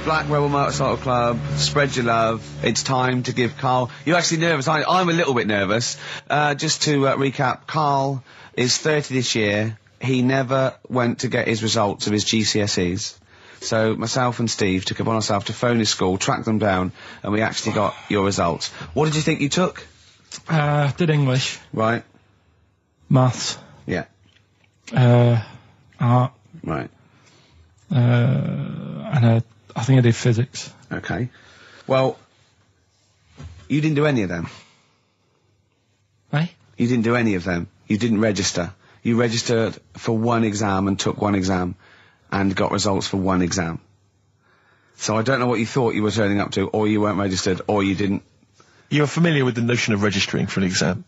Black Rebel Motorcycle Club, spread your love. It's time to give Karl... You're actually nervous. I'm a little bit nervous. Just to recap, Karl is 30 this year. He never went to get his results of his GCSEs. So myself and Steve took upon ourselves to phone his school, track them down, and we actually got your results. What did you think you took? Did English. Right. Maths. Yeah. Art. Right. And I think I did physics. Okay. Well, you didn't do any of them. Eh? You didn't do any of them. You didn't register. You registered for one exam and took one exam and got results for one exam. So I don't know what you thought you were turning up to, or you weren't registered, or you didn't. You're familiar with the notion of registering for an exam.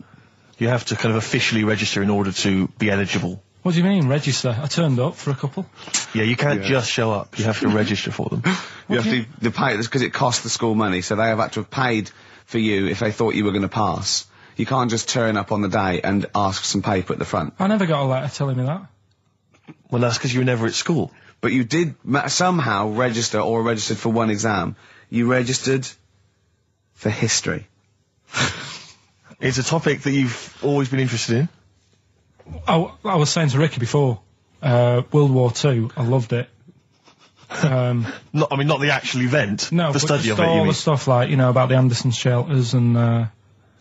You have to kind of officially register in order to be eligible. What do you mean, register? I turned up for a couple. Yeah, you can't just show up. You have to register for them. You have to pay this because it costs the school money, so they have had to have paid for you if they thought you were going to pass. You can't just turn up on the day and ask for some paper at the front. I never got a letter telling me that. Well, that's because you were never at school. But you did somehow register or registered for one exam. You registered for history. It's a topic that you've always been interested in. I was saying to Ricky before, World War II, I loved it. Not the actual event. No, the study of it. all the stuff like, you know, about the Anderson shelters and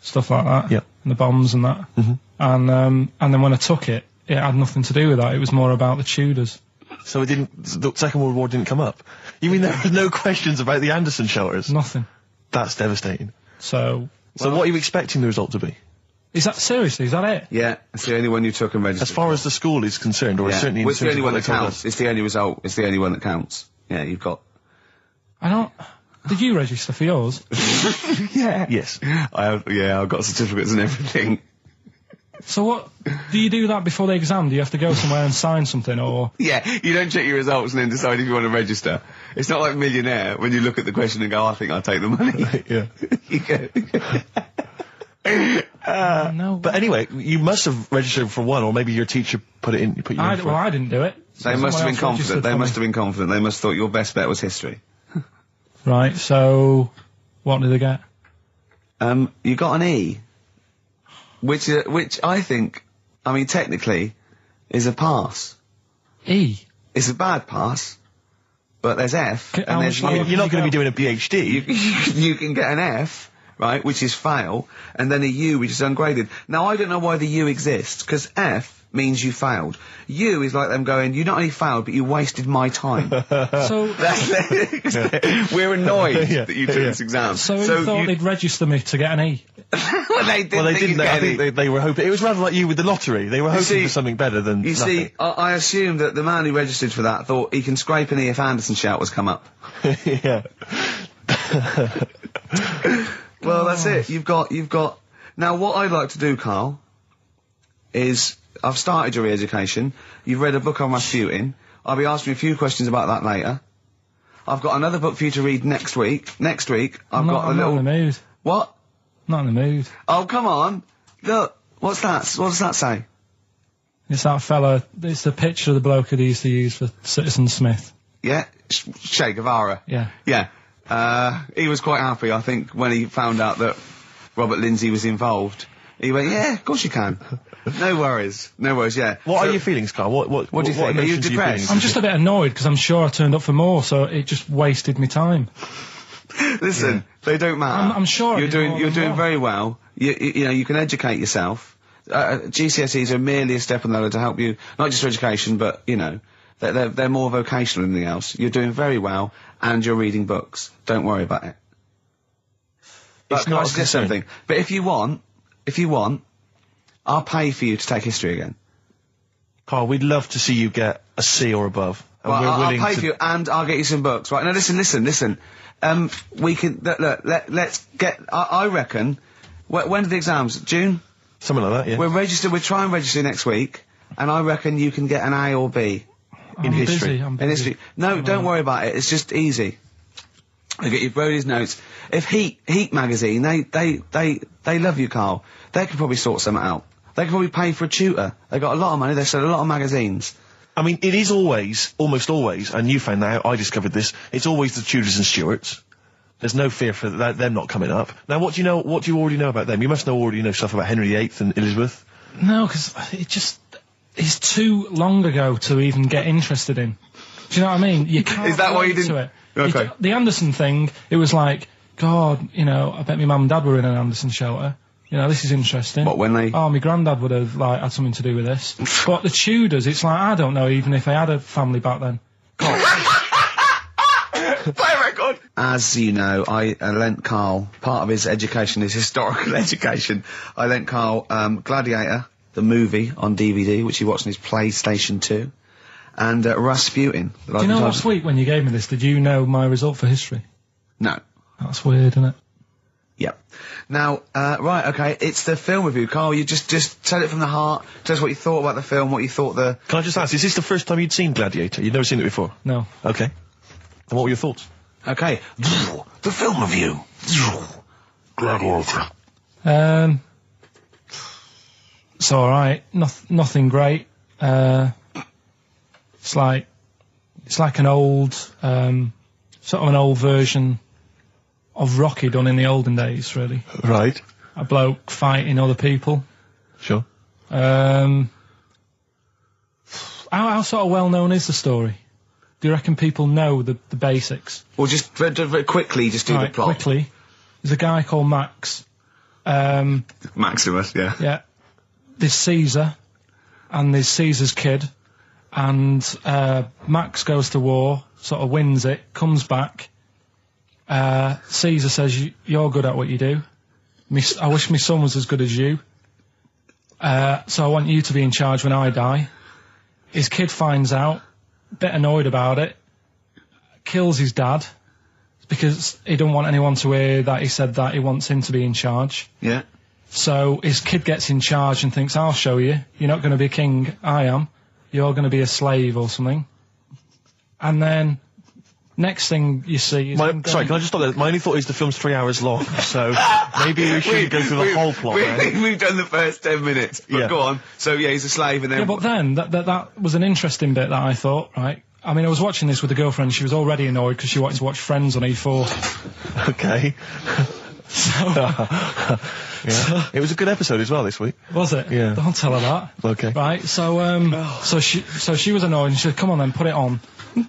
stuff like that. Yeah. And the bombs and that. Mm-hmm. And then when I took it, it had nothing to do with that. It was more about the Tudors. So the Second World War didn't come up? You mean there was no questions about the Anderson shelters? Nothing. That's devastating. So what are you expecting the result to be? Is that seriously? Is that it? Yeah, it's the only one you took and registered. As far as the school is concerned, or certainly in it's the only one that told counts. us. It's the only result. It's the only one that counts. Yeah, you've got... I don't... Did you register for yours? Yeah. Yes. I've got certificates and everything. So what... Do you do that before the exam? Do you have to go somewhere and sign something, or...? Yeah, you don't check your results and then decide if you want to register. It's not like Millionaire, when you look at the question and go, I think I'll take the money. Yeah. You go... No. But anyway, you must have registered for one, or maybe your teacher put you in for it. Well, I didn't do it. They must have been confident. They must have been confident. They must have thought your best bet was history. Right, so... What did they get? You got an E. Which I think, I mean, technically, is a pass. E? It's a bad pass, but there's F, and there's... You're not going to be doing a PhD. You can get an F, right, which is fail, and then a U, which is ungraded. Now, I don't know why the U exists, because F means you failed. U is like them going, you not only failed, but you wasted my time. So... We're annoyed that you took this exam. So you thought they'd register me to get an E? Well, they didn't. Well, they didn't. I think they were hoping... It was rather like you with the lottery. They were hoping for something better than You nothing. see, I assume that the man who registered for that thought he can scrape an E if Anderson shelters come up. Yeah. Well, that's it. You've got... Now, what I'd like to do, Karl, is... I've started your re-education. You've read a book on Rasputin. I'll be asking you a few questions about that later. I've got another book for you to read next week. Next week, I'm not in the mood. What? Not in the mood. Oh, come on. Look, what's that? What does that say? It's that fella, it's the picture of the bloke that he used to use for Citizen Smith. Yeah? Che Guevara. Yeah. Yeah. He was quite happy, I think, when he found out that Robert Lindsay was involved. He went, yeah, of course you can. No worries, yeah. What are your feelings, Carl? What do you think? Are you depressed? I'm just a bit annoyed because I'm sure I turned up for more, so it just wasted me time. Listen, they don't matter. I'm sure you're doing very well. You know, you can educate yourself. GCSEs are merely a step on the ladder to help you, not just for education, but, you know, they're more vocational than anything else. You're doing very well, and you're reading books. Don't worry about it. But can I suggest something? But if you want, I'll pay for you to take history again. Carl, we'd love to see you get a C or above. And well, we're I'll pay for you, and I'll get you some books. Right, now listen. We can, let's get, I reckon, when are the exams? June? Something like that, yeah. We'll try and register next week, and I reckon you can get an A or B. In history. In history. No, don't worry about it, it's just easy. I get you Brody's notes. If Heat magazine, they love you, Carl. They could probably sort something out. They could probably pay for a tutor. They got a lot of money, they sell a lot of magazines. I mean, it is almost always, and you found that out, I discovered this, it's always the Tudors and Stuarts. There's no fear for them not coming up. Now, what do you already know about them? You must already know stuff about Henry VIII and Elizabeth. No, because it's too long ago to even get interested in. Do you know what I mean? You can't. Is that why you relate didn't? to it. Okay. The Anderson thing, it was like, God, you know, I bet my mum and dad were in an Anderson shelter. You know, this is interesting. What, when they? Oh, my granddad would have, like, had something to do with this. But the Tudors, it's like, I don't know even if they had a family back then. Play a record! As you know, I lent Karl, part of his education is historical education. I lent Karl Gladiator, the movie, on DVD, which he watched on his PlayStation 2, and Rasputin. Do you know last week when you gave me this, did you know my result for history? No. That's weird, isn't it? Yep. Now, right, okay, it's the film review. Karl, you just tell it from the heart. Tell us what you thought about the film, what you thought the... Can I just ask, is this the first time you'd seen Gladiator? You'd never seen it before? No. Okay. And what were your thoughts? Okay. The film review. Gladiator. It's alright. Nothing great. It's like an old, sort of an old version of Rocky done in the olden days, really. Right. A bloke fighting other people. Sure. How sort of well known is the story? Do you reckon people know the basics? Well, just very quickly, just do the plot. Quickly. There's a guy called Max. Maximus, yeah. Yeah. There's Caesar, and there's Caesar's kid, and Max goes to war, sort of wins it, comes back. Caesar says, you're good at what you do. I wish my son was as good as you. So I want you to be in charge when I die. His kid finds out, a bit annoyed about it, kills his dad, because he don't want anyone to hear that he said that he wants him to be in charge. Yeah. So his kid gets in charge and thinks, I'll show you. You're not going to be king, I am. You're going to be a slave or something. And then, next thing you see is... Sorry, can I just stop there? My only thought is the film's 3 hours long, so maybe we shouldn't go through the whole plot, right? We've done the first 10 minutes, but Yeah. go on. So, yeah, he's a slave and then... Yeah, but then, that was an interesting bit that I thought, right? I mean, I was watching this with a girlfriend, she was already annoyed because she wanted to watch Friends on E4. Okay. Yeah. It was a good episode as well this week. Was it? Yeah. Don't tell her that. Okay. Right, so she was annoyed and she said, come on then, put it on.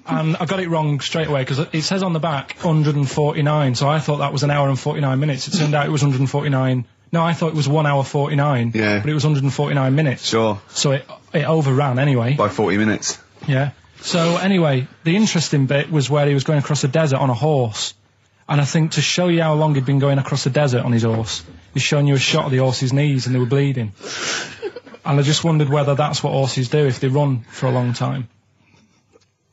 And I got it wrong straight away because it says on the back 149, so I thought that was an hour and 49 minutes. It turned out it was 149. No, I thought it was 1 hour 49. Yeah. But it was 149 minutes. Sure. So it overran anyway. By 40 minutes. Yeah. So anyway, the interesting bit was where he was going across the desert on a horse. And I think to show you how long he'd been going across the desert on his horse, he's showing you a shot of the horse's knees and they were bleeding. And I just wondered whether that's what horses do if they run for a long time.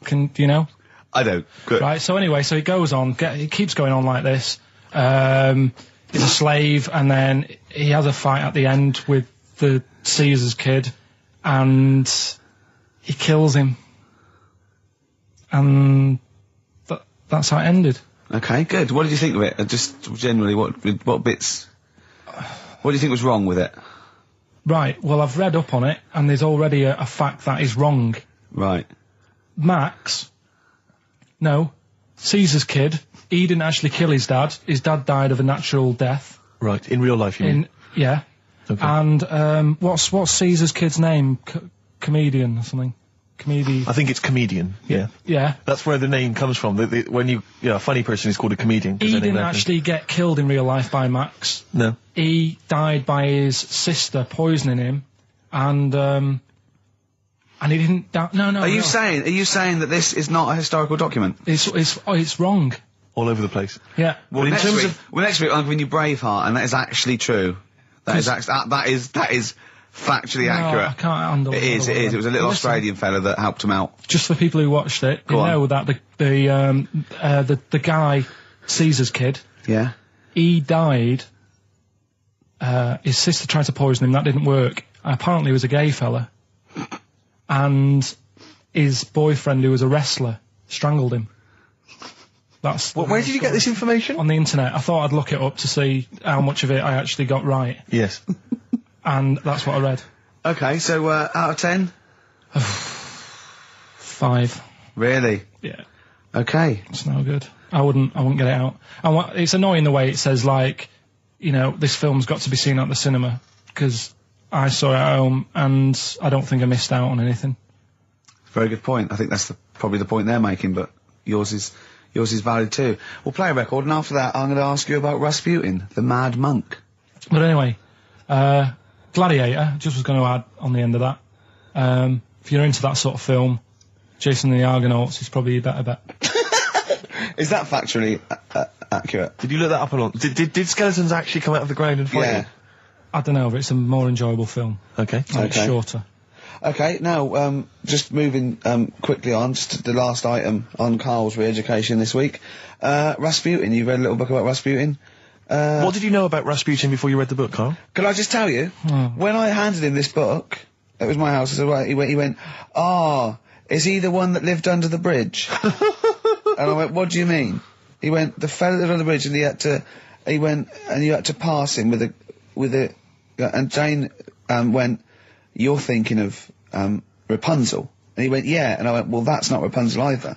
Do you know? I don't. Good. Right, so anyway, so he goes on, he keeps going on like this. He's a slave, and then he has a fight at the end with the Caesar's kid, and he kills him. And that's how it ended. Okay, good. What did you think of it? Just generally, what bits... What do you think was wrong with it? Right, well, I've read up on it, and there's already a fact that is wrong. Right. Caesar's kid, he didn't actually kill his dad. His dad died of a natural death. Right, in real life, you mean? Yeah. Okay. And, what's Caesar's kid's name? Comedian or something? I think it's comedian, yeah. Yeah. That's where the name comes from. When a funny person is called a comedian. 'cause He their name didn't happens. actually get killed in real life by Max. No. He died by his sister poisoning him, and he didn't die. No. Are you saying that this is not a historical document? It's wrong. All over the place. Yeah. Well, next week I'm giving you Braveheart, and that is actually true. That is factually accurate. I can't handle it. It is. It was a little Australian fella that helped him out. Just for people who watched it, they know that the guy, Caesar's kid, Yeah. he died. His sister tried to poison him. That didn't work. Apparently, he was a gay fella, and his boyfriend, who was a wrestler, strangled him. Where did you get this information? On the internet. I thought I'd look it up to see how much of it I actually got right. Yes. And that's what I read. Okay, so out of 10? 5. Really? Yeah. Okay. It's no good. I wouldn't get it out. And it's annoying the way it says, like, you know, this film's got to be seen at the cinema, because I saw it at home and I don't think I missed out on anything. Very good point. I think that's probably the point they're making, but yours is valid too. We'll play a record, and after that I'm going to ask you about Rasputin, the Mad Monk. But anyway, Gladiator, just was going to add on the end of that. If you're into that sort of film, Jason and the Argonauts is probably a better bet. Is that factually accurate? Did you look that up or not? Did skeletons actually come out of the ground and fight? Yeah. I don't know, but it's a more enjoyable film. Okay. And it's shorter. Okay, now, just moving quickly on, just to the last item on Carl's re-education this week. Rasputin, you read a little book about Rasputin? What did you know about Rasputin before you read the book, Carl? Can I just tell you, when I handed him this book, it was my house, I said, right, he went, is he the one that lived under the bridge? And I went, what do you mean? He went, the fella that lived under the bridge, and you had to pass him with a, and Jane, went, you're thinking of, Rapunzel. And he went, yeah. And I went, well, that's not Rapunzel either.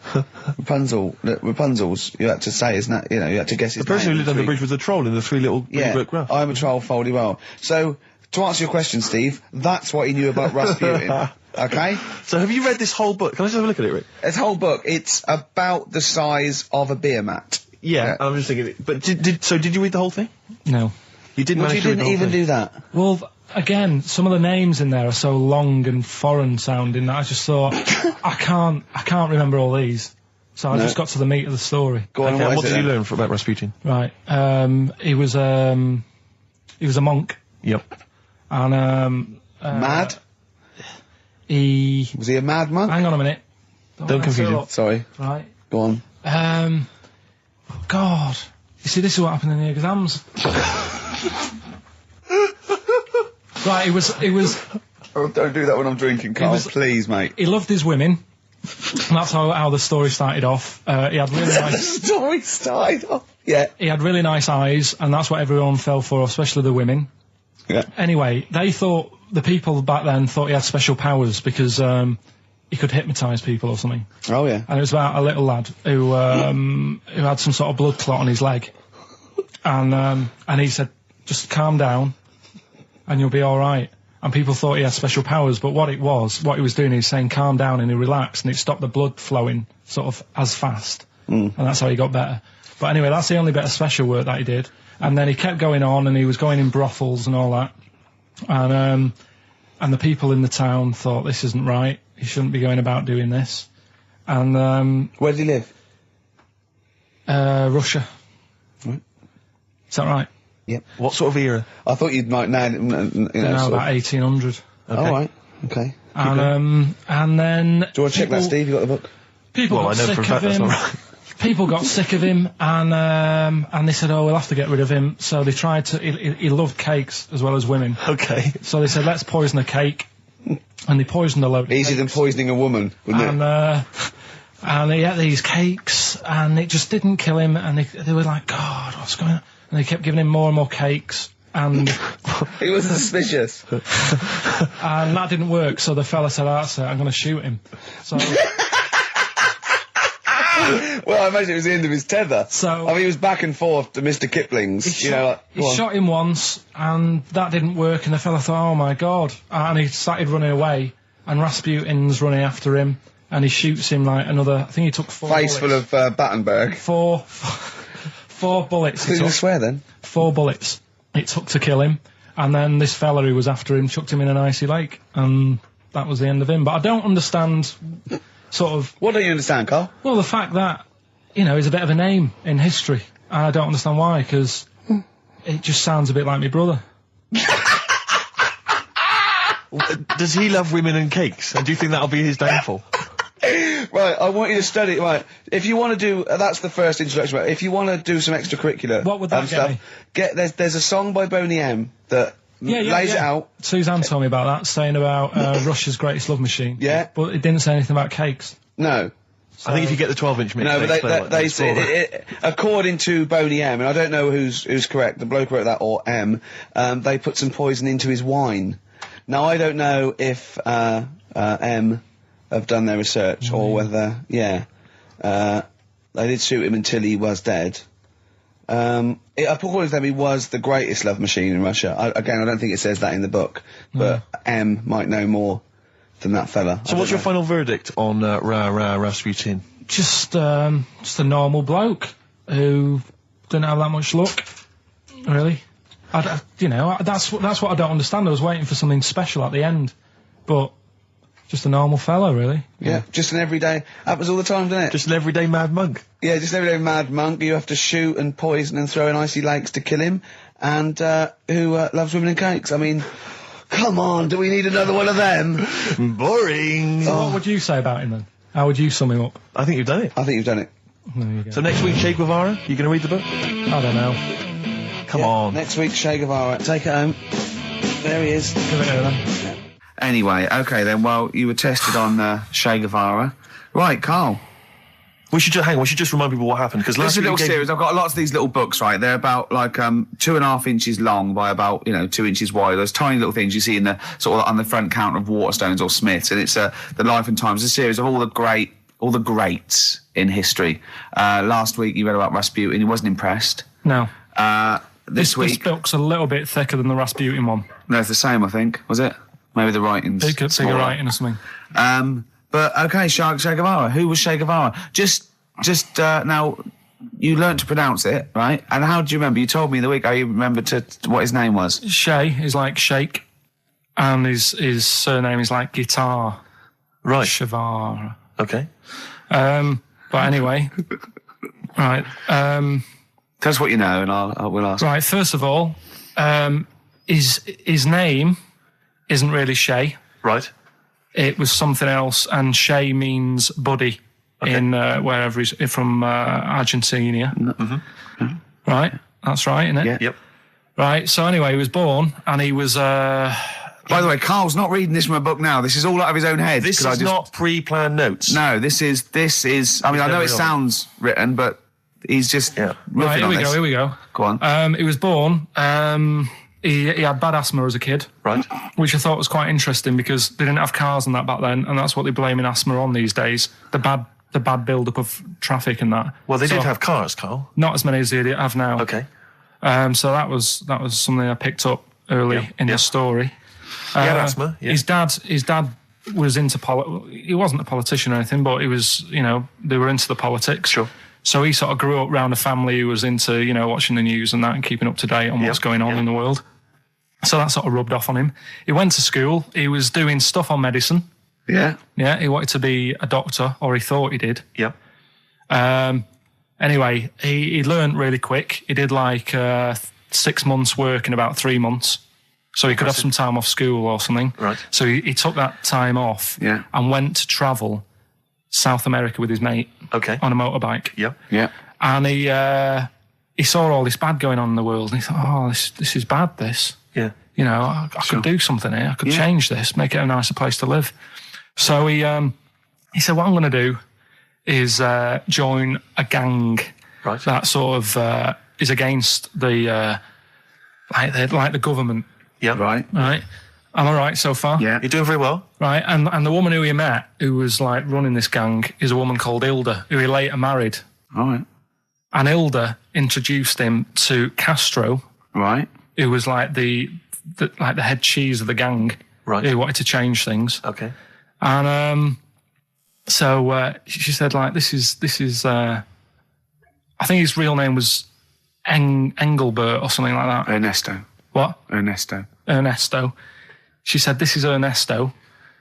Rapunzel's, you had to say, isn't that, you know, you had to guess his The person name. who lived under the bridge was the troll in the 3 little brick graph. I'm a troll, foldy well. So, to answer your question, Steve, that's what he knew about Rasputin. Okay? So have you read this whole book? Can I just have a look at it, Rick? This whole book, it's about the size of a beer mat. Yeah, I'm just thinking. But did you read the whole thing? No. You didn't Well, manage you to read the didn't whole even thing? do that. Well, again, some of the names in there are so long and foreign sounding that I just thought, I can't remember all these. So I just got to the meat of the story. Go on, Okay, what what is did it you then? learn about Rasputin? Right. He was a monk, Yep. and Mad? he. Was he a mad monk? Hang on a minute. Don't mess confuse it him. up. Sorry. Right. Go on. God. You see, this is what happened in the exams. Right. It was. Oh, don't do that when I'm drinking, Carl. Please, mate. He loved his women. And that's how the story started off. He had really nice. Story started off. Yeah. He had really nice eyes, and that's what everyone fell for, especially the women. Yeah. Anyway, the people back then thought he had special powers because he could hypnotise people or something. Oh, yeah. And it was about a little lad who had some sort of blood clot on his leg, and he said, "Just calm down, and you'll be all right." And people thought he had special powers, but what he was doing, he was saying, "Calm down," and he relaxed, and it stopped the blood flowing sort of as fast, and that's how he got better. But anyway, that's the only bit of special work that he did. And then he kept going on, and he was going in brothels and all that. And the people in the town thought, this isn't right. He shouldn't be going about doing this. And Where did he live? Russia. Right. Is that right? Yep. What sort of era? I thought you'd might now, you know, No, sort about of. 1800. Oh, right. Okay. And then. Do you want to check that, Steve? You got the book? People Well, got I know sick for a of fact that's him. not right. People got sick of him, and they said, "Oh, we'll have to get rid of him." So they tried to. He loved cakes as well as women. Okay. So they said, "Let's poison a cake," and they poisoned a load. Of Easier than cakes. poisoning a woman, wouldn't it? And he ate these cakes, and it just didn't kill him. And they were like, "God, what's going on?" And they kept giving him more and more cakes, and He was suspicious. and that didn't work. So the fella said, "That's it. I'm going to shoot him." So. Well, I imagine it was the end of his tether. So- I mean, he was back and forth to Mr. Kipling's. He Go on. shot him once, and that didn't work, and the fella thought, oh my God. And he started running away, and Rasputin's running after him, and he shoots him like another, I think he took 4 Face bullets. full of Battenberg. Four bullets. Did It you took, swear then? 4 bullets it took to kill him, and then this fella who was after him chucked him in an icy lake, and that was the end of him. But I don't understand, sort of, What don't you understand, Carl? well, the fact that, you know, he's a bit of a name in history, and I don't understand why, because it just sounds a bit like my brother. Does he love women and cakes? And do you think that'll be his downfall? Right, I want you to study. Right, if you want to do, that's the first introduction. Right, if you want to do some extracurricular, What would that get me? There's a song by Boney M that lays it out. Suzanne told me about that, saying about Russia's greatest love machine. Yeah. But it didn't say anything about cakes. No, I think if you get the 12-inch mix, no, but explain what they it's say for. according to Boney M, and I don't know who's correct, the bloke who wrote that or M. They put some poison into his wine. Now I don't know if M have done their research, or whether, they did shoot him until he was dead. According to them, he was the greatest love machine in Russia. I don't think it says that in the book, but M might know more than that fella. So what's your final verdict on Rasputin? Just a normal bloke who didn't have that much luck, really. That's what I don't understand. I was waiting for something special at the end, but just a normal fellow, really. Yeah, just an everyday. Happens all the time, doesn't it? Just an everyday mad monk. Yeah, just an everyday mad monk. You have to shoot and poison and throw in icy lakes to kill him, and who loves women and cakes. I mean, come on, do we need another one of them? Boring. So what would you say about him then? How would you sum him up? I think you've done it. I think you've done it. There you go. So next week, Che Guevara, you going to read the book? I don't know. Come on. Next week, Che Guevara. Take it home. There he is. Give it to them. Anyway, okay then, well, you were tested on Che Guevara. Right, Carl. We should just remind people what happened, because This last is a week little series. I've got lots of these little books, right? They're about, like, 2.5 inches long by about, 2 inches wide. Those tiny little things you see in the, sort of on the front counter of Waterstones or Smiths, and it's the Life and Times, a series of all the greats in history. Last week you read about Rasputin. You wasn't impressed. No. This week... This book's a little bit thicker than the Rasputin one. No, it's the same, I think. Was it? Maybe the writing's Bigger writing or something. But, okay, Che Guevara. Who was Che Guevara? Just now, you learnt to pronounce it, right? And how do you remember? You told me the week how you remembered what his name was. Che is like shake, and his surname is like guitar. Right. Shavara. Okay. But anyway, right. Tell us what you know, and we'll ask. Right. First of all, his name isn't really Che. Right. It was something else, and Che means buddy in wherever he's from, Argentina. Mm-hmm. Right. That's right, isn't it? Yeah. Yep. Right. So anyway, he was born, and he was. By the way, Carl's not reading this from a book now. This is all out of his own head. This is not pre-planned notes. No, this is. I mean, I know it sounds written, but he's just. Yeah. Right. Here we go. Go on. He was born. He had bad asthma as a kid. Right. Which I thought was quite interesting, because they didn't have cars and that back then, and that's what they're blaming asthma on these days. The bad build-up of traffic and that. Well, they did have cars, Carl. Not as many as they have now. Okay. So that was something I picked up early in the story. He had asthma. Yeah. His dad was into he wasn't a politician or anything, but he was, they were into the politics. Sure. So he sort of grew up around a family who was into, watching the news and that, and keeping up to date on what's going on in the world. So that sort of rubbed off on him. He went to school. He was doing stuff on medicine. Yeah. Yeah, he wanted to be a doctor, or he thought he did. Yeah. Anyway, he learned really quick. He did 6 months work in about 3 months. So he could have some time off school or something. Right. So he took that time off and went to travel South America with his mate. Okay. On a motorbike. Yeah. Yeah. And he saw all this bad going on in the world, and he thought, oh, this is bad, this. Yeah. I could do something here. I could change this, make it a nicer place to live. So he said, what I'm going to do is join a gang that sort of is against the like the government. Yeah. Right. Right. Am I right so far? Yeah. You're doing very well. Right. And the woman who he met, who was running this gang, is a woman called Hilda, who he later married. All right. And Hilda introduced him to Castro. Right. Who was the head cheese of the gang. Right. Who wanted to change things. Okay. And so she said, this is I think his real name was Engelbert or something like that. Ernesto. What? Ernesto. She said, this is Ernesto.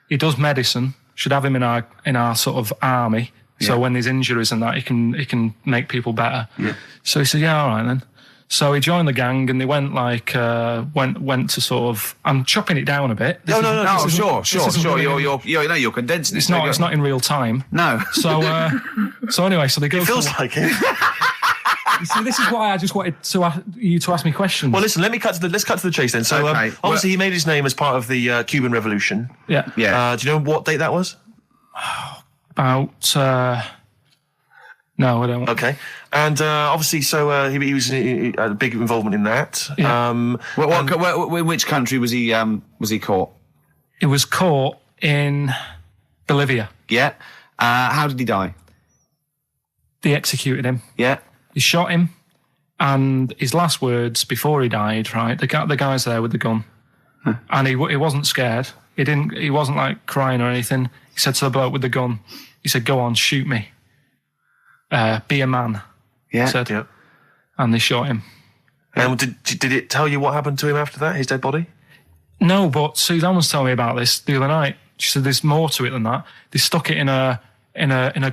He does medicine. Should have him in our sort of army. So when there's injuries and that, he can make people better. Yeah. So he said, yeah, all right then. So he joined the gang, and they went went to sort of. I'm chopping it down a bit. No, sure. You're condensing it. It's not in real time. No. So anyway, so they go. It feels like it. You see, this is why I just wanted you to ask me questions. Well, listen, let's cut to the chase then. So obviously he made his name as part of the Cuban Revolution. Yeah. Yeah. Do you know what date that was? About. No, I don't. Okay. And obviously, so he was a big involvement in that. Yeah. In which country was he caught? It was caught in Bolivia. Yeah. How did he die? They executed him. Yeah. He shot him, and his last words before he died, right? The guy's there with the gun, and he wasn't scared. He wasn't like crying or anything. He said to the bloke with the gun, he said, "Go on, shoot me. Be a man." Yeah. He said, Yeah. and they shot him. And did it tell you what happened to him after that? His dead body? No, but Suzanne was telling me about this the other night. She said there's more to it than that. They stuck it in a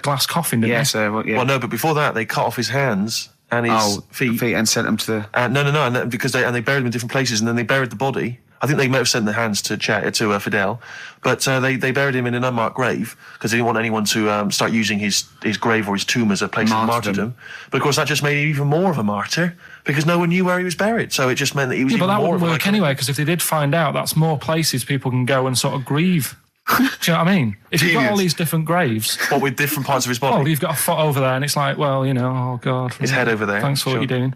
glass coffin, didn't they? Well, no, but before that, they cut off his hands and his feet and sent them to the... no, and because they buried him in different places, and then they buried the body. I think they might have sent the hands to Fidel, but they buried him in an unmarked grave because they didn't want anyone to start using his grave or his tomb as a place of martyrdom. But of course, that just made him even more of a martyr because no one knew where he was buried. So it just meant that he was even more of a... But that wouldn't work anyway, because if they did find out, that's more places people can go and sort of grieve. Do you know what I mean? If you've got all these different graves... What, with different parts of his body? Oh, you've got a foot over there, and it's like, well, you know, oh, God. His head over there. Thanks for what you're doing.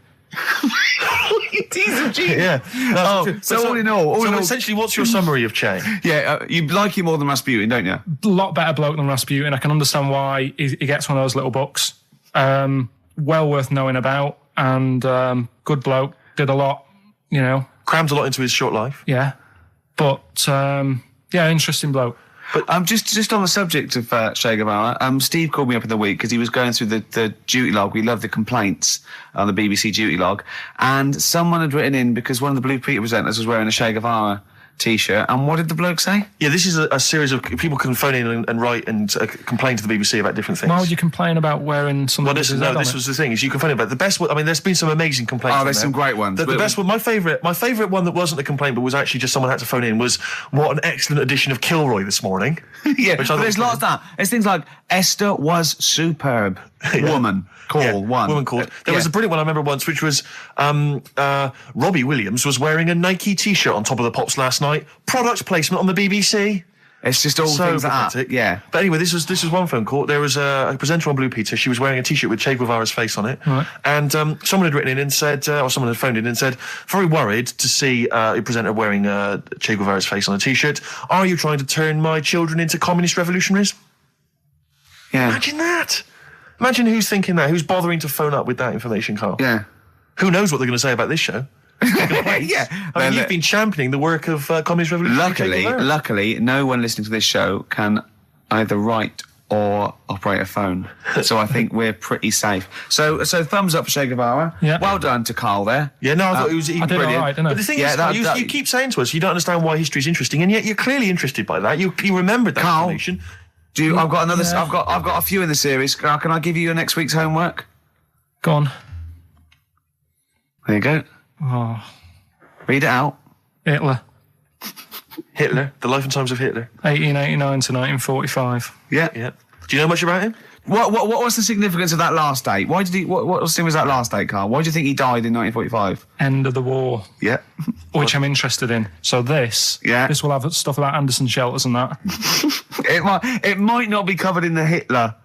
He's a genius. Yeah. So all in all... essentially, what's your summary of Che? Yeah, you like him more than Rasputin, don't you? A lot better bloke than Rasputin. I can understand why he gets one of those little books. Well worth knowing about, and good bloke. Did a lot, you know. Crammed a lot into his short life. Yeah. But, interesting bloke. But just on the subject of Che Guevara, Steve called me up in the week because he was going through the duty log. We love the complaints on the BBC duty log, and someone had written in because one of the Blue Peter presenters was wearing a Che Guevara T-shirt. And what did the bloke say? Yeah, this is a series of people can phone in and write and complain to the BBC about different things. Why would you complain about wearing something? Well, this was the thing. Is you complain about the best. I mean, there's been some amazing complaints. Oh, there's some great ones. The best one, my favourite one that wasn't a complaint, but was actually just someone had to phone in, was what an excellent edition of Kilroy this morning. Yeah, but there's lots of that. There's things like Esther was superb. Woman. Woman called. There was a brilliant one I remember once, which was Robbie Williams was wearing a Nike T-shirt on Top of the Pops last night. Product placement on the BBC. It's just all things like that. Yeah. But anyway, this was one phone call. There was a presenter on Blue Peter. She was wearing a T-shirt with Che Guevara's face on it. Right. And someone had written in and said, or someone had phoned in and said, very worried to see a presenter wearing Che Guevara's face on a T-shirt. Are you trying to turn my children into communist revolutionaries? Yeah. Imagine that. Imagine who's thinking that, who's bothering to phone up with that information, Carl. Yeah. Who knows what they're going to say about this show? Yeah. I mean, you've been championing the work of communist revolution. Luckily, no one listening to this show can either write or operate a phone. So I think we're pretty safe. So thumbs up for Che Guevara. Yeah. Well done to Carl there. Yeah, no, I thought it was I did brilliant. all right, didn't I? But the thing is, you keep saying to us you don't understand why history is interesting, and yet you're clearly interested by that. You remembered that Carl, information. I've got another. Yeah. I've got a few in the series. Can I give you your next week's homework? Go on. There you go. Oh. Read it out. Hitler, the life and times of Hitler. 1889 to 1945. Yeah. Do you know much about him? What was the significance of that last date? Why did he? What was that last date, Carl? Why do you think he died in 1945? End of the war. Yeah. Which I'm interested in. So this will have stuff about Anderson shelters and that. It might not be covered in the Hitler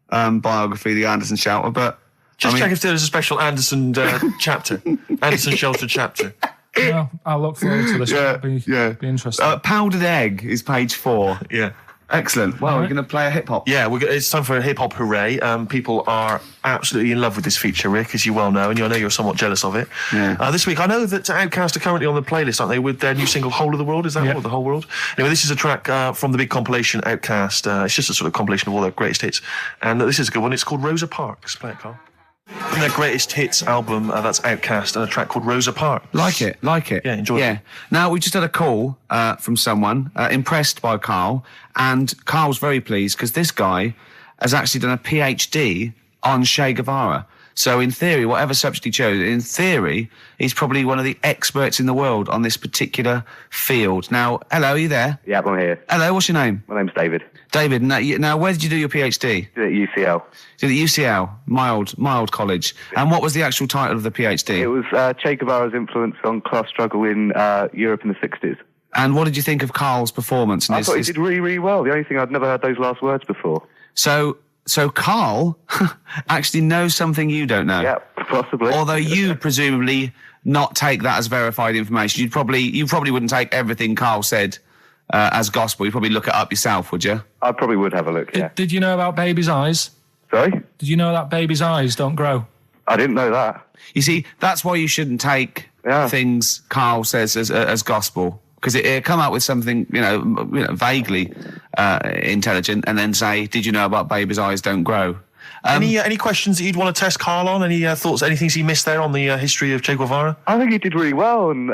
biography, the Anderson shelter, but check if there's a special Anderson chapter, Anderson shelter chapter. Well, I'll look forward to this. Be interesting. Powdered Egg is page 4. Yeah. Excellent. Well, we're going to play a hip-hop. Yeah, it's time for a hip-hop hooray. People are absolutely in love with this feature, Rick, as you well know, and I know you're somewhat jealous of it. Yeah. This week, I know that Outkast are currently on the playlist, aren't they, with their new single, Whole of the World? Is that The Whole World? Anyway, this is a track from the big compilation, Outkast. It's just a sort of compilation of all their greatest hits. And this is a good one. It's called Rosa Parks. Play it, Carl. From their greatest hits album, that's Outkast, and a track called Rosa Parks. Like it. Yeah, enjoy it. Now, we just had a call from someone impressed by Carl, and Carl's very pleased because this guy has actually done a PhD on Che Guevara. So in theory, whatever subject he chose, in theory, he's probably one of the experts in the world on this particular field. Now, hello, are you there? Yeah, I'm here. Hello, what's your name? My name's David. David, now where did you do your PhD? Did it at UCL. Did it at UCL, mild college. And what was the actual title of the PhD? It was Che Guevara's influence on class struggle in Europe in the 60s. And what did you think of Carl's performance? I thought he did really, really well. The only thing, I'd never heard those last words before. So Carl actually knows something you don't know. Yeah, possibly. Although you presumably not take that as verified information. You probably wouldn't take everything Carl said as gospel. You'd probably look it up yourself, would you? I probably would have a look, yeah. Did you know about babies' eyes? Sorry? Did you know that babies' eyes don't grow? I didn't know that. You see, that's why you shouldn't take things Karl says as gospel, because it'll come out with something, vaguely intelligent, and then say, did you know about babies' eyes don't grow? Any questions that you'd want to test Karl on? Any thoughts, any things he missed there on the history of Che Guevara? I think he did really well, and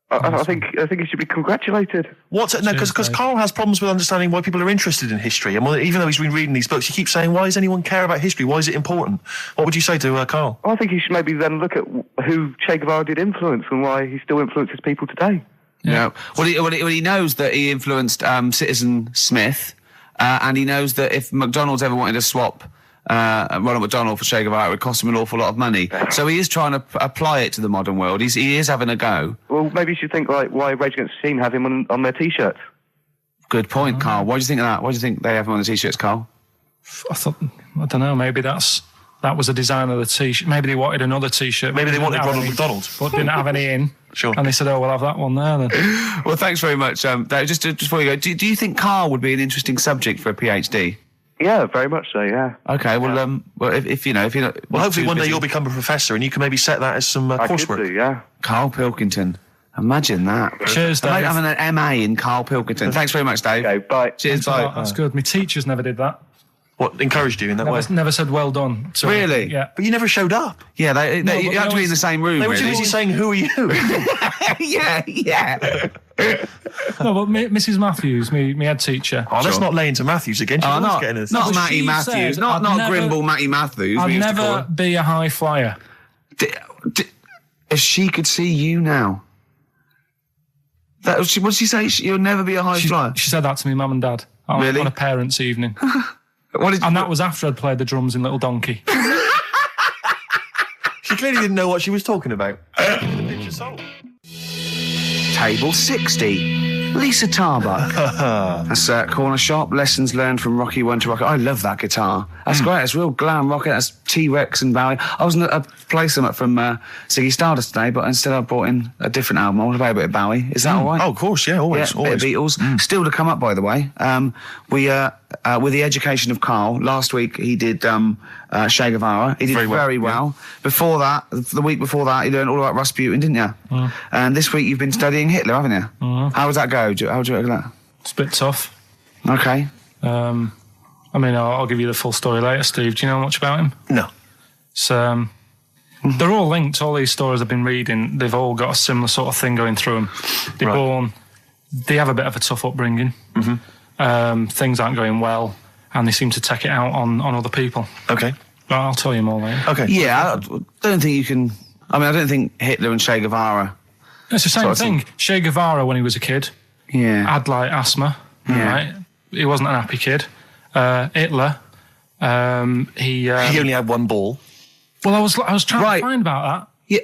I think he should be congratulated. Because Karl has problems with understanding why people are interested in history, and even though he's been reading these books, he keeps saying, "Why does anyone care about history? Why is it important?" What would you say to Karl? I think he should maybe then look at who Che Guevara did influence and why he still influences people today. Yeah. Well, he knows that he influenced Citizen Smith, and he knows that if McDonald's ever wanted to swap Ronald McDonald for Che Guevara, it would cost him an awful lot of money. So he is trying to apply it to the modern world. He is having a go. Well, maybe you should think like why Rage Against the Machine have him on their T-shirts. Good point, Karl. Why do you think of that? Why do you think they have him on the T-shirts, Karl? I don't know, maybe that was the design of the T-shirt. Maybe they wanted another T-shirt. Maybe they wanted Ronald McDonald. But didn't have any in. Sure. And they said, we'll have that one there then. Well, thanks very much. Just before you go, do you think Karl would be an interesting subject for a PhD? Yeah, very much so, yeah. Okay, well, if you're not... Well, hopefully one day you'll become a professor and you can maybe set that as some coursework. I could do, yeah. Karl Pilkington. Imagine that. Cheers, Dave. I'm having an MA in Karl Pilkington. Thanks very much, Dave. Okay, bye. Cheers, bye. That's good. My teachers never did that. What, encouraged you in that way? Never said well done. So, Really? Yeah. But you never showed up. Yeah, you had to be in the same room, They were really. too busy saying, "Who are you?" yeah. No, but Mrs. Matthews, me head teacher. Oh, let's not lay into Matthews again. She's always getting us. Not Well, Matty she Matthews. said Not I'd never- Grimble Matty Matthews. we I'd used to call never her. be a high flyer. If she could see you now. What did she say? You'll never be a high flyer? She said that to me, mum and dad. Really? On a parents' evening. And that was after I'd played the drums in Little Donkey. She clearly didn't know what she was talking about. Table 60. Lisa Tarbuck. That's Corner Shop. Lessons learned from Rocky 1 to Rocky. I love that guitar. That's great. It's real glam rock. That's T-Rex and Bowie. I was going to play some from Ziggy Stardust today, but instead I brought in a different album. I want to play a bit of Bowie. Is that all right? Oh, of course, yeah, always. Yeah, bit of Beatles. Still to come up, by the way. With the education of Karl, last week he did Che Guevara. He did very well. Before that, the week before that, he learned all about Rasputin, didn't you? And this week you've been studying Hitler, haven't you? How does that go? How do you reckon that? It's a bit tough. Okay. I'll give you the full story later, Steve. Do you know much about him? No. So, they're all linked. All these stories I've been reading, they've all got a similar sort of thing going through them. They have a bit of a tough upbringing. Things aren't going well, and they seem to take it out on other people. Okay. But I'll tell you more later. Okay. Yeah, I don't think you can... I don't think Hitler and Che Guevara... It's the same thing. Che Guevara, when he was a kid, had like asthma. Right? He wasn't an happy kid. Hitler, he only had one ball. Well, I was trying to find about that.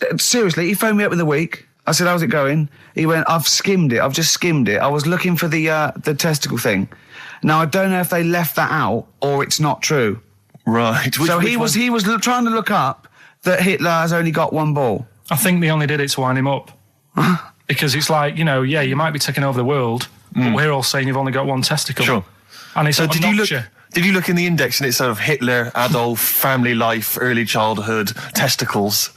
Yeah, seriously, he phoned me up in the week. I said, "How's it going?" He went, "I've skimmed it. I've just skimmed it. I was looking for the testicle thing. Now I don't know if they left that out or it's not true." Right. He was trying to look up that Hitler has only got one ball. I think they only did it to wind him up. Because it's like, you might be taking over the world, but we're all saying you've only got one testicle. Sure. And it's Did you look in the index and it's sort of Hitler, Adolf, family life, early childhood, testicles?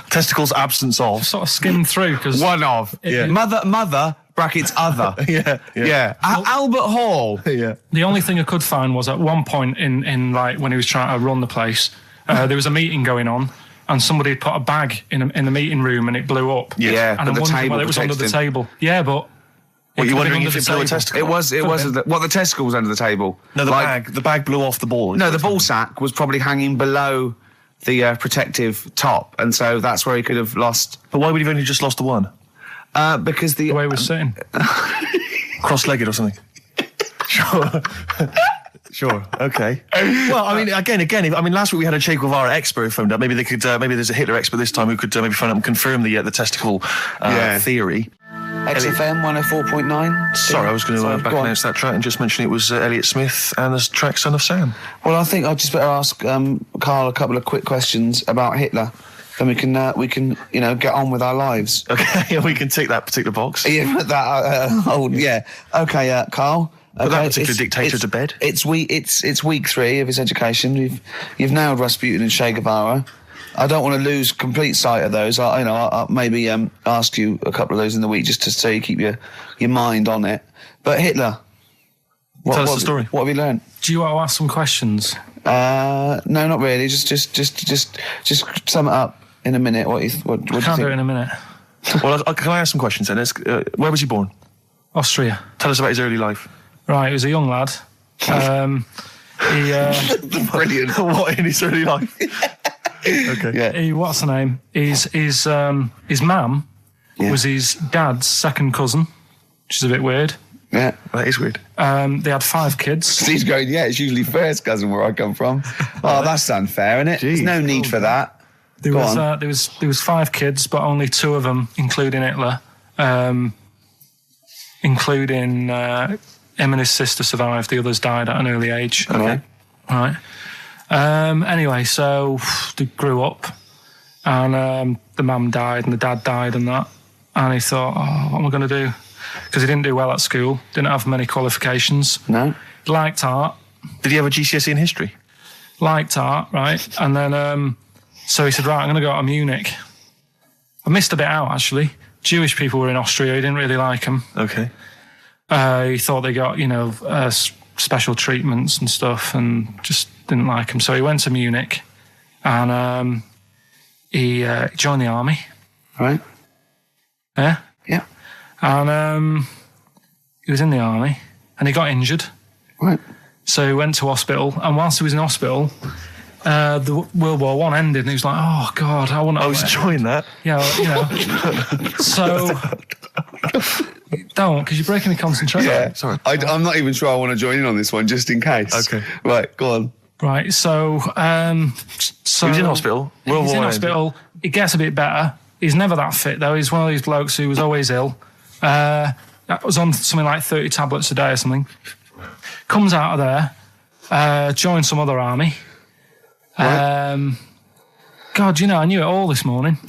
Testicles, absence of. Sort of skimmed through because One of. Mother, brackets other. Yeah. Albert Hall. Yeah. the only thing I could find was at one point in like when he was trying to run the place, there was a meeting going on. And somebody had put a bag in the meeting room and it blew up. Yeah, and I'm the wondering table whether it was under the table. Yeah, but... What, you're wondering if it it blew a testicle? It was. The testicle was under the table. No, the bag blew off the ball. No, the ball sack was probably hanging below the protective top, and so that's where he could have lost. But why would he have only just lost the one? Because The way he was sitting. Cross-legged or something? Sure. Sure. Okay. Well, I mean, again. Last week we had a Che Guevara expert who phoned up. Maybe they could. Maybe there's a Hitler expert this time who could maybe phone up and confirm the testicle theory. XFM 104.9. Sorry, I was going to back announce that track and just mention it was Elliott Smith and the track "Son of Sam." Well, I think I'd just better ask Karl a couple of quick questions about Hitler. then we can get on with our lives. Okay, we can tick that particular box. Yeah, yeah. Okay, Carl. Put that particular dictator to bed. It's week 3 of his education. You've nailed Rasputin and Che Guevara. I don't want to lose complete sight of those. I'll maybe ask you a couple of those in the week just to so you keep your mind on it. But Hitler. Tell us the story. What have you learned? Do you want to ask some questions? No, not really. Just sum it up in a minute. What do you Can't do it in a minute. Well, can I ask some questions then? Where was he born? Austria. Tell us about his early life. Right, he was a young lad. Brilliant. What in his early life? Okay. Yeah. What's the name? His mum was his dad's second cousin, which is a bit weird. Yeah, that is weird. They had 5 kids. He's going, it's usually first cousin where I come from. Oh, that's unfair, isn't it? Jeez. There's no need for that. There was 5 kids, but only 2 of them, including Hitler, including him and his sister survived. The others died at an early age. Okay. Right. Anyway, so they grew up, and the mum died and the dad died and that, and he thought, what am I going to do? Because he didn't do well at school, didn't have many qualifications. No. He liked art. Did he have a GCSE in history? Liked art, right? And then, so he said, right, I'm going to go to Munich. I missed a bit out, actually. Jewish people were in Austria. He didn't really like them. Okay. He thought they got, special treatments and stuff, and just didn't like them. So he went to Munich, and he joined the army. Right. Yeah? Yeah. And he was in the army, and he got injured. Right. So he went to hospital, and whilst he was in hospital, the World War I ended, and he was like, oh, God, I want to... I was enjoying that. Yeah, so... Don't, because you're breaking the concentration. Yeah, sorry. I'm not even sure I want to join in on this one, just in case. Okay. Right, go on. Right, so... He was in hospital. He's in hospital. He gets a bit better. He's never that fit, though. He's one of these blokes who was always ill. That was on something like 30 tablets a day or something. Comes out of there, joins some other army. Right. God, I knew it all this morning.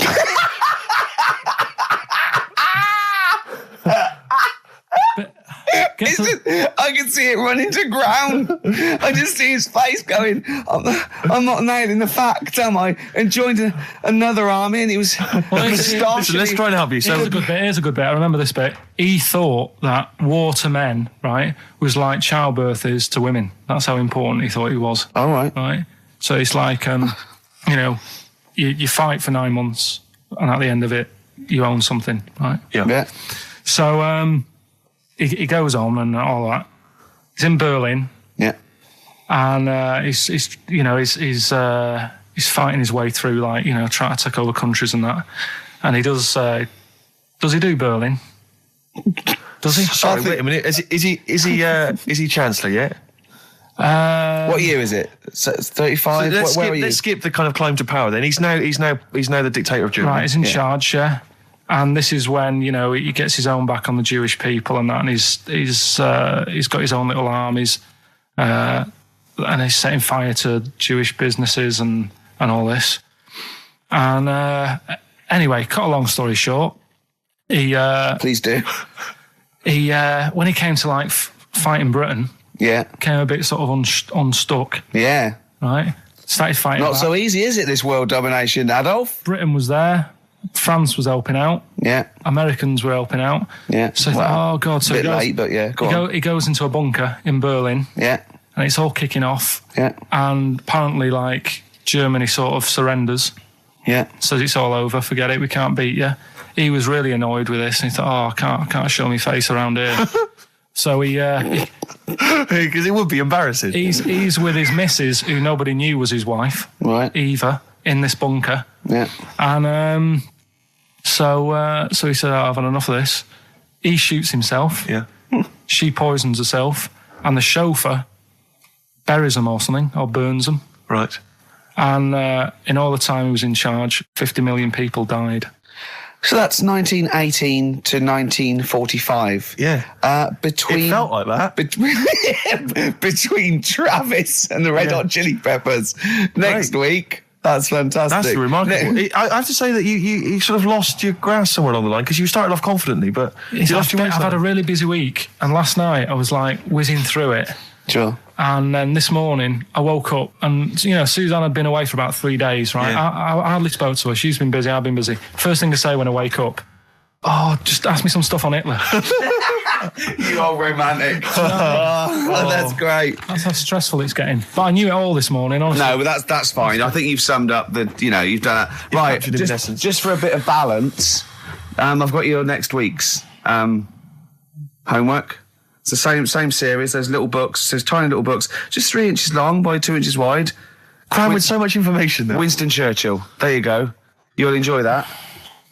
I can see it running to ground. I just see his face going, I'm not nailing the fact, am I? And joined another army, and he was... Listen, let's try and help you. Here's a good bit. I remember this bit. He thought that war to men, right, was like childbirth is to women. That's how important he thought he was. All right. Right? So it's like, you fight for 9 months, and at the end of it, you own something, right? Yeah. So, he goes on and all that. He's in Berlin. Yeah. And he's fighting his way through, trying to take over countries and that. And he does he do Berlin? Does he? Sorry, wait a minute. Is he Chancellor yet? What year is it? 35? So where are you? Let's skip the kind of climb to power then. He's now the dictator of Germany. Right, he's in charge, yeah. And this is when, he gets his own back on the Jewish people and that, and he's got his own little armies, and he's setting fire to Jewish businesses and all this. And anyway, cut a long story short, Please do. When he came to fighting Britain, Yeah. came a bit sort of unstuck, Yeah. right? Started fighting Not back. so easy, is it, this world domination, Adolf? Britain was there. France was helping out. Yeah. Americans were helping out. Yeah. So I thought, oh, God. So a bit late, but yeah, go on. He goes into a bunker in Berlin, Yeah. and it's all kicking off. Yeah. And apparently, Germany sort of surrenders. Yeah. Says it's all over, forget it, we can't beat you. He was really annoyed with this, and he thought, I can't show my face around here. So because it would be embarrassing. he's with his missus, who nobody knew was his wife, Right. Eva, in this bunker. Yeah. And so he said, I've had enough of this. He shoots himself. Yeah. She poisons herself, and the chauffeur buries him or something, or burns him. Right. And in all the time he was in charge, 50 million people died. So that's 1918 to 1945. Yeah. Between It felt like that. Between Travis and the Red Hot Chili Peppers. Next week, That's fantastic. That's remarkable. I have to say that you sort of lost your grasp somewhere along the line because you started off confidently, but you lost your I've had a really busy week, and last night I was like whizzing through it. Sure. And then this morning I woke up, and you know, Suzanne had been away for about 3 days, right? Yeah. I hardly spoke to her. She's been busy. I've been busy. First thing to say when I wake up, oh, just ask me some stuff on Hitler. You are romantic. Oh, that's great. That's how stressful it's getting. But I knew it all this morning, honestly. No, but that's fine. I think you've summed up you've done that. Right, captured it in essence. just for a bit of balance, I've got your next week's homework. It's the same series. There's little books. There's tiny little books, just 3 inches long by 2 inches wide. Crammed with so much information there. Winston Churchill. There you go. You'll enjoy that.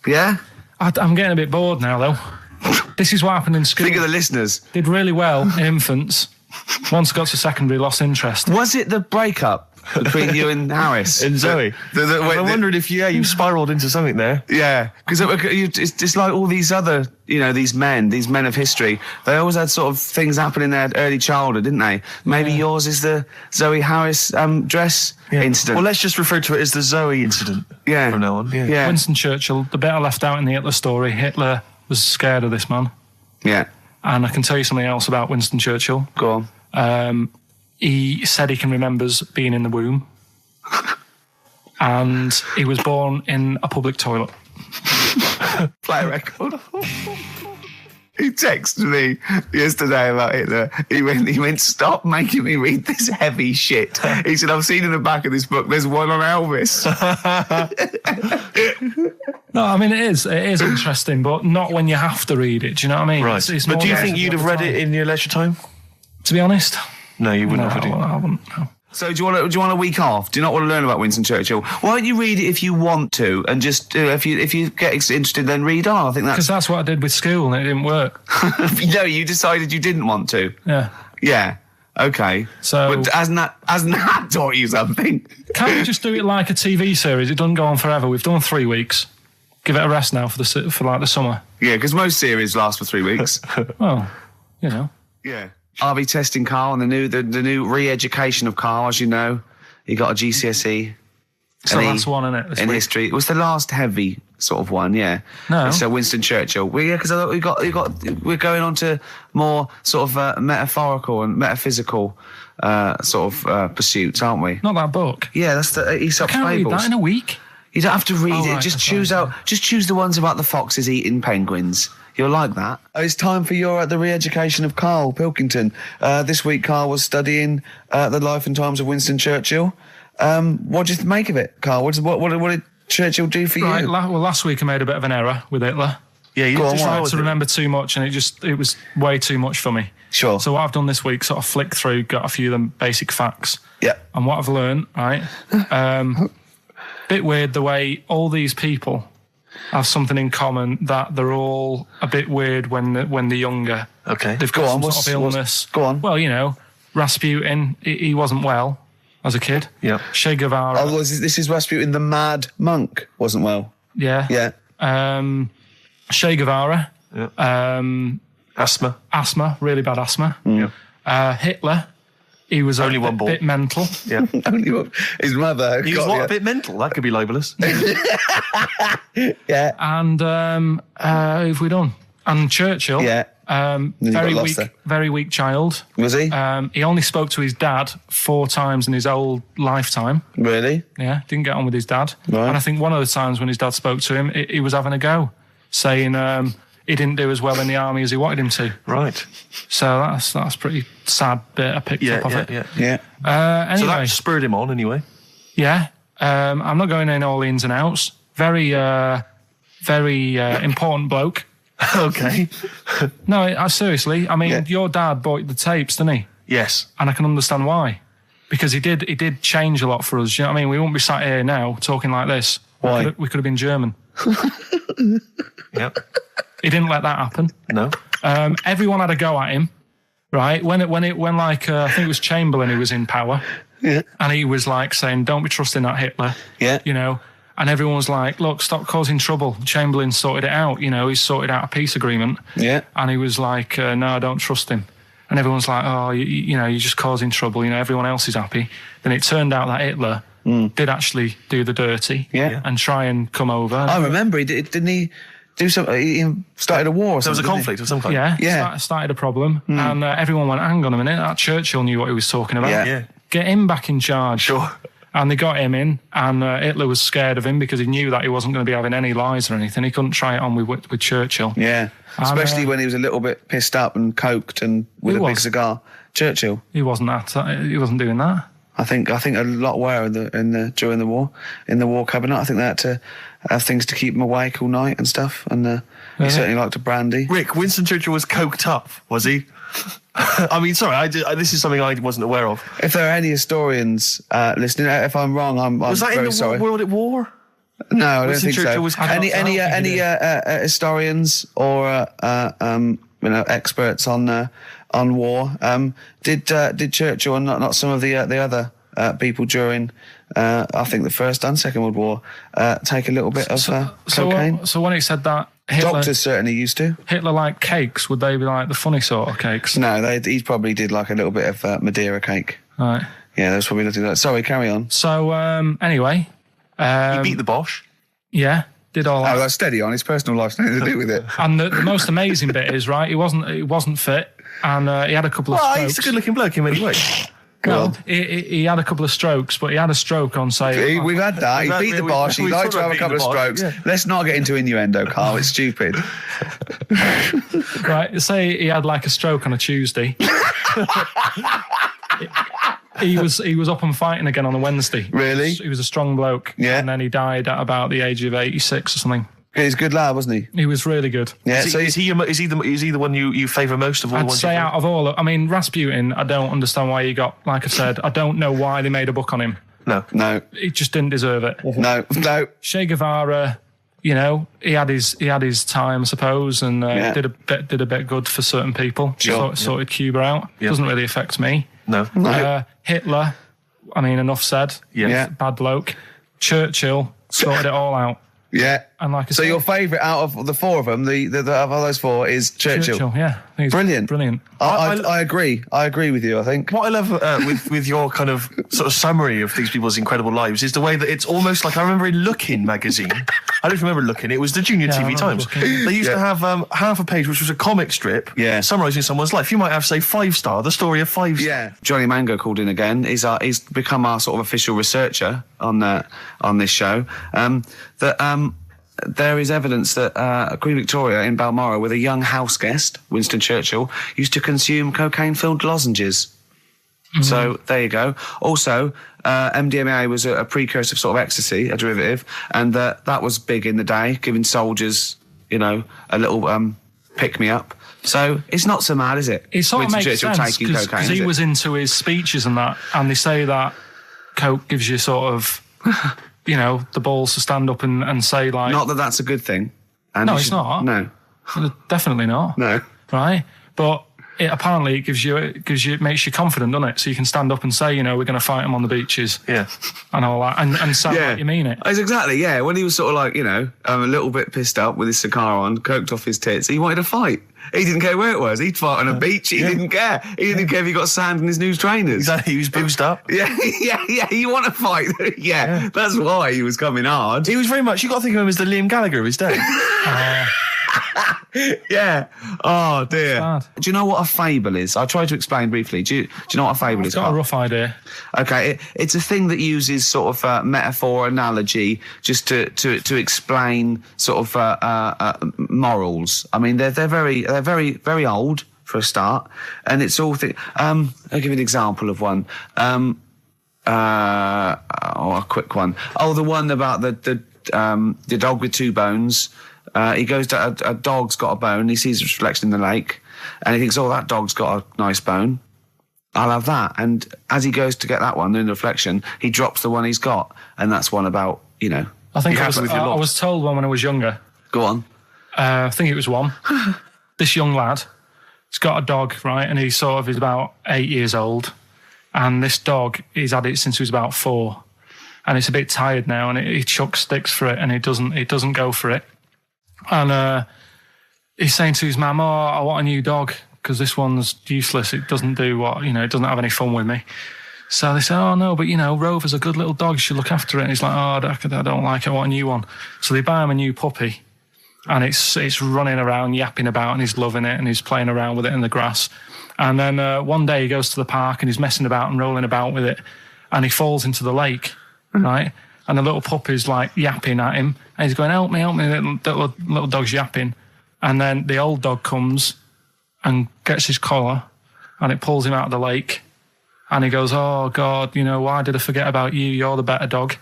Yeah? I'm getting a bit bored now, though. This is what happened in school. Think of the listeners. Did really well in infants. Once I got to secondary, lost interest. Was it the breakup between you and Harris? And Zoe. I'm wondering if you spiralled into something there. Yeah, because it's like all these other, these men of history. They always had sort of things happen in their early childhood, didn't they? Maybe yours is the Zoe Harris dress incident. Well, let's just refer to it as the Zoe incident. Yeah. From now on. Yeah. Winston Churchill, the bit I left out in the Hitler story, Hitler was scared of this man. Yeah. And I can tell you something else about Winston Churchill. Go on. He said he can remember being in the womb. And he was born in a public toilet. Play a record. He texted me yesterday about Hitler. He went, stop making me read this heavy shit. He said, I've seen in the back of this book, there's one on Elvis. No, I mean, it is interesting, but not when you have to read it. Do you know what I mean? Right. But do you think you'd have read it in your leisure time? To be honest? No, you wouldn't have. I wouldn't. No. So do you want a week off? Do you not want to learn about Winston Churchill? Why don't you read it if you want to, and just if you get interested, then read on. I think that's because that's what I did with school, and it didn't work. No, you decided you didn't want to. Yeah. Yeah. Okay. So but hasn't that taught you something? Can't we just do it like a TV series? It doesn't go on forever. We've done 3 weeks. Give it a rest now for the summer. Yeah, because most series last for 3 weeks. Well, Yeah. I'll be testing Karl on the new re-education of Karl, as you know. He got a GCSE. It's the last one, isn't it? In history. It was the last heavy sort of one, yeah. No. So Winston Churchill. Well, yeah, because I thought we're going on to more sort of metaphorical and metaphysical pursuits, aren't we? Not that book. Yeah, that's the Aesop's I can't Fables. read that in a week. You don't have to read it. Right, Just choose the ones about the foxes eating penguins. You'll like that. It's time for the re-education of Karl Pilkington. This week, Karl was studying the life and times of Winston Churchill. What did you make of it, Karl? What did Churchill do for Right. you? Last week I made a bit of an error with Hitler. Yeah, you just tried to remember too much, and it was way too much for me. Sure. So what I've done this week, sort of flicked through, got a few of them basic facts. Yeah. And what I've learned, right? Bit weird the way all these people have something in common, that they're all a bit weird when they're younger. Okay. They've got some sort of illness. Go on. Well, Rasputin, he wasn't well as a kid. Yeah. Che Guevara. Oh, this is Rasputin, the mad monk, wasn't well. Yeah. Yeah. Che Guevara. Yeah. Asthma, really bad asthma. Yeah. Hitler, he was Only a one ball. bit mental. Yeah. Only his mother. He was a bit mental. That could be libelous. Yeah. And who have we done? And Churchill. Yeah. Very weak child. Was he? He only spoke to his dad 4 times in his whole lifetime. Really? Yeah, didn't get on with his dad. Right. And I think one of the times when his dad spoke to him, he was having a go, saying he didn't do as well in the army as he wanted him to. Right. So that's pretty sad bit I picked up of it. Yeah. Anyway, So that spurred him on anyway. yeah. I'm not going in all the ins and outs. Very important bloke. Okay. No, seriously. I mean, your dad bought the tapes, didn't he? Yes. And I can understand why. Because he did change a lot for us. You know what I mean? We wouldn't be sat here now talking like this. Why? We could have been German. Yep. He didn't let that happen. No. Everyone had a go at him, right? When I think it was Chamberlain who was in power. Yeah. And he was like saying, don't be trusting that Hitler. Yeah. And everyone was like, look, stop causing trouble. Chamberlain sorted it out. He sorted out a peace agreement. Yeah. And he was like, no, I don't trust him. And everyone's like, oh, you're just causing trouble. Everyone else is happy. Then it turned out that Hitler did actually do the dirty and try and come over. I remember, didn't he do something? He started a war or There was something, a conflict of some kind. Yeah. Started a problem. And everyone went, hang on a minute, that Churchill knew what he was talking about. Yeah. Get him back in charge. Sure. And they got him in, and Hitler was scared of him because he knew that he wasn't going to be having any lies or anything. He couldn't try it on with Churchill. Yeah, especially when he was a little bit pissed up and coked and with a big cigar. Churchill. He wasn't He wasn't doing that. I think a lot were during the war, in the war cabinet. I think they had to have things to keep him awake all night and stuff. And he certainly liked a brandy. Rick, Winston Churchill was coked up, was he? I mean, sorry, this is something I wasn't aware of. If there are any historians listening, if I'm wrong, I'm Was that very in the sorry. World at War? No, I don't Winston think Churchill so. was Any historians or experts on war? Did Churchill and not some of the other people during I think the First and Second World War take a little bit of cocaine? So when he said that, Doctors certainly used to. Hitler liked cakes. Would they be like the funny sort of cakes? No, he probably did like a little bit of Madeira cake. Right. Yeah, that's probably nothing like that. Sorry, carry on. So anyway, He beat the Bosch. yeah, did all that. Oh, that's steady on. His personal life's nothing to do with it. And the most amazing bit is, right, he wasn't fit, and he had a couple of Well, strokes. he's a good-looking bloke in many ways. Well, he had a couple of strokes, but he had a stroke on, say... We've had that. He beat the Bosch. He we've liked to talked have a about couple of beating the strokes. Bosch, yeah. Let's not get into innuendo, Carl. It's stupid. Right, say he had like a stroke on a Tuesday. He was up and fighting again on a Wednesday. Really? He was a strong bloke. Yeah. And then he died at about the age of 86 or something. He's a good lad, wasn't he? He was really good. Yeah. Is he the one you favour most of all the I'd ones say you've out of all... I mean, Rasputin, I don't understand why he got... Like I said, I don't know why they made a book on him. No. He just didn't deserve it. No. Che Guevara, he had his time, I suppose, and did a bit good for certain people. Sure. Sorted Cuba out. Yeah. Doesn't really affect me. No. Hitler, I mean, enough said. Yeah. Bad bloke. Churchill sorted it all out. Yeah. And like I So said, your favourite out of the four of them, the of all those four, is Churchill. yeah. I think he's Brilliant. Brilliant. I agree. I agree with you, I think. What I love with your kind of sort of summary of these people's incredible lives is the way that it's almost like I remember in Lookin' magazine. I don't remember Lookin'. It was the Junior I TV remember Times. Lookin'. They used to have half a page, which was a comic strip, summarising someone's life. You might have, say, 5 Star, the story of 5 Star. Yeah. Johnny Mango called in again. He's become our sort of official researcher on this show. There is evidence that Queen Victoria in Balmoral, with a young house guest, Winston Churchill, used to consume cocaine-filled lozenges. So there you go. Also, MDMA was a precursor of sort of ecstasy, a derivative, and that was big in the day, giving soldiers, a little pick-me-up. So it's not so mad, is it? It sort of Winston makes Churchill sense taking cocaine, because he is it? was into his speeches and that, and they say that coke gives you sort of, the balls to stand up and say like... Not that that's a good thing. And No, you it's should- not. No. Definitely not. No. Right? But apparently it makes you confident, doesn't it? So you can stand up and say, we're going to fight them on the beaches. Yeah. And all that, and sound like you mean it. It's exactly, yeah. When he was sort of like, a little bit pissed up with his cigar on, coked off his tits, he wanted to fight. He didn't care where it was. He'd fight on a beach. He didn't care. He didn't care if he got sand in his new trainers. Exactly. He was boozed up. Yeah. You want to fight? yeah, that's why he was coming hard. He was very much... you got to think of him as the Liam Gallagher of his day. Yeah. Oh dear. Bad. Do you know what a fable is? I tried to explain briefly. Do you know what a fable is? I've got a Carl? rough idea. Okay, it's a thing that uses sort of metaphor, analogy, just to explain sort of morals. I mean, they're very very old for a start, and it's all. I'll give you an example of one. A quick one. Oh, the one about the dog with 2 bones. He goes to a dog's got a bone. He sees its reflection in the lake, and he thinks, "Oh, that dog's got a nice bone. I'll have that." And as he goes to get that one in the reflection, he drops the one he's got, and that's one about I think Be I happy with your I lot. was told one when I was younger. Go on. I think it was one. This young lad, he's got a dog, right, and he's about 8 years old, and this dog, he's had it since he was about 4, and it's a bit tired now, and he chucks sticks for it, and it doesn't go for it, and he's saying to his mum, "Oh, I want a new dog because this one's useless. It doesn't do what it doesn't have any fun with me." So they say, oh no, but Rover's a good little dog, you should look after it. And he's like, oh, I don't like it, I want a new one. So they buy him a new puppy, and it's running around, yapping about, and he's loving it, and he's playing around with it in the grass. And then one day he goes to the park, and he's messing about and rolling about with it, and he falls into the lake, right? And the little puppy's like yapping at him, and he's going, help me, little dog's yapping. And then the old dog comes and gets his collar, and it pulls him out of the lake. And he goes, oh, God, why did I forget about you? You're the better dog.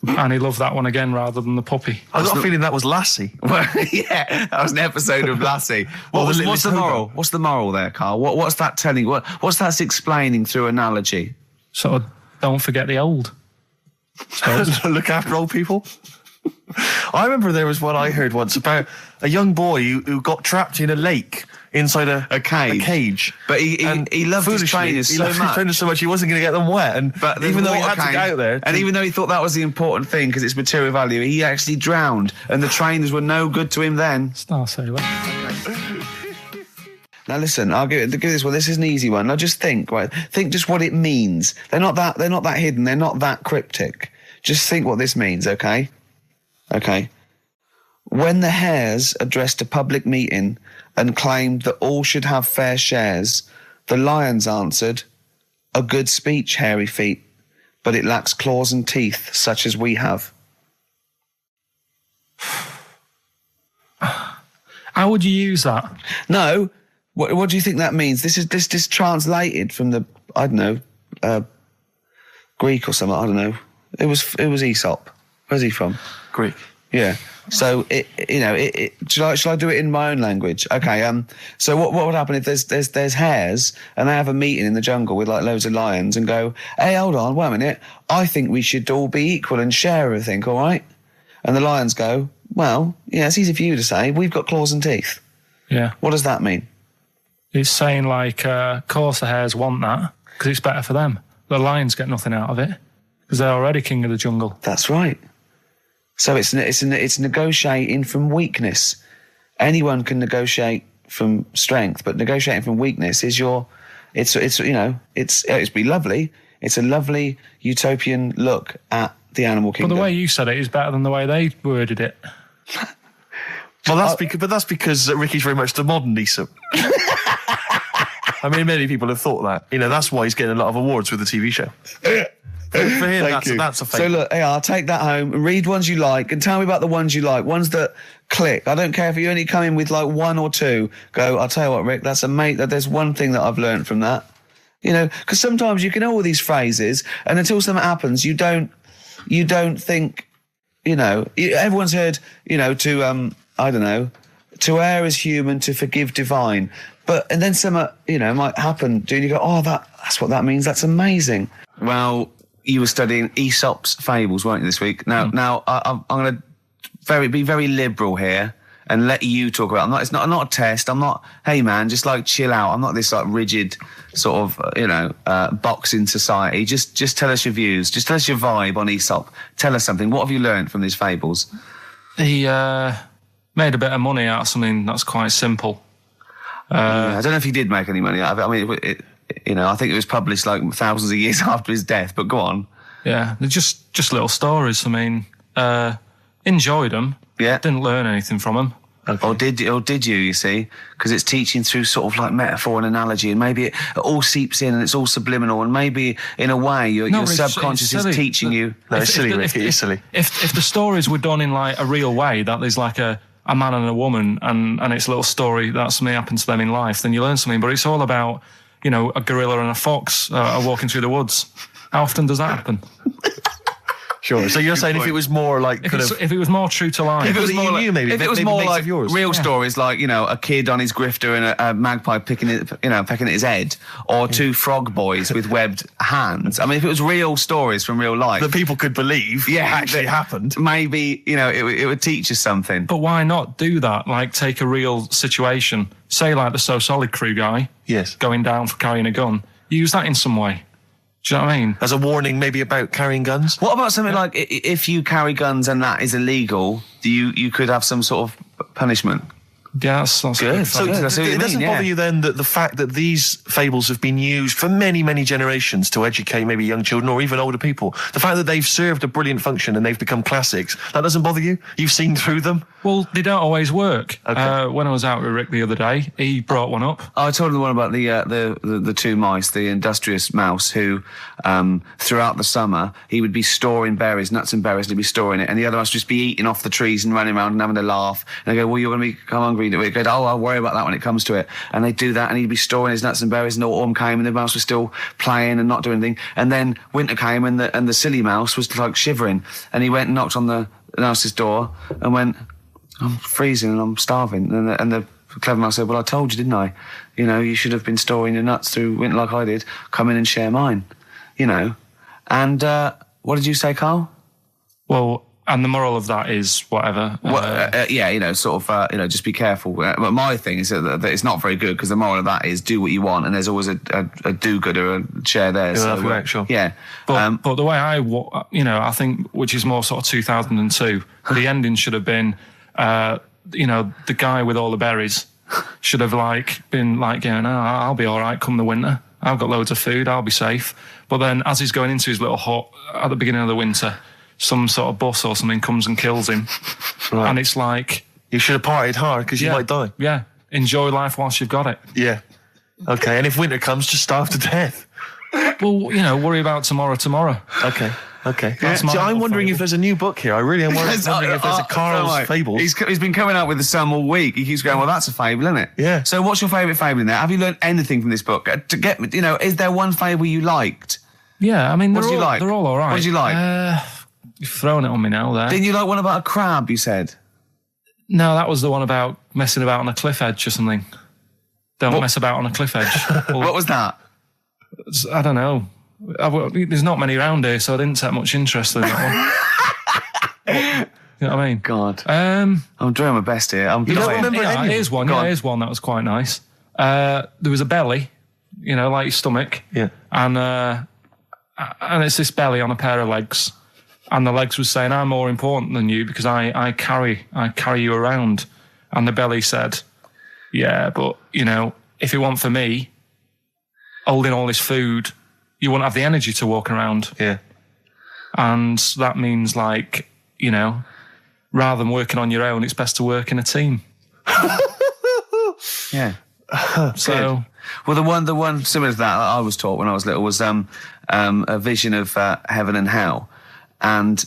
And he loved that one again rather than the puppy. I got a feeling that was Lassie. Well, yeah, that was an episode of Lassie. What's the moral? What's the moral there, Carl? What's that telling? What's that explaining through analogy? Sort of, don't forget the old. Look after old people. I remember there was one I heard once about a young boy who got trapped in a lake inside a cage. But he loved his trainers so much. He wasn't going to get them wet. But even though he had to get out there. And even though he thought that was the important thing because it's material value, he actually drowned. And the trainers were no good to him then. Star Sailor. Now listen, I'll give this one. This is an easy one. Now just think just what it means. They're not that hidden. They're not that cryptic. Just think what this means, okay? Okay. When the hares addressed a public meeting and claimed that all should have fair shares, the lions answered, a good speech, hairy feet, but it lacks claws and teeth such as we have. How would you use that? No. What do you think that means? This is translated from the, I don't know, Greek or something, I don't know. It was Aesop. Where's he from? Greek. Yeah. So shall I do it in my own language? Okay. So what would happen if there's hares and they have a meeting in the jungle with like loads of lions and go, hey, hold on, wait a minute. I think we should all be equal and share everything, all right? And the lions go, well, yeah, it's easy for you to say. We've got claws and teeth. Yeah. What does that mean? It's saying like, of course the hares want that because it's better for them. The lions get nothing out of it because they're already king of the jungle. That's right. So it's negotiating from weakness. Anyone can negotiate from strength, but negotiating from weakness is it'd be lovely. It's a lovely utopian look at the animal kingdom. But the way you said it is better than the way they worded it. Well, that's because Ricky's very much the modern Aesop. I mean, many people have thought that. That's why he's getting a lot of awards with the TV show. For him, that's a fake. So look, I'll take that home and read ones you like and tell me about the ones you like, ones that click. I don't care if you only come in with like one or two. Go, I'll tell you what, Rick, there's one thing that I've learned from that. Because sometimes you can know all these phrases and until something happens, you don't think, everyone's heard, I don't know, to err is human, to forgive divine. And then something, might happen. Do you go, oh, that's what that means. That's amazing. Well, you were studying Aesop's fables, weren't you, this week? Now, I'm going to be very liberal here and let you talk about it. It's not a test. I'm not, hey man, just like chill out. I'm not this like rigid sort of, box in society. Just tell us your views. Just tell us your vibe on Aesop. Tell us something. What have you learned from these fables? He made a bit of money out of something that's quite simple. I don't know if he did make any money out of it. I mean, I think it was published like thousands of years after his death, but go on. Yeah, they're just little stories. I mean, enjoyed them. Yeah. Didn't learn anything from them. Okay. Or did you see? Because it's teaching through sort of like metaphor and analogy, and maybe it all seeps in and it's all subliminal, and maybe in a way your subconscious is teaching you. No, it's silly, Ricky, it's silly. If the stories were done in like a real way, that there's like a man and a woman, and it's a little story that something happened to them in life, then you learn something. But it's all about, a gorilla and a fox are walking through the woods. How often does that happen? Sure. So you're saying if it was more like if it was more true to life, if it was more like, maybe if it was maybe more like yours. real stories, like a kid on his grifter and a magpie pecking at his head, or two frog boys with webbed hands. I mean, if it was real stories from real life that people could believe, actually happened, maybe it would teach us something. But why not do that? Like take a real situation, say like the So Solid Crew guy, yes, going down for carrying a gun. Use that in some way. Do you know what I mean? As a warning, maybe about carrying guns? What about something like if you carry guns and that is illegal, you could have some sort of punishment? Yeah, that's Good. So Good, that's what you it doesn't mean, bother yeah. you then that the fact that these fables have been used for many, many generations to educate maybe young children or even older people, the fact that they've served a brilliant function and they've become classics, that doesn't bother you? You've seen through them? Well, they don't always work. Okay. When I was out with Rick the other day, he brought one up. I told him the one about the two mice, the industrious mouse, who throughout the summer he would be storing berries, nuts and berries, and he'd be storing it, and the other mice would just be eating off the trees and running around and having a laugh. And I go, well, you're going to become hungry. He goes, oh, I'll worry about that when it comes to it. And they'd do that, and he'd be storing his nuts and berries, and autumn came, and the mouse was still playing and not doing anything. And then winter came, and the silly mouse was like shivering, and he went and knocked on the mouse's door and went, I'm freezing and I'm starving. And the clever mouse said, well, I told you, didn't I? You know, you should have been storing your nuts through winter like I did. Come in and share mine. You know. And what did you say, Carl? Well, and the moral of that is whatever. Yeah, you know, sort of, you know, just be careful. But my thing is that it's not very good, because the moral of that is do what you want, and there's always a do-gooder, a share there. Yeah, So, sure. Yeah. But the way I think, which is more sort of 2002, the ending should have been, the guy with all the berries should have been going, I'll be all right come the winter. I've got loads of food. I'll be safe. But then as he's going into his little hut at the beginning of the winter, some sort of bus or something comes and kills him. Right. And it's like... You should have partied hard because you might die. Yeah. Enjoy life whilst you've got it. Yeah. Okay, and if winter comes, just starve to death. Well, worry about tomorrow. Okay. That's my See, I'm little wondering fable. if there's a new book here. I really am wondering if there's a Karl's Fables. He's been coming out with some all week. He keeps going, well, that's a fable, isn't it? Yeah. So what's your favourite fable in there? Have you learned anything from this book? Is there one fable you liked? Yeah, I mean, What did you like? they're all right. What did you like? You've thrown it on me now there. Didn't you like one about a crab, you said? No, that was the one about messing about on a cliff edge or something. Don't mess about on a cliff edge. Well, What was that? I don't know. There's not many around here, so I didn't take much interest in that one. You know what I mean? God. Um, I'm doing my best here. I'm don't dying. remember any? here's one. Go Yeah, on. here's one that was quite nice. There was a belly, like your stomach. Yeah. And it's this belly on a pair of legs. And the legs was saying, I'm more important than you because I carry you around. And the belly said, yeah, but, if it weren't for me holding all this food, you wouldn't have the energy to walk around. Yeah. And that means, rather than working on your own, it's best to work in a team. Yeah. So, Well, the one similar to that I was taught when I was little was a vision of heaven and hell, and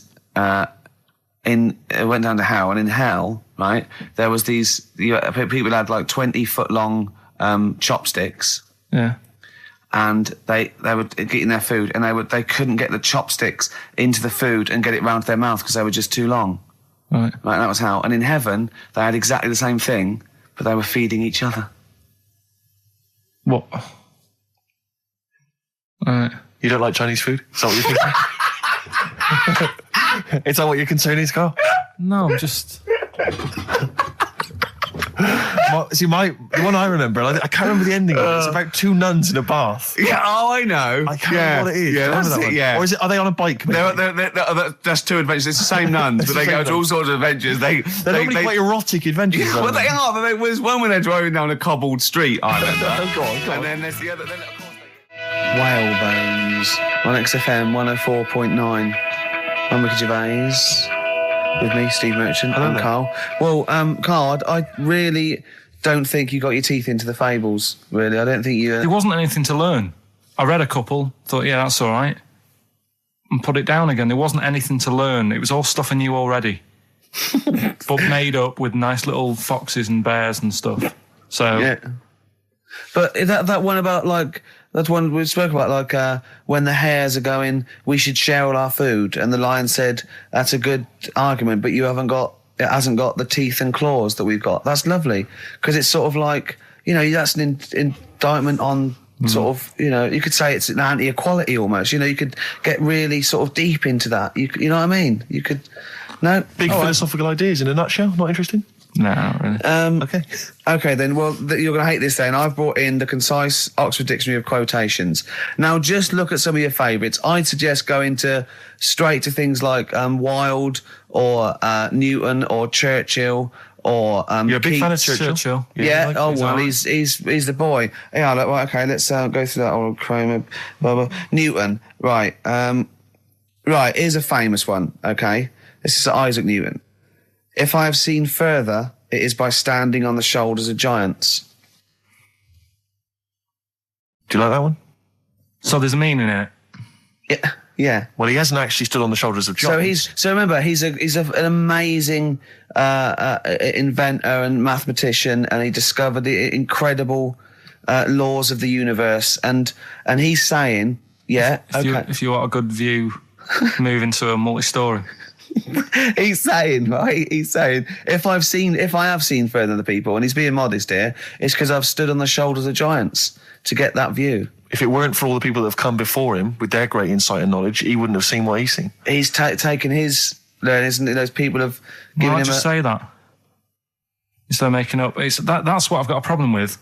it went down to hell, and in hell, right, there was these people had like 20-foot long chopsticks, yeah. and they were eating their food, and they couldn't get the chopsticks into the food and get it round to their mouth because they were just too long. Right. Right, that was hell. And in heaven, they had exactly the same thing, but they were feeding each other. What? Right. You don't like Chinese food? Is that what you're thinking? Is that what your concern is, Carl? No, I'm just... The one I remember, I can't remember the ending of it. It's about two nuns in a bath. Yeah, I know. I can't remember what it is. Yeah, Remember that's that it, one? yeah. Or are they on a bike? Maybe? That's two adventures. It's the same nuns, but they go to all sorts of adventures. They're normally quite erotic adventures. Well, they are, but there's one when they're driving down a cobbled street, I remember. Go on. And then there's the other... Then, of course, Whalebones on XFM 104.9. I'm Ricky Gervais. With me, Steve Merchant, Hello and there. Carl. Well, Carl, I really don't think you got your teeth into the fables, really. I don't think you... There wasn't anything to learn. I read a couple, thought, yeah, that's all right, and put it down again. There wasn't anything to learn. It was all stuff I knew already, but made up with nice little foxes and bears and stuff. So, Yeah. But that one about, that one we spoke about, when the hares are going, we should share all our food, and the lion said, that's a good argument, but it hasn't got the teeth and claws that we've got. That's lovely, because it's sort of that's an indictment on sort of, you could say it's an anti-equality almost. You could get really sort of deep into that. You know what I mean? You could... No? Big All right. philosophical ideas in a nutshell. Not interesting? no, not really. Okay. Okay, then. Well, you're going to hate this then. I've brought in the concise Oxford Dictionary of Quotations. Now, just look at some of your favourites. I'd suggest going straight to things like Wilde or Newton or Churchill or You're a big fan of Keats. Churchill. Yeah. like- Oh he's well, alright. he's the boy. Yeah. Like, well, okay. Let's go through that old Kramer. Blah, blah. Newton. Right. Right. Here's a famous one. Okay. This is Isaac Newton. If I have seen further, it is by standing on the shoulders of giants. Do you like that one? So there's a meaning in it. Yeah. Yeah. Well, he hasn't actually stood on the shoulders of giants. So remember, he's an amazing inventor and mathematician, and he discovered the incredible laws of the universe. And he's saying, yeah, If you want a good view, move into a multi-story. he's saying, right? He's saying, if I have seen further than the people, and he's being modest here, it's because I've stood on the shoulders of giants to get that view. If it weren't for all the people that have come before him with their great insight and knowledge, he wouldn't have seen what he's seen. He's taken his learnings, and those people have given Why him just say that instead of making up? That's what I've got a problem with.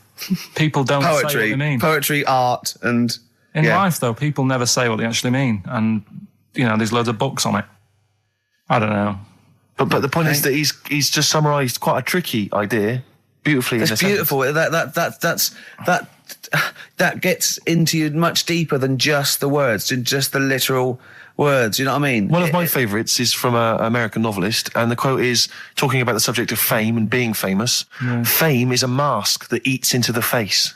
People don't say what they mean. poetry, art, and In life, though, people never say what they actually mean, and there's loads of books on it. I don't know. But the point is that he's just summarised quite a tricky idea beautifully. It's in a sentence. beautiful. That gets into you much deeper than just the words, just the literal words. You know what I mean? One of my favourites is from an American novelist, and the quote is talking about the subject of fame and being famous. Yeah. Fame is a mask that eats into the face.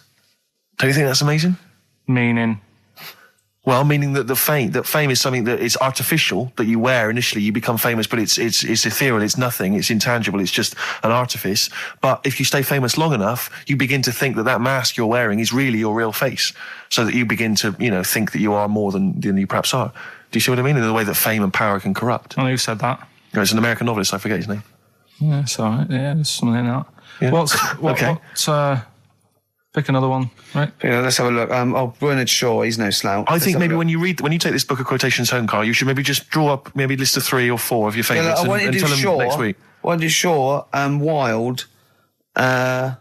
Don't you think that's amazing? Meaning, Well, meaning that fame is something that is artificial, that you wear initially, you become famous, but it's ethereal, it's nothing, it's intangible, it's just an artifice. But if you stay famous long enough, you begin to think that mask you're wearing is really your real face, so that you begin to, think that you are more than you perhaps are. Do you see what I mean? In the way that fame and power can corrupt. I know who said that. It's an American novelist, I forget his name. Yeah, it's all right. Yeah, there's something in that. Yeah. Okay. Pick another one, right? Let's have a look. Bernard Shaw, he's no slouch. I think maybe when you take this book of quotations home, Carl, you should maybe just draw up maybe a list of 3 or 4 of your favourites and tell them next week. I want to do Shaw and Wilde. I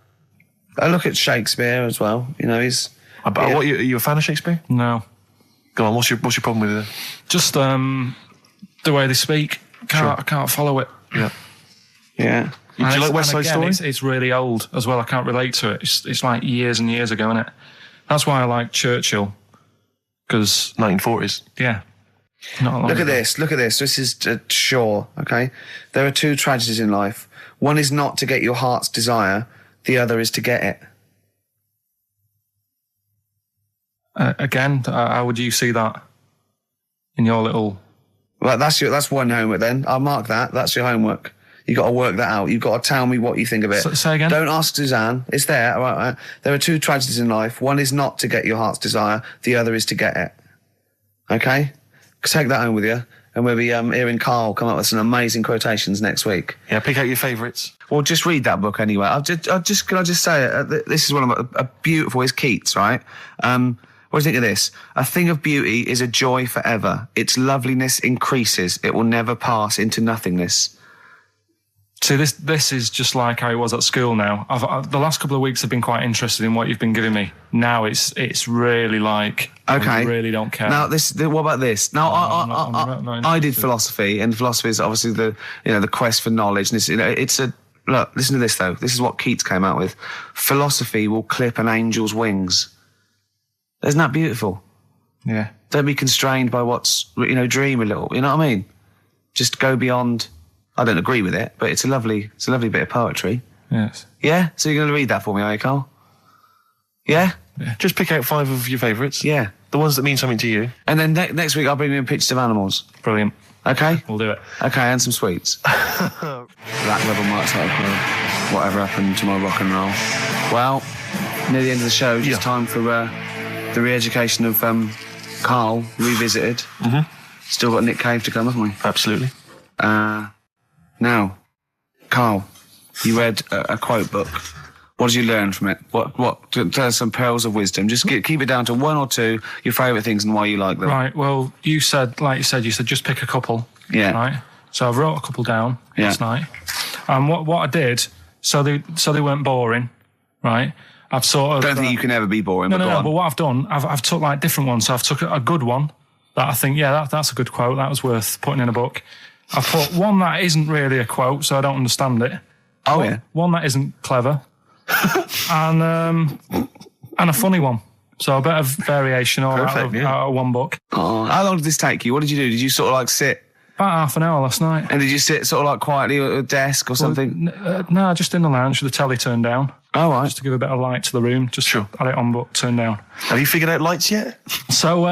look at Shakespeare as well. He's. What, are you a fan of Shakespeare? No. Go on. What's your problem with it? Just the way they speak. I can't follow it. Yeah. Yeah. Do you like West Side Story? It's really old as well. I can't relate to it. It's like years and years ago, isn't it? That's why I like Churchill. Because 1940s. yeah. Not long Look at ago. this. This is Shaw. Okay. There are 2 tragedies in life. One is not to get your heart's desire. The other is to get it. Again, how would you see that in your little? Well, that's one homework then. I'll mark that. That's your homework. You got to work that out. You've got to tell me what you think of it. Say again? Don't ask Suzanne. It's there. All right. There are 2 tragedies in life. One is not to get your heart's desire. The other is to get it. Okay? Take that home with you. And we'll be hearing Karl come up with some amazing quotations next week. Yeah, pick out your favourites. Well, just read that book anyway. Can I just say it? This is one of a beautiful. It's Keats, right? What do you think of this? A thing of beauty is a joy forever. Its loveliness increases. It will never pass into nothingness. See, this is just like how it was at school now. The last couple of weeks have been quite interested in what you've been giving me. Now it's really like, Okay. I really don't care. Now, what about this? Now, I'm not I did interested. philosophy, and philosophy is obviously the quest for knowledge. And look, listen to this though. This is what Keats came out with. Philosophy will clip an angel's wings. Isn't that beautiful? Yeah. Don't be constrained by what's, dream a little. You know what I mean? Just go beyond. I don't agree with it, but it's a lovely bit of poetry. Yes. Yeah? So you're going to read that for me, are you, Carl? Yeah? Just pick out 5 of your favourites. Yeah. The ones that mean something to you. And then next week I'll bring you in pictures of animals. Brilliant. Okay? We'll do it. Okay, and some sweets. Black Rebel Marks out of whatever happened to my rock and roll. Well, near the end of the show, just time for the re-education of Karl Revisited. Mm-hmm. Still got Nick Cave to come, haven't we? Absolutely. Now, Karl, you read a quote book. What did you learn from it? What? Tell us some pearls of wisdom. Just keep it down to 1 or 2, your favourite things and why you like them. Right. Well, you said just pick a couple. Yeah. Right. So I wrote a couple down last night. And what I did, so they weren't boring, right? I've sort of. Don't think you can ever be boring. No. Go on. But what I've done, I've took like different ones. So I've took a good one that I think, that's a good quote. That was worth putting in a book. I've put one that isn't really a quote, so I don't understand it. Oh, yeah. One that isn't clever, and a funny one. So a bit of variation all out of one book. Oh, how long did this take you? What did you do? Did you sort of like sit? About half an hour last night. And did you sit sort of like quietly at a desk or something? No, just in the lounge with the telly turned down. Oh, right. Just to give a bit of light to the room. Just had it on, but turned down. Have you figured out lights yet? So,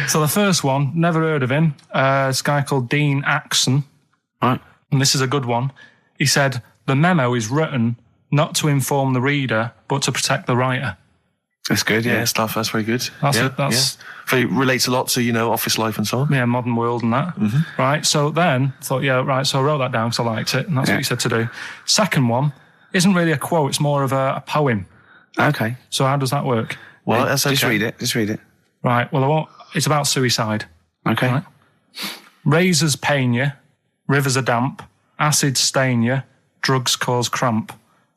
so the first one, never heard of him. This guy called Dean Axon. Right. And this is a good one. He said, the memo is written not to inform the reader, but to protect the writer. That's good, yeah. Stuff, that's very good. That's Very relates a lot to, office life and so on. Yeah, modern world and that. Mm-hmm. Right, so then, thought, so I wrote that down because I liked it, and that's what he said to do. Second one isn't really a quote, it's more of a poem. Okay. So how does that work? Well, that's okay. Just read it. Right, well, it's about suicide. Okay. Right? Razors pain you, rivers are damp, acid stain you, drugs cause cramp.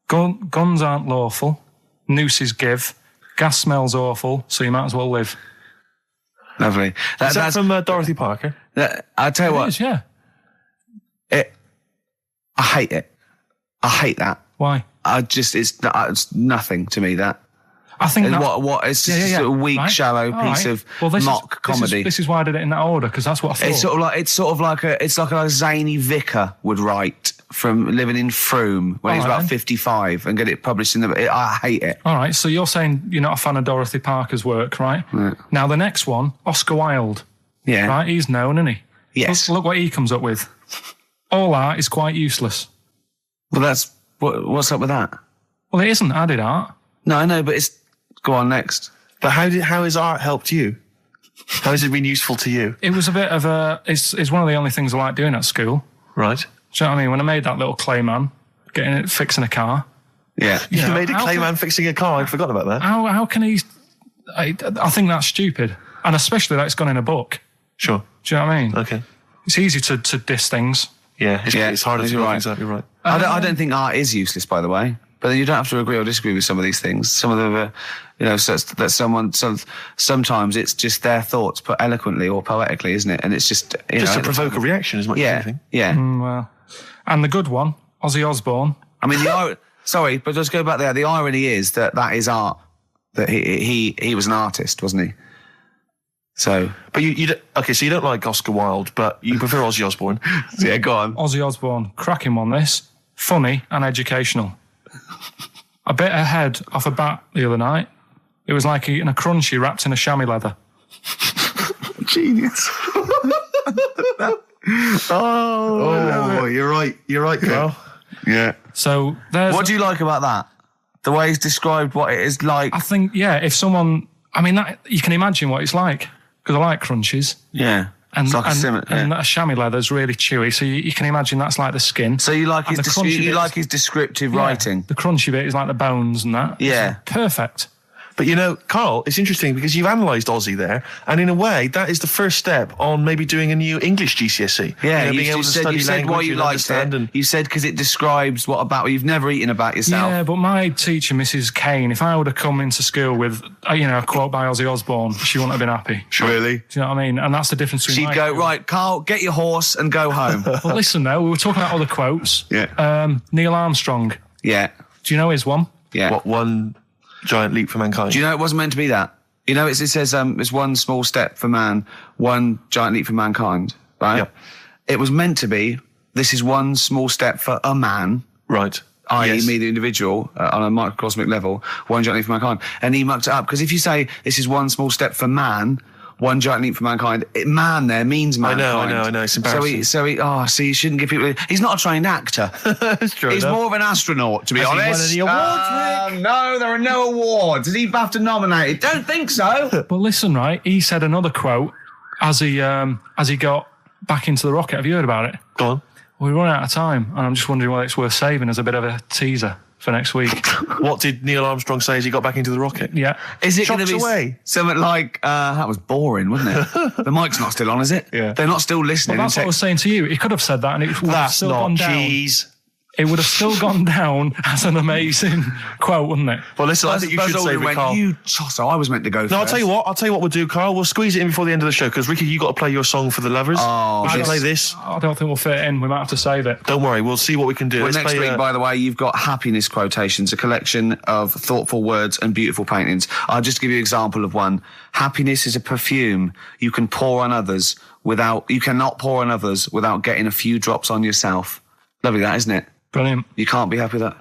Guns aren't lawful, nooses give, gas smells awful, so you might as well live. Lovely. That's from Dorothy Parker. I'll tell you what. It is, yeah. I hate it. I hate that. Why? It's nothing to me, that. I think it's just a sort of weak, shallow piece of mock comedy. This is why I did it in that order, because that's what I thought. It's sort of like a zany vicar would write from living in Frome when he's about 55 and get it published in I hate it. All right, so you're saying you're not a fan of Dorothy Parker's work, right? Right. Now the next one, Oscar Wilde. Yeah. Right, he's known, isn't he? Yes. Look what he comes up with. All art is quite useless. Well, that's what's up with that? Well, it isn't added art. No, I know, but it's go on next. But how has art helped you? How has it been useful to you? It was a bit of it's one of the only things I like doing at school. Right. Do you know what I mean? When I made that little clay man, fixing a car. Yeah. You made a clay man fixing a car. I'd forgotten about that. How can he? I think that's stupid, and especially that it's gone in a book. Sure. Do you know what I mean? Okay. It's easy to diss things. Yeah. It's harder to do things out. You're right. I don't think art is useless, by the way. But then you don't have to agree or disagree with some of these things. Some of them are, sometimes it's just their thoughts put eloquently or poetically, isn't it? And it's just, to provoke a reaction as much as anything. Yeah. Well, and the good one, Ozzy Osbourne. I mean, sorry, but just go back there. The irony is that is art. That he was an artist, wasn't he? So, but so you don't like Oscar Wilde, but you prefer Ozzy Osbourne. Yeah, go on. Ozzy Osbourne, cracking one. This funny and educational. I bit a head off a bat the other night. It was like eating a crunchy wrapped in a chamois leather. Genius. You're right, Carl. Yeah. So there's. What do you like about that? The way he's described what it is like. I think, if someone, you can imagine what it's like, because I like crunchies. Yeah. And, it's like and a chamois leather is really chewy, so you can imagine that's like the skin. So you like his descriptive writing. The crunchy bit is like the bones and that. Yeah. It's perfect. But Carl, it's interesting because you've analysed Ozzy there, and in a way, that is the first step on maybe doing a new English GCSE. Yeah, being able to study you said why you liked it. You said because it describes what you've never eaten about yourself. Yeah, but my teacher, Mrs. Kane, if I would have come into school with, a quote by Ozzy Osbourne, she wouldn't have been happy. Really? Do you know what I mean? And that's the difference between. She'd go, right, Carl, get your horse and go home. Well, listen, though, we were talking about other quotes. Yeah. Neil Armstrong. Yeah. Do you know his one? Yeah. What one? Giant leap for mankind. Do you know it wasn't meant to be that? It says it's one small step for man, one giant leap for mankind, right? Yep. It was meant to be, this is one small step for a man. Right. I.e. me, the individual, on a microcosmic level, one giant leap for mankind. And he mucked it up, because if you say this is one small step for man, one giant leap for mankind, man there means mankind. I know, it's embarrassing. So you shouldn't give people, he's not a trained actor. That's true. He's more of an astronaut, to be honest. He won any awards, Rick? No, there are no awards. Is he BAFTA nominated? Don't think so. But listen, right, he said another quote as he got back into the rocket. Have you heard about it? Go on. We're running out of time, and I'm just wondering whether it's worth saving as a bit of a teaser for next week. What did Neil Armstrong say as he got back into the rocket? Yeah. Is it going to be away? Something like, that was boring, wasn't it? The mic's not still on, is it? Yeah. They're not still listening. Well, that's what I was saying to you. He could have said that, and it would have That's still not gone down. cheese. it would have still gone down as an amazing quote, wouldn't it? Well, listen, I think you should save it, Carl. So I was meant to go first. No, I'll tell you what we'll do, Carl. We'll squeeze it in before the end of the show, because, Ricky, you got to play your song for the lovers. Oh, you should play this. I don't think we'll fit it in. We might have to save it. Don't worry, we'll see what we can do. Well, Let's next play, week, by the way, you've got happiness quotations, a collection of thoughtful words and beautiful paintings. I'll just give you an example of one. Happiness is a perfume you can pour on others you cannot pour on others without getting a few drops on yourself. Lovely that, isn't it? Brilliant. You can't be happy with that.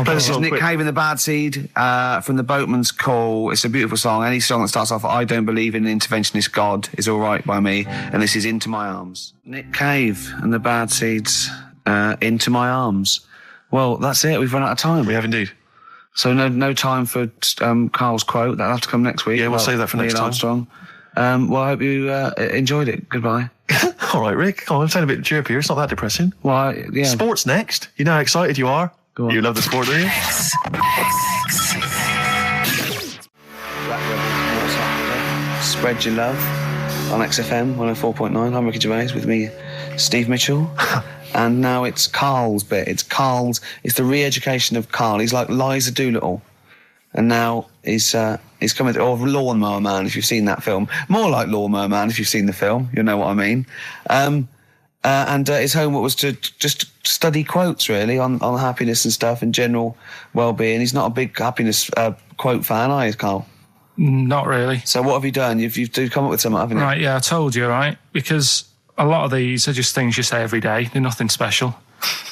This is Nick Cave and the Bad Seed from the Boatman's Call. It's a beautiful song. Any song that starts off, I don't believe in an interventionist God is all right by me. And this is Into My Arms. Nick Cave and the Bad Seeds, Into My Arms. Well, that's it. We've run out of time. We have indeed. So no time for Carl's quote. That'll have to come next week. Yeah, we'll save that for next time. Armstrong. Well, I hope you enjoyed it. Goodbye. All right, Rick. Come on, I'm sounding a bit chirpier. It's not that depressing. Well, yeah. Sports next. You know how excited you are? Go on. You love the sport, do you? Spread your love on XFM 104.9. I'm Ricky Gervais with me, Steve Mitchell. And now it's Carl's bit. It's the re-education of Carl. He's like Liza Doolittle. And now he's coming to, or Lawnmower Man, if you've seen that film. More like Lawnmower Man, if you've seen the film. You'll know what I mean. And his homework was to just study quotes, really, on happiness and stuff and general well-being. He's not a big happiness quote fan, are you, Carl? Not really. So what have you done? You've come up with something, haven't you? Right, yeah, I told you, right? Because a lot of these are just things you say every day. They're nothing special.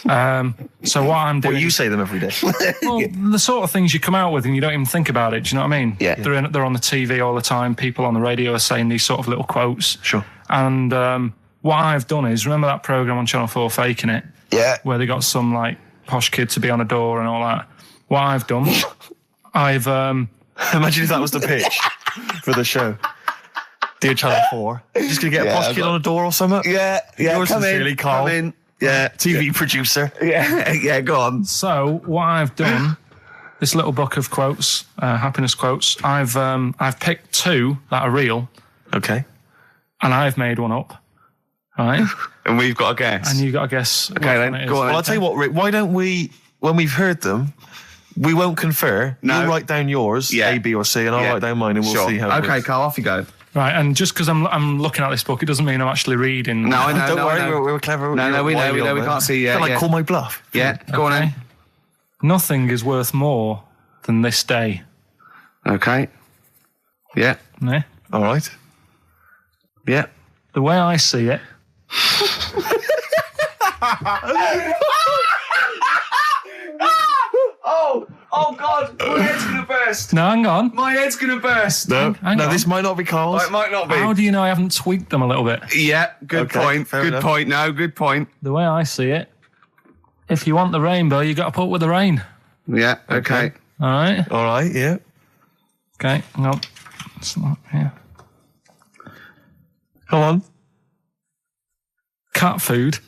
So what I'm doing... Well, you say them every day. Well, the sort of things you come out with and you don't even think about it. Do you know what I mean? Yeah. They're on the TV all the time. People on the radio are saying these sort of little quotes. Sure. And what I've done is, remember that programme on Channel 4, Faking It? Yeah. Where they got some, like, posh kid to be on a door and all that. What I've done, I've... Imagine if that was the pitch for the show. Dear Channel 4. Just going to get a posh kid on a door or something? Yeah. Yours Come sincerely, in. Carl. Come in. Yeah. TV producer. Yeah, go on. So what I've done, this little book of quotes, happiness quotes, I've picked two that are real. Okay. And I've made one up. Right? And we've got a guess. And you got to guess. Okay, then. Go on. Well, I'll tell you what, Rick, why don't we, when we've heard them, we won't confer. No. You'll write down yours, A, B, or C, and I'll write down mine, and we'll see how it Okay, works. Carl, off you go. Right, and just because I'm looking at this book, it doesn't mean I'm actually reading. No, I know. Don't worry, no. we're clever. No, we know. We can't see yet. Can I call my bluff? Yeah, go on then. Nothing is worth more than this day. Okay. Yeah. Yeah? All right. Yeah. The way I see it. Oh God, my head's gonna burst. No, hang on. My head's gonna burst. No, Hang on. this might not be Carl's. It might not be. How do you know I haven't tweaked them a little bit? Yeah, good Okay, point. fair Good enough. point. No, good point. The way I see it, if you want the rainbow, you got to put up with the rain. Yeah, okay. All right? All right, yeah. Okay, hang on. It's not here. Come on. Cat food.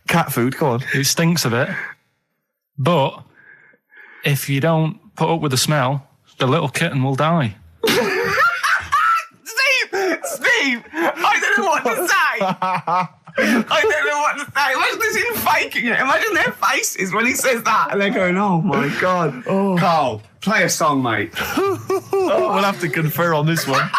Cat food, come on. It stinks a bit. But if you don't put up with the smell, the little kitten will die. Steve, I don't know what to say. I don't know what to say. Imagine this in faking it. Imagine their faces when he says that, and they're going, "Oh my God." Oh. Carl, play a song, mate. We'll have to confer on this one.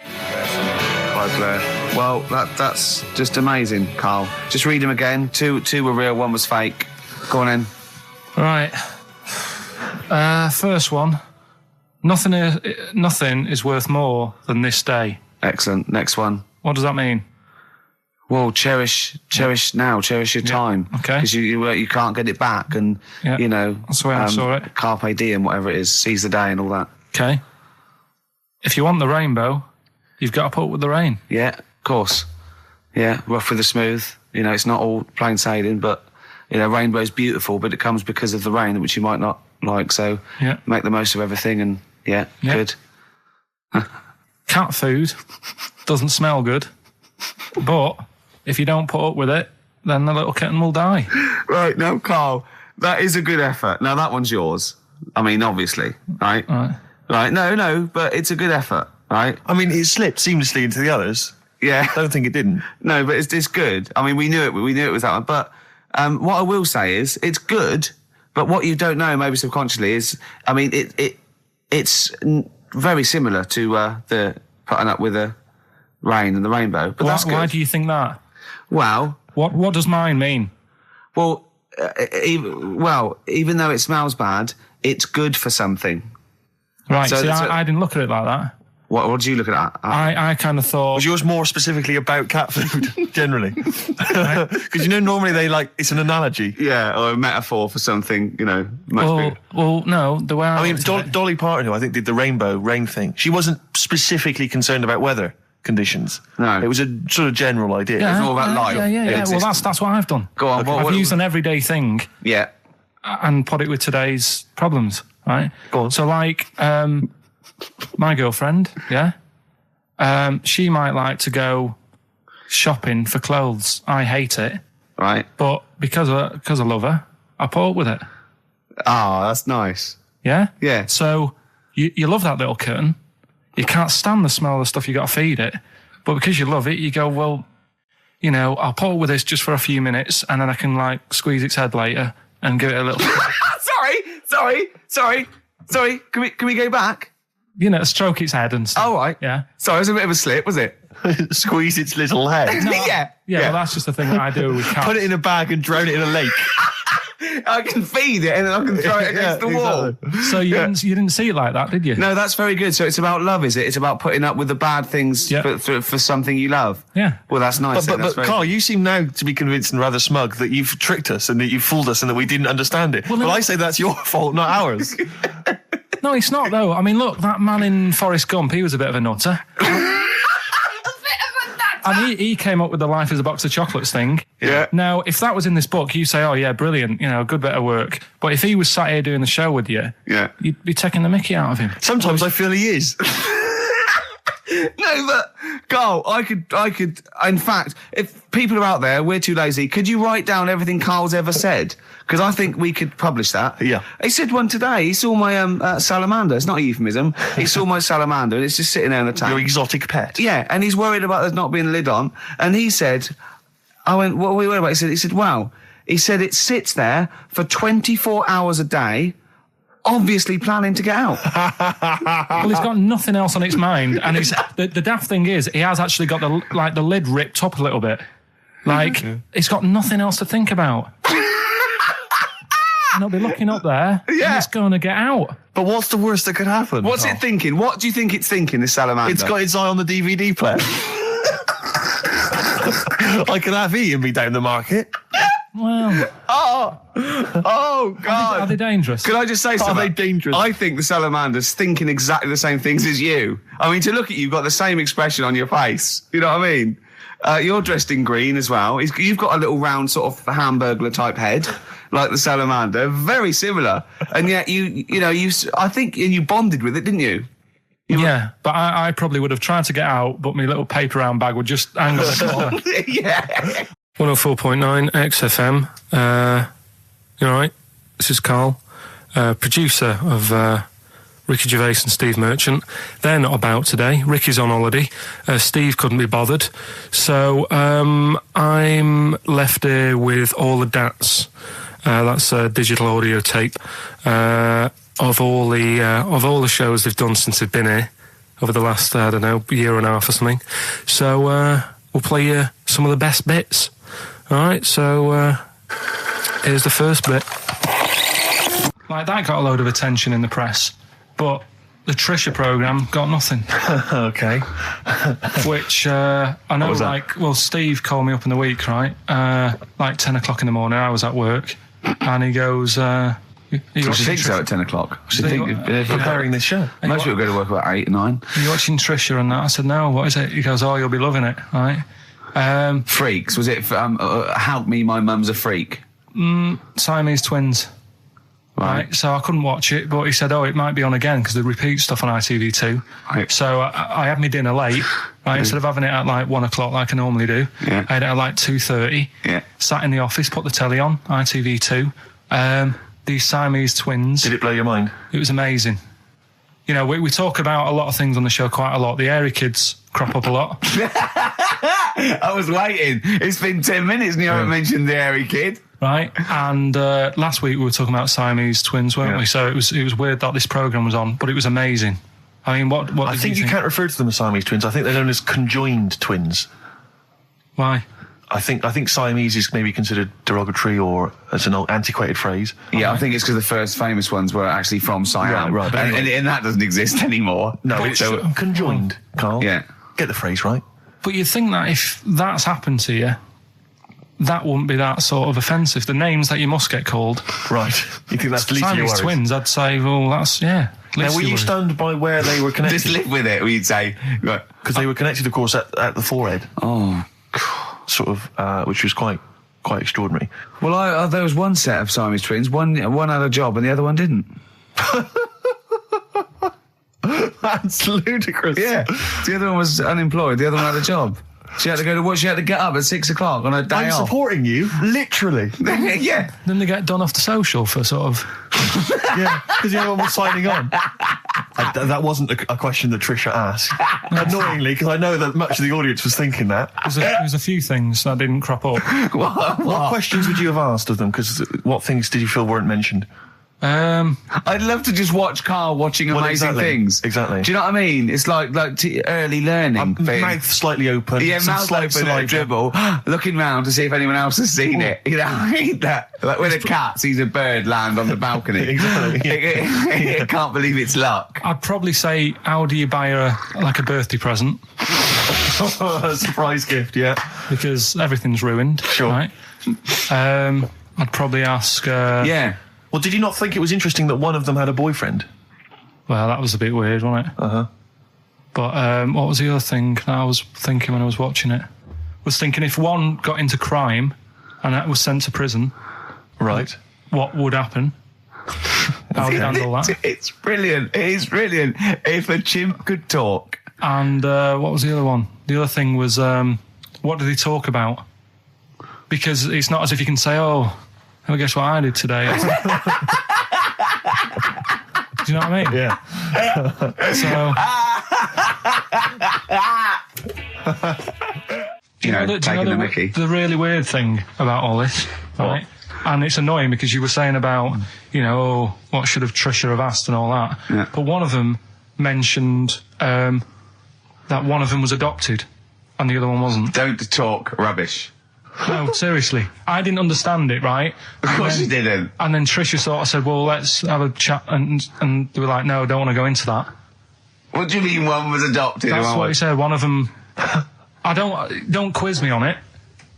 Hi, Blair. Well, that's just amazing, Carl. Just read them again. Two were real, one was fake. Go on in. Right. First one. Nothing is worth more than this day. Excellent. Next one. What does that mean? Well, cherish now, cherish your time. Okay. Because you can't get it back, and you know that's the way I saw it. Carpe diem, whatever it is, seize the day and all that. Okay. If you want the rainbow, you've got to put up with the rain. Yeah, of course. Yeah, rough with the smooth. You know, it's not all plain sailing, but you know, rainbow's beautiful, but it comes because of the rain, which you might not like. So make the most of everything, and good. Cat food doesn't smell good, but if you don't put up with it, then the little kitten will die. Right, now, Carl, that is a good effort. Now, that one's yours. I mean, obviously, right? Right. Right, no, but it's a good effort, right? I mean, it slipped seamlessly into the others. Yeah. I don't think it didn't. No, but it's good. I mean, we knew it was that one. But what I will say is, it's good. But what you don't know, maybe subconsciously, is, I mean, it's very similar to the putting up with the rain and the rainbow. But that's good. Why do you think that? Well, what does mine mean? Well, even though it smells bad, it's good for something. Right. So I didn't look at it like that. What did you look at? I kind of thought... Was yours more specifically about cat food, generally? Because normally it's an analogy. Yeah, or a metaphor for something, much bigger. Well, no, the way I mean, Dolly Parton, who I think did the rainbow rain thing, she wasn't specifically concerned about weather conditions. No. It was a sort of general idea. Yeah, it's all about life. Yeah. Well, that's what I've done. Go on. I've used an everyday thing. Yeah. And put it with today's problems, right? Go on. So, my girlfriend, she might like to go shopping for clothes. I hate it. Right. But because I love her, I put up with it. Ah, that's nice. Yeah? Yeah. So, you love that little kitten. You can't stand the smell of the stuff you got to feed it. But because you love it, you go, well, I'll put up with this just for a few minutes and then I can, squeeze its head later and give it a little... Sorry. Can we go back? Stroke its head and stuff. Oh, right. Yeah. Sorry, it was a bit of a slip, was it? Squeeze its little head. No, Yeah. Well, that's just the thing that I do with cats. Put it in a bag and drown it in a lake. I can feed it and then I can throw it against the wall. Exactly. So you didn't see it like that, did you? No, that's very good. So it's about love, is it? It's about putting up with the bad things for something you love. Yeah. Well, that's nice. But Carl, you seem now to be convinced and rather smug that you've tricked us and that you've fooled us and that we didn't understand it. Well, I say that's your fault, not ours. No, it's not, though. I mean, look, that man in Forrest Gump, he was a bit of a nutter. And he came up with the life as a box of chocolates thing. Yeah. Now, if that was in this book, you say, oh, yeah, brilliant, good bit of work. But if he was sat here doing the show with you, you'd be taking the mickey out of him. Sometimes I feel he is. No, but Carl, I could. In fact, if people are out there, we're too lazy. Could you write down everything Carl's ever said? Because I think we could publish that. Yeah. He said one today. He saw my salamander. It's not a euphemism. He saw my salamander, and it's just sitting there in the tank. Your exotic pet. Yeah, and he's worried about there not being a lid on. And he said, I went, what are we worried about? He said, wow. He said it sits there for 24 hours a day, obviously planning to get out. Well, he's got nothing else on its mind, and the daft thing is, he has actually got the lid ripped up a little bit. It's got nothing else to think about. And it'll be looking up there, and it's going to get out. But what's the worst that could happen? What's it thinking? What do you think it's thinking, this salamander? It's got its eye on the DVD player. I could have Ian be down the market. Well... Oh, God. Are they dangerous? Could I just say something? Are they dangerous? I think the salamander's thinking exactly the same things as you. I mean, to look at you, you've got the same expression on your face. You know what I mean? You're dressed in green as well. You've got a little round sort of Hamburglar type head, like the salamander. Very similar. And yet I think you bonded with it, didn't you? Yeah, but I probably would have tried to get out, but my little paper round bag would just hang on the corner. Yeah. 104.9 XFM. You all right? This is Karl, producer of Ricky Gervais and Steve Merchant. They're not about today. Ricky's on holiday. Steve couldn't be bothered. So I'm left here with all the DATs. That's a digital audio tape of all the shows they've done since they've been here over the last, I don't know, year and a half or something. So we'll play you some of the best bits. All right, so here's the first bit. That got a load of attention in the press, but the Trisha programme got nothing. Okay. Which I know, Steve called me up in the week, right? 10 o'clock in the morning, I was at work, and he goes... I should think so at 10 o'clock. I should think preparing this show. Most people go to work about 8 or 9. Are you watching Trisha and that? I said, no, what is it? He goes, oh, you'll be loving it, right? Freaks, was it Help Me, My Mum's a Freak? Siamese twins. Right. So I couldn't watch it, but he said, it might be on again because they repeat stuff on ITV2. Right. So I had my dinner late, right? Instead of having it at 1 o'clock like I normally do, I had it at 2:30. Yeah. Sat in the office, put the telly on, ITV2. These Siamese twins. Did it blow your mind? It was amazing. We talk about a lot of things on the show quite a lot. The Airy kids crop up a lot. I was waiting. It's been 10 minutes and you haven't mentioned the hairy kid. Right, and last week we were talking about Siamese twins, weren't we? So it was weird that this programme was on, but it was amazing. I mean, what I think you can't refer to them as Siamese twins. I think they're known as conjoined twins. Why? I think Siamese is maybe considered derogatory or as an old antiquated phrase. Yeah, I think it's because the first famous ones were actually from Siam. Right. But anyway. And that doesn't exist anymore. No, so conjoined, Carl. Yeah. Get the phrase right. But you'd think that if that's happened to you, that wouldn't be that sort of offensive. The names that you must get called. Right. You think that's the least of your Siamese worries? twins, I'd say, well, that's, yeah. Now, were you stunned by where they were connected? Just live with it, we'd say. Because they were connected, of course, at the forehead. Oh. Sort of, which was quite extraordinary. Well, there was one set of Siamese twins. One had a job and the other one didn't. That's ludicrous. Yeah. The other one was unemployed. The other one had a job. She had to go to work. She had to get up at 6 o'clock on her day I'm off. supporting you, literally. Yeah. Then they get done off the social for sort of... Yeah, because the other one was signing on. That wasn't a question that Trisha asked. Annoyingly, because I know that much of the audience was thinking that. There's a few things that didn't crop up. What questions would you have asked of them? Because what things did you feel weren't mentioned? I'd love to just watch Carl watching amazing things. Exactly. Do you know what I mean? It's like early learning thing. Mouth slightly open. Yeah, mouth open at a dribble, looking round to see if anyone else has seen it. You know, I hate that. Like when a cat sees a bird land on the balcony. Exactly. It can't believe it's luck. I'd probably say, how do you buy her a birthday present? A surprise gift, yeah. Because everything's ruined. Sure. Right? I'd probably ask... Yeah. Well, did you not think it was interesting that one of them had a boyfriend? Well, that was a bit weird, wasn't it? Uh-huh. But what was the other thing that I was thinking when I was watching it? Was thinking if one got into crime and that was sent to prison, right, what would happen? How would you handle that? It's brilliant. It is brilliant. If a chimp could talk. And what was the other one? The other thing was, what did he talk about? Because it's not as if you can say, oh, guess what I did today? Do you know what I mean? Yeah. So... taking the mickey. The really weird thing about all this, right? And it's annoying because you were saying about, what should have Trisha have asked and all that. Yeah. But one of them mentioned that one of them was adopted and the other one wasn't. Don't talk rubbish. No, seriously. I didn't understand it, right? Of course you didn't. And then Trisha sort of said, well, let's have a chat. And they were like, no, I don't want to go into that. What do you mean one was adopted? That's what he said. One of them... don't quiz me on it,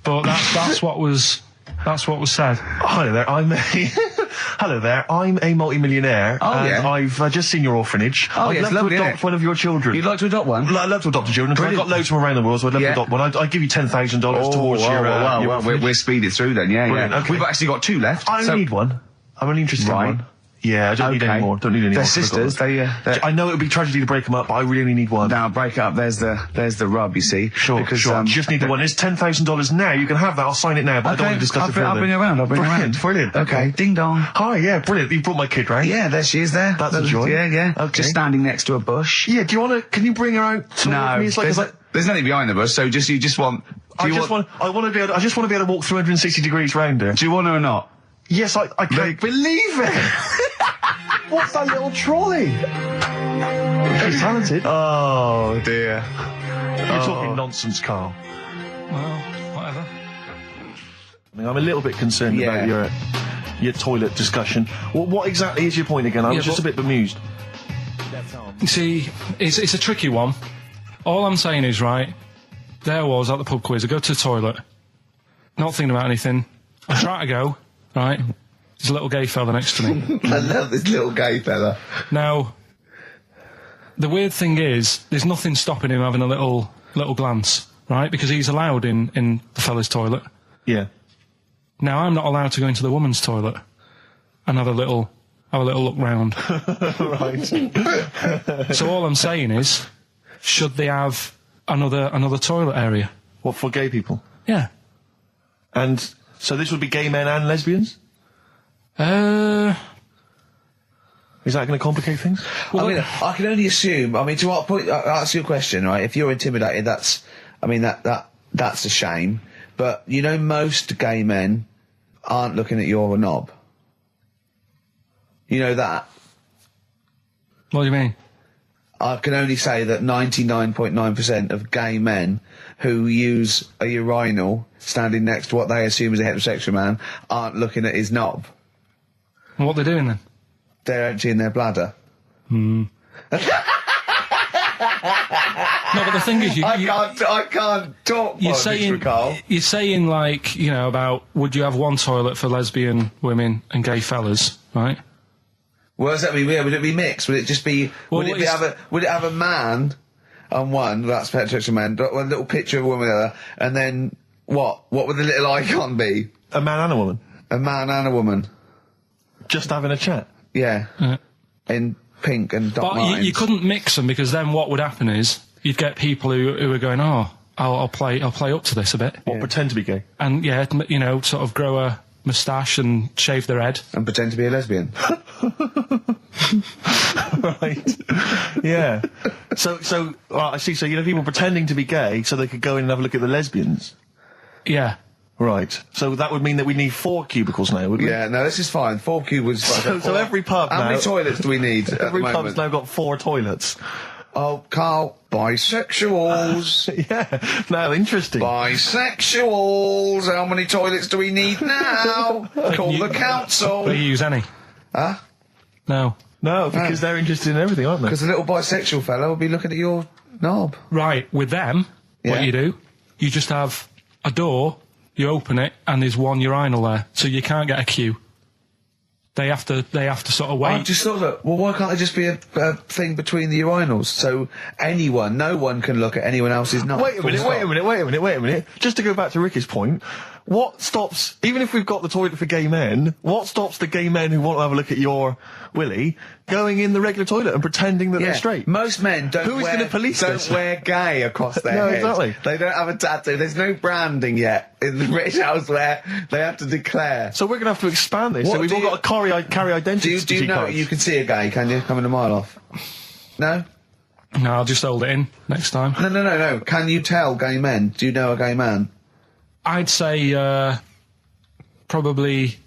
but that's what was said. Hello there, I'm a multi-millionaire, and I've just seen your orphanage. I'd love to adopt one of your children. You'd like to adopt one? I'd love to adopt a children, because I've got loads from around the world, so I'd love to adopt one. I'd give you $10,000 towards your orphanage. We'll speed it through then, yeah. Okay. We've actually got 2 left. I only need one. I'm only interested in one. Yeah, I don't need any more. Don't need any more. They're sisters. I know it would be tragedy to break them up, but I really only need one. Now, break up. There's the rub, you see. Sure. You just need the one. It's $10,000 now. You can have that. I'll sign it now, but I don't want to discuss it further. I'll bring you around. Brilliant. Okay. Ding dong. Hi, yeah, brilliant. You brought my kid, right? Yeah, there she is there. That's a joy. Yeah. Okay. Just standing next to a bush. Yeah, can you bring her out to me? It's there's nothing behind the bush, so you just want... I just want to be able to walk 360 degrees round her. Do you want her or not? Yes, I can't believe it! What's that little trolley? She's talented. Oh, dear. You're talking nonsense, Carl. Well, whatever. I'm a little bit concerned about your toilet discussion. What exactly is your point again? I was just a bit bemused. You see, it's a tricky one. All I'm saying is, right, there I was at the pub quiz. I go to the toilet, not thinking about anything. I try to go, right? There's a little gay fella next to me. I love this little gay fella. Now, the weird thing is, there's nothing stopping him having a little glance, right? Because he's allowed in the fella's toilet. Yeah. Now, I'm not allowed to go into the woman's toilet and have a little look round. Right. So all I'm saying is, should they have another toilet area? What, for gay people? Yeah. And so this would be gay men and lesbians? Is that going to complicate things? Well, I can only assume. To what point? I'll ask you a question, right? If you're intimidated, that that's a shame. But, you know, most gay men aren't looking at your knob. You know that? What do you mean? I can only say that 99.9% of gay men who use a urinal standing next to what they assume is a heterosexual man aren't looking at his knob. And what they're doing then? They're emptying their bladder. No, but the thing is, I can't talk politics, Carl. you're saying, like, you know, about would you have one toilet for lesbian women and gay fellas, right? What does that mean? Yeah, would it be mixed? Would it just be? Well, would it have a man on one? That's heterosexual man. One little picture of a woman, and then what? What would the little icon be? A man and a woman. A man and a woman. Just having a chat. Yeah. In pink and dot But lines. you couldn't mix them, because then what would happen is you'd get people who are going, oh, I'll play up to this a bit, What, pretend to be gay? and yeah, you know, sort of grow a moustache and shave their head. And pretend to be a lesbian. Right. Yeah. So, I see, so you know people pretending to be gay so they could go in and have a look at the lesbians. Yeah. Right. So that would mean that we need 4 cubicles now, wouldn't we? Yeah, no, this is fine. 4 cubicles. So every pub How now... many toilets do we need at the Every moment? pub's now got 4 toilets. Oh, Carl, bisexuals. Yeah. Now, interesting. Bisexuals. How many toilets do we need now? Call the council. Do you use any? Huh? No. No, because they're interested in everything, aren't they? Because the little bisexual fella will be looking at your knob. Right, with them, Yeah. what you do, you just have a door, you open it, and there's one urinal there, so you can't get a queue. They have to sort of wait. I just thought that, well, why can't there just be a thing between the urinals so no one can look at anyone else's knob? Wait a minute. Just to go back to Ricky's point, what stops, even if we've got the toilet for gay men, what stops the gay men who want to have a look at your willy going in the regular toilet and pretending that they're straight? Most men don't wear gay across their No, head. exactly. They don't have a tattoo. There's no branding yet in the British house where they have to declare. So we're going to have to expand this. What so we've do all you- got to carry identity Do you know cards. you can see a gay, can you? Coming a mile off. No? No, I'll just hold it in next time. No. Can you tell gay men? Do you know a gay man? I'd say probably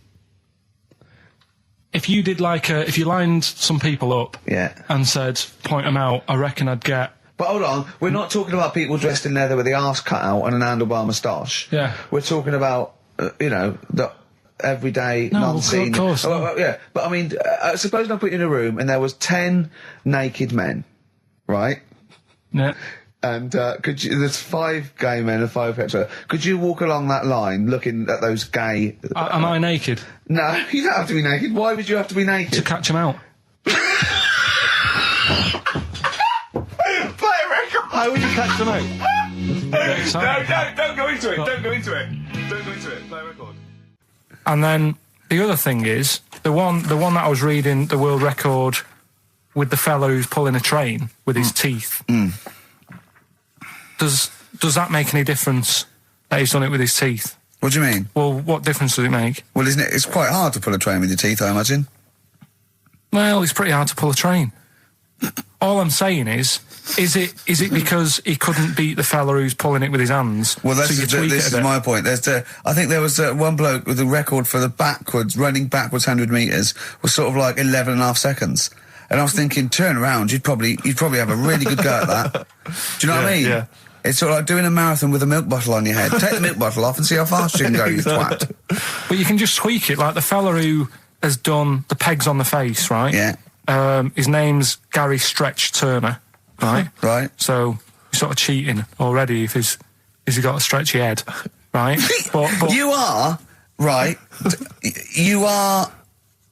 if you did if you lined some people up Yeah. and said point them out, I reckon I'd get. But hold on, we're not talking about people dressed in leather with the arse cut out and an handlebar moustache. Yeah. We're talking about, the everyday, No, non-seen... of course, no. well, yeah, but I mean, suppose I put you in a room and there was 10 naked men, right? Yeah. And there's 5 gay men and 5 hetero. Could you walk along that line looking at those gay... Am I naked No, you don't have to be naked. Why would you have to be to naked? catch them out? Play a record! How would you catch them out? Don't go into it. Don't go into it. Play a record. And then the other thing is the one that I was reading, the world record with the fellow who's pulling a train with his teeth. Does that make any difference that he's done it with his teeth? What do you mean? Well, what difference does it make? Well, isn't it? It's quite hard to pull a train with your teeth, I imagine. Well, it's pretty hard to pull a train. All I'm saying is it because he couldn't beat the fella who's pulling it with his hands? Well, so you tweak this it a is bit? my point. I think there was one bloke with a record for running backwards 100 metres was sort of like 11 and a half seconds. And I was thinking, turn around, you'd probably have a really good go at that. Do you know what I mean? Yeah. It's sort of like doing a marathon with a milk bottle on your head. Take the milk bottle off and see how fast you can go, you twat. But you can just tweak it, like the fella who has done the pegs on the face, right? Yeah. His name's Gary Stretch Turner, right? Right. So you're sort of cheating already if he's got a stretchy head, right? but You are, right, you are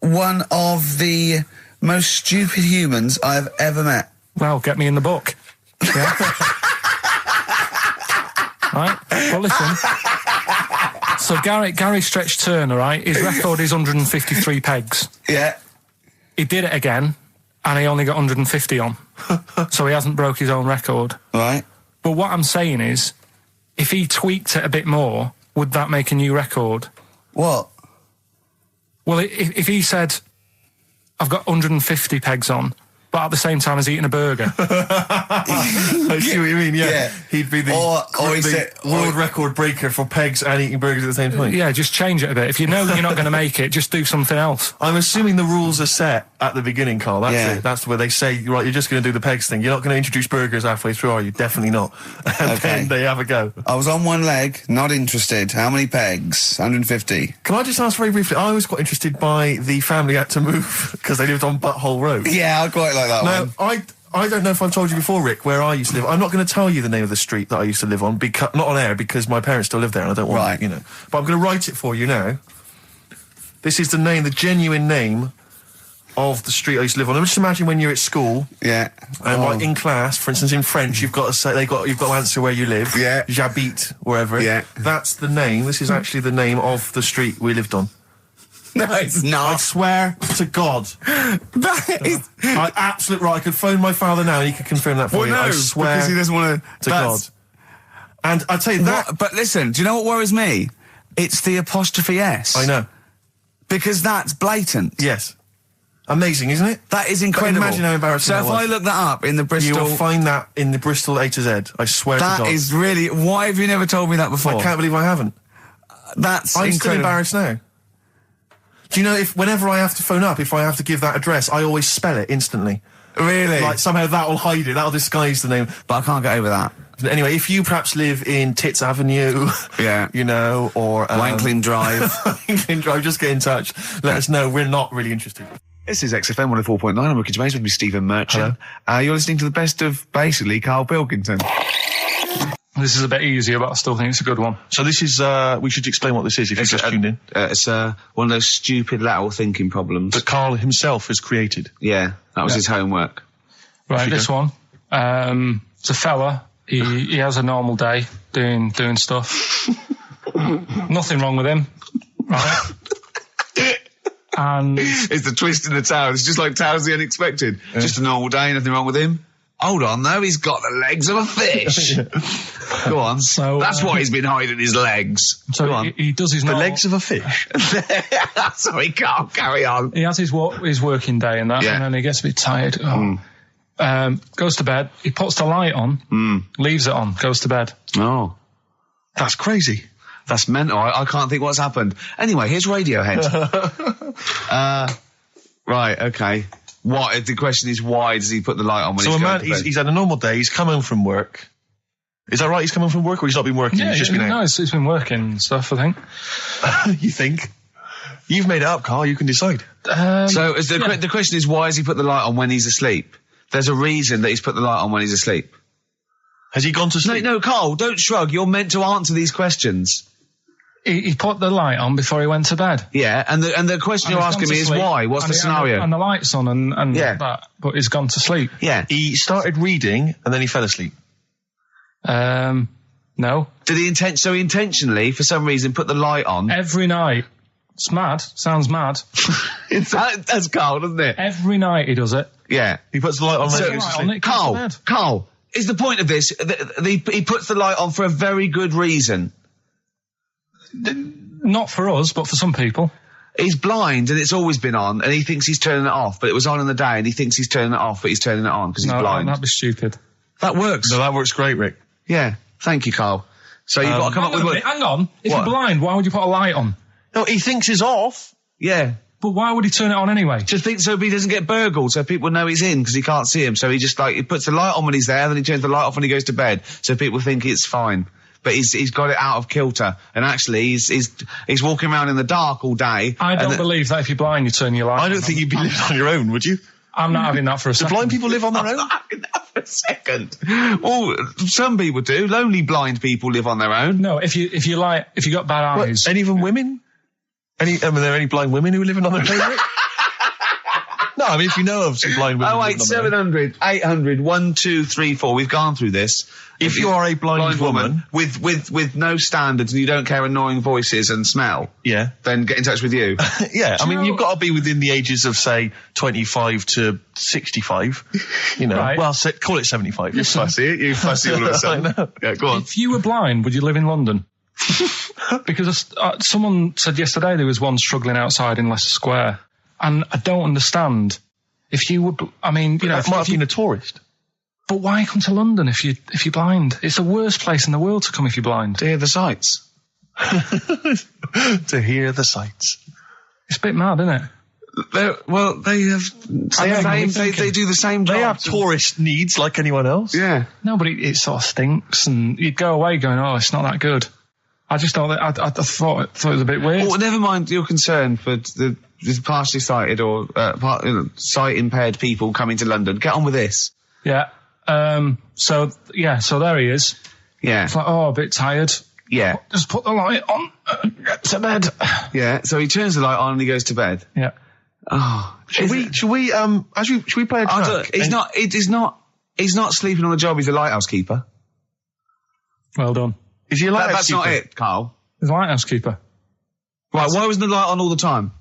one of the most stupid humans I've ever met. well, get me in the book. Yeah. Right? Well, listen. So Gary Stretch Turner, right? His record is 153 pegs. Yeah. He did it again, and he only got 150 on. So he hasn't broke his own record. Right. But what I'm saying is, if he tweaked it a bit more, would that make a new record? What? Well, if he said, I've got 150 pegs on, but at the same time as eating a burger. I see what you mean, yeah. He'd be the world record breaker for pegs and eating burgers at the same time. Yeah, just change it a bit. If you know you're not going to make it, just do something else. I'm assuming the rules are set at the beginning, Carl. That's it. That's where they say, right, you're just going to do the pegs thing. You're not going to introduce burgers halfway through, are you? Definitely not. And then they have a go. I was on one leg, not interested. How many pegs? 150. Can I just ask very briefly, I was quite interested by the family had to move because they lived on Butthole Road. Yeah, I quite like that one. Now, I don't know if I've told you before, Rick, where I used to live. I'm not going to tell you the name of the street that I used to live on, not on air, because my parents still live there and I don't want to, But I'm going to write it for you now. This is the genuine name of the street I used to live on. Just imagine when you're at school. Yeah. And like in class, for instance, in French, you've got to say, you've got to answer where you live. Yeah. J'habite, wherever. Yeah. That's the name. This is actually the name of the street we lived on. No, it's not. I swear to God. That is... Absolute right. I could phone my father now and he could confirm that for you. I swear because he doesn't want to God. And I'd tell you that... But listen, do you know what worries me? It's the apostrophe S. I know. Because that's blatant. Yes. Amazing, isn't it? That is incredible. But imagine how embarrassing that was. So if I look that up in the Bristol... You will find that in the Bristol A to Z. I swear to God. That is really... Why have you never told me that before? I can't believe I haven't. That's I'm incredible. still embarrassed now. Do you know, whenever I have to phone up, if I have to give that address, I always spell it instantly. Really? Like, somehow that'll hide it, that'll disguise the name. But I can't get over that. Anyway, if you perhaps live in Tits Avenue, or... Wankling Drive. Wankling Drive, just get in touch. Let us know. We're not really interested. This is XFM 104.9. I'm Ricky Gervais, with me, Stephen Merchant. You're listening to the best of, basically, Karl Pilkington. This is a bit easier, but I still think it's a good one. So this is, we should explain what this is if you've just tuned in. It's one of those stupid lateral thinking problems. That Karl himself has created. Yeah, that was his homework. Right, this one. It's a fella. He has a normal day doing stuff. Nothing wrong with him. Right? And it's the twist in the tale. It's just like Tales the Unexpected. Yeah. Just a normal day, nothing wrong with him. Hold on, though, he's got the legs of a fish. Go on. So that's why he's been hiding his legs. So Go on. He does his the legs of a fish. Sorry, can't carry on. He has his working day and that, and then he gets a bit tired. Goes to bed. He puts the light on, leaves it on, goes to bed. Oh, that's crazy. That's mental. I can't think what's happened. Anyway, here's Radiohead. Right, okay. What? The question is, why does he put the light on when he's going to bed? He's had a normal day, he's come home from work. Is that right? He's come home from work, or he's not been working? Yeah, he's just been out? No, he's been working and stuff, I think. You think? You've made it up, Carl, you can decide. So the question is, why has he put the light on when he's asleep? There's a reason that he's put the light on when he's asleep. Has he gone to sleep? No, Carl, don't shrug. You're meant to answer these questions. He put the light on before he went to bed. Yeah, and the question you're asking me is why? What's the scenario? And the light's on and that, but he's gone to sleep. Yeah. He started reading and then he fell asleep. No. Did he intentionally, for some reason, put the light on? Every night. It's mad. Sounds mad. That's Carl, doesn't it? Every night he does it. Yeah. He puts the light on when he goes to sleep. Carl, is the point of this, he puts the light on for a very good reason. Not for us, but for some people. He's blind and it's always been on and he thinks he's turning it off, but it was on in the day and he thinks he's turning it off, but he's turning it on because he's blind. That'd be stupid. That works. No, that works great, Rick. Yeah. Thank you, Carl. So you've got to come up with... Hang on. If you're blind, why would you put a light on? No, he thinks it's off. Yeah. But why would he turn it on anyway? Just think so he doesn't get burgled, so people know he's in because he can't see him. So he just he puts the light on when he's there, then he turns the light off when he goes to bed, so people think it's fine. But he's got it out of kilter, and actually he's walking around in the dark all day. I don't believe that if you're blind, you turn your light on. I don't think you'd be living on your own, would you? I'm not having that for a second. Do blind people live on their own? I'm not having that for a second. Well, some people do. Lonely blind people live on their own. No, if you got bad eyes. Any even women? Are there any blind women who are living on their own? No, I mean, if you know of some blind women. 08700 800 1234. We've gone through this. If you are a blind woman with no standards and you don't care annoying voices and smell, then get in touch with you. Yeah, I mean, you've got to be within the ages of, say, 25 to 65. You know, right. Well, call it 75. You fussy, you fussy all of a sudden. I know. Yeah, go on. If you were blind, would you live in London? Because someone said yesterday there was one struggling outside in Leicester Square, and I don't understand. If you would, I mean, you know, That might have been a tourist. but why come to London if you're blind? It's the worst place in the world to come if you're blind. To hear the sights. To hear the sights. It's a bit mad, isn't it? They do the same job. They have tourist needs like anyone else. Yeah. No, but it sort of stinks, and you'd go away going, "Oh, it's not that good." I just thought that I thought it was a bit weird. Well, never mind your concern for the partially sighted or sight impaired people coming to London. Get on with this. Yeah. So there he is. Yeah. It's like, oh, a bit tired. Yeah. Just put the light on. Get to bed. Yeah. So he turns the light on and he goes to bed. Yeah. Oh. Should we play a track? He's not sleeping on the job. He's a lighthouse keeper. Well done. Is he a lighthouse That's keeper? not it, Carl. He's a lighthouse keeper. Right. Why wasn't the light on all the time?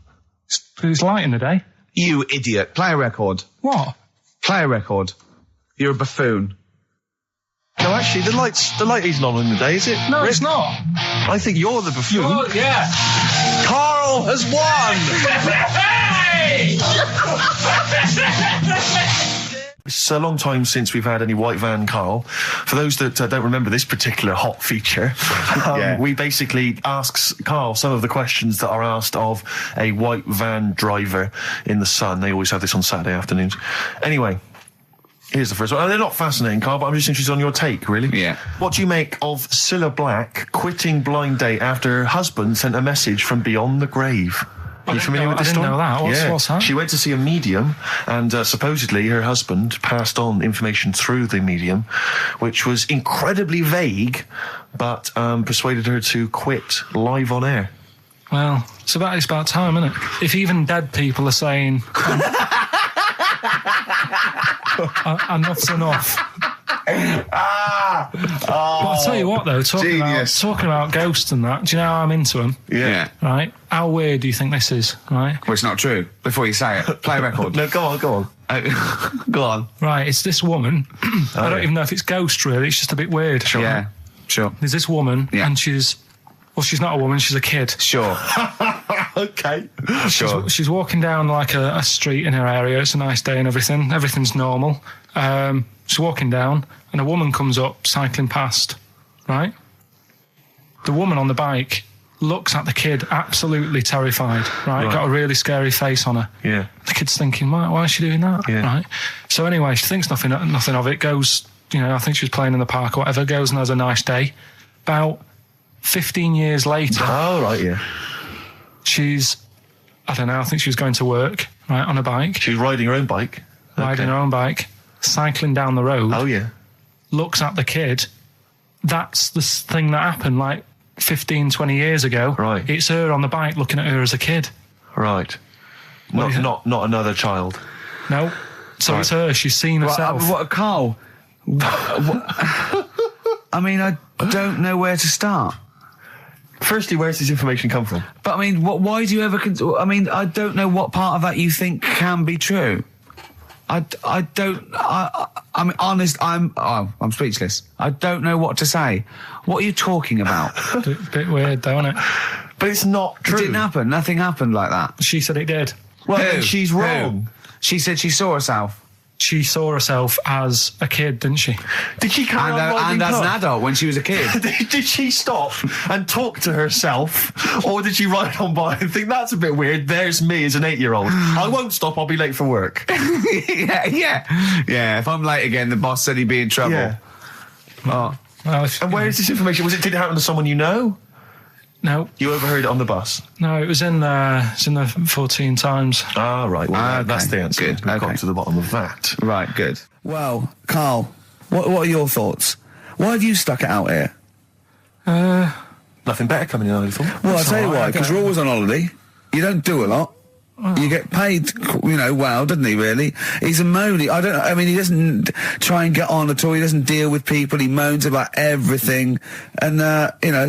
It's light in the day. You idiot. Play a record. What? Play a record. You're a buffoon. No, actually, the light isn't on in the day, is it? No, it's not. I think you're the buffoon. Oh, yeah. Carl has won! It's a long time since we've had any white van Carl. For those that don't remember this particular hot feature, we basically ask Carl some of the questions that are asked of a white van driver in the Sun. They always have this on Saturday afternoons. Anyway, here's the first one. They're not fascinating, Carl, but I'm just interested on your take, really. Yeah. What do you make of Cilla Black quitting Blind Date after her husband sent a message from beyond the grave? Are you familiar with this I didn't story? know that. What's that? She went to see a medium, and supposedly her husband passed on information through the medium, which was incredibly vague, but persuaded her to quit live on air. Well, it's about time, isn't it? If even dead people are saying, enough's enough. But I'll tell you what, though, talking about ghosts and that, do you know how I'm into them? Yeah. Right? How weird do you think this is, right? Well, it's not true. Before you say it, play a record. No, go on. Go on. Right, it's this woman. I don't even know if it's ghost, really. It's just a bit weird. Sure. Yeah, sure. There's this woman, and she's not a woman, she's a kid. Sure. Okay. Sure. She's walking down like a street in her area. It's a nice day and everything. Everything's normal. She's walking down, and a woman comes up cycling past, right? The woman on the bike looks at the kid, absolutely terrified, right? Got a really scary face on her. Yeah. The kid's thinking, why is she doing that? Yeah. Right? So anyway, she thinks nothing of it, goes, I think she was playing in the park or whatever, goes and has a nice day. About 15 years later... Oh, right, yeah. She's, I don't know, I think she was going to work, right, on a bike. She was riding her own bike. Riding her own bike, cycling down the road. Oh, yeah. Looks at the kid. That's the thing that happened, like, 15, 20 years ago. Right. It's her on the bike looking at her as a kid. Right. Not another child. No. So it's her. She's seen herself. Carl? I mean, I don't know where to start. Firstly, where's this information come from? But I mean, why do you ever? I mean, I don't know what part of that you think can be true. I'm honest. I'm speechless. I don't know what to say. What are you talking about? Bit weird, though, isn't it? But it's not true. It didn't happen. Nothing happened like that. She said it did. Well, then she's wrong. She said she saw herself. She saw herself as a kid, didn't she? Did she carry on riding and as an cars? adult when she was a kid. Did she stop and talk to herself, or did she ride on by and think that's a bit weird? There's me as an 8-year-old. I won't stop. I'll be late for work. Yeah. If I'm late again, the boss said he'd be in trouble. Yeah. Well, And where is this information? Did it happen to someone you know? No. You overheard it on the bus? No, it was in the 14 Times. Ah, right. Well, that's the answer. Good. We've got to the bottom of that. Right, good. Well, Carl, what are your thoughts? Why have you stuck it out here? Nothing better coming in, I thought. Well, I'll tell you why, because you're always on holiday. You don't do a lot. You get paid, well, doesn't he, really? He's a moany. He doesn't try and get on at all. He doesn't deal with people. He moans about everything. And,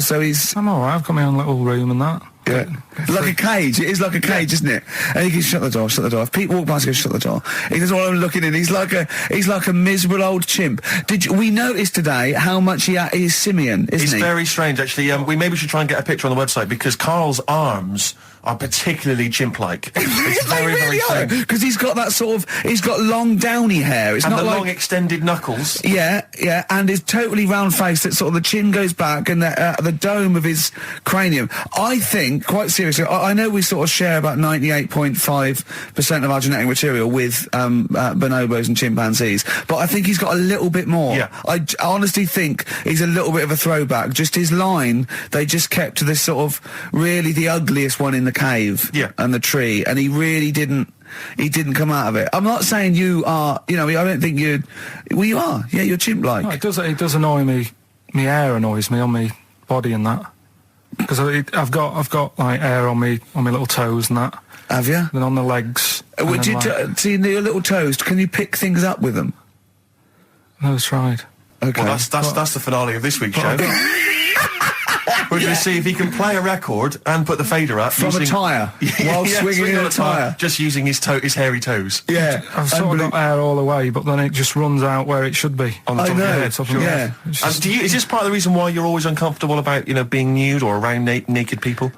so he's... I'm all right. I've got my own little room and that. Yeah. Like a cage. It is like a cage, isn't it? And he can shut the door. If people walk past, he goes, shut the door. He doesn't want them looking in. He's like a miserable old chimp. We noticed today how much he's simian, isn't he? He's very strange, actually. We maybe should try and get a picture on the website, because Carl's arms are particularly chimp-like. It's very, very thin. Because he's got that he's got long downy hair. It's And not the like, long extended knuckles. Yeah, and his totally round face that sort of the chin goes back and the dome of his cranium. I think, quite seriously, I know we sort of share about 98.5% of our genetic material with bonobos and chimpanzees, but I think he's got a little bit more. Yeah. I honestly think he's a little bit of a throwback. Just his line, they just kept to this sort of really the ugliest one in the cave and the tree, and he really didn't come out of it. I'm not saying you are, I don't think you are. Yeah, you're chimp-like. No, it does annoy me. My hair annoys me on my body and that. Because I've got like hair on my little toes and that. Have you? Then on the legs. Would you see your little toes? Can you pick things up with them? Never tried. Okay. Well, that's the finale of this week's show. We're going to see if he can play a record and put the fader up From a tyre, while swinging in a tyre. Just using his hairy toes. Yeah. I've sort of got hair all the way, but then it just runs out where it should be. On the top of your head. Top of your head. And is this part of the reason why you're always uncomfortable about, being nude or around naked people?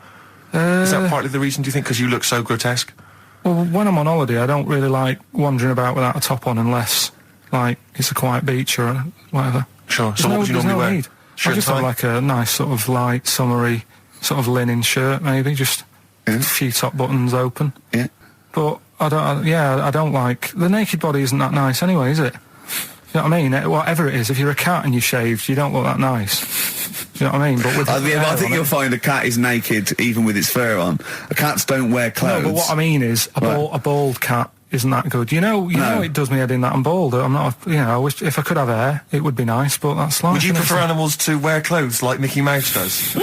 Is that partly the reason, do you think, because you look so grotesque? Well, when I'm on holiday, I don't really like wandering about without a top on unless, like, it's a quiet beach or whatever. Sure. So what would you normally wear? I just have like a nice sort of light, summery, sort of linen shirt, maybe, just a few top buttons open. Yeah. But I don't like... The naked body isn't that nice anyway, is it? You know what I mean? Whatever it is, if you're a cat and you're shaved, you don't look that nice. You know what I mean? But with I think you'll find a cat is naked even with its fur on. Cats don't wear clothes. No, but what I mean is, a bald cat isn't that good. You know, it does me head in that I'm bald. I'm not, I wish if I could have hair, it would be nice, but that's life. Would you prefer animals to wear clothes like Mickey Mouse does?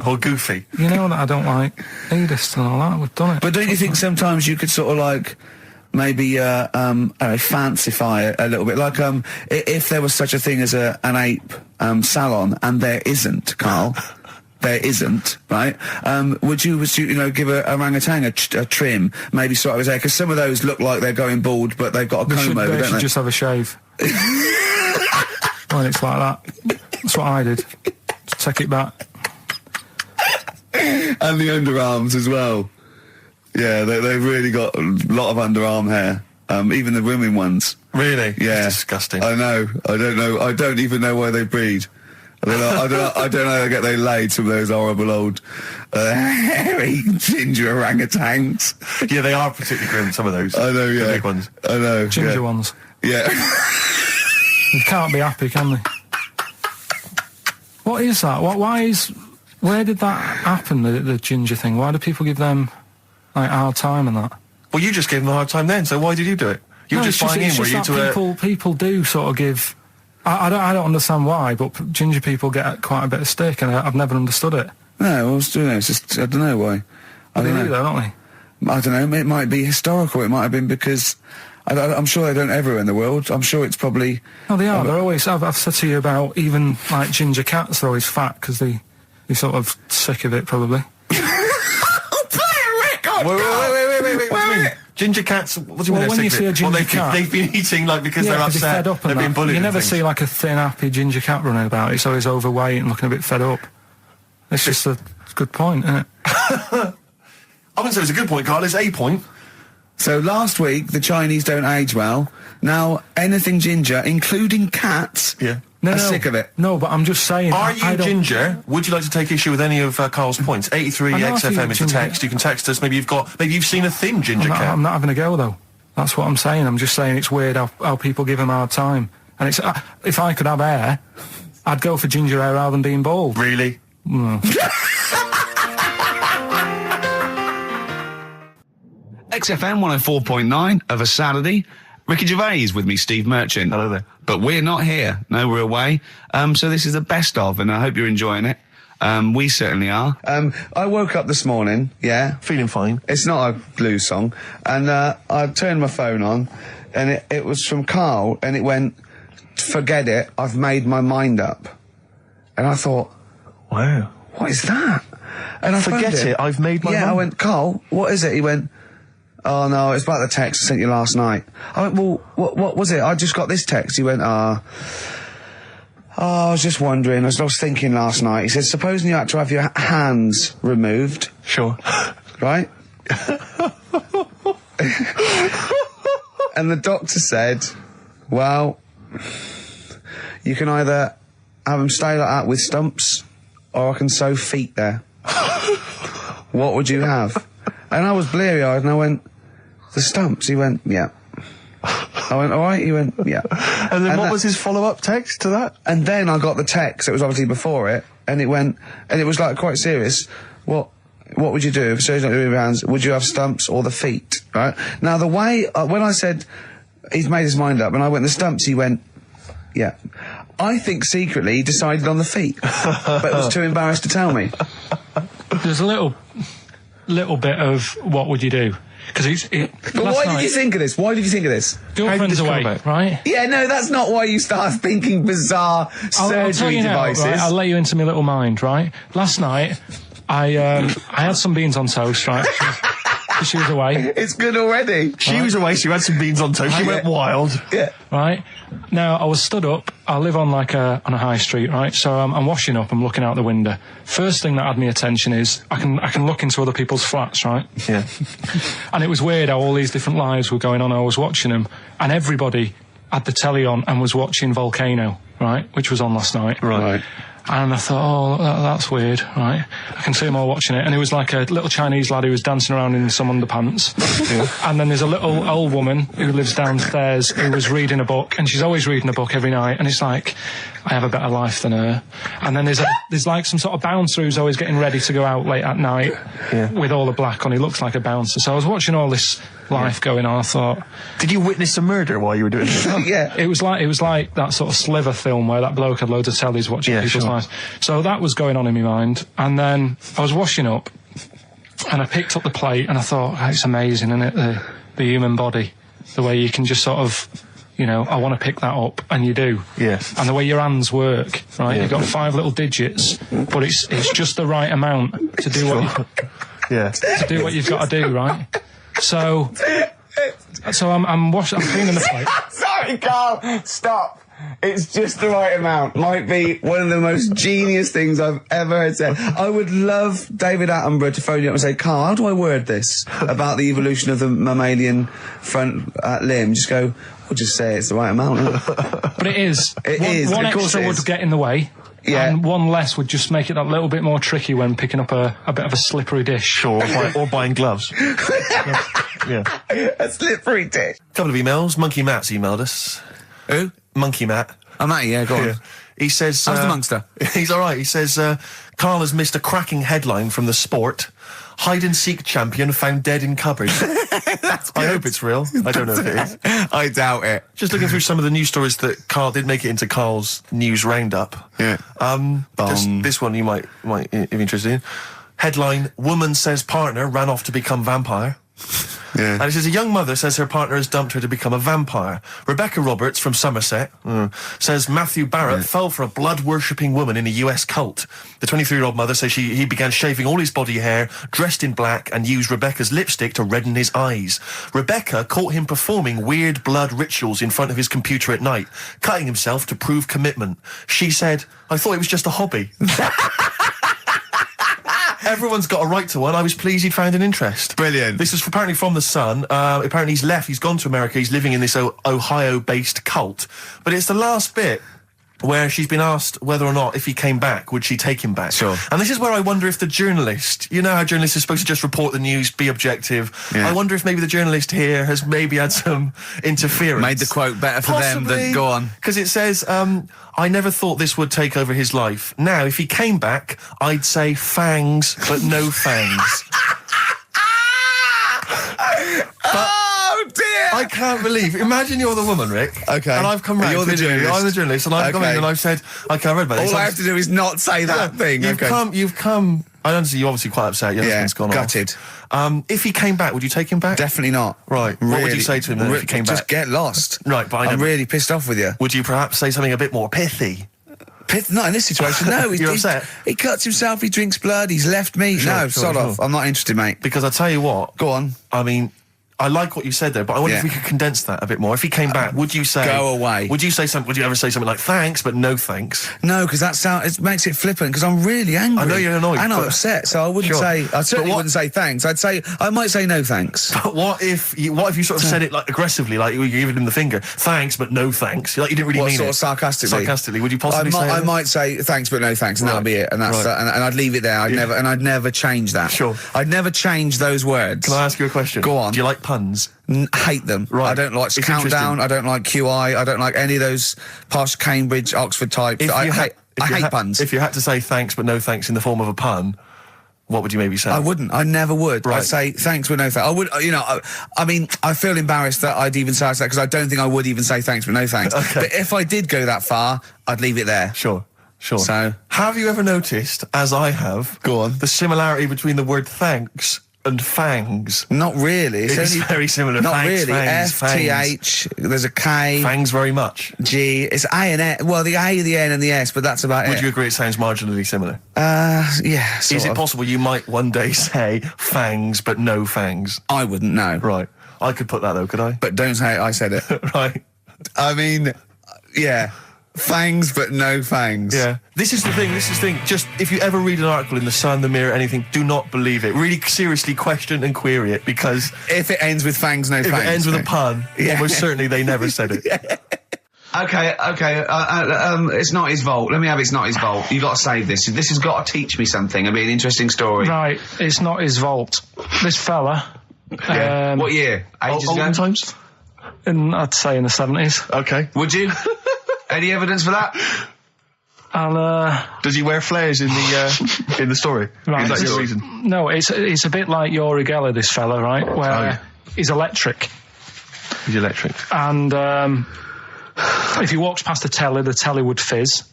Or Goofy? You know that I don't like nudist and all that. We've done it. But don't you think sometimes you could sort of like maybe fancify it a little bit? Like if there was such a thing as an ape salon, and there isn't, Carl. There isn't, right? Would you give a orangutan a trim, maybe sort of his hair? Because some of those look like they're going bald, but they've got a comb over, they don't should they? just have a shave. When it's like that. That's what I did. Just take it back. And the underarms as well. Yeah, they've really got a lot of underarm hair. Even the women ones. Really? Yeah. That's disgusting. I know. I don't know. I don't even know why they breed. I don't know how they laid some of those horrible old hairy ginger orangutans. Yeah, they are particularly grim, some of those. I know, yeah. The big ones. I know. Ginger ones. Yeah. You can't be happy, can they? What is that? Where did that happen, the ginger thing? Why do people give them, like, a hard time and that? Well, you just gave them a hard time then, so why did you do it? You were just buying in, were you, to people do sort of give... I don't understand why, but ginger people get quite a bit of stick, and I've never understood it. No, it's just, I don't know why. They do, though, don't they? I don't know, it might be historical, it might have been because... I'm sure they don't everywhere in the world. I'm sure it's probably... No, they are. They're always... I've said to you about even, like, ginger cats, they're always fat, because they're sort of sick of it, probably. Wait, what do you mean? Ginger cats, what do you mean? When you see a ginger cat... They've been eating, like, because they're upset, fed up and they've been bullied. You never see, like, a thin, happy ginger cat running about. It's always overweight and looking a bit fed up. It's just a good point, isn't it? I wouldn't say it's a good point, Carl. It's a point. So last week, the Chinese don't age well. Now, anything ginger, including cats, are sick of it. No, but I'm just saying... Are you ginger? Would you like to take issue with any of Carl's points? 83 XFM is the text. You can text us. Maybe you've seen a thin ginger cat. I'm not having a go, though. That's what I'm saying. I'm just saying it's weird how people give him a hard time. And it's if I could have hair, I'd go for ginger hair rather than being bald. Really? XFM 104.9 of a Saturday. Ricky Gervais with me, Steve Merchant. Hello there. But we're not here. No, we're away. So this is the best of, and I hope you're enjoying it. We certainly are. I woke up this morning, Feeling fine. It's not a blues song. And I turned my phone on, and it was from Carl, and it went, "Forget it, I've made my mind up." And I thought, wow, what is that? And I Forget it, I've made my mind. I went, "Carl, what is it?" He went, "Oh no, it's about the text I sent you last night." I went, "Well, what was it? I just got this text." He went, Oh, I was just wondering, I was thinking last night, he said, supposing you had to have your hands removed, Sure. right? And the doctor said, well, you can either have them stay like that with stumps, or I can sew feet there. What would you have? And I was bleary-eyed, and I went, the stumps? He went, yeah. I went, all right? He went, yeah. And then what was his follow-up text to that? And then I got the text, it was obviously before it, and it went, and it was like quite serious. What would you do if surgery not doing your hands? Would you have stumps or the feet, right? Now the way, when I said, he's made his mind up, and I went, the stumps, he went, yeah. I think secretly he decided on the feet, but was too embarrassed to tell me. There's a little bit of what would you do? Because But why did you think of this? Why did you think of this? Girlfriend's away, right? Yeah, no, that's not why you start thinking bizarre surgery I'll tell you now, devices. right? I'll let you into my little mind, right? Last night, I had some beans on toast, right? She was away. It's good already. She was away, she had some beans on toast, she went wild. Yeah. Right? Now, I was stood up, I live on on a high street, right? So I'm washing up, I'm looking out the window. First thing that had my attention is, I can look into other people's flats, right? Yeah. And it was weird how all these different lives were going on, I was watching them, and everybody had the telly on and was watching Volcano, right? Which was on last night. Right. And I thought, oh, that's weird, right? I can see them all watching it. And it was like a little Chinese lad who was dancing around in some underpants. Yeah. And then there's a little old woman who lives downstairs who was reading a book, and she's always reading a book every night. And it's like, I have a better life than her. And then there's like some sort of bouncer who's always getting ready to go out late at night with all the black on. He looks like a bouncer. So I was watching all this life going on. I thought, did you witness a murder while you were doing this? Yeah. It was like that sort of Sliver film where that bloke had loads of tellies watching people's lives. So that was going on in my mind. And then I was washing up, and I picked up the plate, and I thought, oh, it's amazing, isn't it? The human body, the way you can just sort of, I want to pick that up, and you do. Yes. And the way your hands work, right? You've got 5 little digits, but it's just the right amount to do to do what you've got to do, right? So I'm cleaning the plate. Sorry, Carl, stop. It's just the right amount. Might be one of the most genius things I've ever heard said. I would love David Attenborough to phone you up and say, Carl, how do I word this about the evolution of the mammalian front limb? Just go, we'll just say it's the right amount. But it is. One of course extra it is. would get in the way. Yeah. And one less would just make it that little bit more tricky when picking up a bit of a slippery dish. Sure, or buying gloves. Yeah. A slippery dish. Couple of emails. Monkey Matt's emailed us. Who? Monkey Matt. Oh, Matty, yeah, go on. Yeah. He says... How's the Monster? He's all right. He says, Carl has missed a cracking headline from the Sport. Hide-and-seek champion found dead in cupboard. I hope it's real. I don't know if it is. I doubt it. Just looking through some of the news stories that Carl did make it into Carl's news roundup. Yeah. Just this one you might be interested in. Headline, woman says partner ran off to become vampire. Yeah. And it says, a young mother says her partner has dumped her to become a vampire. Rebecca Roberts from Somerset says Matthew Barrett fell for a blood-worshipping woman in a US cult. The 23-year-old mother says he began shaving all his body hair, dressed in black, and used Rebecca's lipstick to redden his eyes. Rebecca caught him performing weird blood rituals in front of his computer at night, cutting himself to prove commitment. She said, I thought it was just a hobby. Everyone's got a right to one. I was pleased he'd found an interest. Brilliant. This is apparently from The Sun. Apparently he's left. He's gone to America. He's living in this Ohio-based cult. But it's the last bit where she's been asked whether or not, if he came back, would she take him back? Sure. And this is where I wonder if the journalist, you know how journalists are supposed to just report the news, be objective. Yeah. I wonder if maybe the journalist here has maybe had some interference. Made the quote better for them than go on. Because it says, I never thought this would take over his life. Now, if he came back, I'd say fangs, but no fangs. Oh, dear! I can't believe. Imagine you're the woman, Rick. Okay. And I've come round. You're the journalist. I'm the journalist, and I've come in and I've said, okay, I read about this. All I have to do is not say that thing. You've come. I understand you're obviously quite upset. Your husband's gone gutted. off. If he came back, would you take him back? Definitely not. Right. What would you say to him then if he came back? Just get lost. Right, but I'm really pissed off with you. Would you perhaps say something a bit more pithy? Not in this situation, no. You're upset? He cuts himself, he drinks blood, he's left me. Sure, no, sod off. I'm not interested, mate. Because I tell you what. Go on. I mean, I like what you said there, but I wonder if we could condense that a bit more. If he came back, would you say... Go away. Would you ever say something like, thanks, but no thanks? No, because it makes it flippant, because I'm really angry. I know you're annoyed. And I'm upset, so I wouldn't say... I certainly wouldn't say thanks. I might say no thanks. But what if you sort of said it, like, aggressively, like you were giving him the finger, thanks, but no thanks? Like, you didn't really mean sort it. of sarcastically? Sarcastically, would you possibly say I might say thanks, but no thanks, and that'll be it. And that's and I'd leave it there. I'd never change that. Sure. I'd never change those words. Can I ask you a question? Go on. Do you like puns? Hate them. Right. I don't like It's Countdown. interesting. I don't like QI. I don't like any of those posh Cambridge, Oxford types. I hate puns. If you had to say thanks, but no thanks in the form of a pun, what would you maybe say? I wouldn't. I never would. Right. I'd say thanks, but no thanks. I would. I mean, I feel embarrassed that I'd even say that, because I don't think I would even say thanks, but no thanks. Okay. But if I did go that far, I'd leave it there. Sure. So, have you ever noticed, as I have, the similarity between the word thanks and fangs? Not really. It's very similar. Not Thanks, really. fangs, FTH. There's a K. Fangs very much. G. It's A and S. Well, the A, the N, and the S, but that's about it. Would you agree it sounds marginally similar? Yeah. Is it possible you might one day say fangs but no fangs? I wouldn't know. Right. I could put that though, could I? But don't say I said it. Right. I mean, yeah. Fangs, but no fangs. Yeah. This is the thing. Just, if you ever read an article in The Sun, The Mirror, anything, do not believe it. Really seriously question and query it, because... If it ends with fangs, no fangs. If it ends with a pun, almost certainly they never said it. Okay. It's not his fault. Let me have It's Not His Fault. You got to save this. This has got to teach me something. It'll be an interesting story. Right, it's not his fault. This fella... What year? Ages ago? Olden times? I'd say in the 70s. Okay. Would you? Any evidence for that? Does he wear flares in the story? Right, Is that your reason? No, it's a bit like Yuri Geller, this fella, right? Where he's electric. He's electric. And if he walks past the telly would fizz.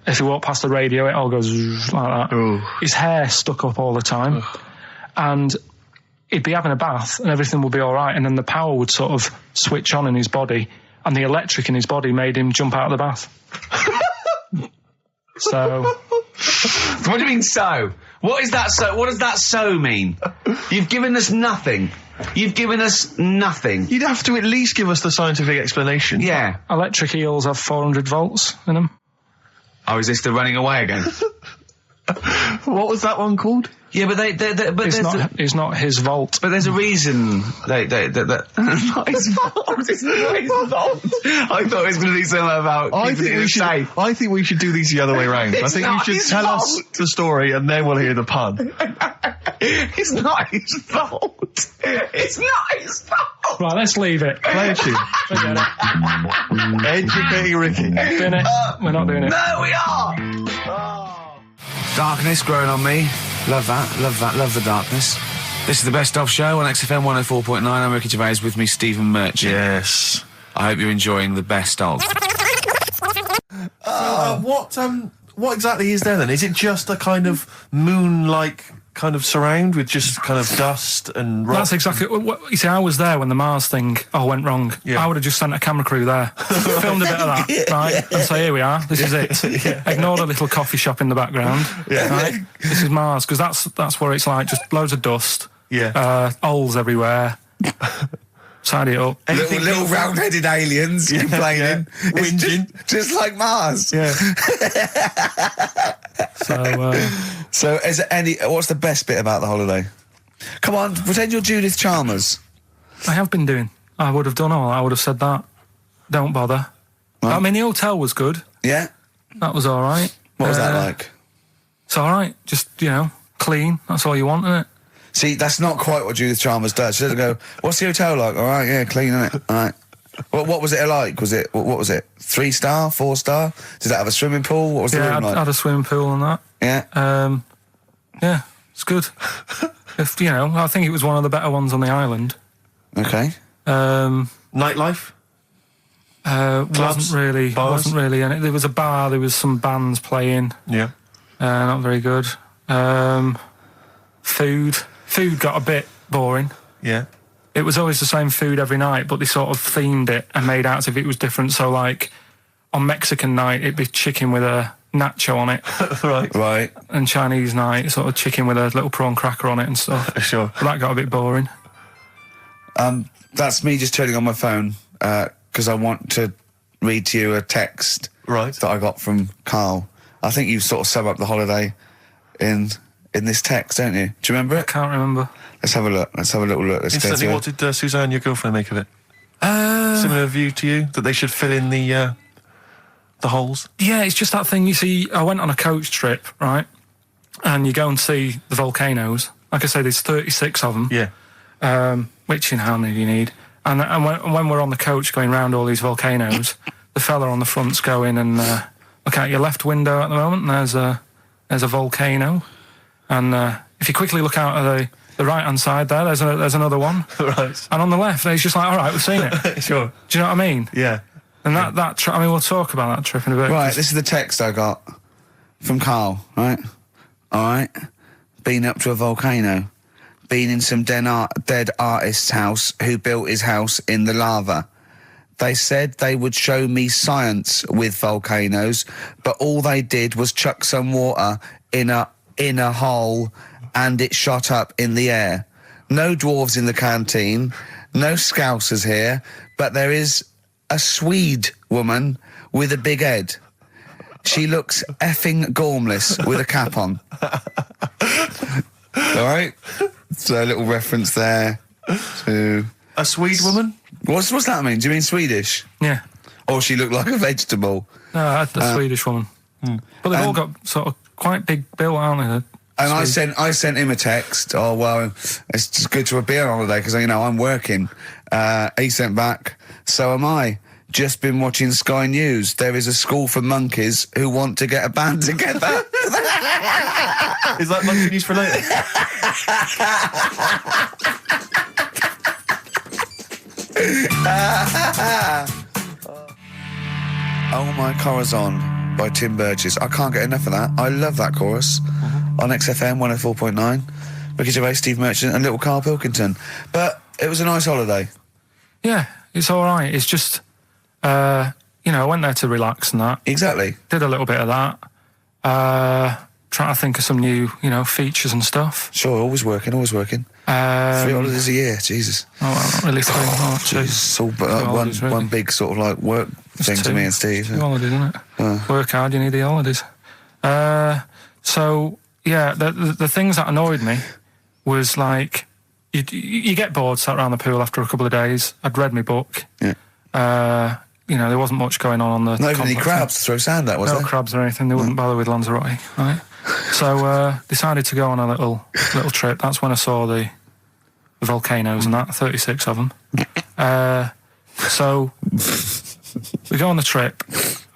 If he walked past the radio, it all goes like that. Ooh. His hair stuck up all the time. And he'd be having a bath and everything would be all right, and then the power would sort of switch on in his body, and the electric in his body made him jump out of the bath. So... What do you mean so? What is that so? What does that so mean? You've given us nothing. You've given us nothing. You'd have to at least give us the scientific explanation. Yeah. Electric eels have 400 volts in them. Oh, is this the running away again? What was that one called? Yeah, but It's not his vault. But there's a reason that not his fault. It's not his fault. I thought it was going to be something about keeping it safe. I think we should do these the other way round. I think you should his tell fault. us the story and then we'll hear the pun. It's not his fault. It's not his fault. Right, let's leave it. Play a tune. Forget it. Educating Ricky. Doing it. We're not doing it. No, we are. Darkness growing on me. Love that. Love the darkness. This is the Best Of Show on XFM 104.9. I'm Ricky Gervais, with me Stephen Merchant. Yes. I hope you're enjoying the Best Of. What exactly is there then? Is it just a kind of moon-like kind of surround with just kind of dust and rock? That's exactly what you see. I was there when the Mars thing went wrong. Yeah. I would have just sent a camera crew there, filmed a bit of that, right, and say, here we are, this is it. Ignore the little coffee shop in the background. Right? This is Mars, because that's where it's like just loads of dust, holes everywhere. Side it up. Little round-headed aliens complaining, whinging, just like Mars. Yeah. So, is there any? What's the best bit about the holiday? Come on, pretend you're Judith Chalmers. I have been doing. I would have done all. I would have said that. Don't bother. Right. I mean, the hotel was good. Yeah. That was all right. What was that like? It's all right. Just clean. That's all you want, isn't it? See, that's not quite what Judith Chalmers does. She doesn't go, what's the hotel like? All right, yeah, clean, innit? All right. What was it like? What was it? 3-star, 4-star? Did it have a swimming pool? What was the room like? I had a swimming pool and that. Yeah. Yeah, it's good. I think it was one of the better ones on the island. Okay. Nightlife? Wasn't really any. There was a bar, there was some bands playing. Yeah. Not very good. Food got a bit boring. Yeah. It was always the same food every night, but they sort of themed it and made out as if it was different. So, like, on Mexican night, it'd be chicken with a nacho on it. Right. And Chinese night, sort of chicken with a little prawn cracker on it and stuff. Sure. But that got a bit boring. That's me just turning on my phone, because I want to read to you a text Right. that I got from Karl. I think you sort of sum up the holiday in this text, don't you? Do you remember I it? can't remember. Let's have a look. Let's have a little look. Let's go Instantly, through what it. did Suzanne, your girlfriend, make of it? Similar view to you, that they should fill in the holes? Yeah, it's just that thing. You see, I went on a coach trip, right? And you go and see the volcanoes. Like I say, there's 36 of them. Yeah. Which, how many do you need? And when we're on the coach going round all these volcanoes, the fella on the front's going and look out your left window at the moment, and there's a volcano. And if you quickly look out of the right-hand side there's another one. Right. And on the left, it's just like, all right, we've seen it. Sure. Do you know what I mean? Yeah. And that trip, we'll talk about that trip in a bit. Right, this is the text I got from Karl, right? All right. Been up to a volcano. Been in some dead artist's house who built his house in the lava. They said they would show me science with volcanoes, but all they did was chuck some water in a hole and it shot up in the air. No dwarves in the canteen, no scousers here, but there is a Swede woman with a big head. She looks effing gormless with a cap on. All right? So a little reference there to... A Swede woman? What's that mean? Do you mean Swedish? Yeah. Or she looked like a vegetable? No, the Swedish woman. But they've all got sort of quite big bill, aren't they? And I sent him a text. Oh, well, it's just good to be on holiday because, I'm working. He sent back, so am I. Just been watching Sky News. There is a school for monkeys who want to get a band together. Is that monkey news for later? Oh My Corazon by Tim Burgess. I can't get enough of that. I love that chorus. On XFM 104.9. Ricky Gervais, Steve Merchant and little Karl Pilkington. But it was a nice holiday. Yeah, it's all right. It's just, I went there to relax and that. Exactly. Did a little bit of that. Trying to think of some new, features and stuff. Sure, always working. 3 holidays a year, Jesus. Oh, well, not really 3. Oh, two. It's all holidays, really. one big sort of like work thing to me and Steve. 2 holidays, isn't it? Work hard, you need the holidays. So, yeah, the things that annoyed me was like, you get bored sat around the pool after a couple of days. I'd read my book. Yeah. There wasn't much going on the Not even any complex. crabs to throw sand at, was there? No crabs or anything. They wouldn't bother with Lanzarote, right? So decided to go on a little trip. That's when I saw the volcanoes and that, 36 of them. So we go on the trip,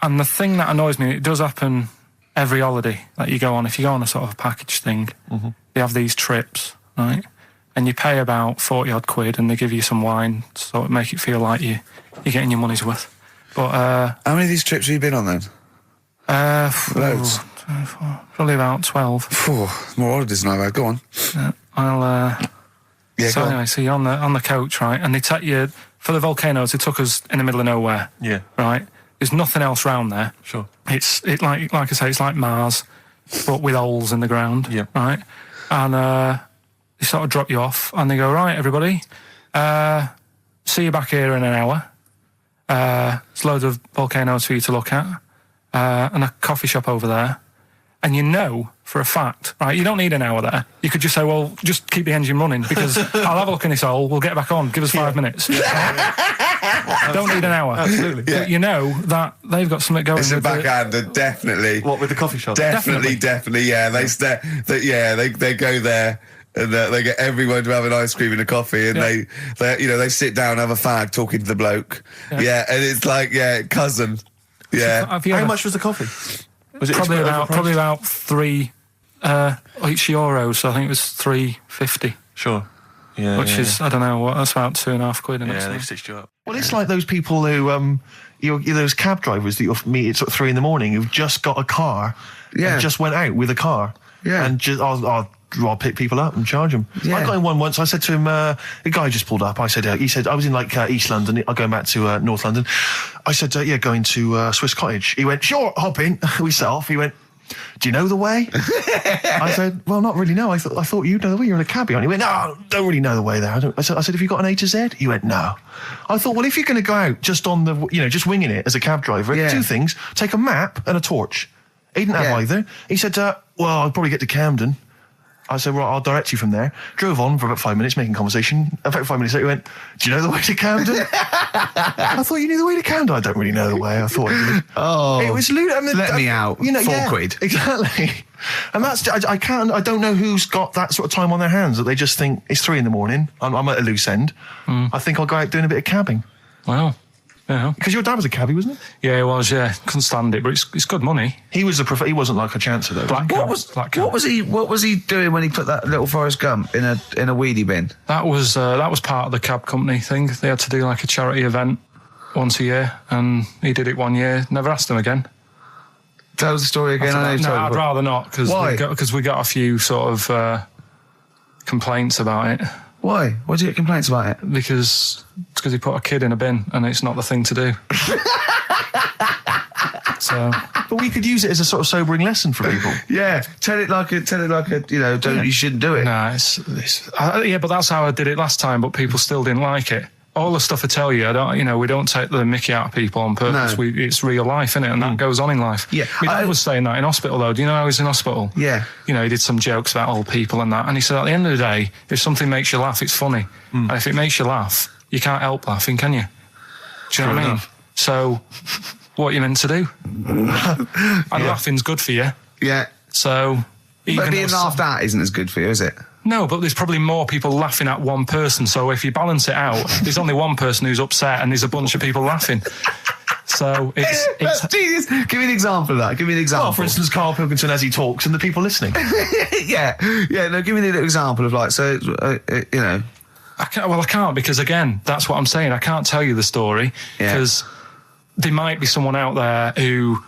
and the thing that annoys me, it does happen every holiday that you go on. If you go on a sort of a package thing, they have these trips, right? And you pay about 40-odd quid, and they give you some wine, so it make it feel like you're getting your money's worth. But how many of these trips have you been on then? Loads. Probably about 12. More holidays than I've had. Go on. So anyway, so you're on the coach, right? And they take you for the volcanoes. They took us in the middle of nowhere. Yeah. Right. There's nothing else round there. Sure. It's like I say, it's like Mars, but with holes in the ground. Yeah. Right. And they sort of drop you off, and they go, right, everybody, see you back here in an hour. There's loads of volcanoes for you to look at, and a coffee shop over there. And for a fact, right, you don't need an hour there. You could just say, well, just keep the engine running because I'll have a look in this hole, we'll get back on, give us 5 minutes. Don't need an hour. Absolutely. But that they've got something going. It's a with backhander, definitely. What, with the coffee shop? Definitely, yeah. They go there. And they get everyone to have an ice cream and a coffee, and they sit down, have a fag, talking to the bloke. Yeah, and it's like, cousin. Yeah. How much was the coffee? Was it probably about 3 each euros? So I think it was $3.50. Sure. Yeah. Which is, I don't know, that's about 2.5 quid. Yeah, they've stitched you up. Well, it's like those people who, those cab drivers that you'll meet at sort of 3 a.m. who've just got a car, and just went out with a car, and just I'll pick people up and charge them. Yeah. I got in one once. I said to him, the guy just pulled up. I said, he said, I was in East London. I'm going back to North London. I said, going to Swiss Cottage. He went, sure, hop in. We set off. He went, do you know the way? I said, well, not really, no. I thought you'd know the way. You're in a cabbie, aren't you? He went, no, don't really know the way there. I said, have you got an A to Z? He went, no. I thought, well, if you're going to go out just on the, just winging it as a cab driver, two things, take a map and a torch. He didn't have either. He said, well, I'll probably get to Camden. I said, well, I'll direct you from there. Drove on for about 5 minutes, making conversation. About 5 minutes later, he went, do you know the way to Camden? I thought you knew the way to Camden. I don't really know the way. I thought you did. Oh. It was lewd. Let me out. £4. Exactly. And that's, I don't know who's got that sort of time on their hands that they just think, it's 3 a.m. I'm at a loose end. I think I'll go out doing a bit of cabbing. Wow. Yeah. Because your dad was a cabbie, wasn't he? Yeah, he was, yeah. Couldn't stand it, but it's good money. He was he wasn't like a chancer, though. What was he doing when he put that little Forrest Gump in a weedy bin? That was part of the cab company thing. They had to do like a charity event once a year, and he did it 1 year. Never asked him again. Tell us the story again. I'd rather not, because we got a few sort of complaints about it. Why? Why did you get complaints about it? Because he put a kid in a bin, and it's not the thing to do. But we could use it as a sort of sobering lesson for people. Yeah, tell it like a, you shouldn't do it. No, but that's how I did it last time, but people still didn't like it. All the stuff I tell you, we don't take the mickey out of people on purpose. No. It's real life, isn't it? And that goes on in life. Yeah. My dad was saying that in hospital, though. Do you know how he was in hospital? Yeah. He did some jokes about old people and that. And he said, at the end of the day, if something makes you laugh, it's funny. And if it makes you laugh, you can't help laughing, can you? Do you know what I mean? So, what are you meant to do? And laughing's good for you. Yeah. So, but being laughed at isn't as good for you, is it? No, but there's probably more people laughing at one person. So if you balance it out, there's only one person who's upset and there's a bunch of people laughing. So it's genius. Give me an example of that. Give me an example. Well, for instance, Karl Pilkington as he talks and the people listening. Yeah. No, give me an example of I can't because, again, that's what I'm saying. I can't tell you the story because there might be someone out there who,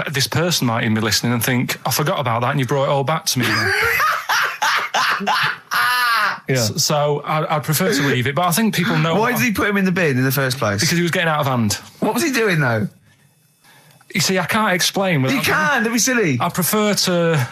this person might even be listening and think, I forgot about that and you brought it all back to me. So I'd prefer to leave it, but I think people know. Why did he put him in the bin in the first place? Because he was getting out of hand. What was he doing, though? You see, I can't explain. You can, don't be silly. I prefer to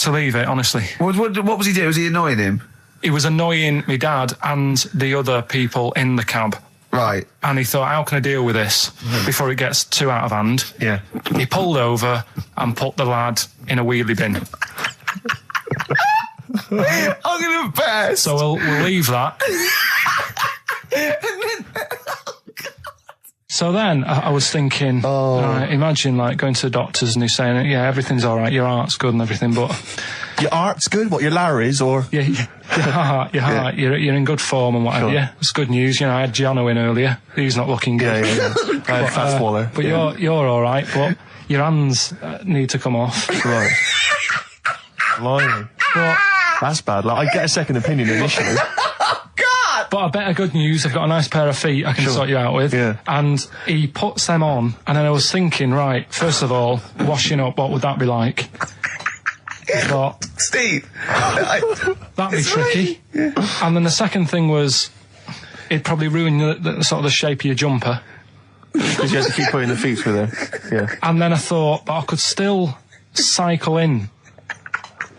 leave it, honestly. What was he doing? Was he annoying him? He was annoying my dad and the other people in the cab. Right. And he thought, how can I deal with this before it gets too out of hand? Yeah. He pulled over and put the lad in a wheelie bin. I'm going to burst. So we'll leave that. So then I was thinking, imagine like going to the doctors and he's saying, yeah, everything's all right, your heart's good and everything, but... Your heart's good? What, your Larry's or...? Yeah, your heart, you're in good form and whatever. Sure. Yeah, it's good news. I had Giano in earlier. He's not looking good. Yeah. Fat swaller. But you're all right, but your hands need to come off. Right. Blimey. But... That's bad. Like, I get a second opinion initially. God! But I better good news. I've got a nice pair of feet I can sort you out with. Yeah. And he puts them on, and then I was thinking, right, first of all, washing up, what would that be like? Thought, Steve! That'd be tricky. Yeah. And then the second thing was, it'd probably ruin the sort of the shape of your jumper. Because you have to keep putting the feet through there. Yeah. And then I thought, but I could still cycle in.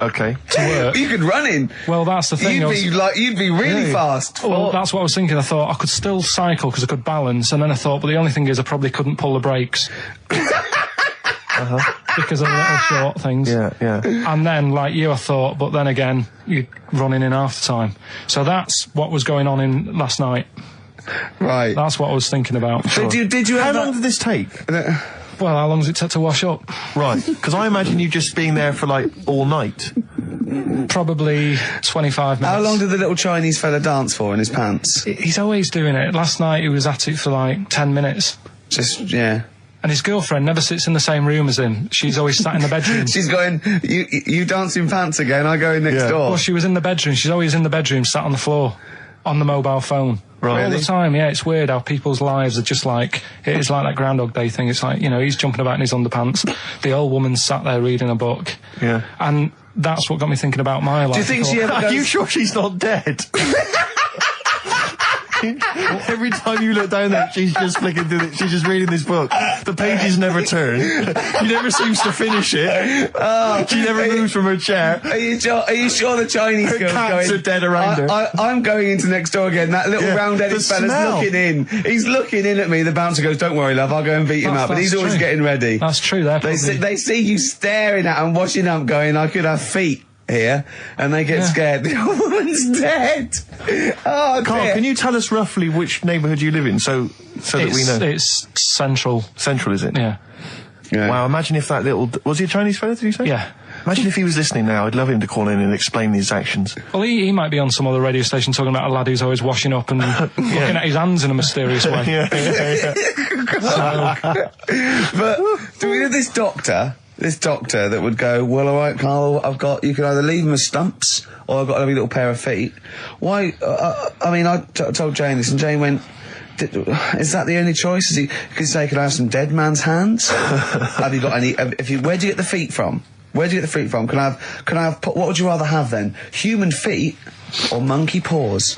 Okay. To work. You could run in. Well, that's the thing. You'd be really fast. Well, that's what I was thinking. I thought I could still cycle because I could balance, and then I thought, but the only thing is I probably couldn't pull the brakes. Because of the little short things. Yeah. And then, like you, I thought, but then again, you'd run in half the time. So that's what was going on in last night. Right. That's what I was thinking about. Sure. Did you? How long did this take? Well, how long does it take to wash up? Right, because I imagine you just being there for, like, all night. Probably 25 minutes. How long did the little Chinese fella dance for in his pants? He's always doing it. Last night he was at it for, like, 10 minutes. And his girlfriend never sits in the same room as him. She's always sat in the bedroom. She's going, you dance in pants again, I go in next door. Well, she was in the bedroom. She's always in the bedroom, sat on the floor, on the mobile phone. Right. All the time, yeah. It's weird how people's lives are just like, it is like that Groundhog Day thing. It's like, he's jumping about in his underpants. The old woman sat there reading a book. Yeah. And that's what got me thinking about my life. Do you think she ever goes... Are you sure she's not dead? Every time you look down there, she's just flicking through it. She's just reading this book. The pages never turn. She never seems to finish it. She never moves from her chair. Are you sure the Chinese Her girl's cats going? are dead around her. I'm going into next door again. That little round-headed the fella's smell. looking in. He's looking in at me. The bouncer goes, "Don't worry, love. I'll go and beat him up." But he's always true. getting ready. That's true. They see you staring at him, washing up, going, "I could have feet here," and they get scared. The old woman's dead. Oh, Carl, dear. can you tell us roughly which neighbourhood you live in, so that we know? It's central. Central, is it? Yeah. Yeah. Wow, imagine if that little... Was he a Chinese fella, did you say? Yeah. Imagine if he was listening now. I'd love him to call in and explain his actions. Well, he might be on some other radio station talking about a lad who's always washing up and looking at his hands in a mysterious way. But do we know this doctor that would go, "Well, all right, Carl, you can either leave them as stumps or I've got a lovely little pair of feet." Why? I mean, I told Jane this, and Jane went, "Is that the only choice?" Could you say, "Could I have some dead man's hands?" Have you got any? Where do you get the feet from? Where do you get the feet from? Can I have? What would you rather have then? Human feet or monkey paws?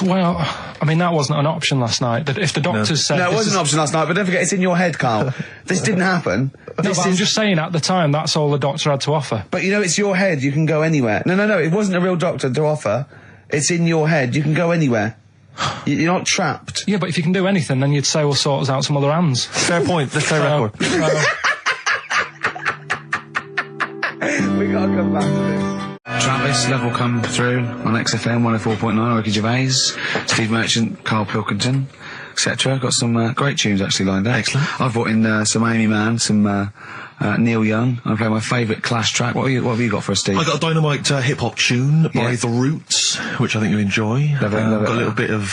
Well, I mean, that wasn't an option last night. That if the doctors said... No, it wasn't an option last night, but don't forget, it's in your head, Carl. This didn't happen. No, but I'm just saying, at the time, that's all the doctor had to offer. But you know, it's your head. You can go anywhere. No. It wasn't a real doctor to offer. It's in your head. You can go anywhere. You're not trapped. Yeah, but if you can do anything, then you'd say, "We'll sort us out some other hands." Fair point. That's fair record. We gotta come back to this. Travis, Level come through on XFM 104.9, Ricky Gervais, Steve Merchant, Karl Pilkington, etc. Got some great tunes actually lined up. Excellent. I've brought in some Amy Mann, some Neil Young. I play my favourite Clash track. What have you got for us, Steve? I got a dynamite hip-hop tune by Yeah. The Roots, which I think you'll enjoy. Love it. Got a little bit of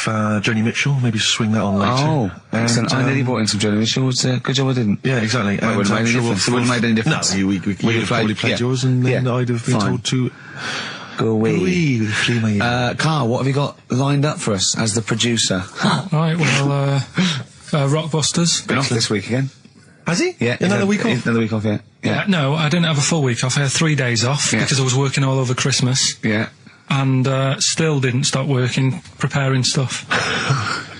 Joni Mitchell, maybe swing that on later. Oh, excellent. I nearly brought in some Joni Mitchell. Good job I didn't. Yeah, exactly. It wouldn't have made any difference. It wouldn't have made any difference. No, you'd have probably played yours, and then I'd have been told to... Go away. With a flea in my ear. Carl, what have you got lined up for us as the producer? Right, well, Rockbusters. Been off this week again. Has he? Yeah. Another week off? Another week off, yeah. Yeah. No, I didn't have a full week off. I had 3 days off Yeah. because I was working all over Christmas. Yeah. And still didn't stop working, preparing stuff.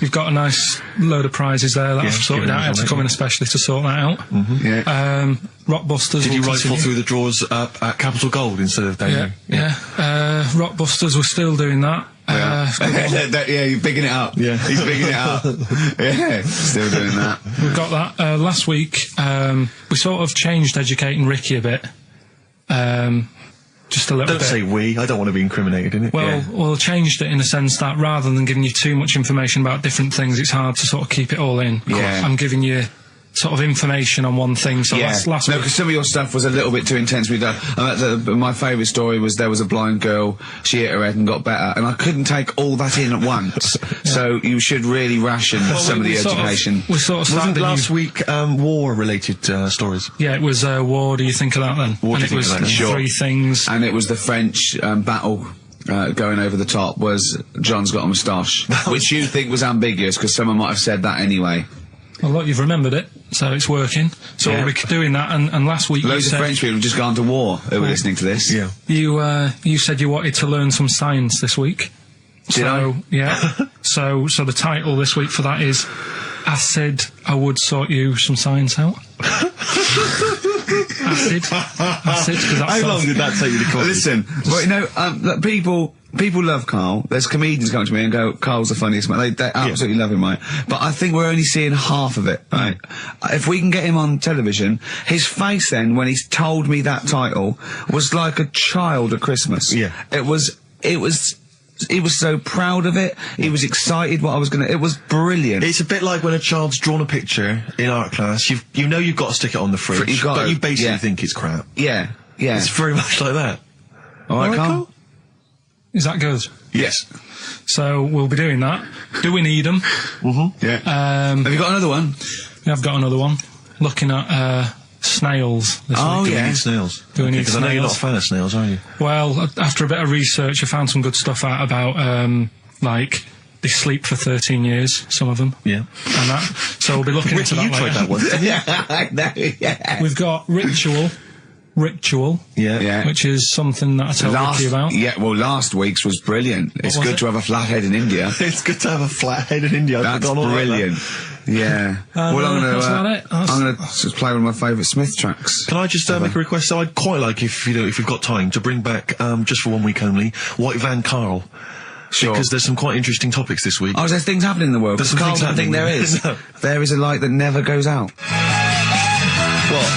You've got a nice load of prizes there that I've sorted out. I had to come in especially to sort that out. Yeah. Rockbusters. Did you will rifle continue. through the drawers up at Capital Gold instead of down Yeah, there? yeah. Rockbusters, we're still doing that. Yeah, you're bigging it up. Yeah. He's bigging it up. Yeah, still doing that. We've got that. Last week, we sort of changed Educating Ricky a bit. Just a little Don't bit. say we. I don't want to be incriminated in it. Well, changed it in the sense that rather than giving you too much information about different things, it's hard to sort of keep it all in. Yeah. I'm giving you sort of information on one thing. So last no, week, because some of your stuff was a little bit too intense. My favourite story was there was a blind girl. She hit her head and got better, and I couldn't take all that in at once. So you should really ration some of the education. We sort of Wasn't started last week war-related stories? Yeah, it was War. Do you think of that then? What and do you it think was of that? three things. And it was the French battle. Going over the top was John's got a moustache, which you think was ambiguous because someone might have said that anyway. Well, look, you've remembered it, so it's working. So Yeah. we'll be doing that. And last week Loads you of said French people have just gone to war who were listening to this. Yeah. you said you wanted to learn some science this week. Did I? Yeah. so the title this week for that is "I Said I Would Sort You Some Science Out." Acid, because that's How long did that take you to come up with? Listen, well, you know, look, people love Carl. There's comedians come to me and go, "Carl's the funniest man." They absolutely love him, right? But I think we're only seeing half of it, right? If we can get him on television, his face then, when he's told me that title, was like a child at Christmas. Yeah. He was so proud of it. He was excited what I was gonna. It was brilliant. It's a bit like when a child's drawn a picture in art class. You know you've got to stick it on the fridge, You've got but to, you basically yeah. think it's crap. Yeah. It's very much like that. All right, Carl. Is that good? Yes. So we'll be doing that. Do we need them? Yeah. Have you got another one? I've got another one. Looking at snails this Oh, week. Do we yeah. need snails? Do we need Because I know you're not a snails? fan of snails, are you? Well, after a bit of research, I found some good stuff out about like they sleep for 13 years, some of them, Yeah. and that. So we'll be looking into Ricky, that you later. tried that one. Yeah, I know. Yeah. We've got Ritual, ritual. Yeah. Which is something that I told Ricky about. Yeah, well, last week's was brilliant. It's was good it? to have a flathead in India. It's good to have a flathead in India. That's brilliant. Yeah. Well, that's about it. I'm gonna just play one of my favourite Smith tracks. Can I just make a request? So I'd quite like, if we've got time, to bring back, just for 1 week only, White Van Karl. Sure. Because there's some quite interesting topics this week. Oh, there's things happening in the world. There's some Carl things doesn't think happening. there is. No. There is a light that never goes out. What?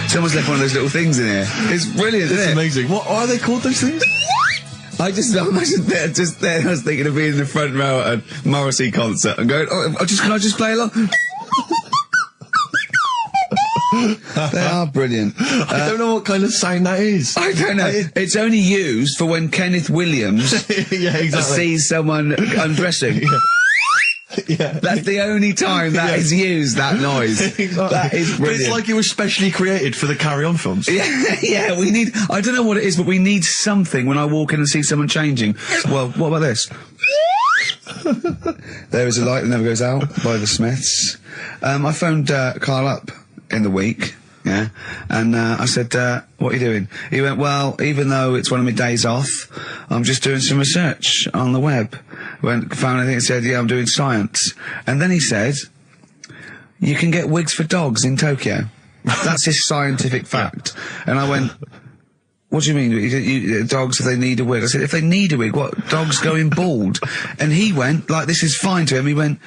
Someone's left one of those little things in here. It's brilliant, It's isn't it? amazing. What are they called, those things? I'm just there. I was thinking of being in the front row at a Morrissey concert and going, can I just play along? They are brilliant. I don't know what kind of sound that is. I don't know. It's only used for when Kenneth Williams Yeah, exactly. sees someone undressing. Yeah. That's the only time that is used, that noise. Exactly. That is But brilliant. it's like it was specially created for the Carry On films. Yeah, we need, I don't know what it is, but we need something when I walk in and see someone changing. Well, what about this? There is a light that never goes out by the Smiths. I phoned Carl up in the week, yeah, and I said, what are you doing? He went, well, even though it's one of my days off, I'm just doing some research on the web. Found anything and said, yeah, I'm doing science. And then he said, you can get wigs for dogs in Tokyo. That's his scientific fact. And I went, what do you mean? Dogs, if they need a wig? I said, if they need a wig, what? Dogs going bald? And he went, like, this is fine to him. He went,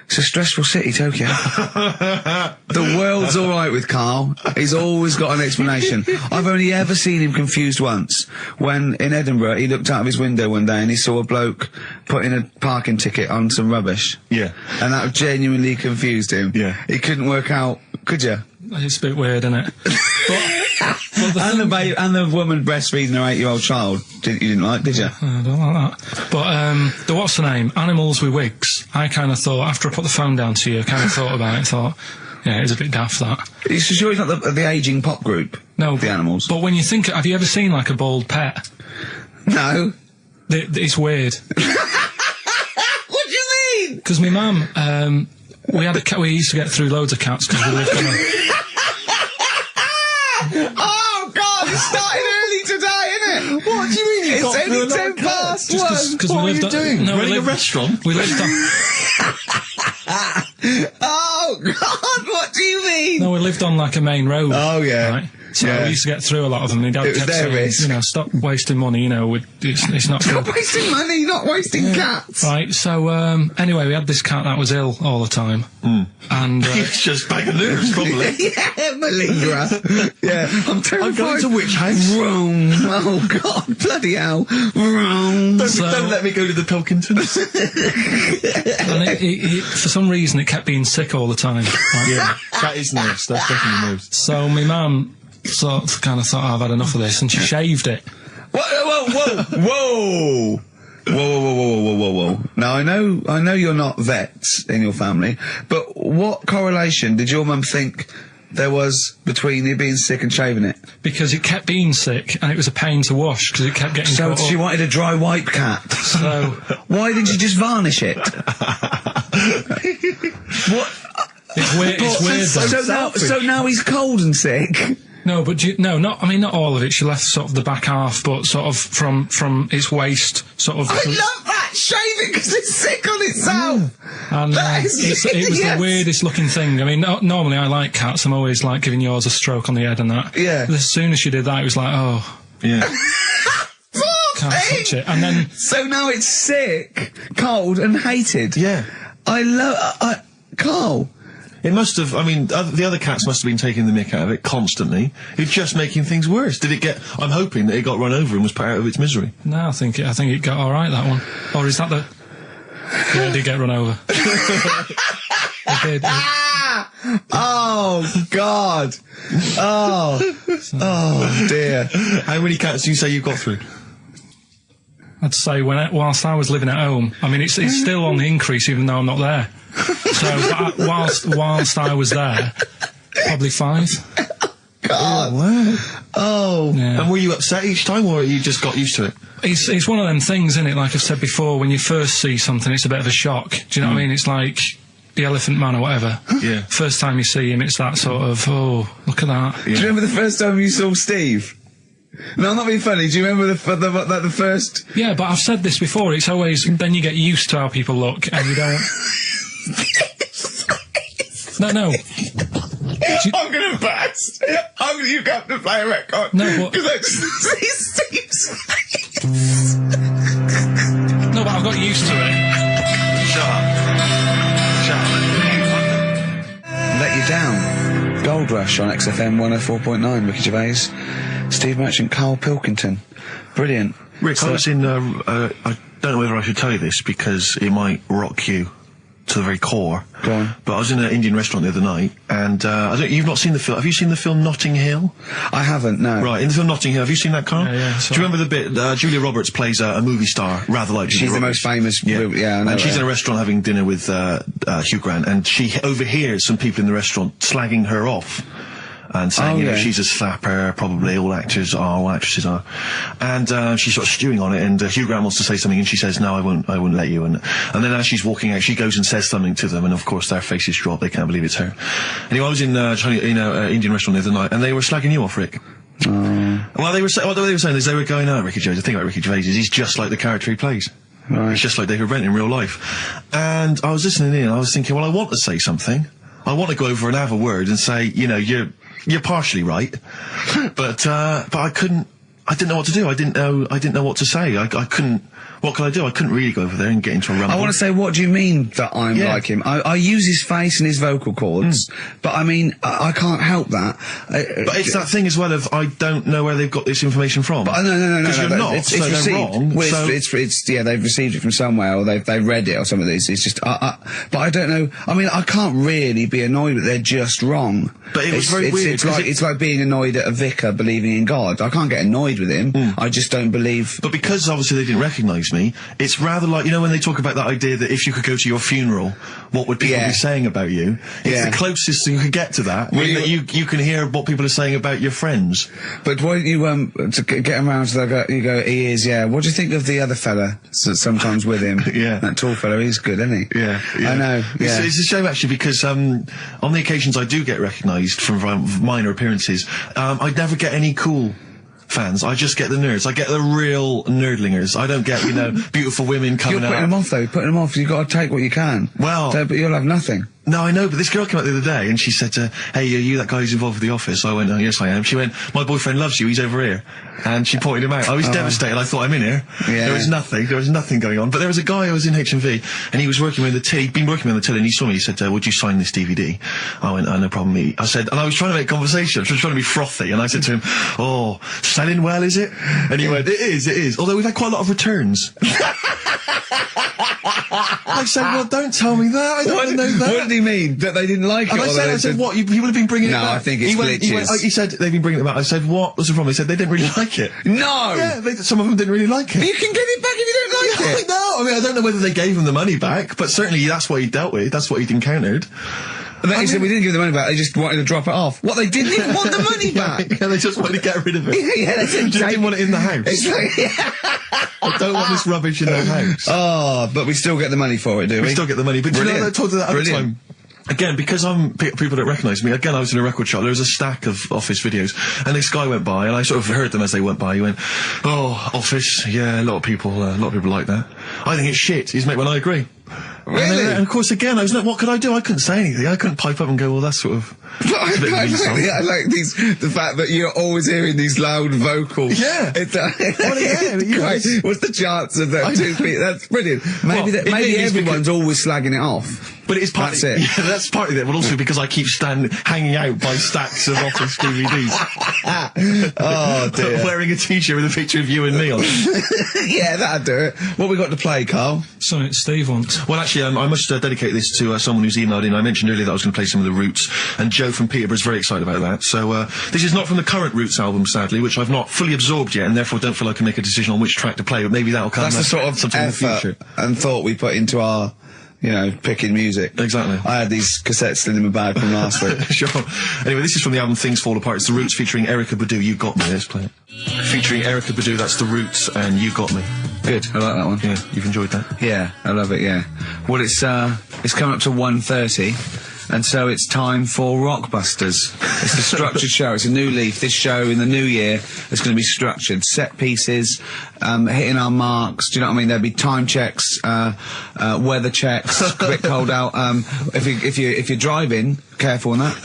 it's a stressful city, Tokyo. The world's all right with Carl. He's always got an explanation. I've only ever seen him confused once. When, in Edinburgh, he looked out of his window one day and he saw a bloke putting a parking ticket on some rubbish. Yeah. And that genuinely confused him. Yeah. He couldn't work out, could you? It's a bit weird, isn't it? And the woman breastfeeding her 8-year-old child, you didn't like, did you? I don't like that. But, the what's the name? Animals with wigs. I kind of thought, after I put the phone down to you, I kind of thought about it, thought, yeah, it's a bit daft, that. You sure he's not the ageing pop group? No. The Animals? But when you think, have you ever seen, like, a bald pet? No. It's weird. What do you mean? Because my mum, we had a cat, we used to get through loads of cats because we lived on a... Oh, God, it started early today, innit? What do you mean you It's got only through a 10 lot of cats? past 1. Cause What we were lived you on, doing? No, Running a restaurant? We lived on... Oh, God, what do you mean? No, we lived on like a main road. Oh, yeah. Right? So Yeah. we used to get through a lot of them. My dad It was kept their saying, risk. you know, stop wasting money, you know, it's not good. Not wasting money, not wasting cats. Right, so, anyway, we had this cat that was ill all the time. And, It's just bag of nerves, probably. Yeah, malingerer. Yeah, I'm terrified. I'm going to which house? Rome. Oh, God, bloody hell. Rome. Don't let me go to the Pilkingtons. and it, for some reason, it kept being sick all the time. Right? Yeah, that is nerves. That's definitely nerves. So my mum kind of thought, I've had enough of this, and she shaved it. Whoa. Whoa. Now, I know you're not vets in your family, but what correlation did your mum think there was between you being sick and shaving it? Because it kept being sick, and it was a pain to wash, because it kept getting So caught she up. wanted a dry wipe cat. So, Why didn't you just varnish it? What? it's weird, So now he's cold and sick. No, but not all of it. She left sort of the back half, but sort of from its waist, sort of. I love that! Shave it because it's sick on itself! And That is it was yes. the weirdest looking thing. I mean, normally I like cats. I'm always like giving yours a stroke on the head and that. Yeah. But as soon as she did that, it was like, oh, Yeah. can't touch it. And then So now it's sick, cold, and hated. Yeah. I love... Carl... It must have, I mean, the other cats must have been taking the mick out of it constantly. It's just making things worse. Did it get, I'm hoping that it got run over and was put out of its misery. no, I think it got all right, that one. Or is that the? Yeah, it did get run over. It did. Oh, God. Oh, dear. How many cats do you say you got through? I'd say whilst I was living at home. I mean, it's still on the increase, even though I'm not there. So whilst I was there, probably 5. God. Wow. Oh. Yeah. And were you upset each time, or you just got used to it? It's one of them things, isn't it? Like I've said before, when you first see something, it's a bit of a shock. Do you know what I mean? It's like, the Elephant Man or whatever. Yeah. First time you see him, it's that sort of, oh, look at that. Do you remember the first time you saw Steve? No, I'm not being funny. Do you remember the first? Yeah, but I've said this before. It's always then you get used to how people look, and you don't. No. I'm gonna burst. You have to play a record. No, but because I just see Steve's face. no, but I've got used to it. Shut up. Let you down. Gold Rush on XFM 104.9. Ricky Gervais, Steve Merchant, Karl Pilkington. Brilliant. Rick, I was in, I don't know whether I should tell you this because it might rock you to the very core. Go on. But I was in an Indian restaurant the other night, and you've not seen the film. Have you seen the film Notting Hill? I haven't, no. Right, in the film Notting Hill, have you seen that, Carl? Yeah. Do you remember the bit, Julia Roberts plays a movie star, rather like Julia She's the Roberts. most famous. Yeah, I know and she's her. in a restaurant having dinner with Hugh Grant, and she overhears some people in the restaurant slagging her off. And saying, you know, she's a slapper, probably all actresses are. And she's sort of stewing on it, and Hugh Grant wants to say something, and she says, no, I won't let you. And then as she's walking out, she goes and says something to them, and of course their faces drop, they can't believe it's her. Anyway, I was in Indian restaurant the other night, and they were slagging you off, Rick. Well, they were what they were saying is they were going, oh, Ricky Gervais, the thing about Ricky Gervais is he's just like the character he plays. Right. He's just like David Brent in real life. And I was listening in, and I was thinking, well, I want to say something. I want to go over and have a word and say, you know, you're partially right, but I couldn't. I didn't know what to do. I didn't know what to say. I couldn't. What could I do? I couldn't really go over there and get into a rumble. I want to say, what do you mean that I'm like him? I use his face and his vocal cords, but I mean, I can't help that. But it's that thing as well of I don't know where they've got this information from. But no. Because you're not. It's so received. they're wrong. Well, so it's they've received it from somewhere, or they read it, or something. It's just. But I don't know. I mean, I can't really be annoyed that they're just wrong. But it was very weird. It's like being annoyed at a vicar believing in God. I can't get annoyed with him. I just don't believe. But because obviously they didn't recognise me, it's rather like, you know, when they talk about that idea that if you could go to your funeral, what would people be saying about you? It's the closest you could get to that. Well, that you can hear what people are saying about your friends. But why don't you to get him around to that? You go, he is, yeah. What do you think of the other fella? Sometimes with him, that tall fella, he's good, isn't he? Yeah. I know. Yeah. It's a shame actually because on the occasions I do get recognised from minor appearances, I never get any cool fans. I just get the nerds. I get the real nerdlingers. I don't get, you know, beautiful women coming out. You're putting them off, though. You're putting them off. You've got to take what you can. Well, but you'll have nothing. No, I know, but this girl came up the other day and she said, hey, are you that guy who's involved with The Office? I went, oh, yes, I am. She went, my boyfriend loves you, he's over here. And she pointed him out. I was devastated. I thought, I'm in here. Yeah. There was nothing going on. But there was a guy who was in HMV and he was working with the till. He'd been working with the till and he saw me. He said, would you sign this DVD? I went, oh, no problem, me. I said, and I was trying to make conversation. I was trying to be frothy. And I said to him, oh, selling well, is it? And he went, it is. Although we've had quite a lot of returns. I said, well, don't tell me that. I don't want to know that. What did he mean? That they didn't like it? And I said, what? You would have been bringing it back? No, I think it's glitches. He said, they've been bringing it back. I said, what was the problem? He said, they didn't really like it. No! Yeah, some of them didn't really like it. You can get it back if you don't like it. No, I mean, I don't know whether they gave him the money back, but certainly that's what he dealt with. That's what he'd encountered. And he said, we didn't give the money back, they just wanted to drop it off. What, they didn't even want the money back? Yeah, they just wanted to get rid of it. Yeah, they just didn't want it in the house. It's like, I don't want this rubbish in their house. Oh, but we still get the money for it, do we? We still get the money. But do you know, I told you that other time. Again, because people don't recognise me, again, I was in a record shop, there was a stack of Office videos, and this guy went by, and I sort of heard them as they went by, he went, oh, Office, yeah, a lot of people like that. I think it's shit, he's mate, well, I agree. Really? And of course, again, I was like, what could I do? I couldn't say anything. I couldn't pipe up and go, well, that's sort of... I like the fact that you're always hearing these loud vocals. Yeah. What's the chance of that? That's brilliant. Maybe everyone's always slagging it off. But it is partly, that's it. Yeah, that's partly it, but also because I keep hanging out by stacks of Office DVDs. Oh, dear. Wearing a t-shirt with a picture of you and me on it. Yeah, that'd do it. What we got to play, Carl? Something Steve wants. Well, actually, I must dedicate this to someone who's emailed in. I mentioned earlier that I was going to play some of the Roots, and Joe from Peterborough is very excited about that. So, this is not from the current Roots album, sadly, which I've not fully absorbed yet, and therefore don't feel I can make a decision on which track to play, but maybe that'll come. That's the sort of sometime in the future. And thought we put into our... picking music. Exactly. I had these cassettes still in my bag from last week. Sure. Anyway, this is from the album Things Fall Apart. It's The Roots featuring Erykah Badu, You Got Me. Let's play it. Featuring Erykah Badu, that's The Roots, and You Got Me. Good. I like that one. Yeah, you've enjoyed that. Yeah, I love it. Yeah. Well, it's coming up to 1:30. And so it's time for Rockbusters. It's a structured show. It's a new leaf. This show in the new year is going to be structured. Set pieces, hitting our marks. Do you know what I mean? There'll be time checks, weather checks. A bit cold out. If you're driving, careful on that.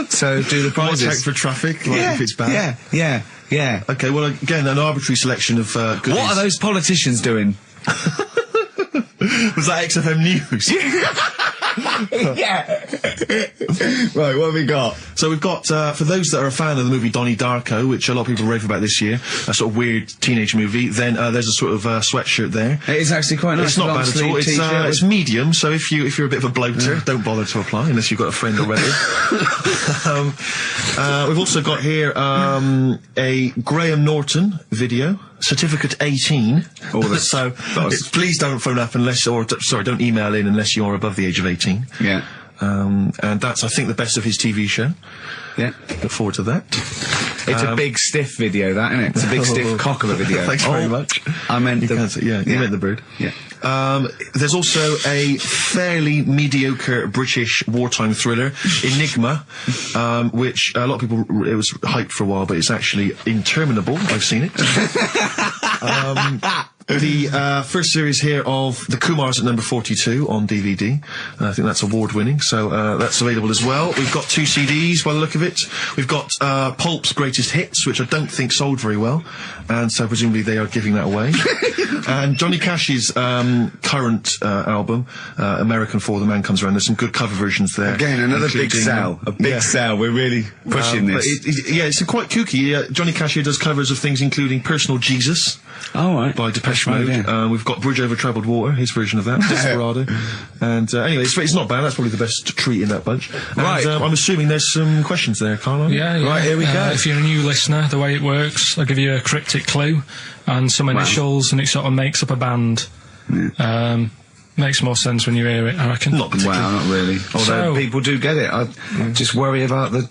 So do the prizes. Check for traffic, if it's bad. Yeah. Okay, well, again, an arbitrary selection of goodies. What are those politicians doing? Was that XFM News? Yeah. Right, what have we got? So we've got, for those that are a fan of the movie Donnie Darko, which a lot of people rave about this year, a sort of weird teenage movie, then there's a sort of sweatshirt there. It is actually quite nice. It's not bad at all. It's medium, so if you're a bit of a bloater, don't bother to apply unless you've got a friend already. We've also got here a Graham Norton video. Certificate 18. So please don't phone up don't email in unless you're above the age of 18. Yeah. And that's, I think, the best of his TV show. Yeah. Look forward to that. It's a big stiff video, that, isn't it? It's a big stiff cock of a video. Thanks very much. I meant you meant the bird. Yeah. There's also a fairly mediocre British wartime thriller, Enigma, which a lot of people, it was hyped for a while, but it's actually interminable. I've seen it. The first series here of The Kumars at number 42 on DVD. I think that's award-winning, so that's available as well. We've got 2 CDs by the look of it. We've got Pulp's Greatest Hits, which I don't think sold very well, and so presumably they are giving that away. And Johnny Cash's current album, American For the Man Comes Around. There's some good cover versions there. Again, another big sell. A big sell. We're really pushing this. It's quite kooky. Johnny Cash here does covers of things including Personal Jesus. Oh, right. By Depeche Mode. Yeah. We've got Bridge Over Troubled Water, his version of that, Desperado. And anyway, it's not bad. That's probably the best treat in that bunch. Right. And, I'm assuming there's some questions there, Carl. Yeah. Right, here we go. If you're a new listener, the way it works, I'll give you a cryptic clue and some initials, and it sort of makes up a band. Yeah. Makes more sense when you hear it, I reckon. Not particularly. Well, not really. Although people do get it. I just worry about the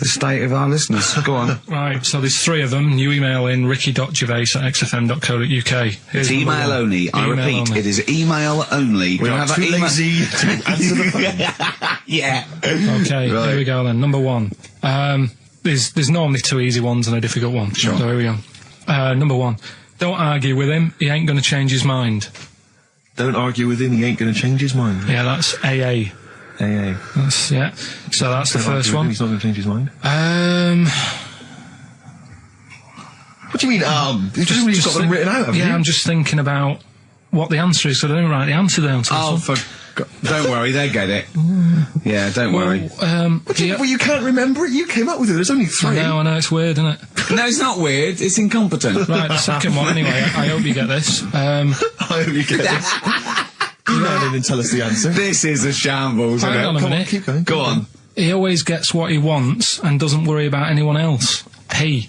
state of our listeners. Go on. Right, so there's 3 of them. You email in ricky.gervais@xfm.co.uk. It's email only. I repeat, it is email only. We are too lazy to answer the phone. Yeah. Okay, here we go then. Number 1. There's normally 2 easy ones and a difficult one. Sure. So here we go. Number 1. Don't argue with him. He ain't going to change his mind. Don't argue with him. He ain't going to change his mind. Yeah, that's AA. AA. Yeah. So that's the first one. He's not going to change his mind. What do you mean, You've got them written out, haven't you? Yeah, I'm just thinking about what the answer is, so I don't write the answer down to this one. Don't worry, they get it. Yeah, don't worry. Well, you can't remember it? You came up with it. There's only 3. I know, it's weird, isn't it? No, it's not weird. It's incompetent. Right, the second one, anyway. I hope you get this. I hope you get this. You don't even tell us the answer. This is a shambles, isn't it? Hang on a minute. Keep going. Go on. He always gets what he wants and doesn't worry about anyone else. P.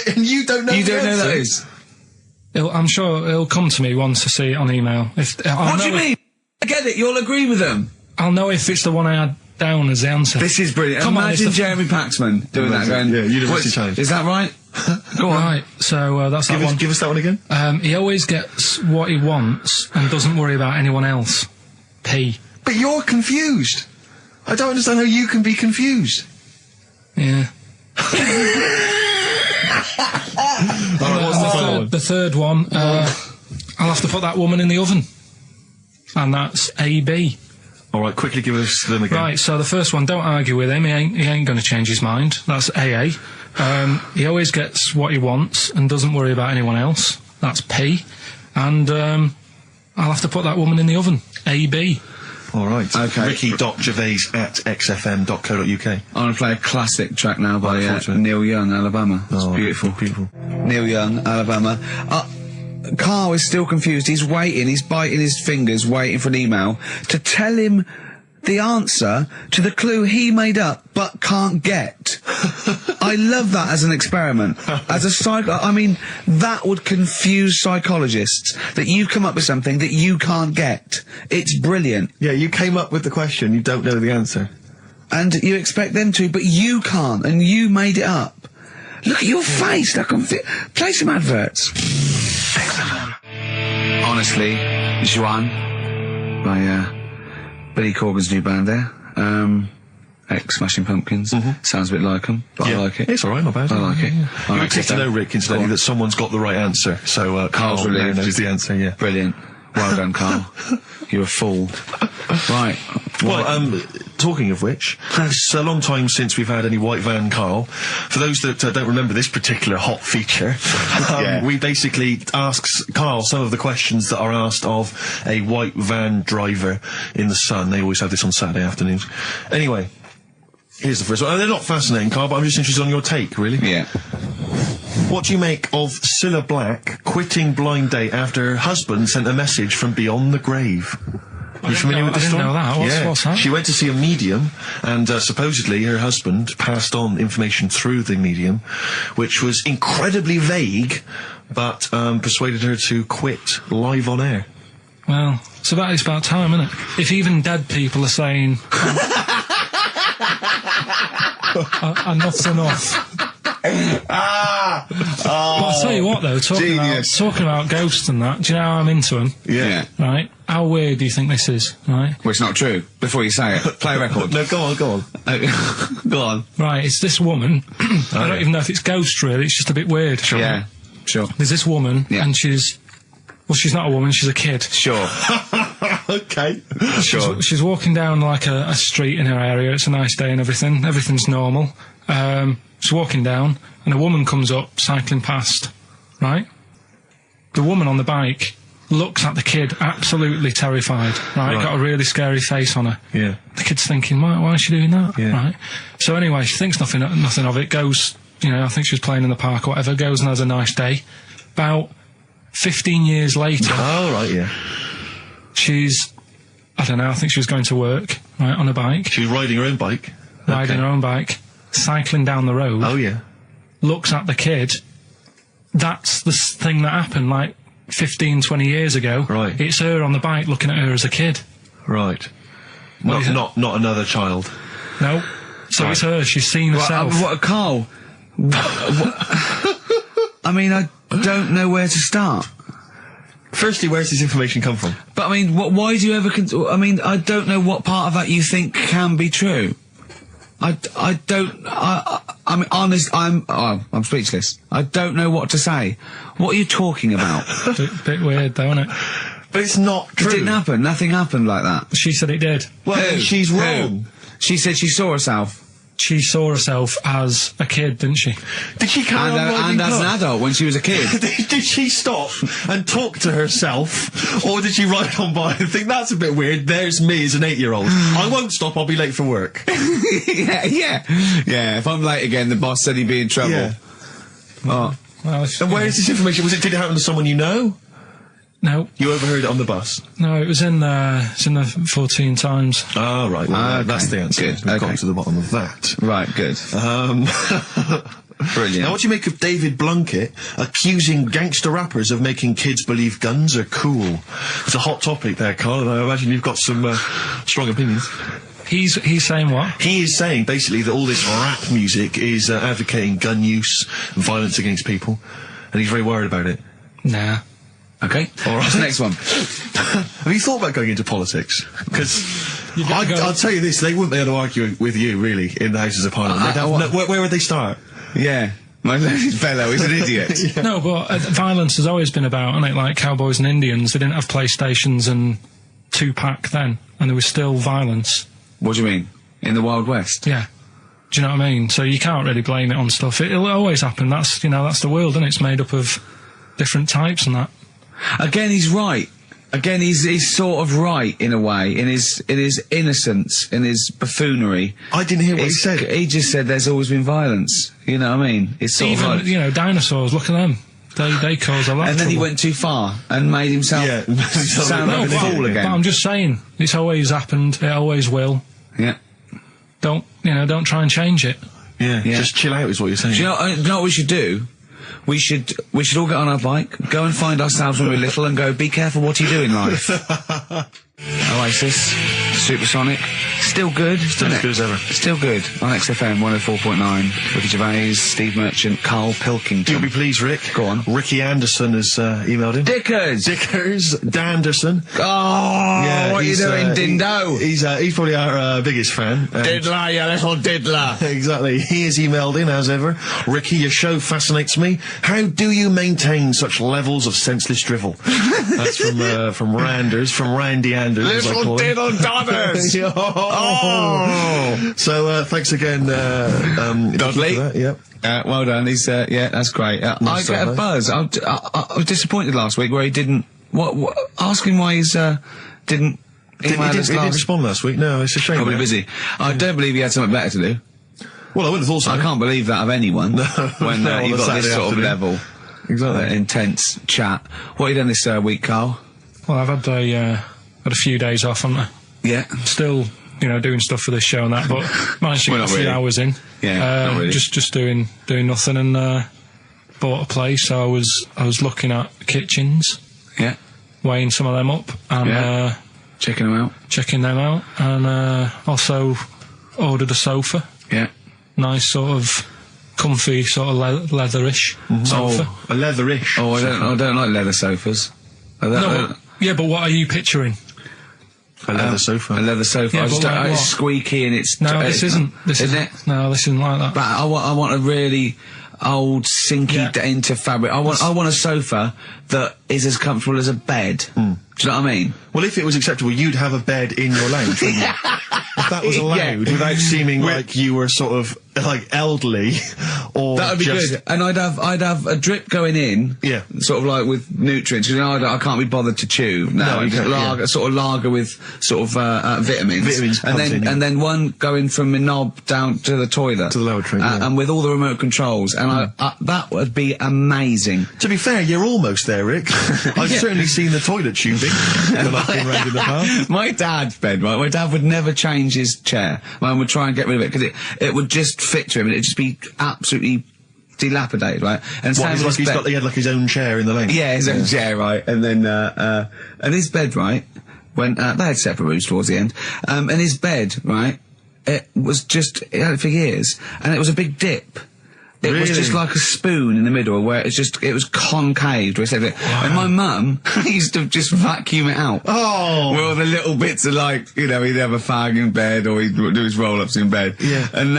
And you don't know You don't know answer. that is? I'm sure it'll come to me once I see it on email. What do you mean? I get it, you'll agree with them. I'll know if it's the one I had down as the answer. This is brilliant. Imagine Jeremy Paxman doing that going, yeah, University Challenge. Is that right? Go on. Right, so that's that one. Give us that one again. He always gets what he wants and doesn't worry about anyone else. P. But you're confused. I don't understand how you can be confused. Yeah. The third one, I'll have to put that woman in the oven. And that's AB. All right, quickly give us them again. Right, so the first one, don't argue with him. He ain't going to change his mind. That's AA. He always gets what he wants and doesn't worry about anyone else. That's P. And I'll have to put that woman in the oven. AB. All right. Okay. ricky.gervais@xfm.co.uk. I'm going to play a classic track now by Neil Young, Alabama. It's beautiful. Beautiful. Neil Young, Alabama. Carl is still confused. He's waiting. He's biting his fingers, waiting for an email to tell him the answer to the clue he made up but can't get. I love that as an experiment. As a I mean, that would confuse psychologists, that you come up with something that you can't get. It's brilliant. Yeah, you came up with the question, you don't know the answer. And you expect them to, but you can't, and you made it up. Look at your face. Play some adverts. XFM. Honestly, Juan by Billy Corgan's new band there. Ex-Smashing Pumpkins. Sounds a bit like them, but I like it. It's alright, not bad. I like it. I You like get to it, know, though. Rick, incidentally, that someone's got the right answer. So, Carl's Carl relieved. knows the answer, yeah. Brilliant. Well done, Carl. You're a fool. Right. Well, talking of which, it's a long time since we've had any White Van Carl. For those that don't remember this particular hot feature, we basically ask Carl some of the questions that are asked of a white van driver in the Sun. They always have this on Saturday afternoons. Anyway, here's the first one. They're not fascinating, Carl, but I'm just interested on your take, really. Yeah. What do you make of Cilla Black quitting Blind Date after her husband sent a message from beyond the grave? Are you familiar with this I didn't story? know that. What's that? She went to see a medium, and supposedly her husband passed on information through the medium, which was incredibly vague, but persuaded her to quit live on air. Well, it's about time, isn't it? If even dead people are saying, enough's enough. But I'll tell you what, though, talking about ghosts and that, do you know how I'm into them? Yeah. Right? How weird do you think this is, right? Well, it's not true. Before you say it, play a record. No, go on. Go on. Right, it's this woman. I don't even know if it's ghost, really. It's just a bit weird. Yeah, sure. There's this woman, Yeah. and she's not a woman, she's a kid. Sure. Okay. Sure. She's walking down, like, a street in her area. It's a nice day and everything. Everything's normal. She's walking down, and a woman comes up, cycling past, right? The woman on the bike looks at the kid, absolutely terrified, right? Got a really scary face on her. Yeah. The kid's thinking, why is she doing that? Yeah. Right? So anyway, she thinks nothing of it, goes, I think she was playing in the park or whatever, goes and has a nice day. About 15 years later, Oh, right, yeah. she's, I don't know, I think she was going to work, right, on a bike, She was riding her own bike. riding her own bike, cycling down the road, Oh, yeah. looks at the kid. That's the thing that happened, like, 15, 20 years ago. Right. It's her on the bike looking at her as a kid. Right. What do you think? Not another child. No. So it's her, she's seen herself. Carl? I mean, I don't know where to start. Firstly, where's this information come from? But I mean, why do you ever? I mean, I don't know what part of that you think can be true. I don't. I'm honest. I'm speechless. I don't know what to say. What are you talking about? Bit weird, though, isn't it? But it's not It true. didn't happen. Nothing happened like that. She said it did. Well, Who? she's Who? wrong. She said she saw herself. She saw herself as a kid, didn't she? Did she carry on riding And as an cars? adult when she was a kid. Did she stop and talk to herself, or did she ride on by and think, that's a bit weird, there's me as an 8-year-old. I won't stop, I'll be late for work. Yeah. If I'm late again, the boss said he'd be in trouble. Yeah. Oh. Well, And where is this information? Did it happen to someone you know? No, You overheard it on the bus? no, it was in the 14 Times. Oh, right, well, Okay. that's the answer. Good, We've okay. got to the bottom of that. Right, good. Brilliant. Now, what do you make of David Blunkett accusing gangster rappers of making kids believe guns are cool? It's a hot topic there, Carl, and I imagine you've got some strong opinions. He's saying what? He is saying, basically, that all this rap music is advocating gun use and violence against people, and he's very worried about it. Nah. Okay. All right. What's the next one? Have you thought about going into politics? Because You gotta go- I'll tell you this, they wouldn't be able to argue with you, really, in the Houses of Parliament. They'd have where would they start? Yeah. My learned fellow is an idiot. No, but violence has always been about, isn't it? Like cowboys and Indians, they didn't have PlayStations and Tupac then, and there was still violence. What do you mean? In the Wild West? Yeah. Do you know what I mean? So you can't really blame it on stuff. It'll always happen. That's the world, and it's made up of different types and that. Again, he's right. Again, he's sort of right in a way, in his innocence, in his buffoonery. I didn't hear what he It's- said. He just said there's always been violence. You know what I mean? It's sort Even, of like, dinosaurs, look at them. They cause a lot and of then he trouble. went too far and made himself sound No, like a fool but I'm again. just saying, it's always happened, it always will. Yeah. Don't try and change it. Yeah, Yeah. just chill out is what you're saying. Do you know what we should do? We should all get on our bike, go and find ourselves when we're little, and go. Be careful what you do in life. Oasis, Supersonic, Still good. Still as good as ever. Still good. On XFM 104.9. Ricky Gervais, Steve Merchant, Karl Pilkington. You'll be pleased, Rick. Go on. Ricky Anderson has emailed in. Dickers! Danderson. Oh, Yeah, what are you he's, doing, Dindo? He's probably our biggest fan. Diddler, you little diddler. Exactly. He has emailed in, as ever. Ricky, your show fascinates me. How do you maintain such levels of senseless drivel? That's from Randers, from Randy Anders. as I Little call him. diddle dodders! Oh! So, thanks again, Dudley. for that, yep. Well done. He's, yeah, that's great. I Nice get a nice. buzz. I was disappointed last week where he didn't. What? Ask him why he's didn't He email us didn't last. respond last week. No, it's a shame. Probably that. busy. I don't believe he had something better to do. Well, I would have thought so. I can't believe that of anyone when No, on you've a got this Saturday sort of afternoon. level, Exactly. intense chat. What have you done this week, Carl? Well, I've had a few days off, haven't I? Yeah. Still, doing stuff for this show and that, but managed to Well, get not a few really. hours in. Yeah, not really. Just doing nothing, and bought a place. So I was looking at kitchens, Yeah. weighing some of them up, and Yeah. Checking them out. checking them out, and also ordered a sofa. Yeah. Nice sort of comfy, sort of leatherish sofa. Oh, a leatherish. Oh, I don't like leather sofas. No, yeah, but what are you picturing? A leather sofa. A leather sofa. Yeah, I just but don't, like it's what? squeaky and it's. No, this isn't. This isn't isn't. it? No, this isn't like that. But I want a really old, sinky Yeah. into fabric. I want a sofa that is as comfortable as a bed. Do you know what I mean? Well, if it was acceptable, you'd have a bed in your lounge, wouldn't you? If that was allowed, Yeah. without seeming like you were sort of like elderly, or That would be just, good. And I'd have a drip going in. Yeah. Sort of like with nutrients. I can't be bothered to chew. No, you can't, lager, sort of lager with sort of vitamins. Vitamins and pumped then in, yeah. and then one going from the knob down to the toilet. To the lavatory, yeah. And with all the remote controls. And that would be amazing. To be fair, you're almost there, Rick. I've certainly seen the toilet tubing when I've been round in the past. My dad's bed, right? My dad would never change his chair. Mine would try and get rid of it because it would just fit to him and it'd just be absolutely dilapidated, right? And What, same with his bed. he had like his own chair in the lane. Yeah, his own chair, right? And then, and his bed, right? When, they had separate rooms towards the end. And his bed, right? It was just, it had it for years. And it was a big dip. It was Really? just like a spoon in the middle where it was concaved. Where it said it. And my mum used to just vacuum it out. Oh. Where all the little bits are like, he'd have a fag in bed or he'd do his roll-ups in bed. Yeah. And,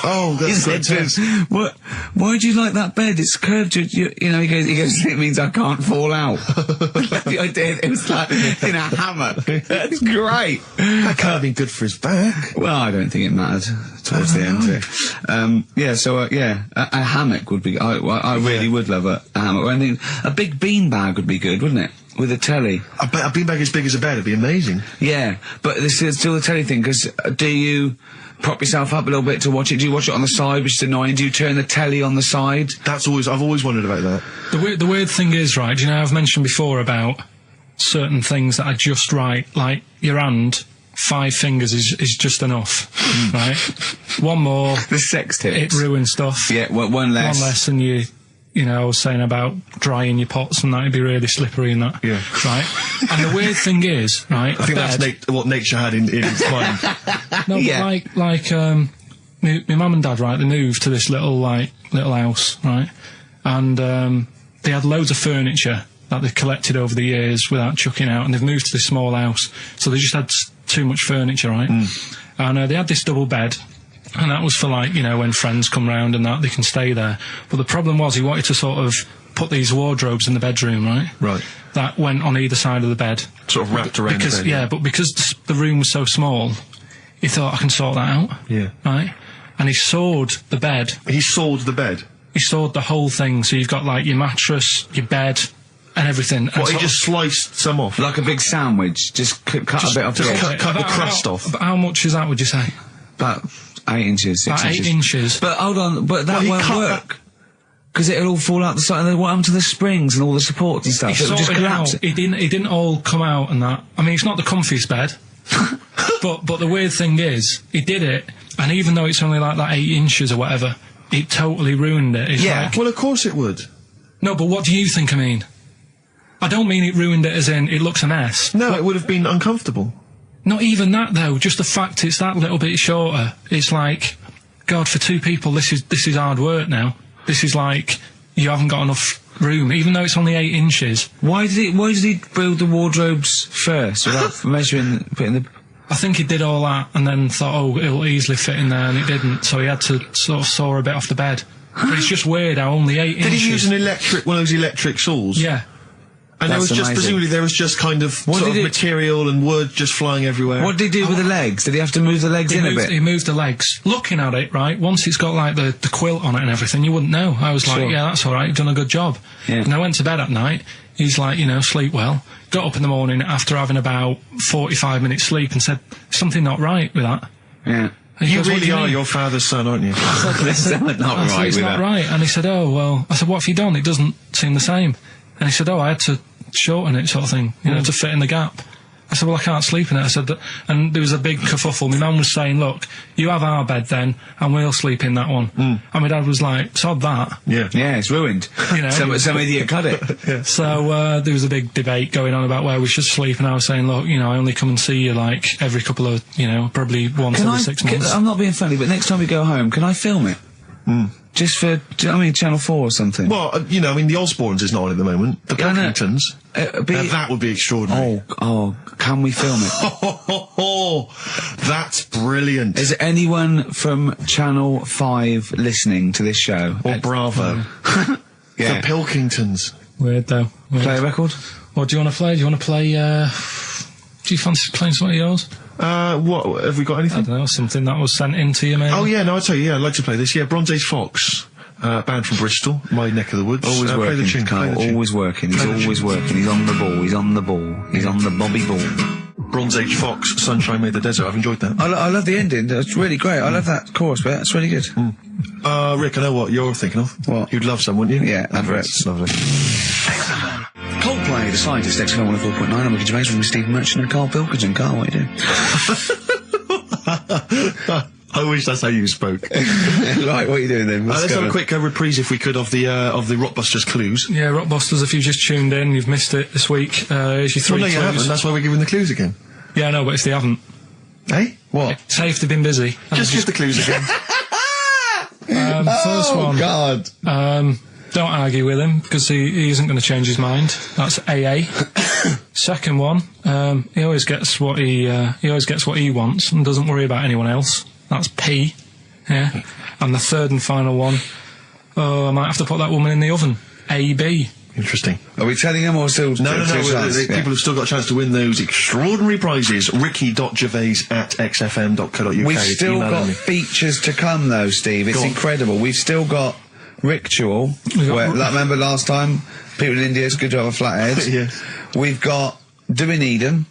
Oh, he that's said to grotesque. us, why do you like that bed? It's curved. He goes, it means I can't fall out. I did. It was like in a hammock. That's great. That can't be good for his back. Well, I don't think it mattered towards the end. Yeah, so, yeah, a hammock would be, I really would love a hammock. I think a big beanbag would be good, wouldn't it? With a telly. A beanbag as big as a bed would be amazing. Yeah, but this is still the telly thing, because do you prop yourself up a little bit to watch it? Do you watch it on the side, which is annoying? Do you turn the telly on the side? I've always wondered about that. The weird thing is, right, I've mentioned before about certain things that are just right, like your hand, 5 fingers is just enough, right? One more, The sex tips. it ruins stuff. Yeah, one less. One less, and I was saying about drying your pots and that'd be really slippery and that. Yeah. Right? And the weird thing is, right, I think that's what nature had in its mind. no, Yeah. but like, my mum and dad, right, they moved to this little house, right? And, they had loads of furniture that they've collected over the years without chucking out, and they've moved to this small house. So they just had too much furniture, right? And they had this double bed, and that was for when friends come round and that, they can stay there. But the problem was he wanted to sort of put these wardrobes in the bedroom, right? Right. That went on either side of the bed. Sort of wrapped around Because, the bed. yeah, but because the room was so small, he thought, I can sort that out. Yeah. Right? And he sawed the bed. He sawed the bed. He sawed the whole thing, so you've got your mattress, your bed, and everything. And What, he sort just sliced some off? Like a big sandwich, just cut a bit off the just edge. cut the crust off. But how much is that, would you say? About 8 inches, 6 About 8 inches. inches. But hold on, but that Well, he won't cut work. Because it'll all fall out the side, and then what happened to the springs and all the supports and stuff? He It'll just sorted it collapse. out. It didn't all come out and that. I mean, it's not the comfiest bed. but the weird thing is, he did it, and even though it's only like that 8 inches or whatever, it totally ruined it. It's Yeah. like- Well, of course it would. no, but what do you think I mean? I don't mean it ruined it as in it looks a mess. No, it would have been uncomfortable. Not even that though. Just the fact it's that little bit shorter. It's like, God, for 2 people, this is hard work now. This is like you haven't got enough room, even though it's only 8 inches. Why did he build the wardrobes first without putting the? I think he did all that and then thought, oh, it'll easily fit in there, and it didn't. So he had to sort of saw a bit off the bed. But it's just weird how only 8 inches. Did he use one of those electric saws? Yeah. And That's presumably there was just kind of material and wood just flying everywhere. What did he do with the legs? Did he have to move the legs a bit? He moved the legs. Looking at it, right, once it's got like the quilt on it and everything, you wouldn't know. I was like, yeah, that's alright, you've done a good job. Yeah. And I went to bed at night, he's like, sleep well. Got up in the morning after having about 45 minutes sleep and said, something not right with that. Yeah. You really are your father's son, aren't you? There's something not right with that. It's not right. And he said, oh, well, I said, what have you done? It doesn't seem the same. And he said, oh, I had to shorten it, sort of thing, to fit in the gap. I said, well, I can't sleep in it. I said that, and there was a big kerfuffle. My mum was saying, look, you have our bed then, and we'll sleep in that one. And my dad was like, sod that. Yeah, it's ruined. Some idiot cut it. Yeah. So there was a big debate going on about where we should sleep, and I was saying, look, I only come and see you like every couple of, probably once every 6 months. I'm not being funny, but next time we go home, can I film it? Just for, Channel 4 or something. Well, the Osbournes is not on at the moment. The Pilkingtons. That would be extraordinary. Oh, can we film it? That's brilliant. Is anyone from Channel 5 listening to this show? Or Bravo? Yeah. The Pilkingtons. Weird, though. Play a record? What do you want to play? Do you want to play, do you fancy playing something of yours? What, have we got anything? I don't know, something that was sent in to you, maybe? Oh, yeah, no, I'll tell you, I'd like to play this. Yeah, Bronze Age Fox, band from Bristol, my neck of the woods. Always working, play the tune, Carl, play the always tune. working. He's always working. He's on the ball. He's on the ball. He's on the Bobby ball. Bronze Age Fox, Sunshine Made the Desert. I've enjoyed that. I love the ending. That's really great. I love that chorus bit. That's really good. Rick, I know what you're thinking of. What? You'd love some, wouldn't you? Yeah, adverts. Lovely. Coldplay, The Scientist, XFM 104.9. I'm Ricky Gervais from Steve Merchant and Karl Pilkington. Carl, what are you doing? I wish that's how you spoke. Right, what are you doing then? Let's have a quick reprise, if we could, of the Rockbusters clues. Yeah, Rockbusters, if you've just tuned in, you've missed it this week. Here's your 3 Well, no, clues. you haven't. That's why we're giving the clues again. Yeah, I know, but it's they haven't. Hey? What? Say if they've been busy. Just give the clues again. First one. God. Don't argue with him, because he isn't going to change his mind. That's AA. Second one, he always gets what he wants and doesn't worry about anyone else. That's P. Yeah. And the third and final one, I might have to put that woman in the oven. AB. Interesting. Are we telling them or still? No. People have still got a chance to win those extraordinary prizes. ricky.gervais@xfm.co.uk. We've still got features to come, though, Steve. It's incredible. We've still got Ritual. Remember last time? People in India, it's good to have a flathead. Yeah. We've got Do We Need 'Em?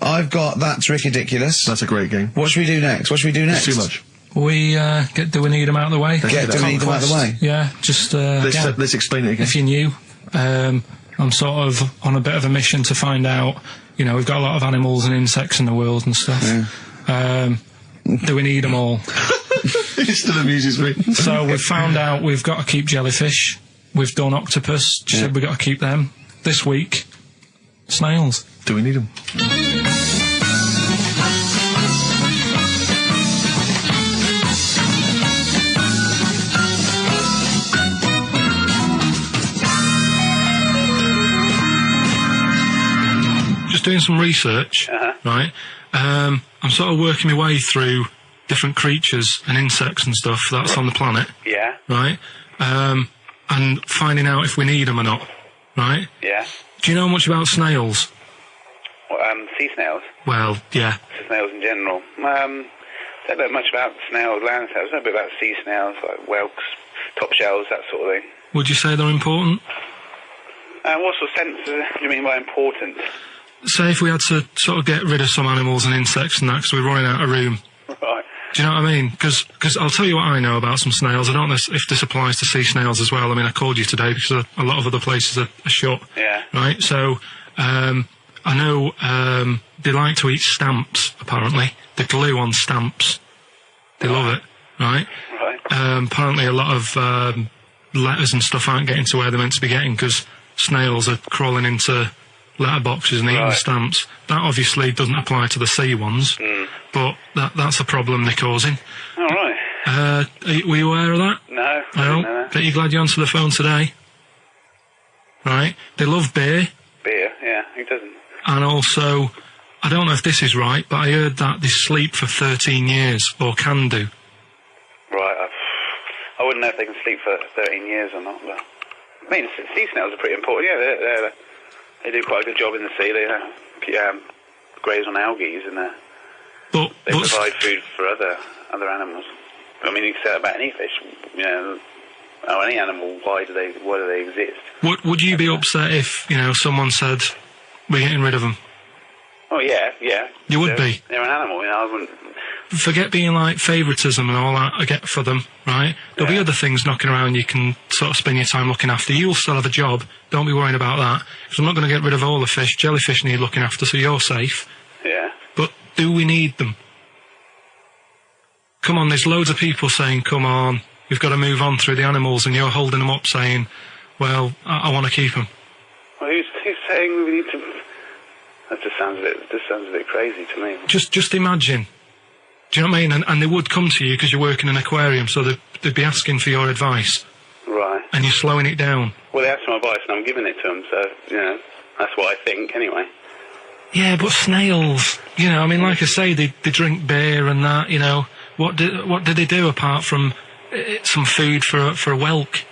I've got That's Ridiculous. That's a great game. What should we do next? It's too much. We Do We Need 'Em out of the way? Do We Need 'Em out of the way? Yeah, just Let's explain it again. If you're new, I'm sort of on a bit of a mission to find out, we've got a lot of animals and insects in the world and stuff. Yeah. Do we need them all? It still amuses me. So we've found out we've got to keep jellyfish. We've done octopus. She said we've got to keep them. This week, snails. Do we need them? Just doing some research, right? I'm sort of working my way through different creatures and insects and stuff that's on the planet. Yeah. Right? And finding out if we need them or not. Right? Yeah. Do you know much about snails? Sea snails? Well, yeah. Snails in general. Don't know much about snails, land snails. I know a bit about sea snails, like whelks, top shells, that sort of thing. Would you say they're important? What sort of sense do you mean by important? Say if we had to sort of get rid of some animals and insects and that because we're running out of room. Right. Do you know what I mean? Because I'll tell you what I know about some snails. I don't know if this applies to sea snails as well. I mean, I called you today because a lot of other places are shut. Yeah. Right? So, I know they like to eat stamps, apparently. The glue on stamps. They love it. Right? Right. Apparently a lot of letters and stuff aren't getting to where they're meant to be getting because snails are crawling into letterboxes and eating the stamps. That obviously doesn't apply to the sea ones, but that's a problem they're causing. All right. Were you aware of that? No, I didn't Well, know that. bet you're glad you answered the phone today. Right? They love beer, Beer, yeah, who doesn't? and also, I don't know if this is right, but I heard that they sleep for 13 years, or can do. Right, I wouldn't know if they can sleep for 13 years or not, but... I mean, sea snails are pretty important, yeah, they do quite a good job in the sea, they graze on algae and But they provide food for other animals. I mean, you can say that about any fish, you know, or any animal, why do they exist? would you be upset if, someone said, we're getting rid of them? Oh, yeah. You would be? They're an animal, I wouldn't... Forget being like favouritism and all that I get for them, right? There'll be other things knocking around you can sort of spend your time looking after. You'll still have a job, don't be worrying about that. Because I'm not going to get rid of all the fish. Jellyfish need looking after, so you're safe. Yeah. But do we need them? Come on, there's loads of people saying, come on, we've got to move on through the animals, and you're holding them up saying, well, I want to keep them. Well, who's saying we need to... That just sounds a bit crazy to me. Just imagine. Do you know what I mean? And they would come to you because you're working in an aquarium, so they'd be asking for your advice. Right. And you're slowing it down. Well, they asked for my advice and I'm giving it to them, so, that's what I think, anyway. Yeah, but snails, I mean, like I say, they drink beer and that, What did they do apart from some food for a whelk?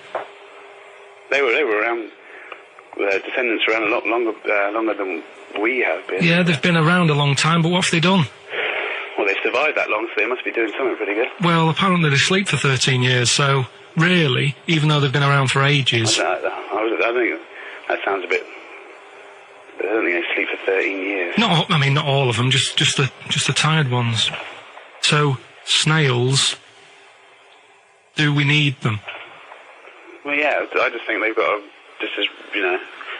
They were around, their descendants were around a lot longer than we have been. Yeah, they've been around a long time, but what have they done? Well, they've survived that long, so they must be doing something pretty good. Well, apparently they sleep for 13 years, so really, even though they've been around for ages... I think that sounds a bit... I don't think they sleep for 13 years. Not all of them, just the tired ones. So, snails, do we need them? Well, yeah, I just think they've got to...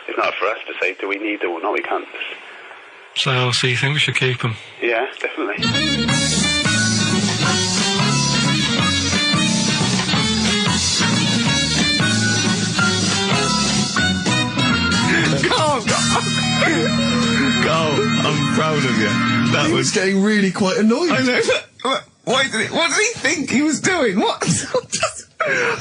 it's not for us to say, do we need them or not, we can't... So you think we should keep them? Yeah, definitely. Carl, I'm proud of you. That was getting really quite annoyed. I know. What did he think he was doing? What?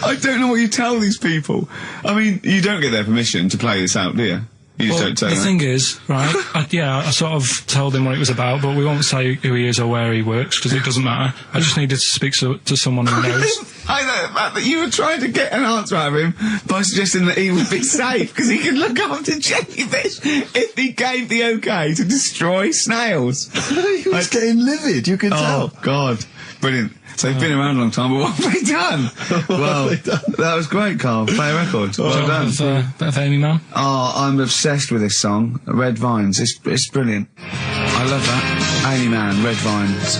I don't know what you tell these people. I mean, you don't get their permission to play this out, do you? You just don't tell the them. thing is, right, I sort of told him what it was about, but we won't say who he is or where he works, because it doesn't matter. I just needed to speak to someone who knows. I know the fact that you were trying to get an answer out of him by suggesting that he would be safe, because he could look after jellyfish if he gave the okay to destroy snails. He was getting livid, you can tell. Oh, God. Brilliant. So they've been around a long time, but what have they done? Well, that was great, Carl. Play a record. Well done. Bit of Amy Man. Oh, I'm obsessed with this song, Red Vines. It's brilliant. I love that. Amy Man, Red Vines.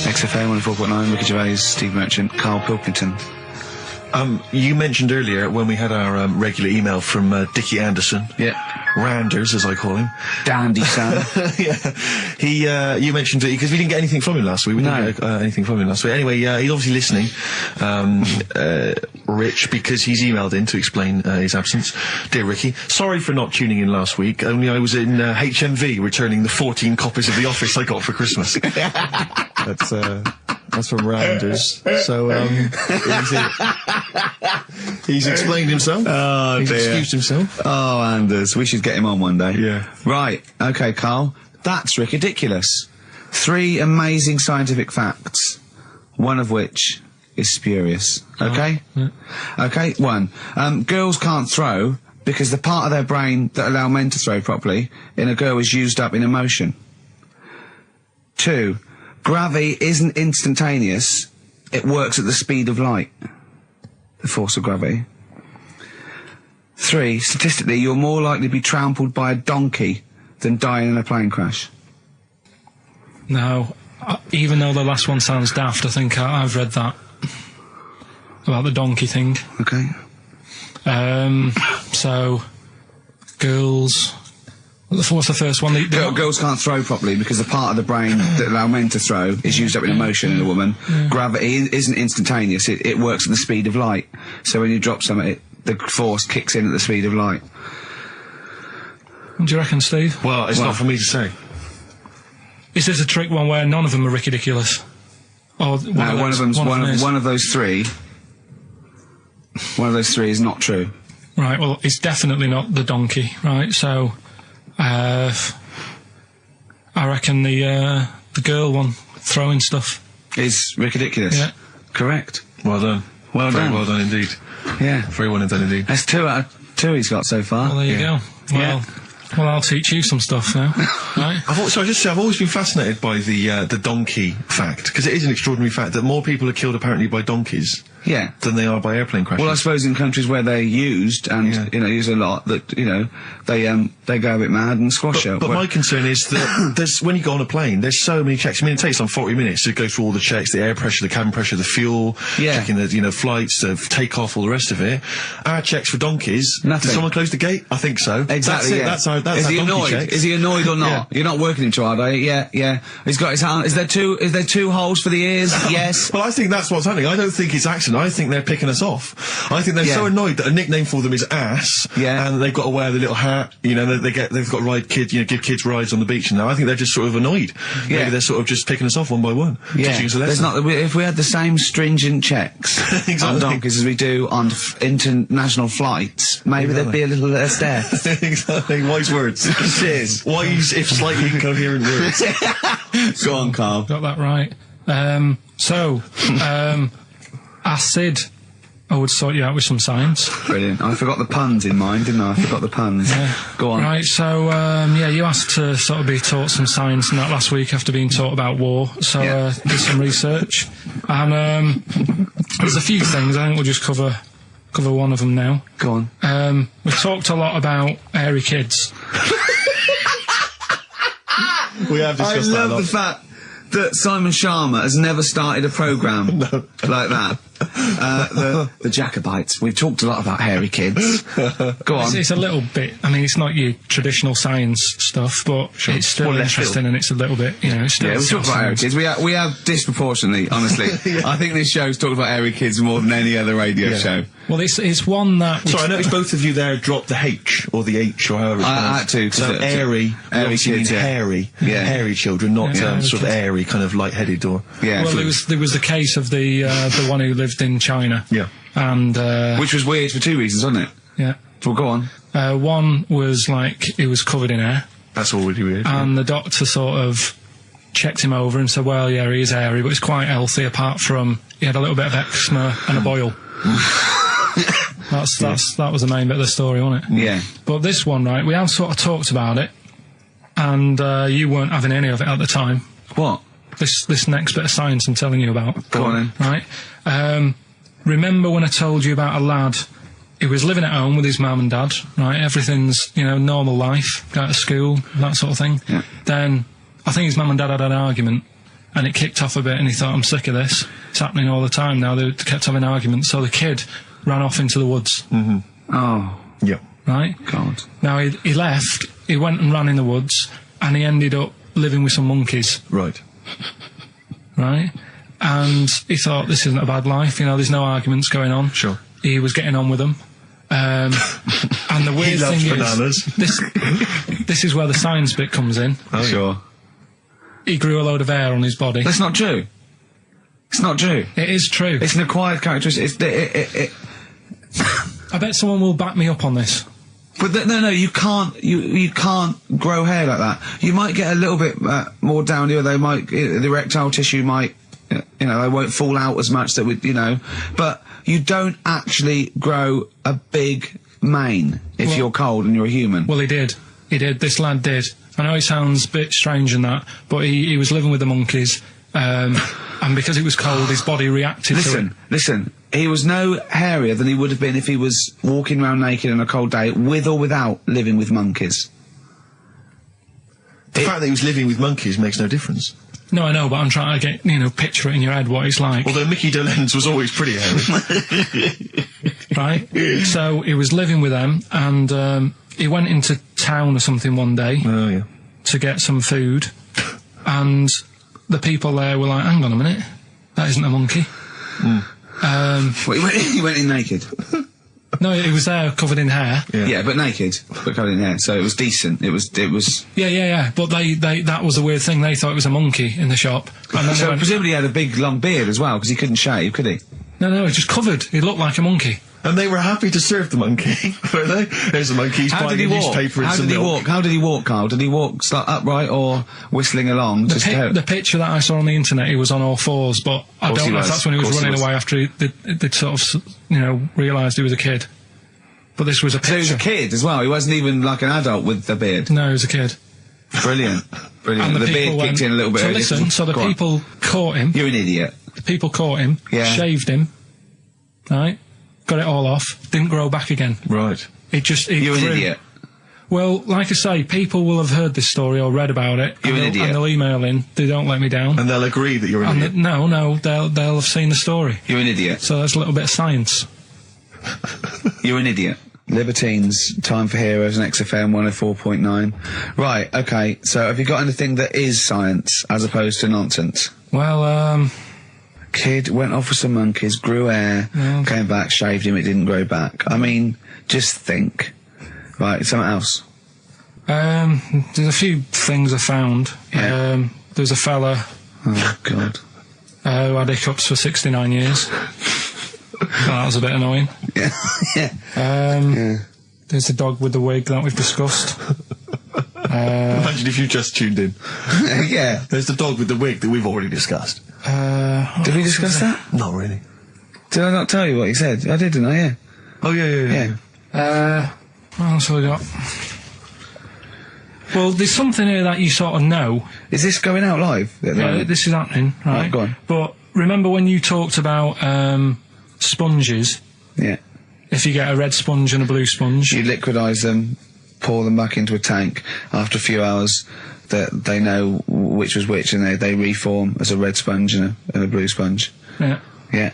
XFM 104.9, Ricky Gervais, Steve Merchant, Karl Pilkington. You mentioned earlier when we had our regular email from Dickie Anderson. Yeah. Randers, as I call him. Dandy son. Yeah. You mentioned it because we didn't get anything from him last week. We didn't get anything from him last week. Anyway, he's obviously listening, Rich, because he's emailed in to explain his absence. Dear Ricky, sorry for not tuning in last week. Only I was in HMV returning the 14 copies of The Office I got for Christmas. That's from Rounders. So, he's explained himself. Oh, he's dear. excused himself. Oh, Anders, we should get him on one day. Yeah. Right, okay, Carl. That's ridiculous. 3 amazing scientific facts, one of which is spurious. Okay? Okay, 1. Girls can't throw because the part of their brain that allow men to throw properly in a girl is used up in emotion. 2. Gravity isn't instantaneous, it works at the speed of light. The force of gravity. 3. Statistically, you're more likely to be trampled by a donkey than die in a plane crash. No, even though the last one sounds daft, I think I've read that. About the donkey thing. Okay. So, girls... What's the first one? Girls can't throw properly because the part of the brain that allow men to throw is used up in emotion in a woman. Yeah. Gravity isn't instantaneous, it works at the speed of light. So when you drop something, the force kicks in at the speed of light. What do you reckon, Steve? Well, it's not for me to say. Is this a trick one where none of them are ridiculous? Or one of them's one of those three. One of those three is not true. Right, well, it's definitely not the donkey, right? So, I reckon the girl one, throwing stuff. Is ridiculous. Yeah. Correct. Well done. Very well done indeed. Yeah. Very well done indeed. That's 2 out of 2 he's got so far. Well, there you go. Well, I'll teach you some stuff now. Right? I've always been fascinated by the donkey fact, because it is an extraordinary fact that more people are killed apparently by donkeys Yeah. than they are by airplane crashes. Well, I suppose in countries where they're used and use a lot, that they go a bit mad and squash it. But my concern is that there's when you go on a plane, there's so many checks. I mean, it takes 40 minutes to go through all the checks: the air pressure, the cabin pressure, the fuel, checking the flights, the takeoff, all the rest of it. Our checks for donkeys. Nothing. Did someone close the gate? I think so. Exactly. That's our is he donkey annoyed? checks. Is he annoyed or not? Yeah. You're not working him too hard, are you? Yeah. He's got his hand. Is there two holes for the ears? Yes. Well, I think that's what's happening. I don't think it's accident. I think they're picking us off. I think they're so annoyed that a nickname for them is ass. Yeah. And they've got to wear the little hat. They've got to ride give kids rides on the beach. And now I think they're just sort of annoyed. Yeah. Maybe they're sort of just picking us off one by one. Yeah. Teaching us a lesson. If we had the same stringent checks Exactly. on donkeys as we do on international flights, maybe there'd be a little less death. Exactly. Wise words. Cheers. Wise, if slightly incoherent words. Go on, Carl. Got that right. Acid. I would sort you out with some science. Brilliant. I forgot the puns in mind, didn't I? I forgot the puns. Yeah. Go on. Right, so, you asked to sort of be taught some science and that last week after being taught about war, so, did some research. And, there's a few things, I think we'll just cover one of them now. Go on. We talked a lot about hairy kids. We have discussed that a I love lot. the fact that Simon Sharma has never started a programme like that. The Jacobites. We've talked a lot about hairy kids. Go on. It's a little bit, I mean, it's not your traditional science stuff, but it's still interesting and it's a little bit, it's still... Yeah, we talk about hairy kids. We have disproportionately, honestly. I think this show's talked about hairy kids more than any other radio show. Well, it's one that... Sorry, I noticed both of you there dropped the H, or the H, or however it's I had to. So airy kids, hairy. Yeah. Hairy children, not sort of airy, kind of light-headed or... Yeah. Well, there was the case of the one who lived in China. Yeah. And... which was weird for 2 reasons, wasn't it? Yeah. Well, go on. One was, he was covered in hair. That's already weird. And the doctor sort of checked him over and said, well, yeah, he is hairy, but he's quite healthy, apart from he had a little bit of eczema and a boil. That was the main bit of the story, wasn't it? Yeah. But this one, right, we have sort of talked about it, and you weren't having any of it at the time. What? This next bit of science I'm telling you about. Go on then. Right? Remember when I told you about a lad who was living at home with his mum and dad, right? Everything's, normal life, go to school, that sort of thing. Yeah. Then, I think his mum and dad had an argument, and it kicked off a bit, and he thought, I'm sick of this. It's happening all the time now. They kept having arguments, so the kid ran off into the woods. Mm-hmm. Oh. Yeah. Right? God. Now, he left, he went and ran in the woods, and he ended up living with some monkeys. Right. Right? And he thought, this isn't a bad life, there's no arguments going on. Sure. He was getting on with them. And the weird thing bananas. is, this is where the science bit comes in. Oh, sure. He grew a load of hair on his body. That's not true. It's not true. It is true. It's an acquired characteristic. I bet someone will back me up on this. But no, you can't. You can't grow hair like that. You might get a little bit more down here. The erectile tissue might, they won't fall out as much. That would, but you don't actually grow a big mane if you're cold and you're a human. Well, he did. This lad did. I know it sounds a bit strange in that, but he was living with the monkeys, and because it was cold, his body reacted to it. Listen, he was no hairier than he would have been if he was walking around naked on a cold day, with or without living with monkeys. The fact that he was living with monkeys makes no difference. No, I know, but I'm trying to get, picture it in your head what it's like. Although Mickey Dolenz was always pretty hairy. Right? So he was living with them, and he went into town or something one day to get some food, and the people there were like, hang on a minute, that isn't a monkey. He went in naked? No, it was there covered in hair. Yeah, but naked, but covered in hair. So it was decent. It was. Yeah. But they that was the weird thing. They thought it was a monkey in the shop. And then So presumably he had a big long beard as well, because he couldn't shave, could he? No, it was just covered. He looked like a monkey. And they were happy to serve the monkey, were they? There's a monkey, he's buying a newspaper and some milk. How did he walk, Carl? Did he walk upright or whistling along? The picture that I saw on the internet, he was on all fours, but I don't know if that's when he was running away after they'd sort of, realised he was a kid. But this was a picture. So he was a kid as well. He wasn't even like an adult with the beard. No, he was a kid. Brilliant. And the beard kicked in a little bit. So the people caught him. You're an idiot. The people caught him, shaved him, right? Got it all off, didn't grow back again. Right. You're an idiot. Well, like I say, people will have heard this story or read about it. You're an idiot. And they'll email in. They don't let me down. And they'll agree that you're an idiot. No, they'll have seen the story. You're an idiot. So that's a little bit of science. You're an idiot. Libertines, Time for Heroes and XFM 104.9. Right, okay, so have you got anything that is science as opposed to nonsense? Well, Kid went off with some monkeys, grew hair, came back, shaved him, it didn't grow back. I mean, just think. Right, something else. There's a few things I found. Yeah. There's a fella Oh, God. who had hiccups for 69 years. That was a bit annoying. Yeah. There's the dog with the wig that we've discussed. Imagine if you just tuned in. Yeah. There's the dog with the wig that we've already discussed. Did we discuss that? Not really. Did I not tell you what he said? I did, didn't I? Yeah. Oh, yeah. What else have we got? Well, there's something here that you sort of know. Is this going out live? Yeah, this is happening, right? Right, go on. But remember when you talked about sponges? Yeah. If you get a red sponge and a blue sponge, You liquidise them, pour them back into a tank. After a few hours, they know which was which, and they reform as a red sponge and a blue sponge. yeah. Yeah.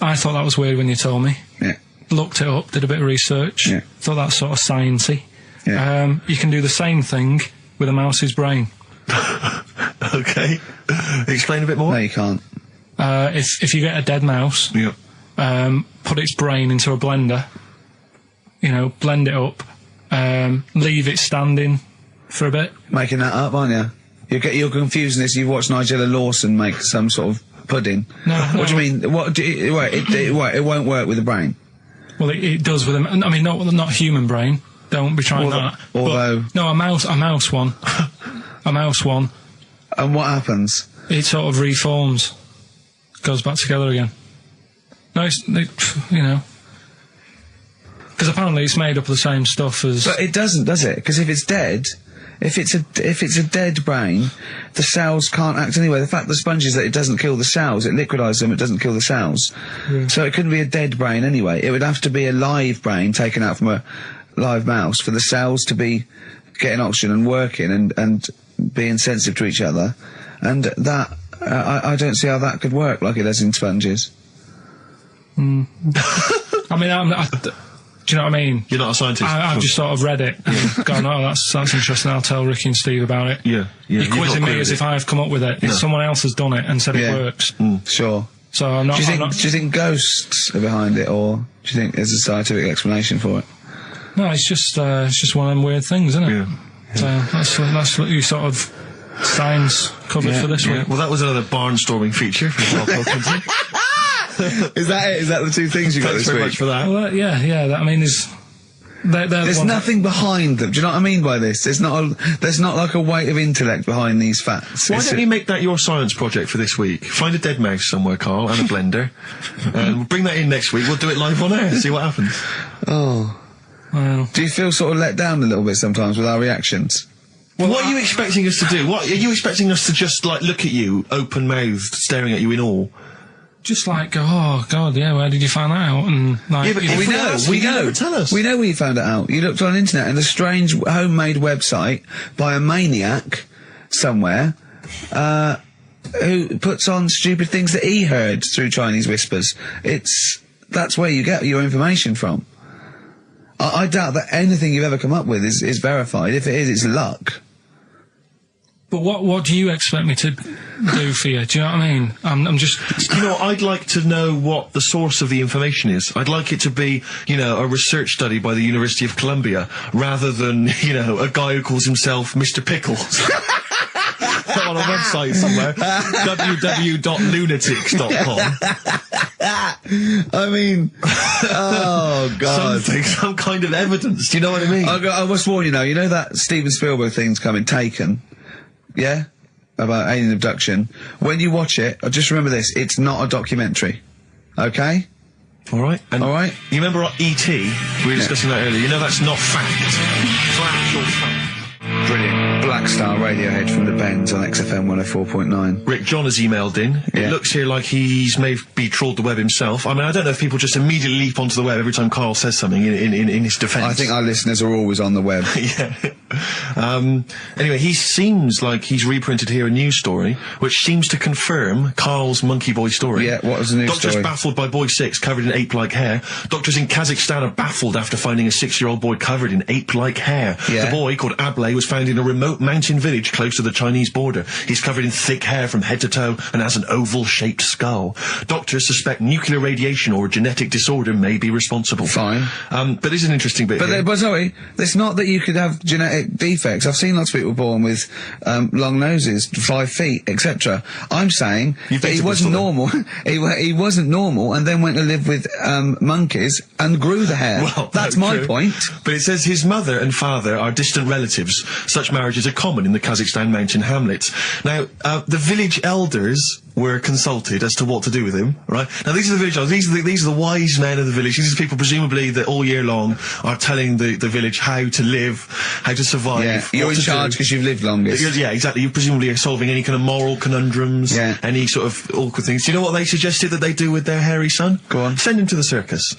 I thought that was weird when you told me. Yeah. Looked it up, did a bit of research. Yeah. Thought that's sort of sciencey. Yeah. You can do the same thing with a mouse's brain. Okay. Explain a bit more. No, you can't. If you get a dead mouse, Yeah. put its brain into a blender, blend it up, leave it standing for a bit. Making that up, aren't you? You're confusing this. You've watched Nigella Lawson make some sort of pudding. No. What do you mean? It won't work with the brain. Well, it does with I mean, not human brain. Don't be trying that. Although, no, a mouse one, a mouse one. And what happens? It sort of reforms, goes back together again. No, because apparently it's made up of the same stuff as. But it doesn't, does it? Because if it's dead, if it's a dead brain, the cells can't act anyway. The fact the sponge is that it doesn't kill the cells, it liquidises them, it doesn't kill the cells. Yeah. So it couldn't be a dead brain anyway. It would have to be a live brain taken out from a live mouse for the cells to be getting oxygen and working and being sensitive to each other. And that, I don't see how that could work like it does in sponges. I mean, do you know what I mean? You're not a scientist. I've just sort of read it and gone, oh, that's interesting, I'll tell Ricky and Steve about it. Yeah. You're quizzing me as if I've come up with it. No. Someone else has done it and said it works. Sure. So I'm not... Do you think ghosts are behind it, or do you think there's a scientific explanation for it? No, it's just one of them weird things, isn't it? Yeah. So that's what you sort of science covered for this week. Well, that was another barnstorming feature from Karl Pilkington. Is that it? Is that the two things you got Thanks this very week? much for that. Well, I mean, There's nothing behind them. Do you know what I mean by this? There's not like a weight of intellect behind these facts. Why don't you make that your science project for this week? Find a dead mouse somewhere, Carl, and a blender. And we'll bring that in next week. We'll do it live on air. See what happens. Oh. Well, Do you feel sort of let down a little bit sometimes with our reactions? Well, what are you expecting us to do? What are you expecting us to just look at you, open-mouthed, staring at you in awe? just like go, oh God, yeah, where did you find that out? And like, Yeah, but if we know. never tell us. We know where you found it out. You looked on the internet and a strange homemade website by a maniac somewhere, who puts on stupid things that he heard through Chinese whispers. That's where you get your information from. I doubt that anything you've ever come up with is verified. If it is, it's luck. But what do you expect me to do for you? Do you know what I mean? I'm just... You know, I'd like to know what the source of the information is. I'd like it to be, you know, a research study by the University of Columbia, rather than, you know, a guy who calls himself Mr. Pickles. On a website somewhere, www.lunatics.com. I mean, oh God. Some kind of evidence, do you know what I mean? I must warn you now, you know that Steven Spielberg thing's coming, Taken? Yeah? About alien abduction. When you watch it, just remember this, it's not a documentary. Okay? Alright. Alright? You remember E.T.? We were discussing that earlier. You know that's not fact. It's actual fact. Brilliant. Black Star Radiohead from the Bends on XFM 104.9. Rick John has emailed in. Yeah. It looks here like he's maybe trawled the web himself. I mean, I don't know if people just immediately leap onto the web every time Carl says something in his defence. I think our listeners are always on the web. Yeah. Anyway, he seems like he's reprinted here a news story, which seems to confirm Carl's Monkey Boy story. Yeah, what was the news Doctors story? baffled by boy 6 covered in ape-like hair. Doctors in Kazakhstan are baffled after finding a 6-year-old boy covered in ape-like hair. Yeah. The boy, called Ablay, was found in a remote mountain village close to the Chinese border. He's covered in thick hair from head to toe and has an oval-shaped skull. Doctors suspect nuclear radiation or a genetic disorder may be responsible. Fine. But there's an interesting bit here. But sorry, it's not that you could have genetic defects. I've seen lots of people born with long noses, 5 feet, etc. I'm saying You've that been he to wasn't Bristol, normal. he wasn't normal, and then went to live with monkeys and grew the hair. Well, that's no, my true. point. But it says his mother and father are distant relatives. Such marriages are common in the Kazakhstan mountain hamlets. Now, the village elders were consulted as to what to do with him, right? Now, these are the village elders. These are the wise men of the village. These are people, presumably, that all year long are telling the village how to live, how to survive. Yeah, you're what in to charge do. because you've lived longest. Yeah, exactly. You presumably are solving any kind of moral conundrums, Yeah. any sort of awkward things. Do you know what they suggested that they do with their hairy son? Go on. Send him to the circus.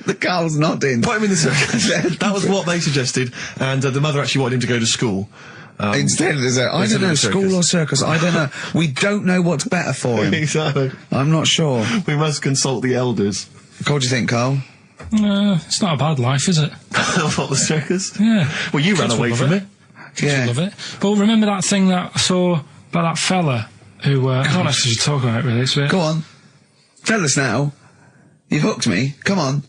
The Carl's nodding. Put him in the circus. That was what they suggested, and the mother actually wanted him to go to school. Instead, there's a, I don't know, school or circus, I don't know. We don't know what's better for him. Exactly. I'm not sure. We must consult the elders. What do you think, Carl? It's not a bad life, is it? What, the circus? Yeah. Well, you ran Kids will away love from it. it. Yeah. Love it. But remember that thing that I saw about that fella who, I don't know if you should talk about it really, it's a bit... Go on. Tell us now. You've hooked me. Come on.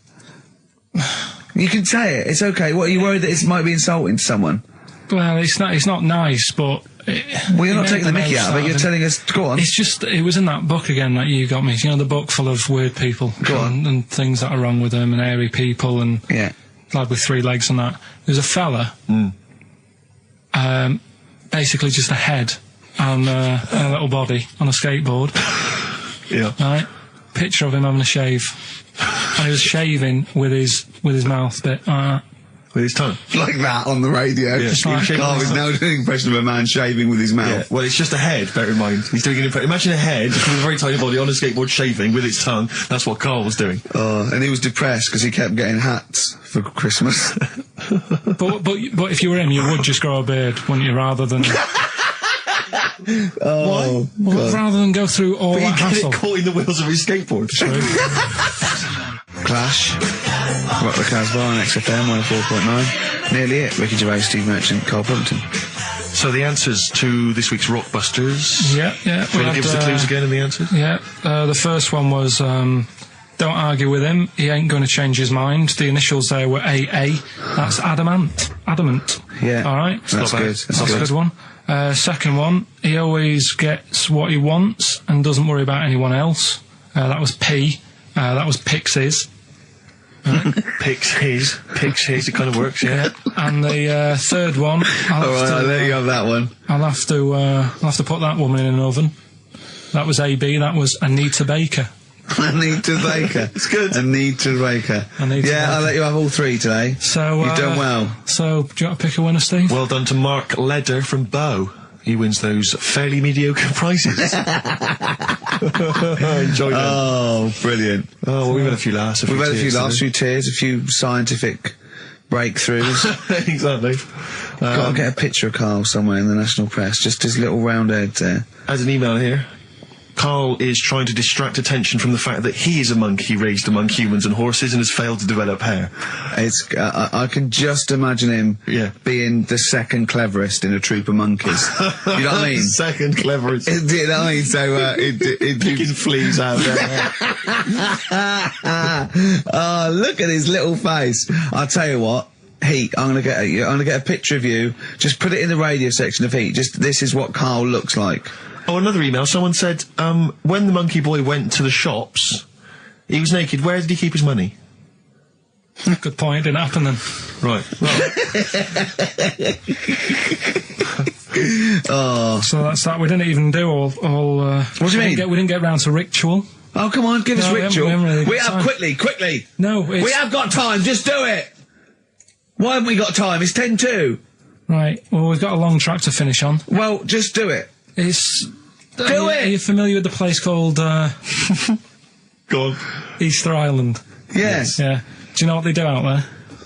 You can say it. It's okay. What, are you worried that it might be insulting to someone? Well, it's not nice, but... Well, you're not taking the mickey out of it. You're telling us... Go on. It's just, it was in that book again that you got me. You know, the book full of weird people. Go on. And things that are wrong with them, and hairy people, and Yeah. lad with 3 legs and that. There's a fella, basically just a head and a little body on a skateboard, Yeah. right? Picture of him having a shave. And he was shaving with his mouth bit. With his tongue. Like that on the radio. Yeah. Carl is now doing an impression of a man shaving with his mouth. Yeah. Well, it's just a head, bear in mind. He's doing an impression. Imagine a head with a very tiny body on a skateboard shaving with its tongue. That's what Carl was doing. And he was depressed because he kept getting hats for Christmas. But if you were him, you would just grow a beard, wouldn't you, rather than... Oh, Well, rather than go through all But that he get hassle. it caught in the wheels of his skateboard. Clash. Rock the Casbah on XFM 104.9. Nearly it. Ricky Gervais, Steve Merchant, Karl Pilkington. So the answers to this week's Rockbusters. Yeah. Do you want to give us the clues again in the answers? Yeah, the first one was, don't argue with him, he ain't going to change his mind. The initials there were AA. That's adamant. Yeah. Alright? That's good. That's a good one. Second one, he always gets what he wants and doesn't worry about anyone else. That was P. That was Pixies. Picks his, it kind of works, yeah. And the third one, I'll let you have that one. I'll have to put that woman in an oven. That was AB. That was Anita Baker. Anita Baker. It's good. Anita Baker. Anita Yeah, I'll Baker. let you have all 3 today. So You've done well. So do you want to pick a winner, Steve? Well done to Mark Leder from Bow. He wins those fairly mediocre prizes. Enjoy them. Oh, brilliant. Oh, well, we've had a few laughs. We've had a few tears laughs, a today. few tears, a few scientific breakthroughs. Exactly. Got to get a picture of Carl somewhere in the national press, just his little round head there. Has an email here. Karl is trying to distract attention from the fact that he is a monkey raised among humans and horses and has failed to develop hair. It's I can just imagine him being the second cleverest in a troop of monkeys. You know what I mean? Second cleverest. You know what I mean? So Picking fleas out there. Oh, look at his little face. I'll tell you what. Heat, I'm gonna get a picture of you. Just put it in the radio section of Heat. This is what Karl looks like. Oh, another email. Someone said, when the monkey boy went to the shops, he was naked. Where did he keep his money? Good point. Didn't happen then. Right. Oh. So that's that. We didn't even do all. What do you mean? We didn't get round to ritual. Oh, come on, give us ritual. We have quickly. No, we have got time. Just do it. Why haven't we got time? It's 10:02. Right. Well, we've got a long track to finish on. Well, just do it. Are you familiar with the place called Go on. Easter Island? Yes. Yeah. Do you know what they do out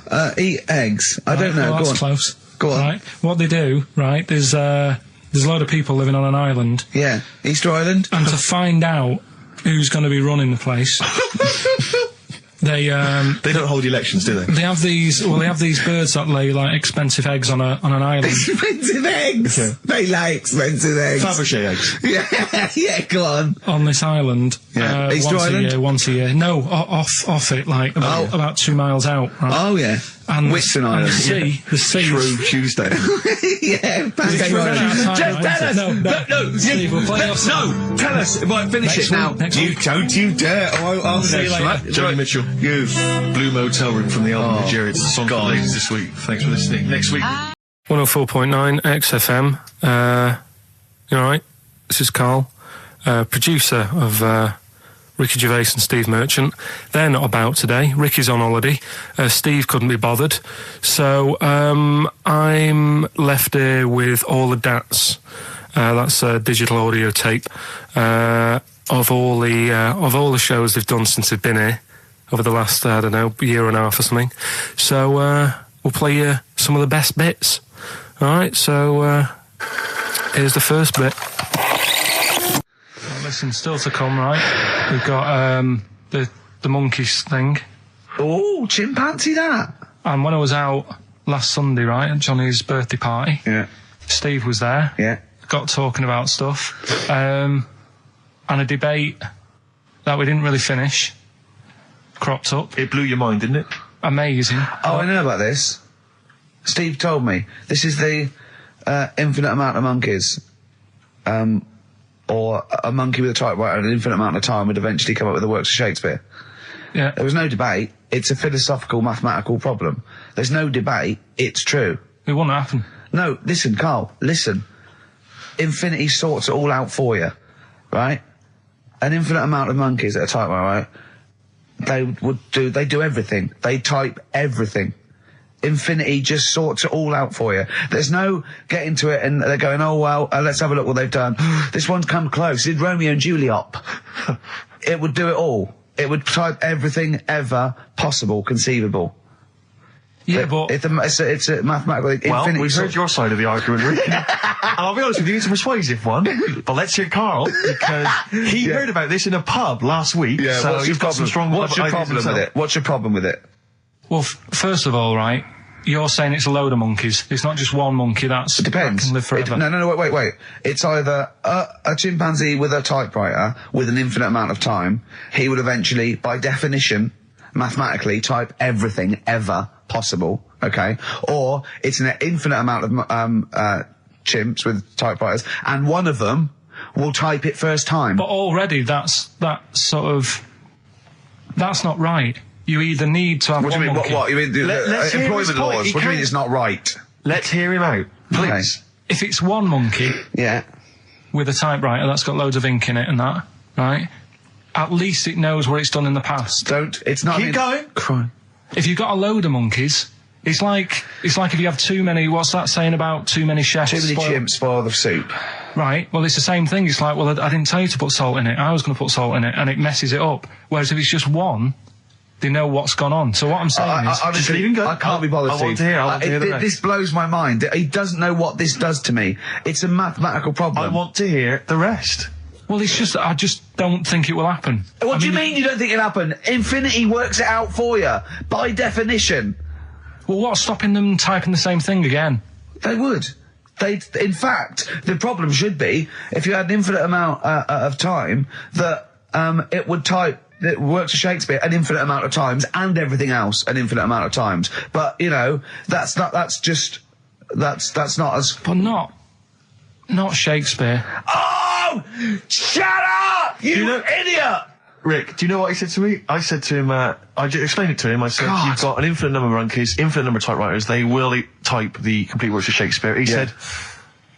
there? Eat eggs. I don't know. Well, Go that's on. close. Go on. Right. What they do, right? There's a load of people living on an island. Yeah. Easter Island. And to find out who's going to be running the place. They don't hold elections, do they? They have these birds that lay like expensive eggs on an island. Expensive eggs. Yeah. They lay expensive eggs. Fabergé eggs. Yeah. Go on. On this island. Yeah. Easter Island. Once a year. No, off it, like about 2 miles out. Right? Oh yeah. And Whitsun Island. The sea. True Tuesday. Yeah. Pancake Island. Just tell us. No. Steve, we'll play off. No. Tell us. Right. Finish it now. Don't you dare. I'll see you later. Joni Mitchell. You. Blue Motel Room from the album Nigeria. It's the song for the ladies this week. Thanks for listening. Next week. 104.9 XFM. You alright? This is Karl, producer of Ricky Gervais and Steve Merchant. They're not about today. Ricky's on holiday. Steve couldn't be bothered. So I'm left here with all the DATs. That's a digital audio tape of all the shows they've done since they've been here over the last, I don't know, year and a half or something. So we'll play you some of the best bits. Alright, so here's the first bit. Well, listen, still to come, right? We've got the monkeys thing. Oh, chimpanzee that. And when I was out last Sunday, right, at Johnny's birthday party, Steve was there. Yeah. Got talking about stuff. And a debate that we didn't really finish cropped up. It blew your mind, didn't it? Amazing. Oh, I know about this. Steve told me. This is the infinite amount of monkeys. Or a monkey with a typewriter and an infinite amount of time would eventually come up with the works of Shakespeare. Yeah. There was no debate. It's a philosophical, mathematical problem. There's no debate. It's true. It wouldn't happen. No, listen, Karl, listen. Infinity sorts it all out for you, right? An infinite amount of monkeys at a typewriter, right? They do everything. They type everything. Infinity just sorts it all out for you. There's no getting to it and they're going, oh, well, let's have a look what they've done. This one's come close. Did Romeo and Juliet. It would do it all. It would type everything ever possible, conceivable. Yeah, but it's a mathematical... Well, we've heard your side of the argument, Rick. And I'll be honest with you, it's a persuasive one. But let's hear Karl, because he heard about this in a pub last week. Yeah, so he's got some strong What's your problem with it? What's your problem with it? Well, first of all, right, you're saying it's a load of monkeys. It's not just one monkey. It depends. That can live forever. No, wait. It's either a chimpanzee with a typewriter with an infinite amount of time. He would eventually, by definition, mathematically, type everything ever possible, okay? Or it's an infinite amount of chimps with typewriters, and one of them will type it first time. But already that's not right. You either need to have what one do you mean? monkey. What? You mean let's employment laws? What do you mean it's not right? Let's hear him out, please. Okay. If it's one monkey with a typewriter that's got loads of ink in it and that, right? At least it knows what it's done in the past. It's not... Keep going. Crime. If you've got a load of monkeys, it's like if you have too many, what's that saying about too many chefs? Too many chimps spoil the soup. Right, well it's the same thing. It's like, well, I didn't tell you to put salt in it. I was going to put salt in it, and it messes it up. Whereas if it's just one, they know what's gone on. So what I'm saying is... Honestly, just leave him go. I can't be bothered, I want to hear the rest. This blows my mind. He doesn't know what this does to me. It's a mathematical problem. I want to hear the rest. Well, it's just I just don't think it will happen. What do you mean you don't think it'll happen? Infinity works it out for you, by definition. Well, what's stopping them typing the same thing again? They would. In fact, the problem should be, if you had an infinite amount of time, that it would type, it works for Shakespeare an infinite amount of times, and everything else an infinite amount of times. But, you know, that's not as... But not Shakespeare. Oh! Shut up! You idiot! Rick, do you know what he said to me? I said to him, I explained it to him, I said, you've got an infinite number of monkeys, infinite number of typewriters, they will type the complete works of Shakespeare. He said,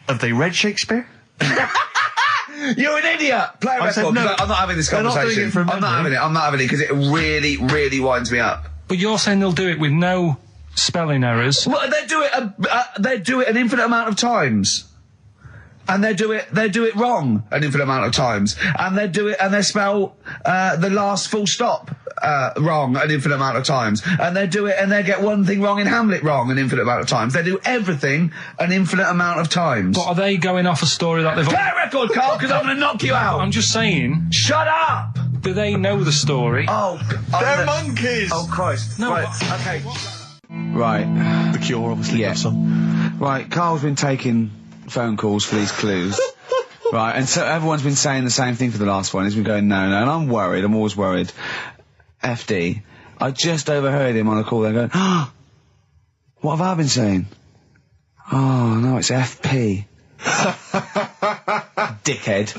have they read Shakespeare? You're an idiot! Play a record. said, no, I'm not having this conversation. Not doing it from I'm not having it, because it really, really winds me up. But you're saying they'll do it with no spelling errors. Well, they do it an infinite amount of times. And they do it wrong an infinite amount of times. And they spell the last full stop wrong an infinite amount of times. And they get one thing wrong in Hamlet wrong an infinite amount of times. They do everything an infinite amount of times. But are they going off a story that they've... Play a record, Carl, because I'm going to knock you out. I'm just saying... Shut up! Do they know the story? Oh, They're monkeys! Oh, Christ. No, right, but- okay. Right. The Cure, obviously, Yeah. that song. Right, Carl's been taking phone calls for these clues. Right, and so everyone's been saying the same thing for the last one. He's been going, no, and I'm worried, I'm always worried. FD, I just overheard him on a call there going, what have I been saying? Oh, no, it's FP. Dickhead.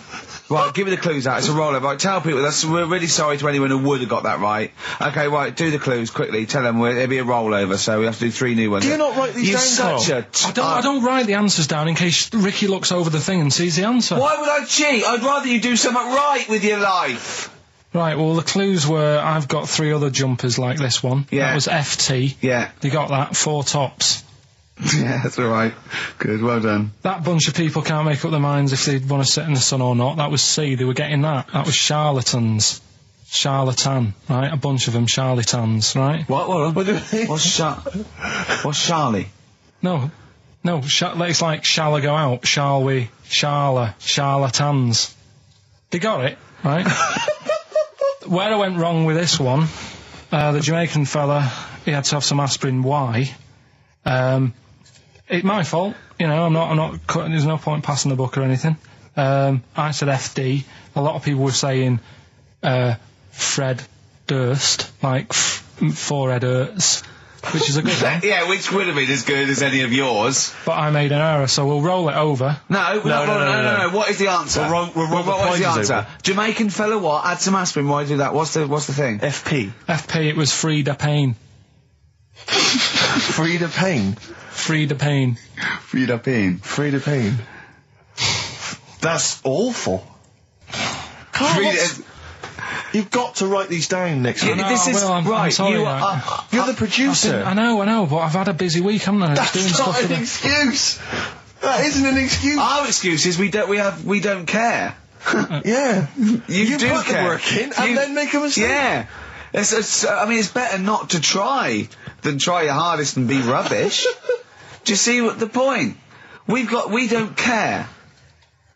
Right, give me the clues out. It's a rollover. Right, tell people, we're really sorry to anyone who would have got that right. Okay, right, do the clues quickly. Tell them it'll be a rollover, so we have to do 3 new ones. Do you not write these You're down, such Carl? a... I don't write the answers down in case Ricky looks over the thing and sees the answer. Why would I cheat? I'd rather you do something right with your life. Right, well, the clues were I've got 3 other jumpers like this one. Yeah. That was FT. Yeah. They got that. 4 tops. Yeah, that's all right. Good, well done. That bunch of people can't make up their minds if they want to sit in the sun or not. That was C. They were getting that. That was charlatans. Charlatan, right? A bunch of them charlatans, right? What? What's Charlie? No. It's like, shall I go out? Shall we? Charlatans. They got it, right? Where I went wrong with this one, the Jamaican fella, he had to have some aspirin. Why? It's my fault, you know, I'm not cutting, there's no point passing the book or anything. I said FD. A lot of people were saying, Fred Durst, like, forehead hurts, which is a good one. Yeah, which would have been as good as any of yours. But I made an error, so we'll roll it over. No. What is the answer? We'll roll the what is the prizes answer? over. Jamaican fella what? Add some aspirin, why do that? What's the thing? FP. FP, it was Frida Payne. Frida Payne. Frida Payne. Frida Payne. Frida Payne. That's awful. Carl, you've got to write these down next week. No, This is I'm right. sorry, You're the producer. I know, but I've had a busy week, haven't I? Just doing That's stuff not with an it. excuse. That isn't an excuse. Our excuse is we don't care. Yeah. You do put care. the work in and then make a mistake. Yeah. It's better not to try than try your hardest and be rubbish. Do you see what the point? We don't care.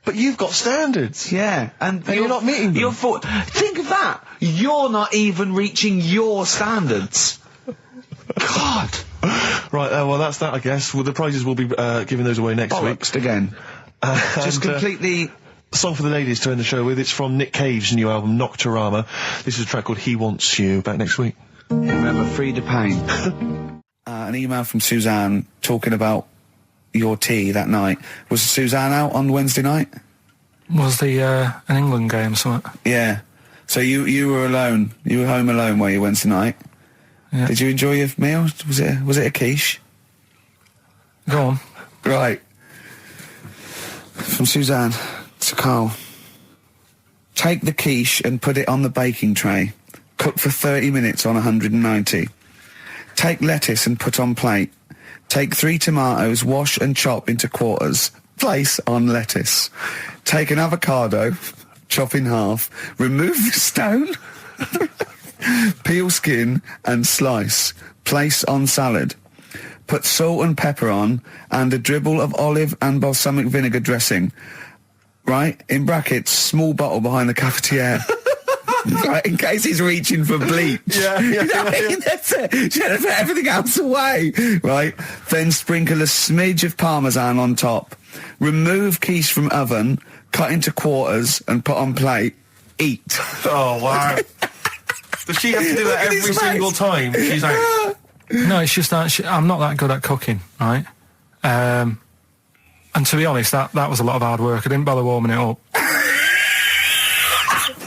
But you've got standards. Yeah, and you're not meeting them. Think of that. You're not even reaching your standards. God. Right, well, that's that, I guess. Well, the prizes will be giving those away next week. Bollocks again. Just completely... Song for the ladies to end the show with. It's from Nick Cave's new album, Nocturama. This is a track called He Wants You. Back next week. Remember, Frida Payne. An email from Suzanne talking about your tea that night. Was Suzanne out on Wednesday night? Was the an England game or something? Yeah. So you were alone. You were home alone, were you, Wednesday night? Yeah. Did you enjoy your meal? Was it a quiche? Go on. Right. From Suzanne to Carl. Take the quiche and put it on the baking tray. Cook for 30 minutes on 190. Take lettuce and put on plate. Take 3 tomatoes, wash and chop into quarters. Place on lettuce. Take an avocado, chop in half. Remove the stone. Peel skin and slice. Place on salad. Put salt and pepper on and a dribble of olive and balsamic vinegar dressing. right? In brackets, small bottle behind the cafetiere. Right, in case he's reaching for bleach. Yeah. That's it. She had to put everything else away. Right? Then sprinkle a smidge of parmesan on top. Remove quiche from oven, cut into quarters and put on plate. Eat. Oh, wow. Does she have to do that every single time? She's like... No, it's just that I'm not that good at cooking, right? And to be honest, that was a lot of hard work. I didn't bother warming it up.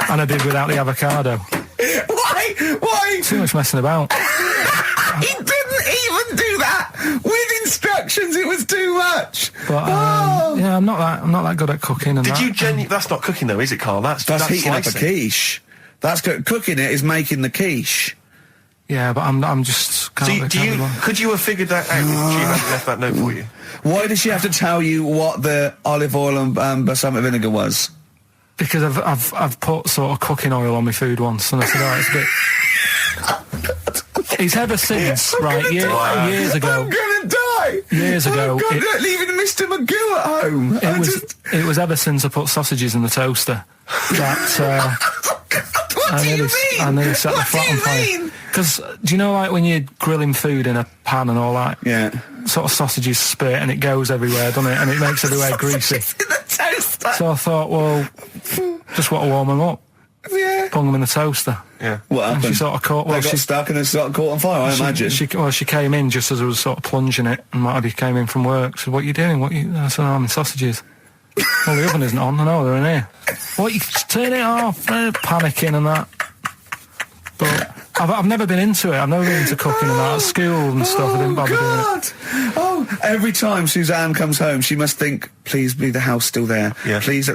And I did without the avocado. Why? Too much messing about. He didn't even do that with instructions. It was too much. But yeah, I'm not that good at cooking. And That's not cooking though, is it, Carl? That's heating up a slicing. quiche. That's cooking. It is making the quiche. Yeah, but I'm just. Could you have figured that out if she hadn't left that note for you? Why does she have to tell you what the olive oil and balsamic vinegar was? Because I've put sort of cooking oil on my food once, and I said, it's a bit. He's ever since, right? Years ago. I'm gonna die. Years ago, leaving Mr. Magoo at home. It was ever since I put sausages in the toaster that. What do you mean? I nearly set the flat on fire. Because do you know, like when you're grilling food in a pan and all that? Yeah. Sort of sausages spit and it goes everywhere, doesn't it? And it makes everywhere greasy. In the toaster. So I thought, well, just want to warm them up. Yeah. Bung them in the toaster. Yeah. What happened? And she sort of caught. Well, they got stuck and they sort of caught on fire. I imagine. She came in just as I was sort of plunging it, and Marty came in from work. Said, "What are you doing? I said, I'm in sausages." Well, the oven isn't on. I know they're in here. What? You turn it off? Panicking and that. But I've never been into it. I've never been into cooking and that. At school and stuff, I didn't bother doing it. Oh, every time Suzanne comes home, she must think, please be the house still there. Yeah. Please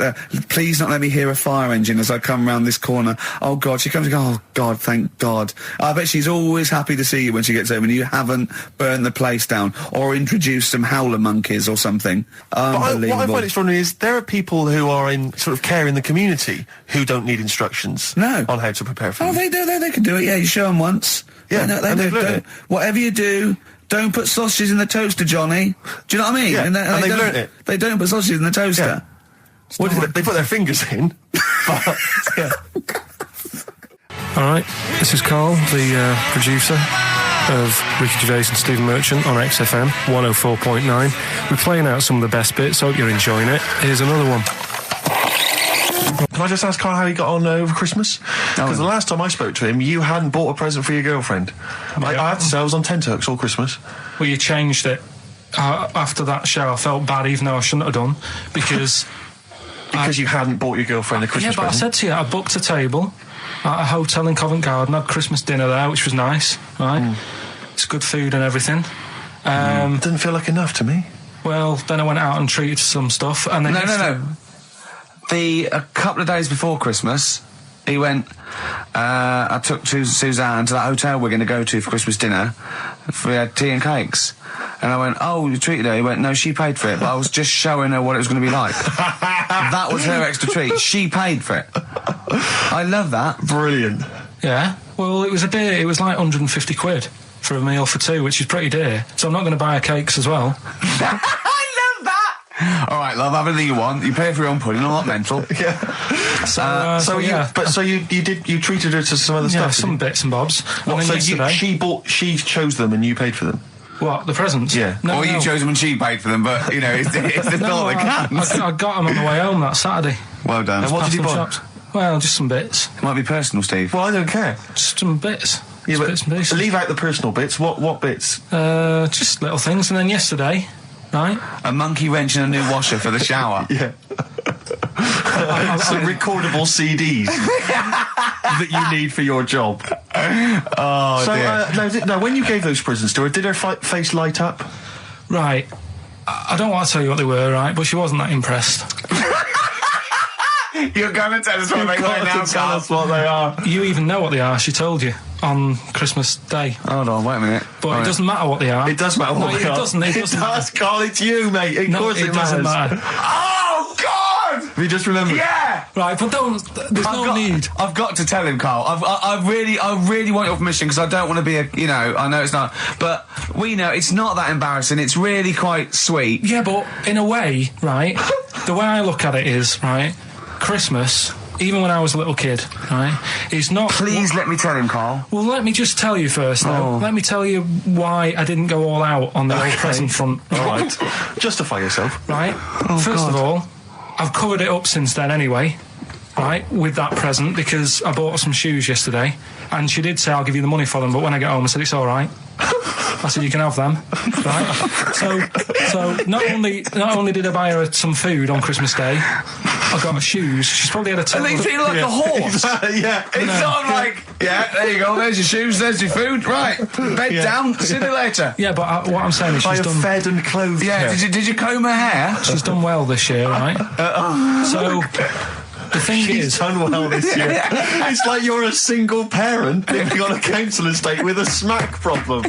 not let me hear a fire engine as I come round this corner. Oh, God. She comes and goes, oh, God, thank God. I bet she's always happy to see you when she gets home and you haven't burned the place down or introduced some howler monkeys or something. Unbelievable. What I find extraordinary is there are people who are in sort of care in the community who don't need instructions on how to prepare food. Oh, they do. They can do it. Yeah, you show them once. Yeah, they do. Whatever you do, don't put sausages in the toaster, Johnny. Do you know what I mean? Yeah, and they've learnt it. They don't put sausages in the toaster. Yeah. What did they put their fingers in? But, yeah. All right, this is Carl, the producer of Ricky Gervais and Stephen Merchant on XFM 104.9. We're playing out some of the best bits. Hope you're enjoying it. Here's another one. Can I just ask Carl how he got on over Christmas? Because the last time I spoke to him, you hadn't bought a present for your girlfriend. I had to say I was on tenterhooks all Christmas. Well, you changed it. After that show, I felt bad, even though I shouldn't have done, because... you hadn't bought your girlfriend a Christmas present? I said to you, I booked a table at a hotel in Covent Garden, had Christmas dinner there, which was nice, right? It's good food and everything. Didn't feel like enough to me. Well, then I went out and treated some stuff, and then... No. A couple of days before Christmas, he went, I took Suzanne to that hotel we're going to go to for Christmas dinner. We had tea and cakes. And I went, oh, you treated her? He went, no, she paid for it, but I was just showing her what it was going to be like. That was her extra treat. She paid for it. I love that. Brilliant. Yeah. Well, it was like 150 quid for a meal for two, which is pretty dear. So I'm not going to buy her cakes as well. All right, love, have anything you want. You pay for your own pudding. I'm not mental. Yeah. So you treated her to some other stuff. Yeah, some bits and bobs. What, and then she chose them and you paid for them. What, the presents? Yeah. No, you chose them and she paid for them, but you know it's the thought that counts. I got them on the way home that Saturday. Well done. And what did you buy? Shops. Well, just some bits. It might be personal, Steve. Well, I don't care. Just some bits. Yeah, but bits and pieces. leave out the personal bits. What bits? Just little things. And then yesterday, right? A monkey wrench and a new washer for the shower. Yeah. Some recordable CDs that you need for your job. Oh, dear. Now, when you gave those presents to her, did her face light up? Right. I don't want to tell you what they were, right? But she wasn't that impressed. You're going to tell us what they were now, tell us what they are. You even know what they are. She told you on Christmas Day. Hold on, wait a minute. But it doesn't matter what they are. It does matter what they are. It doesn't. It does, Carl. It's you, mate. Of course it doesn't matter. Oh, God! Have you just remembered? Yeah! Right, but there's no need. I've got to tell him, Carl. I really want your permission because I don't want to be I know it's not, but we know it's not that embarrassing. It's really quite sweet. Yeah, but in a way, right, the way I look at it is, right, Christmas, even when I was a little kid, right, is not... Please let me tell him, Carl. Well, let me just tell you first, though. Let me tell you why I didn't go all out on the old present front. All right. Justify yourself. Right? First of all, I've covered it up since then anyway, right, with that present, because I bought her some shoes yesterday, and she did say, I'll give you the money for them, but when I get home, I said, it's all right. I said, you can have them, right? So not only did I buy her some food on Christmas Day, I got her shoes. She's probably had a total... And they feel like a horse. Yeah. It's sort of like, yeah, there you go, there's your shoes, there's your food, right, bed down, see you later. Yeah, but what I'm saying is she's done... fed and clothed Yeah, her. did you comb her hair? She's done well this year, right? So... The thing She's done well this year. It's like you're a single parent living on a council estate with a smack problem,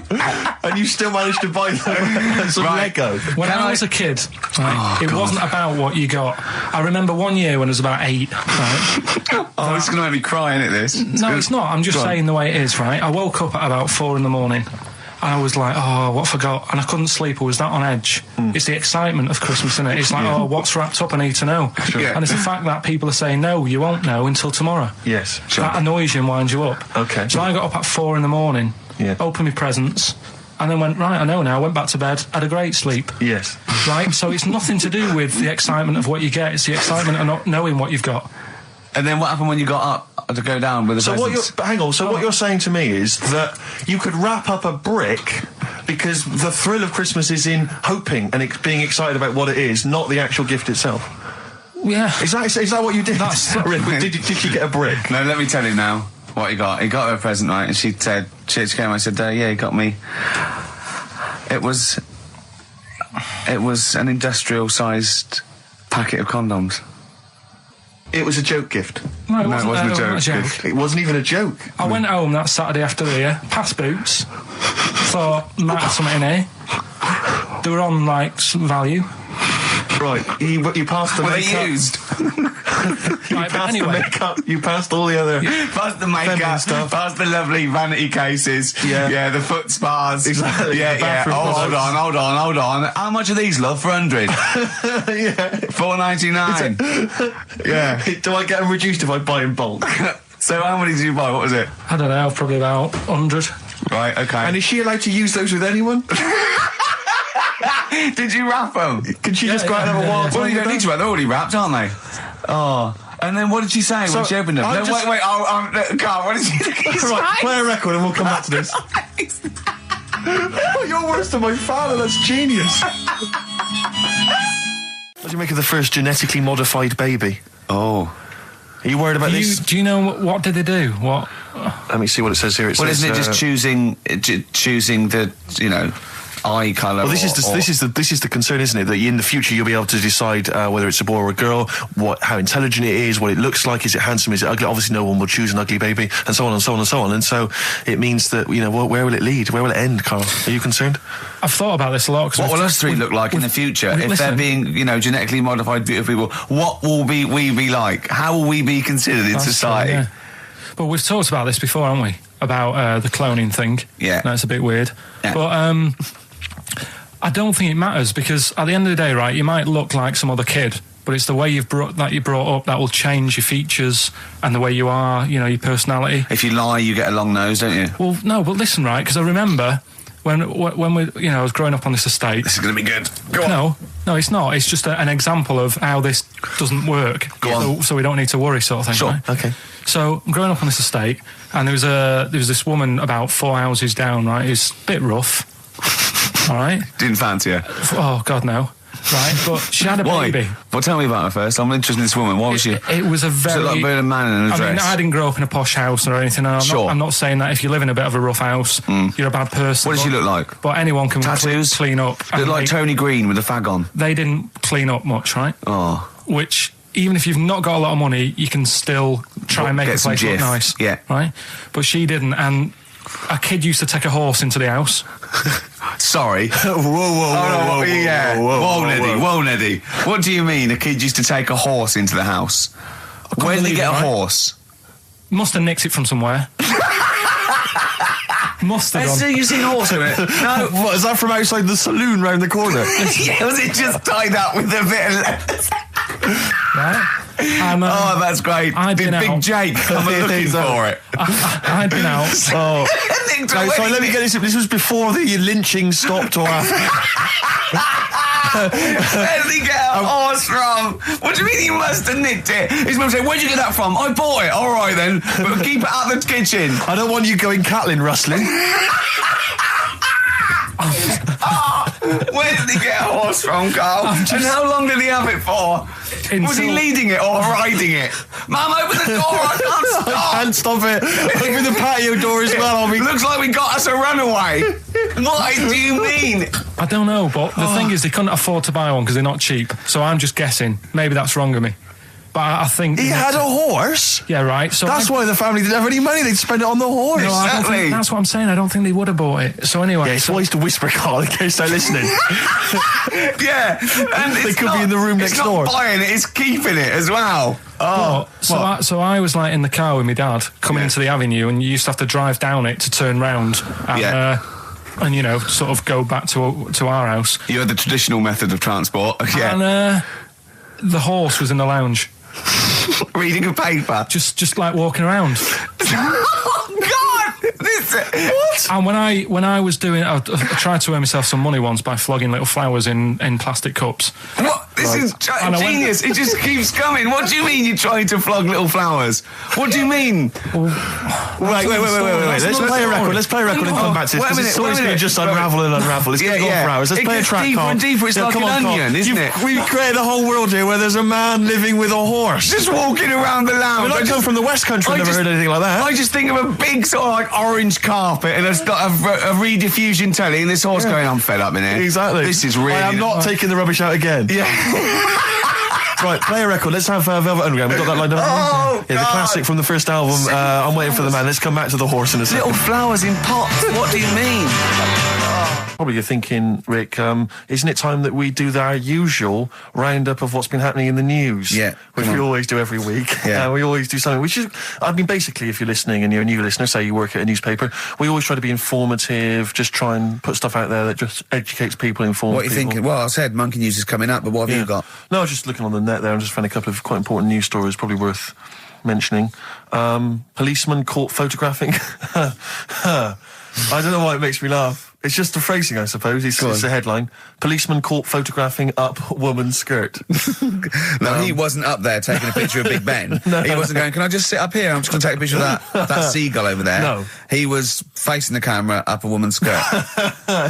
and you still managed to buy them some Lego. When I was a kid, right, it wasn't about what you got. I remember one year when I was about 8, right? It's going to make me cry, isn't it, this? No, it's not. I'm just saying the way it is, right? I woke up at about 4 in the morning. And I was like, oh, what have I got? And I couldn't sleep. I was that on edge. It's the excitement of Christmas, isn't it? It's like, oh, what's wrapped up? I need to know. Yeah. And it's the fact that people are saying, no, you won't know until tomorrow. Yes, sure. That annoys you and winds you up. Okay. So I got up at 4 in the morning, opened my presents, and then went, right, I know now, went back to bed, had a great sleep. Yes. Right? So it's nothing to do with the excitement of what you get. It's the excitement of not knowing what you've got. And then what happened when you got up to go down with the presents? What you're saying to me is that you could wrap up a brick because the thrill of Christmas is in hoping and being excited about what it is, not the actual gift itself. Yeah. Is that what you did? That's did she get a brick? No, let me tell you now what he got. He got her a present, right? And she said, she came. I said, yeah, he got me. It was an industrial-sized packet of condoms. It was a joke gift. No, it wasn't a joke. gift. It wasn't even a joke. I went home that Saturday after the year, past Boots, thought, might have something in here. They were on, like, some value. Right, you passed the Were makeup. they used? The makeup. You passed all the other... Past the makeup, stuff. past the lovely vanity cases. Yeah. The foot spas. Exactly. Yeah. Hold on. How much are these, love, for 100? Yeah. $4.99. Yeah. Do I get them reduced if I buy in bulk? So how many did you buy? What was it? I don't know, probably about 100. Right, okay. And is she allowed to use those with anyone? Did you wrap them? Can she just go out and have a wild time? Well, you don't need to wrap. They're already wrapped, aren't they? Oh. And then what did she say when she opened them? No, wait. Carl, what did she say? Right, play a record and we'll come back to this. You're worse than my father. That's genius. What do you make of the first genetically modified baby? Oh. Are you worried about this? Do you know what did they do? What? Let me see what it says here. Well, isn't it just choosing the, eye colour? Well, this is the concern, isn't it? That in the future you'll be able to decide whether it's a boy or a girl, how intelligent it is, what it looks like, is it handsome, is it ugly? Obviously, no one will choose an ugly baby, and so on and so on and so on. And so it means that where will it lead? Where will it end, Carl? Are you concerned? I've thought about this a lot. What will us three look like in the future if they're being, genetically modified beautiful people? What will we be like? How will we be considered in society? True, yeah. But we've talked about this before, haven't we? About the cloning thing. Yeah. That's a bit weird. Yeah. But I don't think it matters, because at the end of the day, right, you might look like some other kid, but it's the way you're brought up that will change your features and the way you are, your personality. If you lie, you get a long nose, don't you? Well, no, but listen, right, because I remember when we, I was growing up on this estate. This is going to be good. Go on. No, it's not. It's just an example of how this doesn't work. Go on. So we don't need to worry, sort of thing. Sure. Right? Okay. So I'm growing up on this estate, and there was this woman about 4 houses down, right, who's a bit rough. All right. Didn't fancy her. Oh God, no. Right, but she had a baby. Well, tell me about her first. I'm interested in this woman. Why was she? It was a very... She looked like a man in a dress. I mean, I didn't grow up in a posh house or anything. And I'm not saying that if you live in a bit of a rough house, you're a bad person. What did she look like? But anyone can Tattoos? clean up. Looked like Tony Green with a fag on. They didn't clean up much, right? Oh. Which, even if you've not got a lot of money, you can still try and make the place look nice. Yeah. Right? But she didn't, and a kid used to take a horse into the house. Sorry. Whoa, Neddy. What do you mean? A kid used to take a horse into the house? Where did he believe get it, a right? horse? Must have nicked it from somewhere. Must have Let's done. see, you seen a horse in it? No. What, is that from outside the saloon round the corner? Yeah, was it just tied up with a bit of leather? Right? Oh, that's great. I'd Did been Big out. Jake come looking for it? I'd been out. Oh. No, sorry, let me get this. This was before the lynching stopped or after. Where did he get a horse from? What do you mean he must have nicked it? His mum said, where'd you get that from? I bought it. All right then, but keep it out of the kitchen. I don't want you going Catlin rustling. Where did he get a horse from, Carl? And how long did he have it for? Was he leading it or riding it? Mum, open the door, I can't stop. I can't stop it. Open the patio door as well. I'll be... Looks like we got us a runaway. What do you mean? I don't know, but the thing is, they couldn't afford to buy one because they're not cheap. So I'm just guessing. Maybe that's wrong of me. But I think... He had a horse? Yeah, right. So That's why the family didn't have any money. They'd spend it on the horse. No, I don't Exactly. think, that's what I'm saying. I don't think they would have bought it. So anyway... Yeah, it's wise to whisper, Carl, in case they're listening. Yeah. And They it's could be not- in the room next It's door. not buying it, it's keeping it as well. Oh. So I was like in the car with my dad coming into the avenue, and you used to have to drive down it to turn round and, Yeah. and you know, sort of go back to our house. You had the traditional method of transport. Yeah. And the horse was in the lounge, Reading a paper. just like walking around. Oh, God! What? And when I was doing, I tried to earn myself some money once by flogging little flowers in plastic cups. What? This is And I went- genius. It just keeps coming. What do you mean you're trying to flog little flowers? What do you mean? Wait. Let's play a record. Let's play a record and come back to this. Wait a Because minute, it's always wait a going to minute. just unravel and unravel. It's going to go on for hours. Let's It play a gets track, deeper Carl. and deeper. It's Yeah, like come an on, Carl. onion, isn't it? We've created a whole world here where there's a man living with a horse. Just walking around the lounge. I come from the West Country. I've never heard anything like that. I just think of a big sort of like orange carpet and it's got a rediffusion telly and this horse going, I'm fed up in here. Exactly. This is really... I am not taking the rubbish out again. Yeah. Right, play a record. Let's have Velvet Underground. We've got that lined up. Oh, yeah, the God. classic from the first album. I'm waiting for the man. Let's come back to the horse in a second. Little flowers in pots. What do you mean? Probably you're thinking, Rick, isn't it time that we do our usual roundup of what's been happening in the news? Yeah, Which come we on. always do every week. Yeah. We always do something, which is, I mean, basically, if you're listening and you're a new listener, say you work at a newspaper, we always try to be informative, just try and put stuff out there that just educates people, informs What are you people. thinking? Well, I said Monkey News is coming up, but what have you got? No, I was just looking on the net there and just found a couple of quite important news stories, probably worth mentioning. Policeman caught photographing. I don't know why it makes me laugh. It's just the phrasing, I suppose. It's the headline. Policeman caught photographing up woman's skirt. No, he wasn't up there taking a picture of Big Ben. He wasn't going, can I just sit up here? I'm just going to take a picture of that seagull over there. No. He was facing the camera up a woman's skirt.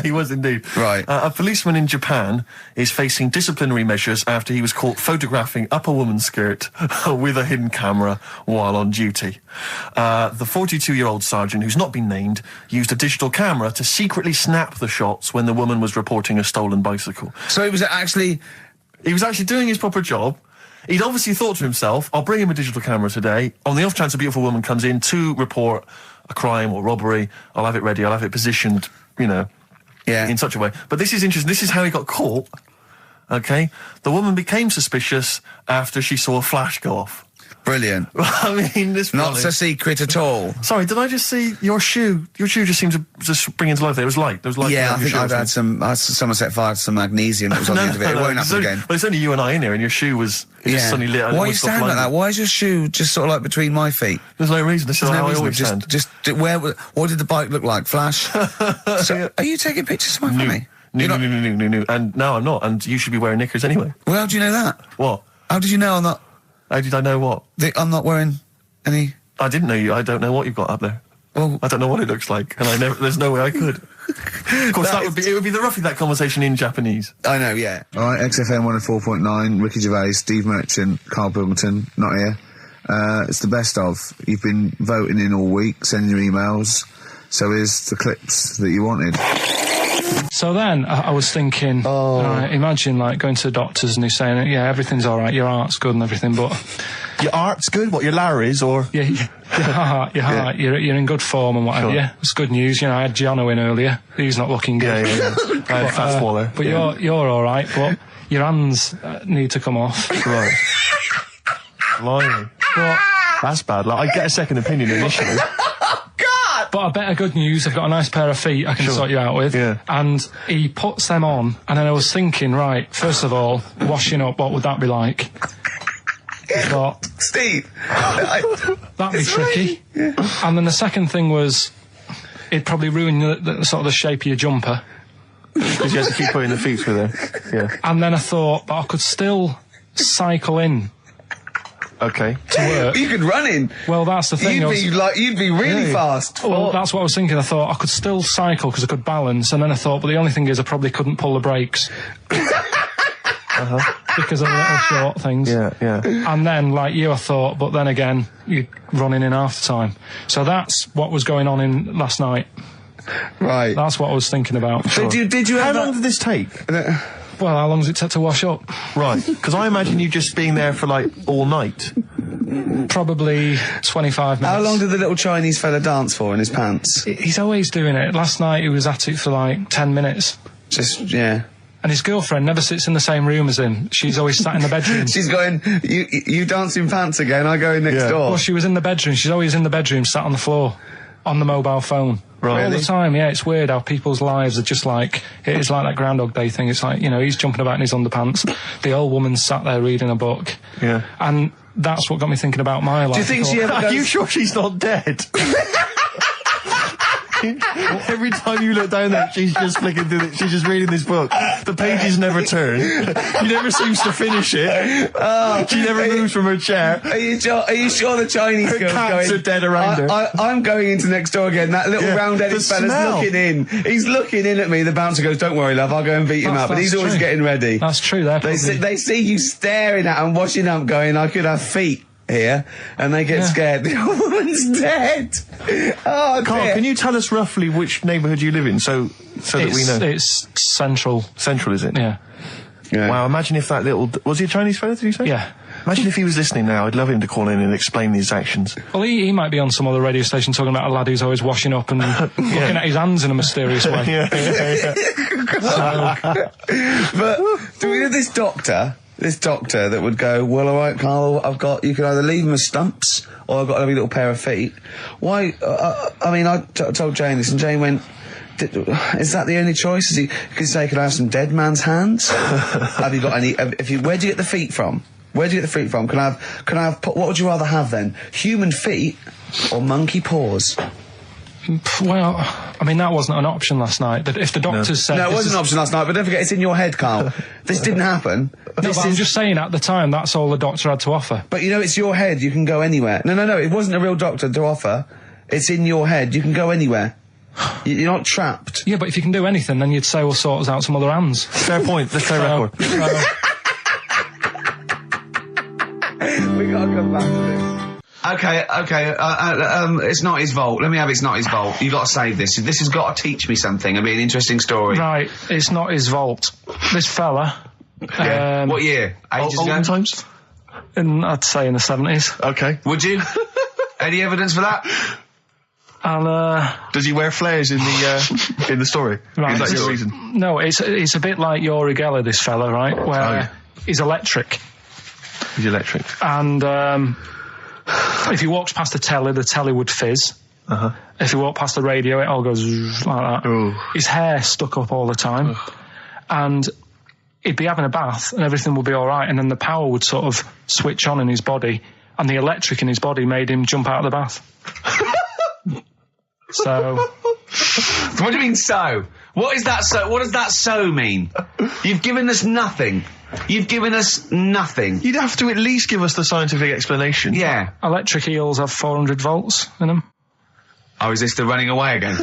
He was indeed. Right. A policeman in Japan is facing disciplinary measures after he was caught photographing up a woman's skirt with a hidden camera while on duty. The 42-year-old sergeant, who's not been named, used a digital camera to secretly snap the shots when the woman was reporting a stolen bicycle. So he was actually... He was actually doing his proper job. He'd obviously thought to himself, I'll bring him a digital camera today. On the off chance a beautiful woman comes in to report a crime or robbery, I'll have it ready, I'll have it positioned, in such a way. But this is interesting. This is how he got caught. Okay? The woman became suspicious after she saw a flash go off. Brilliant. I mean, this... Not so secret at all. Sorry, did I just see your shoe? Your shoe just seemed to just bring into life there. It was light. There was light. Yeah, I around your think shoe, I'd had wasn't it? someone set fire to some magnesium that was on the end of it. It won't It's happen only- again. Well, it's only you and I in here, and your shoe was just suddenly lit. Why are you standing like that? Why is your shoe just sort of like between my feet? There's no reason. This is There's how no I reason. always stand. What did the bike look like? Flash? So, are you taking pictures of my family? No. And no, I'm not. And you should be wearing knickers anyway. Well, how do you know that? What? How did you know I'm not? How did I know what? I'm not wearing any. I didn't know you. I don't know what you've got up there. Well, I don't know what it looks like, and there's no way I could. Of course, it would be roughly that conversation in Japanese. I know, yeah. All right, XFM 104.9, Ricky Gervais, Steve Merchant, Karl Pilkington, not here. It's the best of. You've been voting in all week, sending your emails. So here's the clips that you wanted. So then I was thinking, imagine like going to the doctors and he's saying, yeah, everything's all right, your heart's good and everything, but Your art's good. What, your Larry's or? yeah, your heart, you're in good form and whatever. Sure. Yeah, it's good news. I had Gianno in earlier. He's not looking good. Yeah. I had fat smaller. But you're all right. But your hands need to come off. Right. Blimey. That's bad. Like, I get a second opinion initially. But I better good news, I've got a nice pair of feet I can sort you out with. Yeah. And he puts them on, and then I was thinking, right, first of all, washing up, what would that be like? I thought, Steve, that'd be tricky. Yeah. And then the second thing was, it'd probably ruin the sort of the shape of your jumper. Because you had to keep putting the feet through there. Yeah. And then I thought, but I could still cycle in. Okay. To work. You could run in. Well, that's the thing. You'd be really fast. Well, that's what I was thinking. I thought I could still cycle because I could balance, and then I thought, but the only thing is I probably couldn't pull the brakes. Because of the little short things. Yeah. And then, like you, I thought, but then again, you're running in half the time. So that's what was going on in last night. Right. That's what I was thinking about. Sure. Did you? How long did this take? Well, how long does it take to wash up? Right, because I imagine you just being there for, like, all night. Probably 25 minutes. How long did the little Chinese fella dance for in his pants? He's always doing it. Last night he was at it for, like, 10 minutes. Yeah. And his girlfriend never sits in the same room as him. She's always sat in the bedroom. She's going, you dance in pants again, I go in next door. Well, she was in the bedroom. She's always in the bedroom, sat on the floor, on the mobile phone. Right. All the time, yeah. It's weird how people's lives are just like, it is like that Groundhog Day thing. It's like, he's jumping about in his underpants. The old woman's sat there reading a book. Yeah. And that's what got me thinking about my life. Do you think she ever goes... Are you sure she's not dead? Every time you look down there, she's just flicking through it. She's just reading this book. The pages never turn. She never seems to finish it. She never moves from her chair. Are you sure the Chinese Her girl's cats going... are dead around her. I'm going into next door again. That little round-headed fella's looking in. He's looking in at me. The bouncer goes, "Don't worry, love, I'll go and beat him up." But he's always getting ready. That's true. They see you staring at him, washing up, going, "I could have feet here," and they get scared. The old woman's dead. Oh, Carl, dear. can you tell us roughly which neighbourhood you live in, so that we know? It's central. Central, is it? Yeah. Wow, imagine if that little... Was he a Chinese fella, did you say? Yeah. Imagine if he was listening now. I'd love him to call in and explain his actions. Well, he might be on some other radio station talking about a lad who's always washing up and looking at his hands in a mysterious way. But do we know this doctor that would go, "Well, all right, Carl, you can either leave them as stumps or I've got a lovely little pair of feet." Why? I told Jane this, and Jane went, "Is that the only choice? Could you say, could I have some dead man's hands? Have you got any? Where do you get the feet from? Where do you get the feet from? Can I have? What would you rather have then? Human feet or monkey paws?" Well, I mean, that wasn't an option last night. That if the doctors said... No, it wasn't an option last night, but don't forget, it's in your head, Carl. This didn't happen. No, but I'm just saying, at the time, that's all the doctor had to offer. But it's your head, you can go anywhere. No, it wasn't a real doctor to offer. It's in your head, you can go anywhere. You're not trapped. Yeah, but if you can do anything, then you'd say, we'll sort us out some other hands. Fair point, let's play record. We gotta come back to this. Okay, it's not his fault. Let me have It's Not His Fault. You've got to save this. This has got to teach me something. It'll be an interesting story. Right, it's not his fault. This fella... what year? Ages ago? Olden times? I'd say in the 70s. Okay. Would you? Any evidence for that? And, does he wear flares in the story? Right. Is that your reason? No, it's a bit like Yuri Geller, this fella, right? Where he's electric. He's electric. And, if he walks past the telly would fizz. If he walked past the radio, it all goes like that. Ooh. His hair stuck up all the time. And he'd be having a bath and everything would be all right, and then the power would sort of switch on in his body, and the electric in his body made him jump out of the bath. So... What do you mean, so? What is that so? What does that so mean? You've given us nothing. You've given us nothing. You'd have to at least give us the scientific explanation. Yeah. Electric eels have 400 volts in them. Oh, is this the running away again?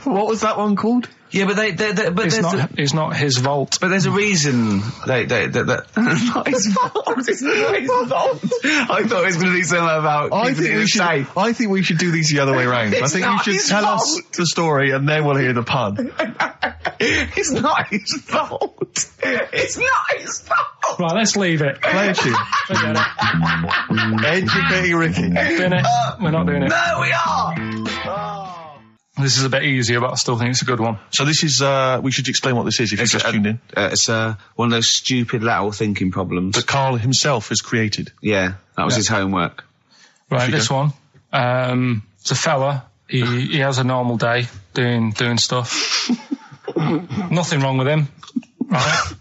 What was that one called? Yeah, but it's not his vault. But there's a reason that not his fault. It's not his fault. I thought it was going to be something about. I think we should do these the other way round. I think you should tell us the story and then we'll hear the pun. It's not his fault. It's not his fault. Right, let's leave it. Play a tune. Forget it. Educating Ricky. We're not doing it. No, we are. Oh. This is a bit easier, but I still think it's a good one. So this is, we should explain what this is if you've just tuned in. It's one of those stupid lateral thinking problems. That Karl himself has created. Yeah, that was his homework. Right, this one. It's a fella. He has a normal day doing stuff. Nothing wrong with him. Right.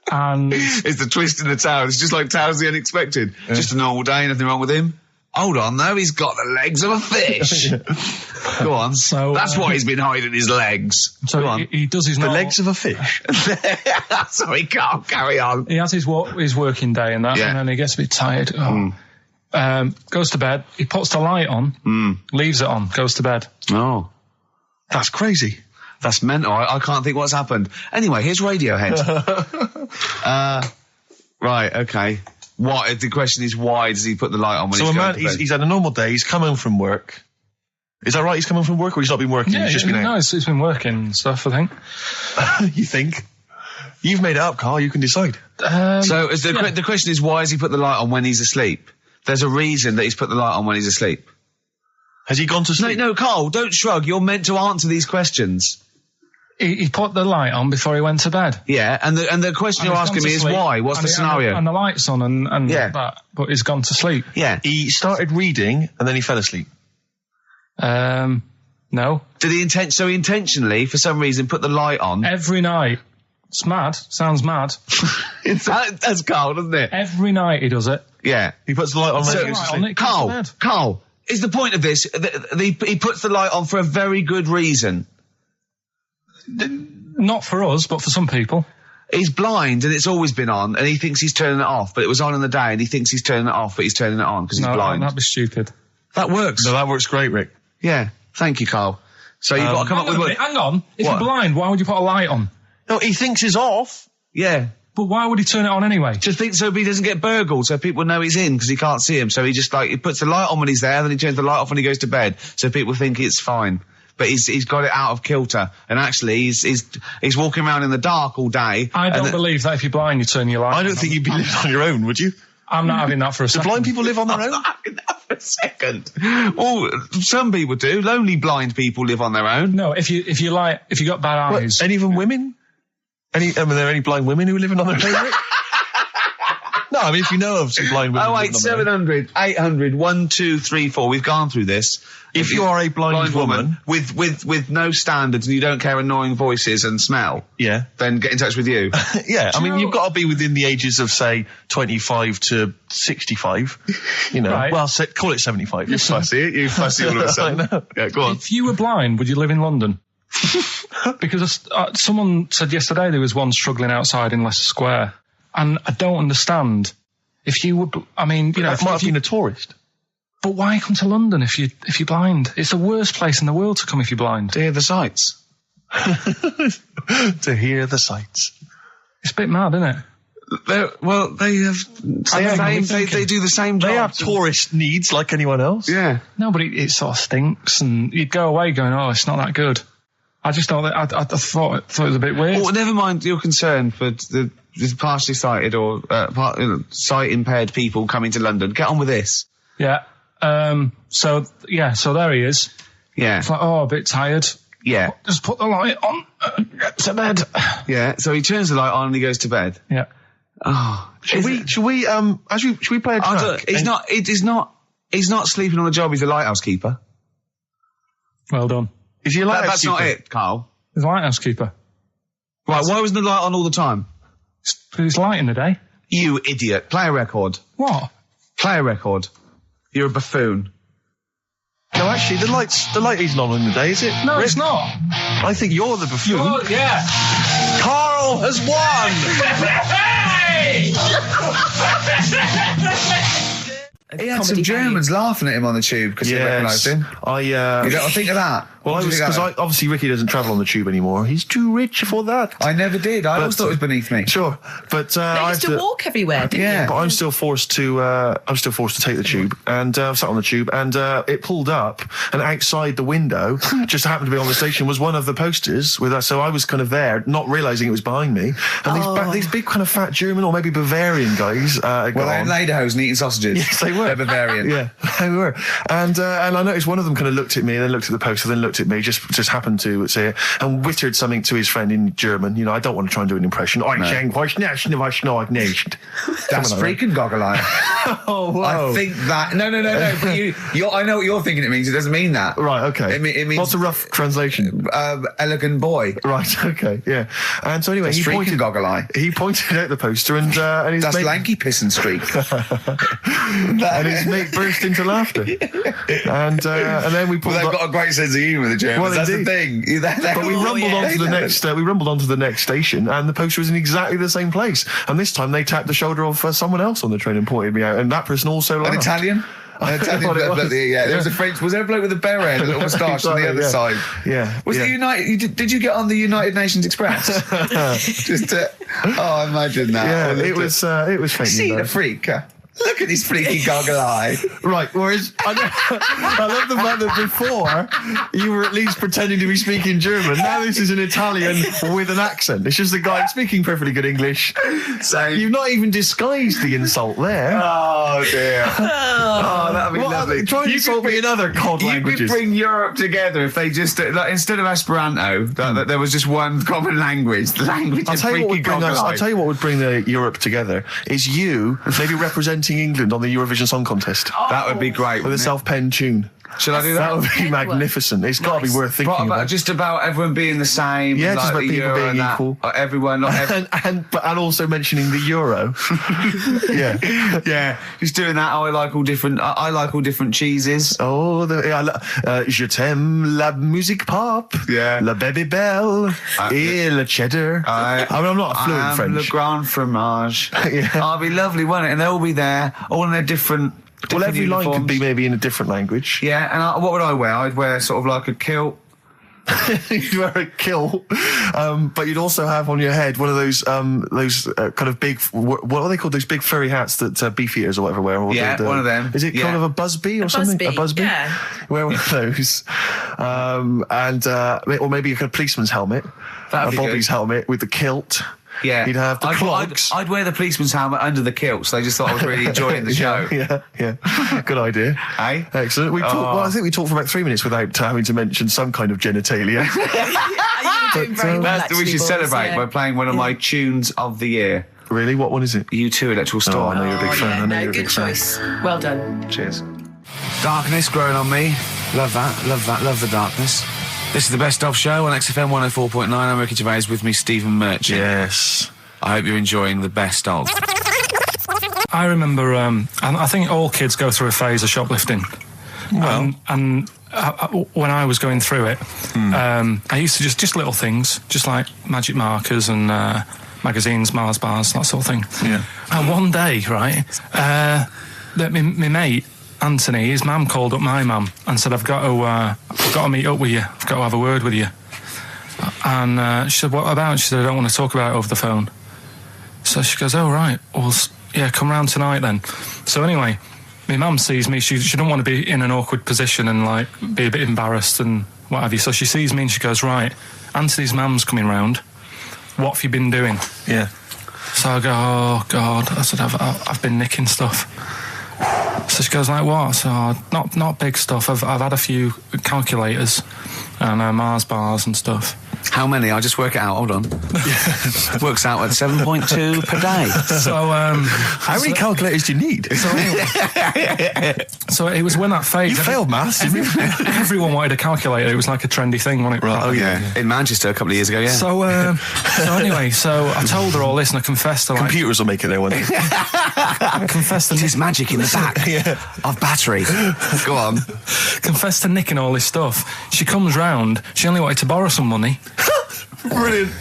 And it's the twist in the tale. It's just like Tales of the Unexpected. Yeah. Just a normal day, nothing wrong with him. Hold on, though, he's got the legs of a fish. Go on. So that's why he's been hiding his legs. So Go on. He does his the legs of a fish. Sorry, can't carry on. He has his working day and that, and then he gets a bit tired. Goes to bed. He puts the light on, leaves it on, goes to bed. Oh, that's crazy. That's mental. I can't think what's happened. Anyway, here's Radiohead. Right, okay. What? The question is, why does he put the light on when he's going to bed? He's had a normal day. He's come home from work. Is that right? He's come home from work, or he's not been working? Yeah, he's just been out? No, he's been working and stuff, I think. You think? You've made it up, Karl. You can decide. So the question is, why has he put the light on when he's asleep? There's a reason that he's put the light on when he's asleep. Has he gone to sleep? No, Karl, don't shrug. You're meant to answer these questions. He put the light on before he went to bed. Yeah, and the question you're asking me is why? What's the scenario? And the light's on and that, but he's gone to sleep. Yeah. He started reading and then he fell asleep. No. Did he intentionally, for some reason, put the light on? Every night. It's mad. Sounds mad. That's Karl, doesn't it? Every night he does it. Yeah. He puts the light on when he goes to sleep. Karl, is the point of this, he puts the light on for a very good reason. Not for us, but for some people. He's blind and it's always been on and he thinks he's turning it off, but it was on in the day and he thinks he's turning it off, but he's turning it on because he's blind. That'd be stupid. That works. No, that works great, Rick. Yeah. Thank you, Karl. So you've got to come up with... Hang on. If you're blind, why would you put a light on? No, he thinks it's off. Yeah. But why would he turn it on anyway? Just think so he doesn't get burgled, so people know he's in because he can't see him. So he just he puts the light on when he's there, then he turns the light off when he goes to bed, so people think it's fine. But he's got it out of kilter, and actually he's walking around in the dark all day. I don't believe that if you're blind, you turn your light on. I don't think you'd be living on your own, would you? I'm not having that for a second. Do blind people live on their own? I'm not having that for a second. Well, some people do. Lonely blind people live on their own. No, if you got bad eyes. Any even women? Are there any blind women who are living on their own? No, I mean, if you know of some blind women. 08700 800 1234. We've gone through this. If you are a blind woman with no standards and you don't care annoying voices and smell, then get in touch with you. Yeah, I mean, you've got to be within the ages of, say, 25 to 65. You know, right. Well, call it 75. You fussy, you fussy all of a sudden. I know. Yeah, go on. If you were blind, would you live in London? Because someone said yesterday there was one struggling outside in Leicester Square, and I don't understand. If you would, I mean, you know, might have been a tourist. But why come to London if you're blind? It's the worst place in the world to come if you're blind. To hear the sights. To hear the sights. It's a bit mad, isn't it? They do the same job. They have tourist needs like anyone else. Yeah. No, but it sort of stinks, and you'd go away going, "Oh, it's not that good." I just thought I thought it was a bit weird. Well, never mind your concern for the partially sighted or sight impaired people coming to London. Get on with this. Yeah. So there he is. Yeah. It's like, oh, a bit tired. Yeah. Just put the light on. Get to bed. Yeah. So he turns the light on and he goes to bed. Yeah. Oh. Should we play a track? He's not sleeping on the job. He's a lighthouse keeper. Well done. Is he a lighthouse That's keeper? not it, Karl. He's a lighthouse keeper. Right. Why wasn't the light on all the time? Because it's light in the day. You idiot. Play a record. What? Play a record. You're a buffoon. No, actually, the light isn't on in the day, is it? No, Rick? it's not. I think you're the buffoon. Yeah. Karl has won! He had some Germans laughing at him on the tube because they recognised him. You don't think of that. Well, because obviously Ricky doesn't travel on the tube anymore. He's too rich for that. I never did. I always thought it was beneath me. Sure, but I used to walk everywhere, didn't you? But I'm still forced to. Take the tube, and I sat on the tube, and it pulled up, and outside the window, just happened to be on the station, was one of the posters with us. So I was kind of there, not realising it was behind me, and these big kind of fat German or maybe Bavarian guys. They're in lederhosen eating sausages. Yes, they were. They're Bavarian. Yeah, they were. And I noticed one of them kind of looked at me, and then looked at the poster, then looked at me, just happened to say it, and wittered something to his friend in German. You know, I don't want to try and do an impression. That's freaking goggle-eye. Oh, whoa. I think that... No. But I know what you're thinking it means. It doesn't mean that. Right, okay. It means... What's a rough translation? Elegant boy. Right, okay, yeah. And so anyway, That's freaking goggle-eye. He pointed out the poster, and his That's mate... lanky piss and streak. and his mate burst into laughter. And then we pulled Well, they've got a great sense of humour, the Germans. Well, That's the indeed. thing. But we rumbled onto the next. We rumbled onto the next station, and the poster was in exactly the same place. And this time, they tapped the shoulder of someone else on the train and pointed me out, and that person also laughed. An Italian? An Italian bloke, yeah. There was a French. Was there a bloke with a beret, a little moustache on the other side? Yeah. Was it United? Did you get on the United Nations Express? Just oh, imagine that. Yeah, it was faintly. See the freak. Look at this freaky goggle eye. Right, whereas I love the fact that before you were at least pretending to be speaking German. Now this is an Italian with an accent. It's just a guy speaking perfectly good English. So you've not even disguised the insult there. Oh dear. Oh, that'd be lovely. Try and insult me in other cod languages. You could bring Europe together if they just instead of Esperanto, that there was just one common language. The language of freaky goggle eye. I'll tell you what would bring the Europe together is you maybe representing England on the Eurovision Song Contest. That would be great. With a self-penned tune. Should I do that? That would be magnificent. It's got to be worth thinking about. Just about everyone being the same. Yeah, like just about people being equal. Everyone, not everyone. and also mentioning the euro. Yeah. Just doing that. I like all different cheeses. Oh, je t'aime la musique pop. Yeah. La baby belle. Et le cheddar. I'm not a fluent French. Le grand fromage. Yeah. Oh, it'd be lovely, wouldn't it? And they'll all be there, all in their different. Well, every uniforms. line could be maybe in a different language. Yeah, and what would I wear? I'd wear sort of like a kilt. You'd wear a kilt, but you'd also have on your head one of those kind of big, what are they called? Those big furry hats that beef eaters or whatever wear. Or yeah, one of them. Is it kind of a busby or something? A busby. Yeah. Wear one of those, or maybe a kind of policeman's helmet, That'd be Bobby's good. helmet with the kilt. Yeah, you'd have the clogs. I'd wear the policeman's helmet under the kilt, so they just thought I was really enjoying the show. Yeah. Good idea. Hey? Excellent. I think we talked for about 3 minutes without having to mention some kind of genitalia. Doing very well, We should boys, celebrate yeah. by playing one of my tunes of the year. Really? What one is it? U2 Electoral Oh, Storm. I know you're a big fan. I know you're a good big fan. choice. Well done. Cheers. Darkness growing on me. Love that. Love the darkness. This is the Best Of Show on XFM 104.9. I'm Ricky Gervais, with me Stephen Merchant. Yes. I hope you're enjoying the Best Of. I remember, I think all kids go through a phase of shoplifting. Well. And when I was going through it, I used to just little things, just like magic markers and magazines, Mars bars, that sort of thing. Yeah. And one day, right, my mate, Anthony, his mum called up my mum and said, I've got to meet up with you. I've got to have a word with you. And she said, what about? She said, I don't want to talk about it over the phone. So she goes, oh, right. Well, yeah, come round tonight then. So anyway, my mum sees me. She don't want to be in an awkward position and, like, be a bit embarrassed and what have you. So she sees me and she goes, right, Anthony's mum's coming round. What have you been doing? Yeah. So I go, oh, God. I said, I've been nicking stuff. So she goes, like, what? So, not big stuff. I've had a few calculators and Mars bars and stuff. How many? I'll just work it out. Hold on. Works out at 7.2 per day. So, how many calculators do you need? So it was when that phase. You failed maths, didn't you? Everyone wanted a calculator. It was like a trendy thing, wasn't it? Right. Oh, yeah. In Manchester a couple of years ago, yeah. So anyway, so I told her all this and I confessed to, like, Computers will make it there one day. I confessed to There's magic in the back of battery. Go on. confessed to nicking all this stuff. She comes round. She only wanted to borrow some money. Brilliant.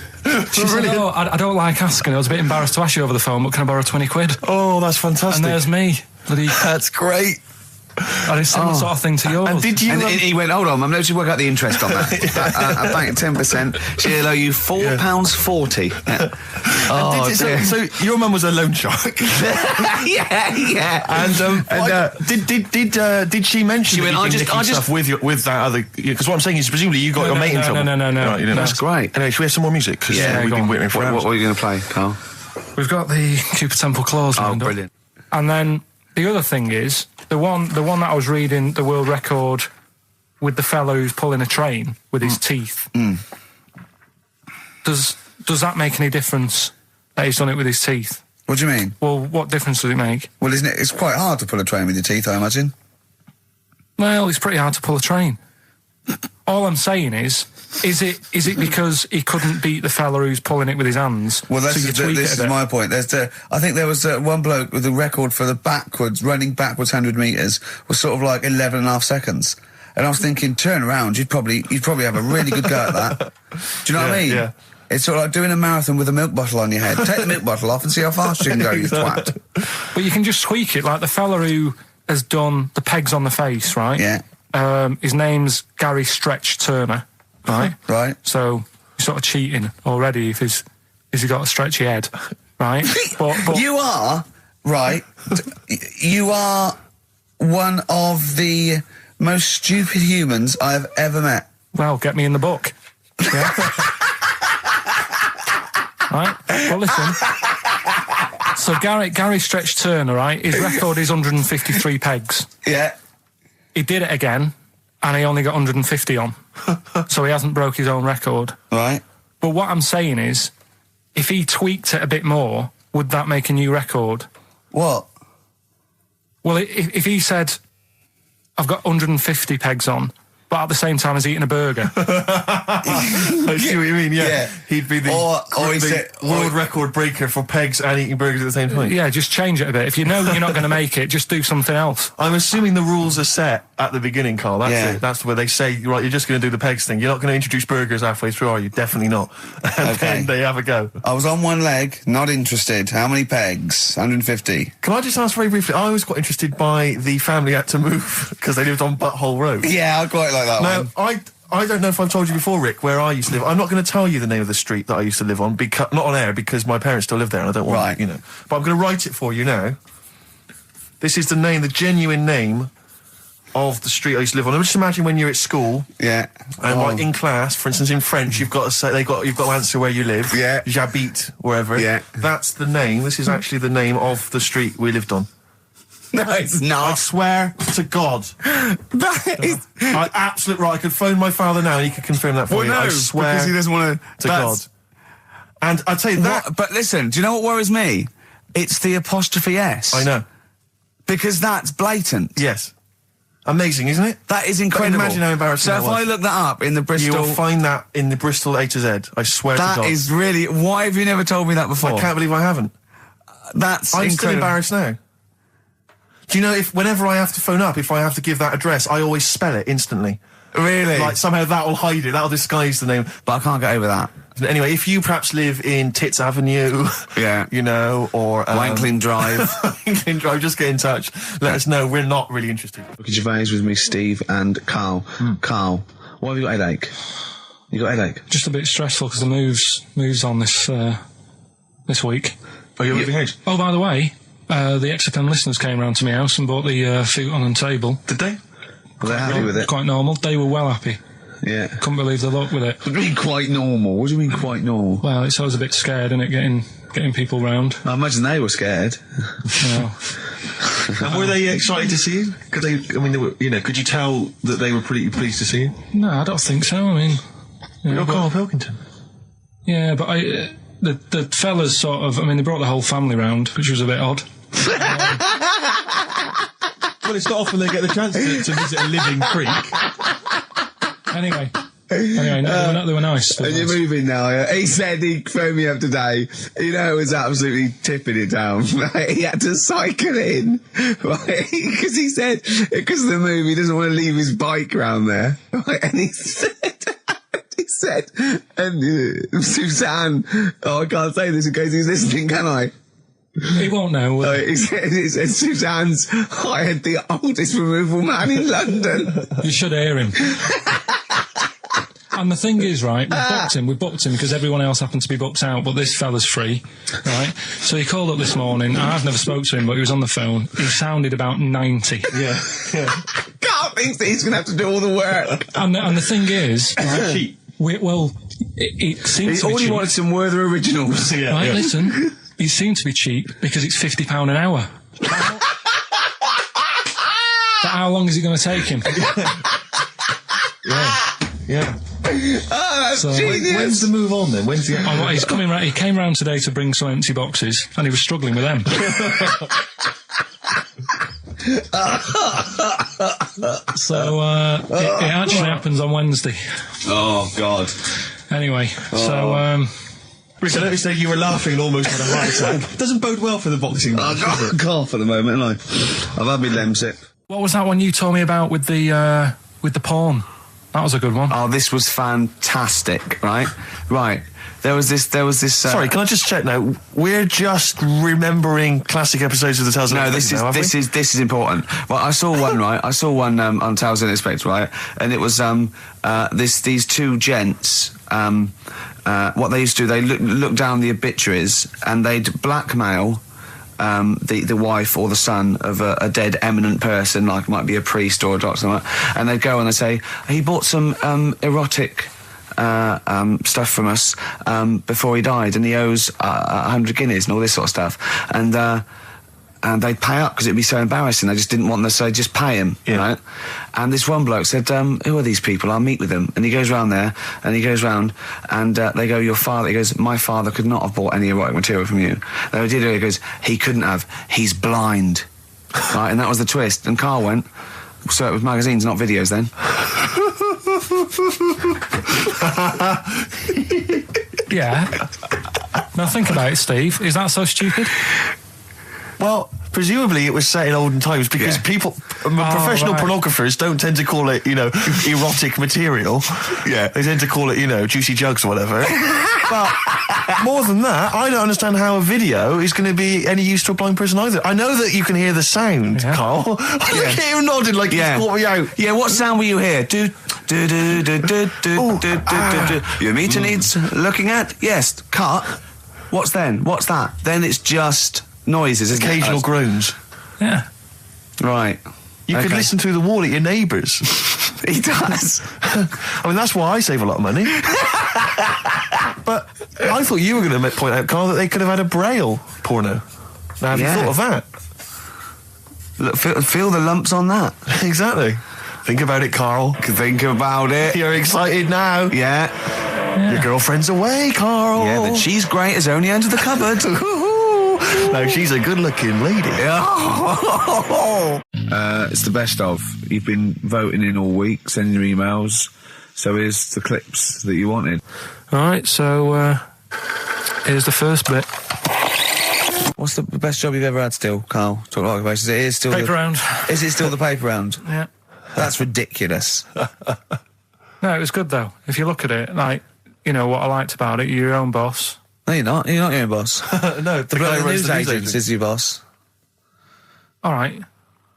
She said, oh, I don't like asking. I was a bit embarrassed to ask you over the phone, but can I borrow 20 quid? Oh, that's fantastic. And there's me. That's great. And it's similar sort of thing to yours. And did you? And he went, hold on, I'm going to work out the interest on that. I bank 10%. She'll owe you £4.40. Yeah. Oh, dear. So your mum was a loan shark. yeah. And did she mention? She went, that you did stuff with that other? Because what I'm saying is, presumably you got your mate in trouble. No. Right, you didn't. That's great. Anyway, should we have some more music? Because we've go been on. waiting for What hours. are you going to play, Carl? We've got the Cooper Temple Clause Oh, lined up. brilliant. And then the other thing is, the one that I was reading, the world record with the fellow who's pulling a train with his teeth. Does that make any difference that he's done it with his teeth? What do you mean? Well, what difference does it make? Well, isn't it? It's quite hard to pull a train with your teeth, I imagine. Well, it's pretty hard to pull a train. All I'm saying is it because he couldn't beat the fella who's pulling it with his hands? Well, this is my point. I think there was one bloke with the record for the running backwards 100 metres was sort of like 11.5 seconds. And I was thinking, turn around, you'd probably have a really good go at that. Do you know what I mean? Yeah. It's sort of like doing a marathon with a milk bottle on your head. Take the milk bottle off and see how fast you can go, you twat. But you can just tweak it, like the fella who has done the pegs on the face, right? Yeah. His name's Gary Stretch Turner, right? Right. So you're sort of cheating already if he's got a stretchy head, right? but You are, right, you are one of the most stupid humans I've ever met. Well, get me in the book. Yeah. Right? Well, listen. So Gary Stretch Turner, right? His record is 153 pegs. Yeah. He did it again, and he only got 150 on. So he hasn't broke his own record. Right. But what I'm saying is, if he tweaked it a bit more, would that make a new record? What? Well, if he said, I've got 150 pegs on, but at the same time as eating a burger. I see what you mean, yeah. He'd be the world record breaker for pegs and eating burgers at the same time. Yeah, just change it a bit. If you know you're not going to make it, just do something else. I'm assuming the rules are set at the beginning, Carl. That's it. That's where they say, right, you're just going to do the pegs thing. You're not going to introduce burgers halfway through, are you? Definitely not. And then they have a go. I was on one leg, not interested. How many pegs? 150. Can I just ask very briefly, I was quite interested by the family had to move because they lived on Butthole Road. Yeah, I quite like that one. Now, I don't know if I've told you before, Rick, where I used to live. I'm not going to tell you the name of the street that I used to live on, not on air, because my parents still live there and I don't want, you know. But I'm going to write it for you now. This is the genuine name of the street I used to live on. Just imagine when you're at school. Yeah. And like in class, for instance, in French, you've got to say, you've got to answer where you live. Yeah. J'habite, wherever. Yeah. That's the name. This is actually the name of the street we lived on. No, it's not. I swear to God. That is... Absolute right. I could phone my father now and he could confirm that for me. No, I swear because he doesn't want to God. And I'd say that... But listen, do you know what worries me? It's the apostrophe S. I know. Because that's blatant. Yes. Amazing, isn't it? That is incredible. But imagine how embarrassing that was. So if I look that up in the Bristol... You will find that in the Bristol A to Z. I swear to God. That is really... Why have you never told me that before? I can't believe I haven't. That's I'm incredible. still embarrassed now. Do you know, whenever I have to phone up, if I have to give that address, I always spell it instantly. Really? Like, somehow that'll hide it, that'll disguise the name. But I can't get over that. Anyway, if you perhaps live in Tits Avenue, yeah, you know, or... Wanklin Drive. Wanklin Drive, just get in touch. Let us know, we're not really interested. Look at Gervais with me, Steve and Carl. Carl, why have you got a headache? You got a headache? Just a bit stressful because the moves on this week. Oh, you're moving house? Oh, by the way... the XFM listeners came round to my house and bought the futon and table. Did they? Were they happy with it? Quite normal. They were well happy. Yeah. Couldn't believe the luck with it. What do you mean quite normal? What do you mean quite normal? Well, it's always a bit scared, isn't it, getting people round. I imagine they were scared. No. And were they excited to see you? Could they? I mean, they were, you know, could you tell that they were pretty pleased to see you? No, I don't think so. I mean, you're Karl Pilkington. Yeah, but the fellas sort of. I mean, they brought the whole family round, which was a bit odd. Well, it's not often they get the chance to visit a living creek. Anyway, they were nice. And you're moving now, yeah? He said he phoned me up today. You know, it was absolutely tipping it down. He had to cycle in. Because he said, because of the move, he doesn't want to leave his bike round there. And he said, and Suzanne, I can't say this in case he's listening, can I? He won't know. He said Suzanne's hired the oldest removal man in London. You should hear him. And the thing is, right, we booked him because everyone else happened to be booked out, but this fella's free, right? So he called up this morning. I've never spoke to him, but he was on the phone. He sounded about 90. Yeah. God thinks that he's going to have to do all the work. And the thing is, right, it seems to be cheap. He wanted some Werther originals. Listen, it seemed to be cheap because it's £50 an hour. how long is it going to take him? Yeah. Oh, that's So, genius. When's the move on then? When's the... Oh, he's coming round. He came round today to bring some empty boxes, and he was struggling with them. So it actually happens on Wednesday. Oh, God. Anyway, so Rick, I noticed that you were laughing and almost had a heart attack. Doesn't bode well for the boxing match, does it? Cough at the moment, ain't I? I've had my Lemsip. what was that one you told me about with the porn? That was a good one. Oh, this was fantastic, right? Right. There was this... Sorry, can I just check now? We're just remembering classic episodes of the Tales of No, Unexpected now, this is important. Well, I saw one, right? I saw one on Tales of Unexpected, right? And it was these two gents. What they used to do, they look down the obituaries and they'd blackmail the wife or the son of a dead eminent person, like it might be a priest or a doctor, something like that, and they'd go and they'd say, he bought some erotic stuff from us before he died, and he owes 100 guineas and all this sort of stuff, and they'd pay up because it'd be so embarrassing. They just didn't want them, so they'd just pay him, right? And this one bloke said, who are these people? I'll meet with them. And he goes round there, and he goes round, and they go, your father, he goes, my father could not have bought any erotic material from you. They did it, he goes, he couldn't have, he's blind. Right, and that was the twist. And Carl went, so it was magazines, not videos then. Yeah. Now think about it, Steve. Is that so stupid? Well, presumably it was set in olden times because people, professional pornographers don't tend to call it, erotic material. Yeah. They tend to call it, juicy jugs or whatever. But more than that, I don't understand how a video is going to be any use to a blind person either. I know that you can hear the sound, Carl. Look at him nodding like he's caught me out. Yeah, what sound will you hear? Do, do, do, do, do, do, do, do. Your meter needs looking at? Yes. Cut. What's then? What's that? Then it's just noises, isn't Occasional groans. Yeah. Right. You could listen through the wall at your neighbours. He does. I mean, that's why I save a lot of money. But I thought you were going to point out, Carl, that they could have had a Braille porno. Now, have you thought of that? Look, feel the lumps on that. Exactly. Think about it, Carl. Think about it. You're excited now. Yeah. Your girlfriend's away, Carl. Yeah, the cheese grate has only entered the cupboard. No, she's a good-looking lady. It's the best of. You've been voting in all week, sending your emails. So here's the clips that you wanted. All right, so here's the first bit. What's the best job you've ever had still, Carl? Talk like basis. It is still Paper round. Is it still the paper round? Yeah. That's ridiculous. No, it was good though. If you look at it, like, what I liked about it, you're your own boss. No, you're not. You're not your own boss. No, the guy who runs news the news agent is your boss. All right.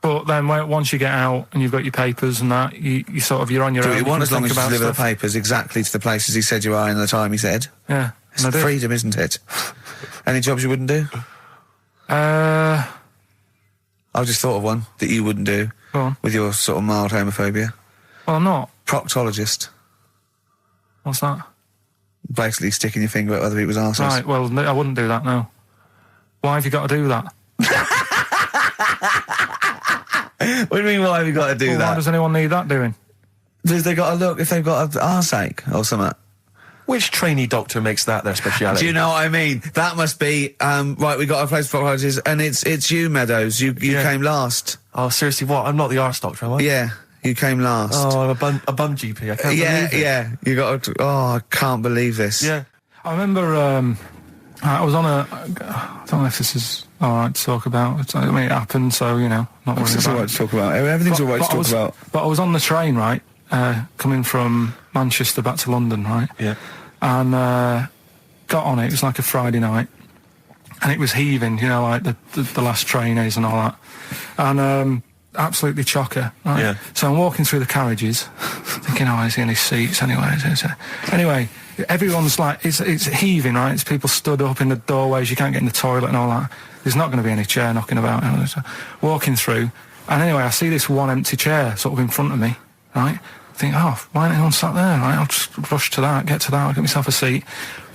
But then once you get out and you've got your papers and that, you sort of, you're on your Do own. what you want as long as you think deliver the about stuff. papers exactly to the places he said you are in the time he said. Yeah. It's and I did. freedom, isn't it? Any jobs you wouldn't do? Go I've just thought of one that you wouldn't do on. with your sort of mild homophobia. Well, I'm not. Proctologist. What's that? Basically sticking your finger at other people's arses. Right, well, no, I wouldn't do that, no. Why have you got to do that? What do you mean, why have you got to do Why that? does anyone need that doing? Because they got to look if they've got an arseache or something. Which trainee doctor makes that their speciality? Do you know what I mean? That must be, right, we got a place for proctologists, and it's you, Meadows. You came last. Oh, seriously, what? I'm not the arse doctor, am I? Yeah, you came last. Oh, I'm a bum GP. I can't believe it. Yeah, you got to, I can't believe this. Yeah. I remember, I was on I don't know if this is alright to talk about. I mean, it happened, so, not worrying It's about all right it. to talk about. Everything's all right to talk about. But I was on the train, right, coming from Manchester back to London, right? Yeah. And got on it. It was like a Friday night, and it was heaving, like the last train is and all that, and absolutely chocker. Right? Yeah. So I'm walking through the carriages, thinking, is there any seats anyway? Anyway, everyone's like, it's heaving, right? It's people stood up in the doorways. You can't get in the toilet and all that. There's not going to be any chair knocking about. So walking through, and anyway, I see this one empty chair sort of in front of me, right? Think, why ain't anyone sat there, right? I'll just rush to that, get I'll get myself a seat,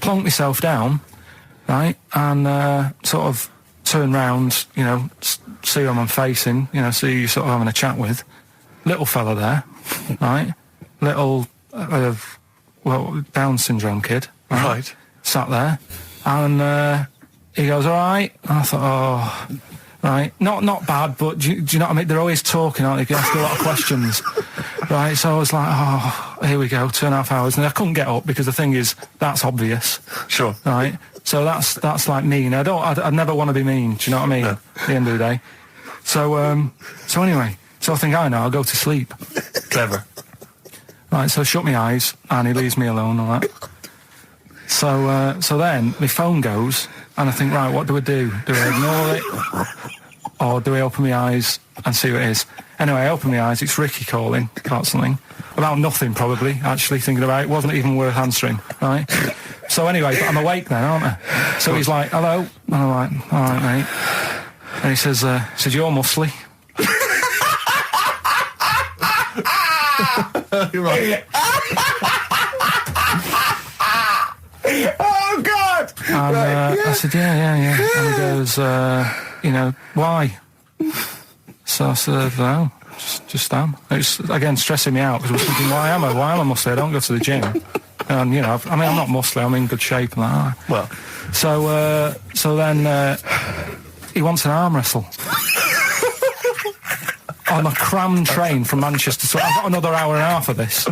plonk myself down, right, and sort of turn round, see who I'm facing, see who you're sort of having a chat with, little fella there, right? Little, Down syndrome kid. Right. Sat there, and he goes, all right. And I thought, oh, right, not bad, but do you know what I mean? They're always talking, aren't they? You ask a lot of questions, right? So I was like, oh, here we go, 2.5 hours, and I couldn't get up because the thing is, that's obvious. Sure. Right. So that's like mean. I'd never want to be mean. Do you know what I mean? No. At the end of the day. So anyway, so I think I know. I'll go to sleep. Clever. Right. So I shut my eyes, and he leaves me alone. All right. So then my phone goes, and I think, right, what do I do? Do I ignore it, or do I open my eyes and see what it is? Anyway, I open my eyes. It's Ricky calling about something, about nothing probably. Actually thinking about it, wasn't even worth answering. Right. So anyway, but I'm awake then, aren't I? So he's like, hello, and I'm like, all right, mate. And he says, you're muscly. You're right. Oh, God! And I said, yeah. And he goes, why? So I said, no, just am. It's, again, stressing me out, because I was thinking, why am I muscly? I don't go to the gym. And, I'm not muscly, I'm in good shape. And that. Well. So then he wants an arm wrestle. On a crammed train from Manchester, so I've got another hour and a half of this.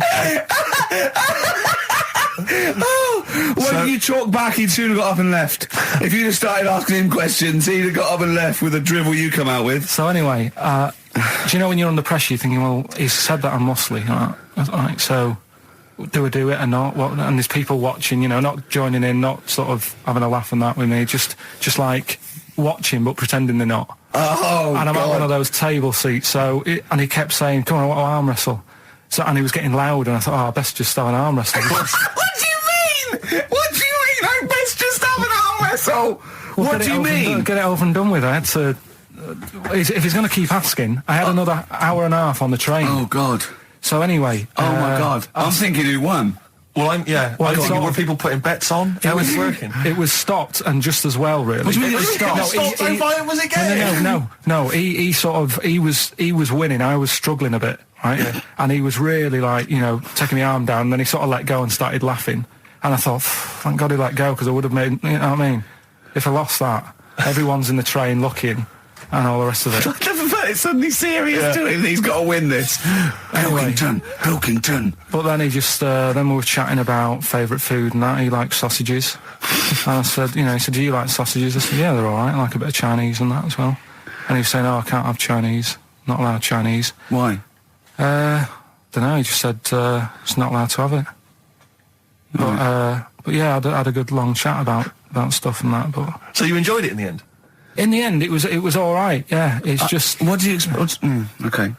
When you talk back, he'd soon have got up and left. If you'd have started asking him questions, he'd have got up and left with the drivel you come out with. So anyway, do you know when you're under pressure, you're thinking, well, he's said that I'm muscly, right? So do I do it or not? What? And there's people watching, not joining in, not sort of having a laugh and that with me, just like watching but pretending they're not. Oh, and I'm God. at one of those table seats, and he kept saying, come on, I want to arm wrestle. So, and he was getting loud, and I thought, I best just start an arm wrestle. What do you mean? What do you mean? I best just have an arm wrestle. Well, what do you mean? Get it over and done with. I had to. If he's going to keep asking, I had another hour and a half on the train. Oh, God. So anyway. Oh, my God. I'm thinking who won. Well, I'm thinking, were people putting bets on? How was it working? It was stopped, and just as well, really. What do you mean it was stopped? Was it game? No. He was winning. I was struggling a bit, right? Yeah. And he was really like, taking my arm down. And then he sort of let go and started laughing. And I thought, thank God he let go, because I would have made. You know what I mean? If I lost that, everyone's in the train looking, and all the rest of it. I never felt it's suddenly serious to him. He's got to win this. Anyway. Pilkington. But then he just, then we were chatting about favourite food and that. He likes sausages. And I said, he said, do you like sausages? I said, yeah, they're all right. I like a bit of Chinese and that as well. And he was saying, I can't have Chinese. Not allowed Chinese. Why? Don't know. He just said, it's not allowed to have it. But yeah, I had a good long chat about stuff and that. But So you enjoyed it in the end? in the end, it was all right. Yeah, it's just. What do you expect? Okay.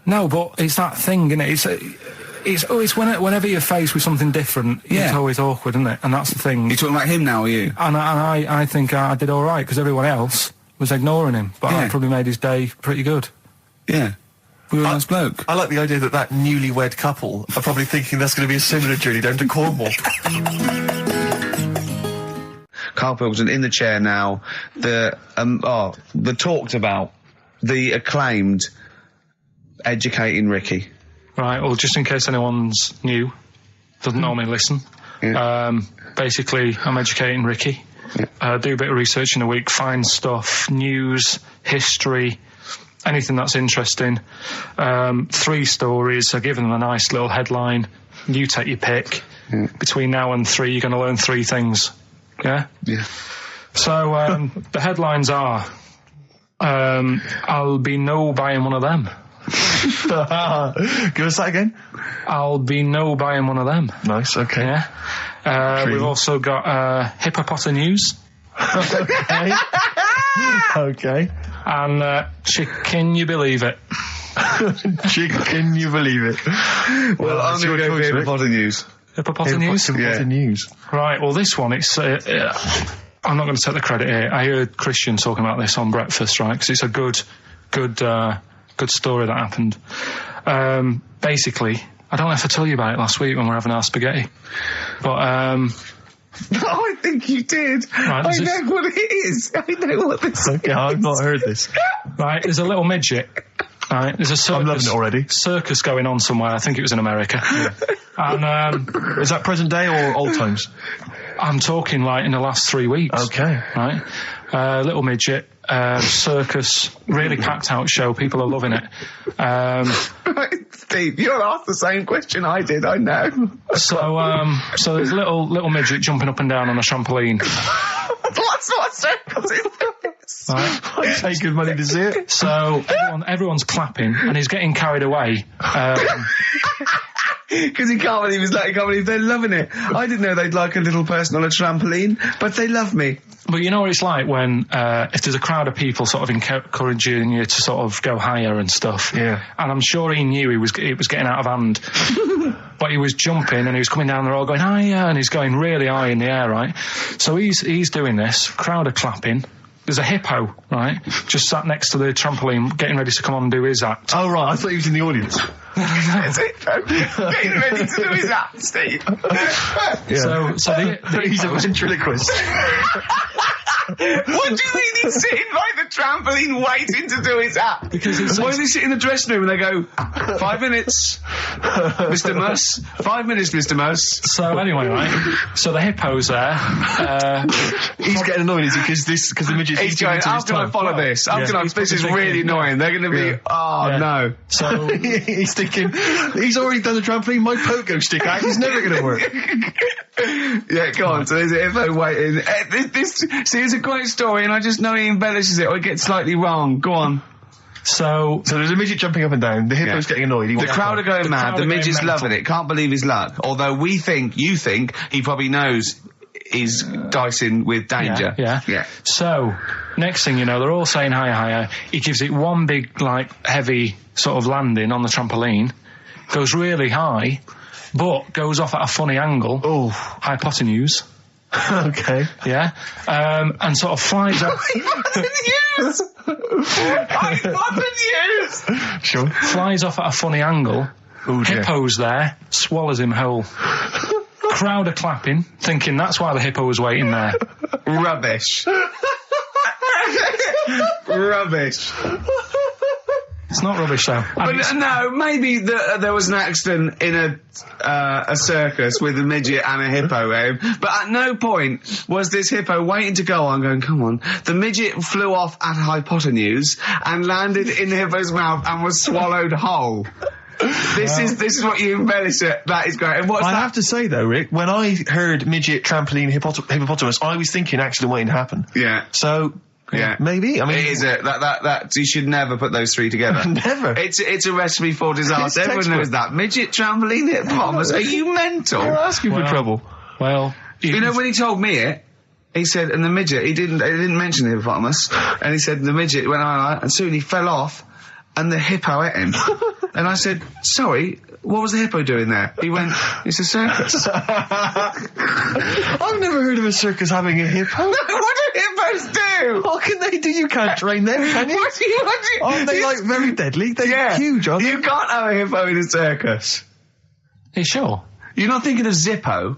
No, but it's that thing, isn't it? It's whenever you're faced with something different, it's always awkward, isn't it? And that's the thing. You're talking about him now, are you? And I think I did all right, because everyone else was ignoring him. But I probably made his day pretty good. Yeah. We were a nice bloke. I like the idea that newlywed couple are probably thinking that's going to be a similar journey down to Cornwall. Karl Pilkington in the chair now. The talked about the acclaimed Educating Ricky. Right, well, just in case anyone's new, doesn't normally listen, basically, I'm educating Ricky. Do a bit of research in a week, find stuff, news, history, anything that's interesting. 3 stories, I give them a nice little headline. You take your pick. Between now and 3, you're going to learn 3 things. Yeah? Yeah. So, the headlines are, I'll be no buying one of them. Give us that again. I'll be no buying one of them. Nice, okay. Yeah. We've also got hippopotamus news. Okay. Okay. And can you believe it? Can you believe it? Well, I'm going to go for hippopotamus news. Hippopotamus news? News. Right, well, this one, it's... I'm not going to take the credit here. I heard Christian talking about this on breakfast, right? Because it's a good story that happened. Basically, I don't know if I told you about it last week when we were having our spaghetti, but I think you did. Right, I know what it is. I know what this is. Okay, I've not heard this. Right, there's a little midget, Right, there's a circus. I'm loving it already. Circus going on somewhere. I think it was in America. And is that present day or old times? I'm talking like in the last 3 weeks. Okay. Right, little midget circus, really packed out show. People are loving it. Steve, you'll ask the same question I did. I know. So there's a little midget jumping up and down on a trampoline. That's what circus is. Right. I pay good money to see it. So everyone's clapping, and he's getting carried away. Because he can't believe they're loving it. I didn't know they'd like a little person on a trampoline, but they love me. But you know what it's like when, if there's a crowd of people sort of encouraging you to sort of go higher and stuff. Yeah. And I'm sure he knew it was getting out of hand. But he was jumping and he was coming down the road going higher, and he's going really high in the air, right? So he's doing this, crowd are clapping. There's a hippo, right, just sat next to the trampoline, getting ready to come on and do his act. Oh, right, I thought he was in the audience. There's a hippo getting ready to do his act, Steve. Yeah. So he's a ventriloquist. What do you mean he's sitting by the trampoline waiting to do his act? Because why does he sit in the dressing room and they go, 5 minutes, Mr. Muss, 5 minutes, Mr. Muss? So anyway, right, so the hippo's there. He's getting annoyed, is he? Because the midget's He's going, how can I follow this? This is really annoying. They're going to be, no. So he's thinking, he's already done the trampoline, my pogo stick act is never going to work. Yeah, go on. So there's a hippo waiting. See, it's a great story, and I just know he embellishes it or it gets slightly wrong. Go on. So there's a midget jumping up and down. The hippo's getting annoyed. The crowd are going mad. The midget's loving it. Can't believe his luck. Although you think he probably knows he's dicing with danger. Yeah. So next thing you know, they're all saying higher. He gives it one big, like, heavy sort of landing on the trampoline. Goes really high, but goes off at a funny angle. Oh, hypotenuse. Okay. Yeah. And sort of flies off. Hypotenuse! Sure. Flies off at a funny angle. Oh, dear. Hippo's there, swallows him whole. Crowd are clapping, thinking that's why the hippo was waiting there. Rubbish. Rubbish. It's not rubbish, though. But no, maybe there was an accident in a circus with a midget and a hippo, but at no point was this hippo waiting to go on, going, come on. The midget flew off at hypotenuse and landed in the hippo's mouth and was swallowed whole. This is what you embellish it. That is great. And I have to say, though, Rick, when I heard midget, trampoline, hippopotamus, I was thinking accident waiting to happen. Yeah. So... Yeah, maybe. I mean, it is that you should never put those three together. Never. It's a recipe for disaster. Everyone knows that. Midget, trampoline, hippopotamus. Are you mental? You're asking for trouble. Well, you know when he told me it, he said, and the midget, he didn't mention the hippopotamus, and he said the midget went on, and soon he fell off, and the hippo ate him. And I said, sorry, what was the hippo doing there? He went, it's a circus. I've never heard of a circus having a hippo. No, what do hippos do? What can they do? You can't train them, can you? What do you... Aren't they, like, very deadly? They're huge, aren't they? You can't have a hippo in a circus. Are you sure? You're not thinking of Zippo?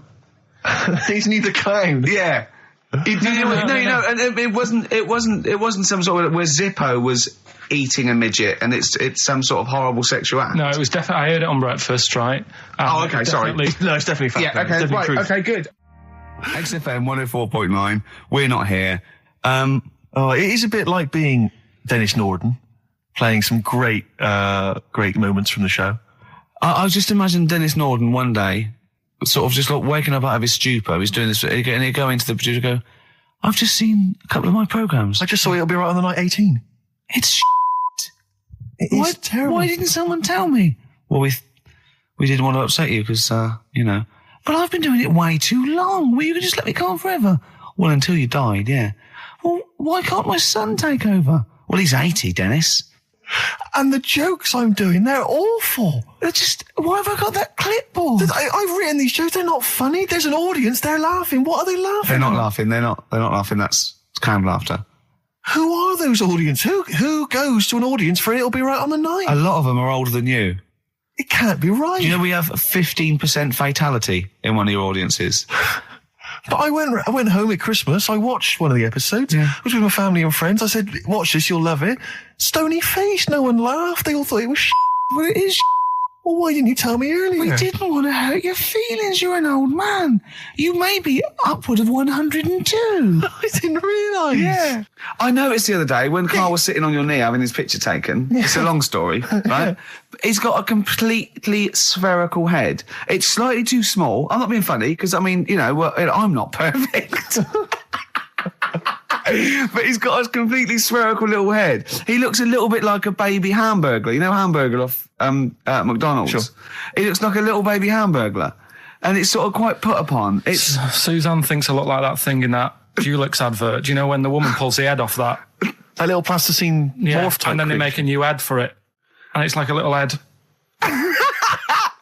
He's neither kind. Yeah. No, and it wasn't some sort of where Zippo was eating a midget, and it's some sort of horrible sexual act. No, it was definitely. I heard it on breakfast, right? Oh, okay, sorry. No, it's definitely fact. Yeah, okay, right, okay, good. XFM 104.9. We're not here. It is a bit like being Dennis Norden, playing some great moments from the show. I was just imagining Dennis Norden one day, sort of just like waking up out of his stupor. He's doing this, and he'd go into the producer and go, I've just seen a couple of my programmes. I just saw It'll Be Right on the Night 18. It's shit. It is terrible. Why didn't someone tell me? Well, we didn't want to upset you because, but I've been doing it way too long. Well, you could just let me go on forever. Well, until you died, yeah. Well, why can't my son take over? Well, he's 80, Dennis. And the jokes I'm doing, they're awful. Why have I got that clipboard? I've written these jokes, they're not funny. There's an audience, they're laughing. What are they laughing They're not at? laughing, they're not laughing, that's canned laughter. Who are those audience? Who goes to an audience for It'll Be Right on the Night? A lot of them are older than you. It can't be right. Do you know we have 15% fatality in one of your audiences? But I went home at Christmas, I watched one of the episodes. Yeah. I was with my family and friends. I said, watch this, you'll love it. stony face. No one laughed. They all thought it was shit. Well, it is. Well, why didn't you tell me earlier? We didn't want to hurt your feelings. You're an old man. You may be upward of 102. I didn't realise. Yeah. I noticed the other day when Karl was sitting on your knee having his picture taken. It's a long story, right? He's got a completely spherical head. It's slightly too small. I'm not being funny because, I mean, you know, well, I'm not perfect. But he's got a completely spherical little head. He looks a little bit like a baby hamburger. You know hamburger off McDonald's? Sure. He looks like a little baby hamburger. And it's sort of quite put upon. It's Suzanne thinks I look like that thing in that Dulux advert. Do you know when the woman pulls the head off that? A little plasticine morph type and then they creature. make a new head for it. And it's like a little head.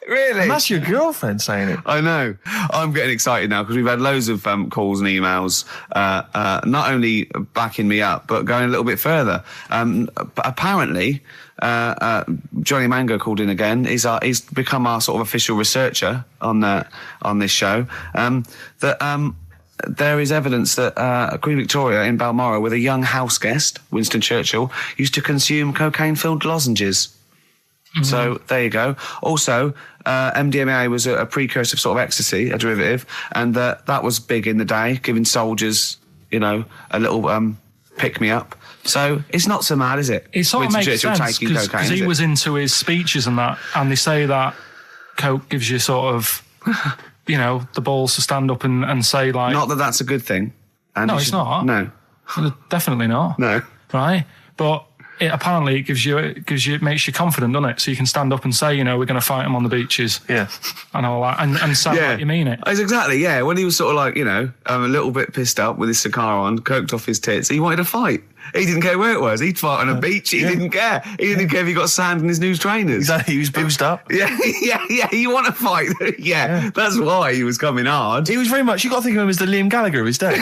Really? And that's your girlfriend saying it. I know. I'm getting excited now because we've had loads of calls and emails, not only backing me up, but going a little bit further. But apparently, Johnny Mango called in again. He's become our sort of official researcher on this show. There is evidence that Queen Victoria in Balmoral, with a young house guest, Winston Churchill, used to consume cocaine-filled lozenges. So there you go. Also, MDMA was a precursor of sort of ecstasy, a derivative, and that was big in the day, giving soldiers, you know, a little pick-me-up. So it's not so mad, is it? It sort of makes sense because he was into his speeches and that, and they say that coke gives you sort of, you know, the balls to stand up and say like... Not that that's a good thing. And no, it's not. No. Definitely not. No. Right? But... Apparently, it makes you confident, doesn't it? So you can stand up and say, you know, we're going to fight them on the beaches. Yeah. And all that. And sound like you mean it. It's exactly, yeah. When he was sort of like, you know, a little bit pissed up with his cigar on, coked off his tits, he wanted to fight. He didn't care where it was. He'd fight on a beach. He didn't care. He didn't care if he got sand in his new trainers. Exactly. He was boozed up. Yeah. You want to fight? Yeah. That's why he was coming hard. He was very much, you got to think of him as the Liam Gallagher of his day.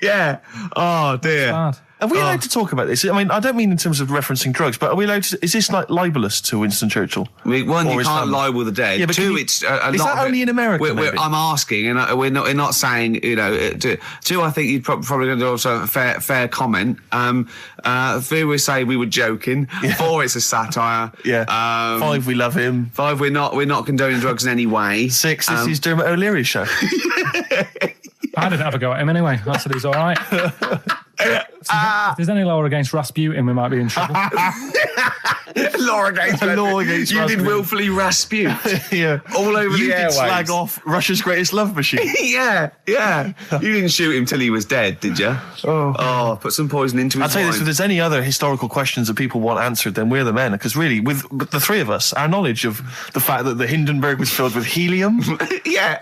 Yeah. Oh, dear. Bad. Are we allowed to talk about this? I mean, I don't mean in terms of referencing drugs, but are we allowed to... Is this, like, libelous to Winston Churchill? One, Or you his can't family? libel the dead. Yeah, but Two, can you- it's a is lot that of only it- in America, maybe? I'm asking, and we're not saying, you know... Two, I think you'd probably going to do also a fair comment. Three, we say we were joking. Yeah. 4, it's a satire. Yeah. 5, we love him. 5, we're not condoning drugs in any way. 6, this is Dermot O'Leary's show. I didn't have a go at him anyway. I said he's all right. If there's any law against Rasputin, we might be in trouble. Law against against you did Rasputin. willfully Raspute. Yeah. All over You the did airwaves. slag off Russia's greatest love machine. Yeah. You didn't shoot him till he was dead, did you? Oh, put some poison into his I'll tell you this, if wine. there's any other historical questions that people want answered, then we're the men. Because really, with the three of us, our knowledge of the fact that the Hindenburg was filled with helium, Yeah.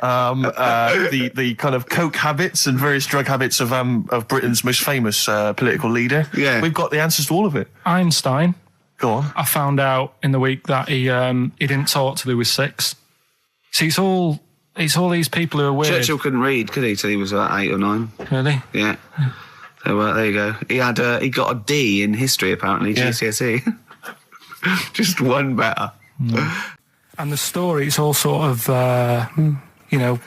the kind of coke habits and various drug habits of Britain's most famous political leader, Yeah. we've got the answers to all of it. Einstein, Go on. I found out in the week that he didn't talk till he was 6. See, it's all these people who are weird. Churchill couldn't read, could he, till he was 8 or 9? Really? Yeah. So there you go. He got a D in history apparently, Yeah. GCSE. Just one better. And the story, it's all sort of, you know,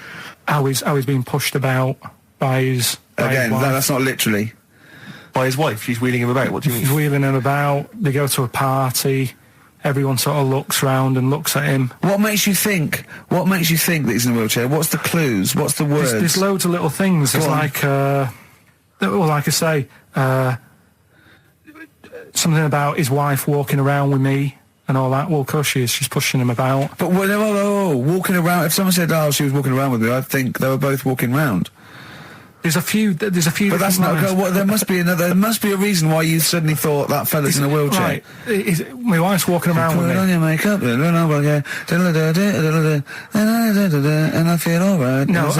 how he's being pushed about by his Again, wife. that's not literally. By his wife, she's wheeling him about. What do you He's mean? wheeling him about. They go to a party. Everyone sort of looks round and looks at him. What makes you think that he's in a wheelchair? What's the clues? What's the words? There's loads of little things. There's Go on. like, well, like I say, something about his wife walking around with me and all that. Well, of course she is. She's pushing him about. But whoa, walking around. If someone said, "Oh, she was walking around with me," I think they were both walking round. There's a few. But that's not. lines. Well, there must be another. There must be a reason why you suddenly thought that fella's in a wheelchair. Right. My wife's walking around with Put on me. your makeup, and I feel alright. No,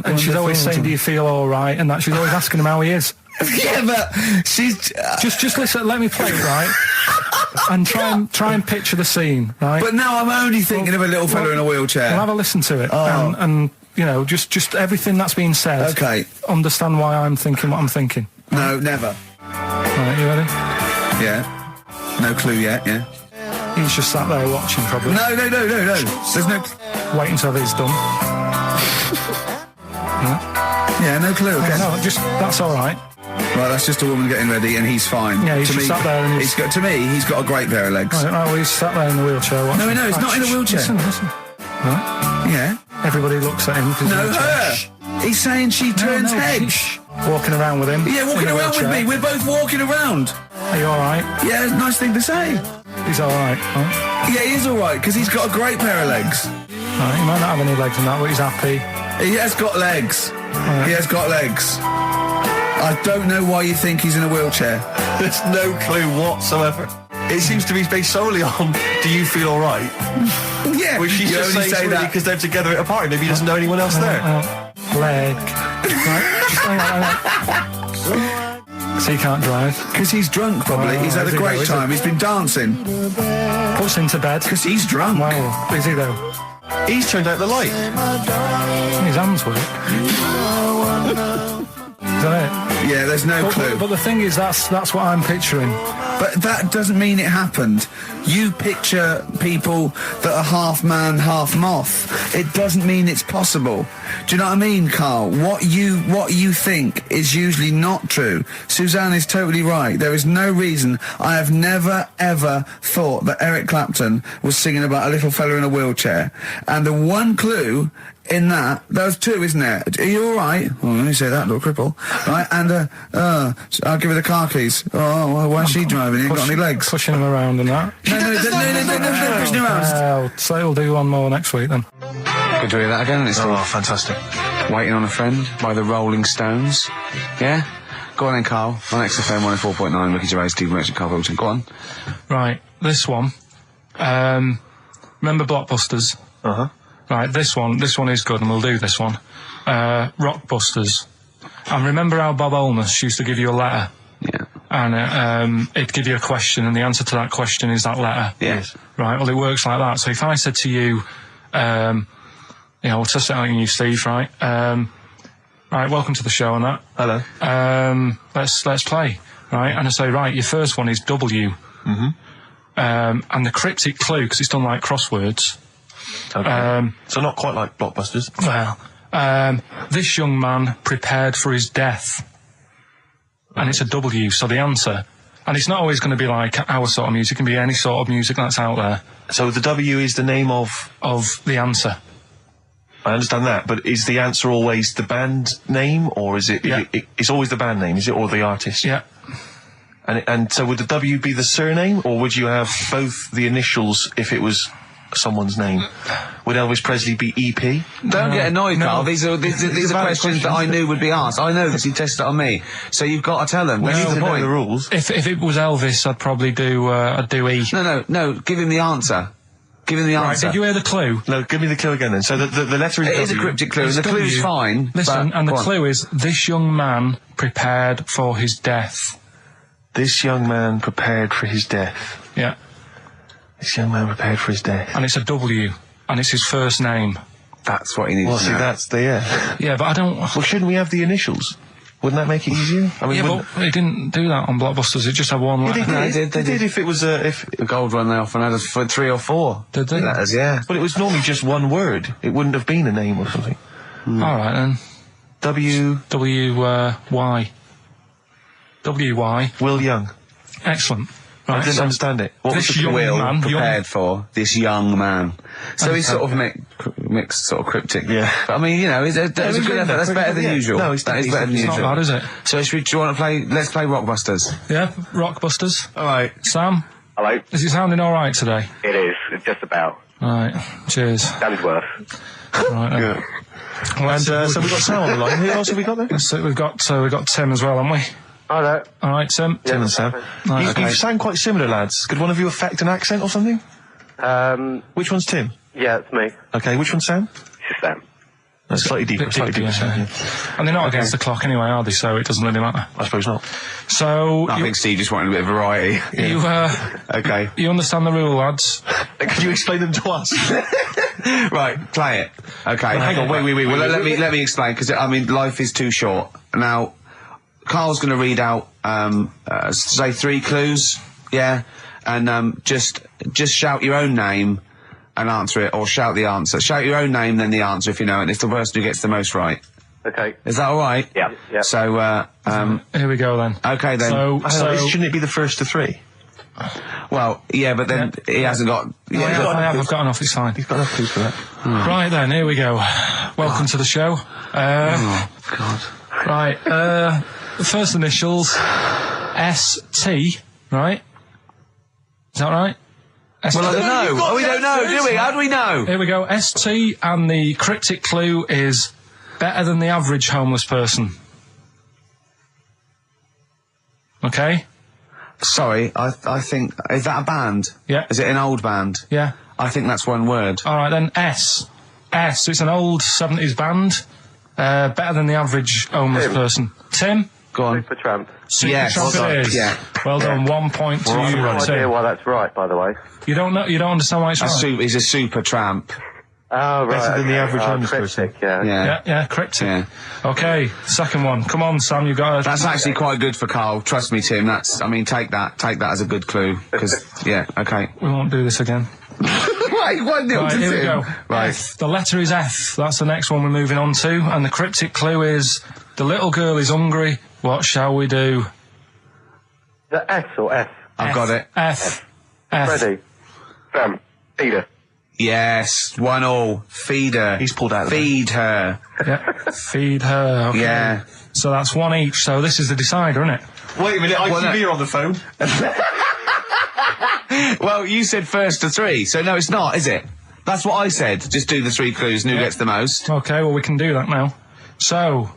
and she's always saying, "Do you feel all right?" And that she's always asking him how he is. Yeah, but she's. Just listen. Let me play it, right? And try and picture the scene, right? But now I'm only thinking of a little fella in a wheelchair. Well, have a listen to it, Oh. and you know, just everything that's being said. Okay. Understand why I'm thinking what I'm thinking. No, never. Right, you ready? Yeah. No clue yet. Yeah. He's just sat there watching, probably. No. There's no. Waiting until he's done. Yeah, no clue. Okay, Okay. no, just that's all right. Right, that's just a woman getting ready, and he's fine. Yeah, he's to just sat there and he's- to me, he's got a great pair of legs. Right, well, he's sat there in the wheelchair watching. No, he's not in a wheelchair. Listen. Right. Yeah. Everybody looks at him. 'cause No, he's in a her. chair. He's saying she turns heads. Shh. Walking around with him. Yeah, walking in a around with wheelchair. me. We're both walking around. Are you alright? Yeah, nice thing to say. He's alright. Right? Yeah, he is all right, because he's got a great pair of legs. Right, he might not have any legs in that, but he's happy. He has got legs. He has got legs. I don't know why you think he's in a wheelchair. There's no clue whatsoever. It seems to be based solely on, do you feel alright? Yeah, Which she's you just only saying say really that because they're together at a party. Maybe he doesn't know anyone else there. Leg. Right, just hang on. So he can't drive. because he's drunk. Probably Oh, he's had is a he great though, is time. he? He's been dancing Puts him to bed. because he's drunk. Wow, is he though? He's turned out the light. His hands work. Is that it? Yeah, there's no clue. But the thing is, that's what I'm picturing. But that doesn't mean it happened. You picture people that are half man, half moth. It doesn't mean it's possible. Do you know what I mean, Carl? What you think is usually not true. Suzanne is totally right. There is no reason. I have never, ever thought that Eric Clapton was singing about a little fella in a wheelchair. And the one clue in that, there's two, isn't there? Are you all right? Oh, let me say that, little cripple. Right, and I'll give her the car keys. Oh, why is she driving? He ain't got any legs. Pushing him around and that. No, pushing around. Well, so he'll do one more next week then. Good to hear that again. It's Oh, called fantastic. Waiting on a Friend by the Rolling Stones. Yeah? Go on then, Carl. On XFM 104.9, Ricky Gervais, Steve Merchant, Karl Pilkington. Go on. Right, this one. Remember Blockbusters? Uh-huh. Right, this one is good, and we'll do this one. Rockbusters. And remember how Bob Holness used to give you a letter? Yeah. And it'd give you a question, and the answer to that question is that letter. Yes. Right, well, it works like that. So if I said to you, we'll test it out on you, Steve, right? Right, welcome to the show and that. Hello. Let's play, right? And I say, right, your first one is W. Mm-hmm. And the cryptic clue, because it's done like crosswords. Okay. So not quite like Blockbusters. Well, this young man prepared for his death. And it's a W, so the answer. And it's not always going to be like our sort of music, it can be any sort of music that's out there. So the W is the name of the answer. I understand that, but is the answer always the band name, or is it? Yeah. It's always the band name, is it, or the artist? Yeah. And so would the W be the surname, or would you have both the initials if it was someone's name? Would Elvis Presley be EP? Don't get annoyed, Carl. These are valid questions that I knew would be asked. I know this. You tested it on me, so you've got to tell them. We That's need the to know point. the rules. If it was Elvis, I'd probably do E. No. Give him the answer. Give him the Right, answer. did you hear the clue? No, give me the clue again then. So the letter is It is a W. cryptic clue. It's The clue's W. fine. Listen, but, and the go on. clue is, this young man prepared for his death. This young man prepared for his death. Yeah. This young man prepared for his death. And it's a W. And it's his first name. That's what he needs Well, to see, know. that's the Yeah, but I don't... Well, shouldn't we have the initials? Wouldn't that make it easier? I mean, Yeah, wouldn't- but they didn't do that on Blockbusters. It just had one letter. No, they did. if it was if. The gold run they often had us for 3 or 4. Did they? Letters, yeah. But it was normally just one word. It wouldn't have been a name or something. All right, then. W. W-Y. W-Y. Will Young. Excellent. I Right, didn't so understand it. What was this the young Will man... prepared for this young man. So he's sort of Okay. mixed sort of cryptic. Yeah. But, I mean, that was a good effort. That's better than usual. No, it's that is better than It's usual. not bad, is it? So do you want to play? Let's play Rockbusters. Yeah, Rockbusters. All right. Sam, Hello. is it sounding all right today? It is. Just about. Right, cheers. That is worse. Right, then. Good. Well, And so we've got Sam on the line. Who else have we got there? so we've got Tim as well, haven't we? Hello. All right, Tim. Tim and Sam. Right, You sound quite similar, lads. Could one of you affect an accent or something? Which one's Tim? Yeah, it's me. Okay, which one's Sam? It's Sam. That's slightly deeper. Bit Slightly deeper, deeper. yeah. Sam, yeah. And they're not against the clock anyway, are they? So it doesn't really matter. I suppose not. So I think Steve just wanted a bit of variety. Okay. you understand the rule, lads? Could you explain them to us? Right, play it. Okay. Hang on. Wait. Well, let me explain because I mean life is too short. Now, Carl's going to read out say 3 clues. Yeah, and just shout your own name and answer it, or shout the answer. Shout your own name, then the answer if you know it. It's the person who gets the most right. Okay. Is that all right? Yeah. Yeah. So, Here we go then. okay then. Shouldn't it be the first to three? Well, yeah, but then he hasn't got... I've got enough, it's fine. He's got enough food for that. Right then, here we go. Welcome to the show. Oh, God. Right, the first initials, ST, right? Is that right? ST. Well, I don't know. We don't know, do we? How do we know? Here we go, ST, and the cryptic clue is better than the average homeless person. Okay? Sorry, I think... Is that a band? Yeah. Is it an old band? Yeah. I think that's one word. Alright then, S. So it's an old 70s band. Better than the average homeless person. Tim? Go on. Supertramp. Yes. Supertramp Well it is. Yeah. Well done, 1 point to I have you, no idea Tim. why that's right, by the way. You don't understand why it's right? He's a super tramp. Oh, right. Better than the average homeless person. cryptic, yeah. Yeah. Cryptic. Yeah. Okay, second one. Come on, Sam, you got That's actually quite good for Carl. Trust me, Tim. Take that as a good clue. Because, yeah, okay. We won't do this again. Wait, 1-0 Right, to here we Tim. go. Right. F. The letter is F. That's the next one we're moving on to. And the cryptic clue is, the little girl is hungry. What shall we do? The S or F? I've got it. F. Freddy. Sam. Peter. Yes, 1-1. Feed her. He's pulled out of Feed her. Yeah. Feed her. Okay. Yeah. So that's one each. So this is the decider, isn't it? Wait a minute, ITV are on the phone. Well, you said first to three, so no, it's not, is it? That's what I said. Just do the 3 clues and who gets the most. Okay, well, we can do that now. So,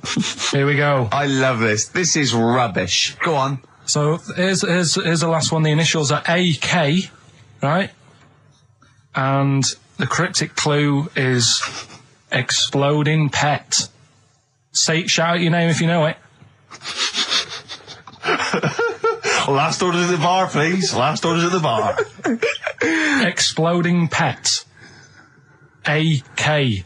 here we go. I love this. This is rubbish. Go on. So, here's the last one. The initials are AK, right? And the cryptic clue is exploding pet. Shout out your name if you know it. Last orders at the bar, please. Last orders at the bar. Exploding pet. AK.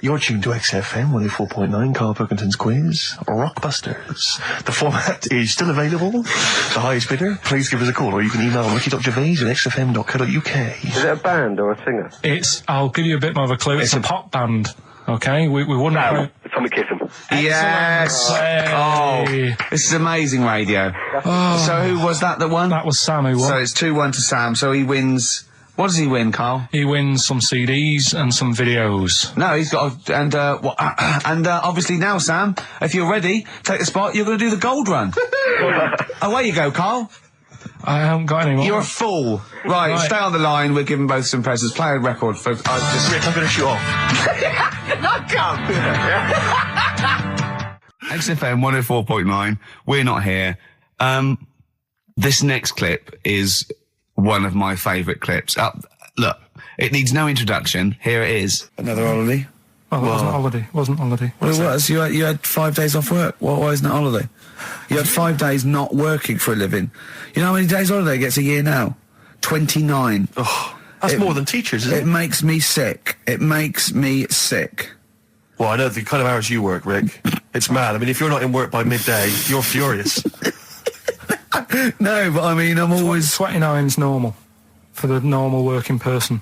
You're tuned to XFM 104.9, Karl Pilkington's quiz, Rockbusters. The format is still available. The highest bidder, please give us a call, or you can email ricky.gervais@xfm.co.uk. Is it a band or a singer? I'll give you a bit more of a clue. It's a pop band. Okay, we wouldn't... Sam. Tommy Kissam. Yes. Hey. Oh, this is amazing radio. So who was that won? That was Sam who won. So it's 2-1 to Sam. So he wins. What does he win, Carl? He wins some CDs and some videos. No, he's got obviously now, Sam, if you're ready, take the spot. You're going to do the gold run. Away you go, Carl. I haven't got any more. You're a fool. Right, stay on the line. We're giving both some presents. Play a record for. Rick, I'm going to shoot off. Not come. XFM 104.9. We're not here. This next clip is one of my favourite clips. Look, it needs no introduction. Here it is. Another holiday. Oh, it wasn't holiday. It wasn't holiday. Well, it was. You had 5 days off work. Why isn't it holiday? You had 5 days not working for a living. You know how many days holiday gets a year now? 29. Oh, that's more than teachers, isn't it? It makes me sick. It makes me sick. Well, I know the kind of hours you work, Rick. It's mad. I mean, if you're not in work by midday, you're furious. No, but I mean, I'm always... 29's normal for the normal working person.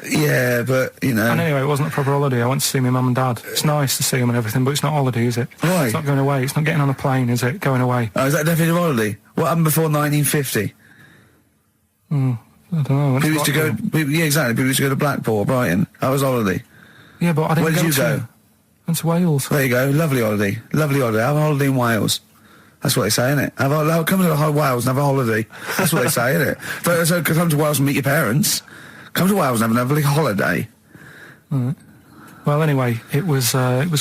Yeah, but, you know... And anyway, it wasn't a proper holiday. I went to see my mum and dad. It's nice to see them and everything, but it's not holiday, is it? Right. It's not going away. It's not getting on a plane, is it? Going away. Oh, is that definitely a holiday? What happened before 1950? I don't know. People used to go... Yeah, exactly. People used to go to Blackpool, Brighton. That was holiday. Yeah, but I didn't Where did you go? Went to Wales. There you go. Lovely holiday. Lovely holiday. Have a holiday in Wales. That's what they say, innit? Come to Wales and have a holiday. That's what they say, innit? So come to Wales and meet your parents. Come to Wales and have a lovely holiday. Right. Well, anyway, it was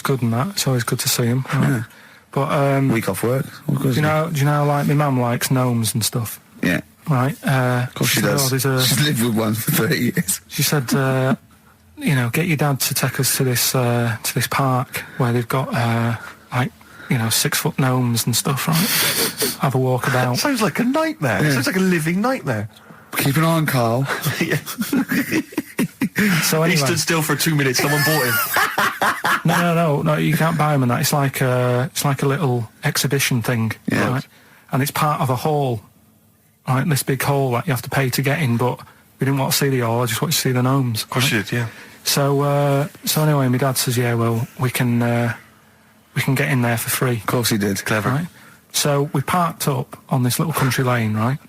good and that. It's always good to see them. Right? Yeah. But week off work. Do you know like my mum likes gnomes and stuff? Yeah. Right. Of course she does. She's lived with one for 30 years. She said, get your dad to take us to this park where they've got 6-foot gnomes and stuff, right? Have a walk about. Sounds like a nightmare. Yeah. Sounds like a living nightmare. Keep an eye on Carl. So anyway, he stood still for 2 minutes. Someone bought him. No. You can't buy them and that. It's like a little exhibition thing, yeah. Right? And it's part of a hall, right? This big hall that you have to pay to get in. But we didn't want to see the hall. I just wanted to see the gnomes. Of course you did, yeah. So anyway, my dad says, yeah, well, we can get in there for free. Of course he did. Clever. Right? So we parked up on this little country lane, right?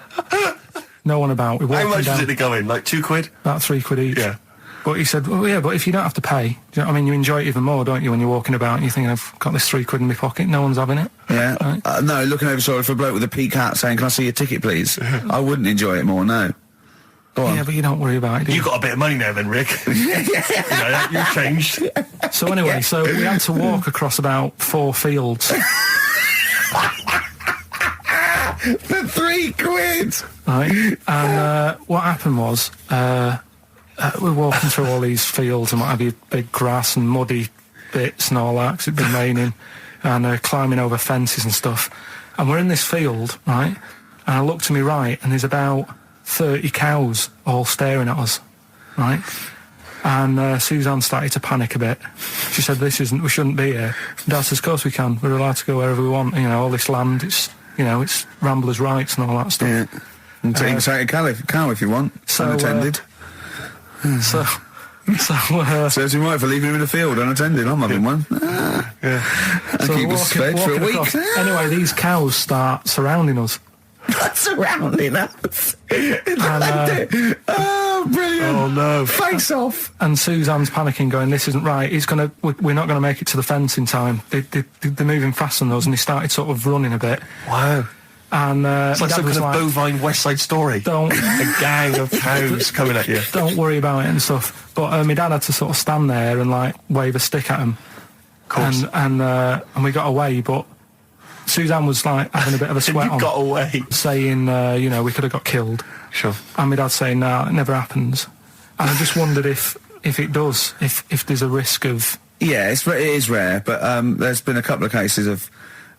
No one about. We walked How much down, was it to go in? Like £2? about £3 each. Yeah. But he said, well, yeah, but if you don't have to pay, do you know what I mean? You enjoy it even more, don't you, when you're walking about and you think, I've got this £3 in my pocket, no one's having it. Yeah. Right? No, looking over sort of for a bloke with a peak hat saying, can I see your ticket, please? I wouldn't enjoy it more, no. Go on. Yeah, but you don't worry about it, do you? You got a bit of money now then, Rick. You've changed. So anyway, so we had to walk across about 4 fields. For £3! Right? And what happened was, we're walking through all these fields and what have you, big grass and muddy bits and all that, 'cause it'd been raining, and climbing over fences and stuff. And we're in this field, right? And I look to my right, and there's about 30 cows all staring at us, right? And Suzanne started to panic a bit. She said, we shouldn't be here. And Dad says, of course we can. We're allowed to go wherever we want. You know, all this land, it's ramblers' rights and all that stuff. Yeah. And take a cow if you want. So, unattended. Serves him right for leaving him in the field unattended. I'm having one. Yeah. I keep us fed for a week. across. Anyway, these cows start surrounding us. Surrounding us. And, oh, brilliant. Oh, no. Face off. and Suzanne's panicking, going, this isn't right. We're not going to make it to the fence in time. They're moving faster than us, and he started sort of running a bit. Wow. And It's like Dad some was kind of bovine West Side Story. Don't A gang of cows coming at you. don't worry about it and stuff. But my dad had to sort of stand there and like wave a stick at him. Of course. And we got away, but Suzanne was like having a bit of a sweat You on, got away. saying, we could have got killed. Sure. And my dad saying, nah, it never happens. And I just wondered if it does, if there's a risk of... Yeah, it is rare, but there's been a couple of cases of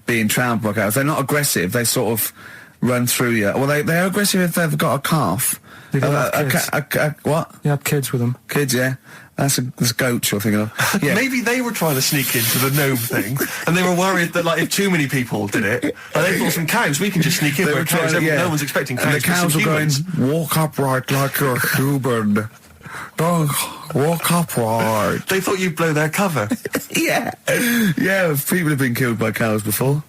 being trampled by cows. They're not aggressive. They sort of run through you. Well, they're aggressive if they've got a calf. They don't have kids. What? They had kids with them. Kids, yeah. That's goats you're thinking of. Yeah. Maybe they were trying to sneak into the gnome thing, and they were worried that, like, if too many people did it, and they thought some cows, we can just sneak in. They Where were cows, trying, yeah. no one's expecting cows. And the cows to be were going, humans. walk upright like you're a human. Don't walk upright. They thought you'd blow their cover. Yeah. Yeah, people have been killed by cows before.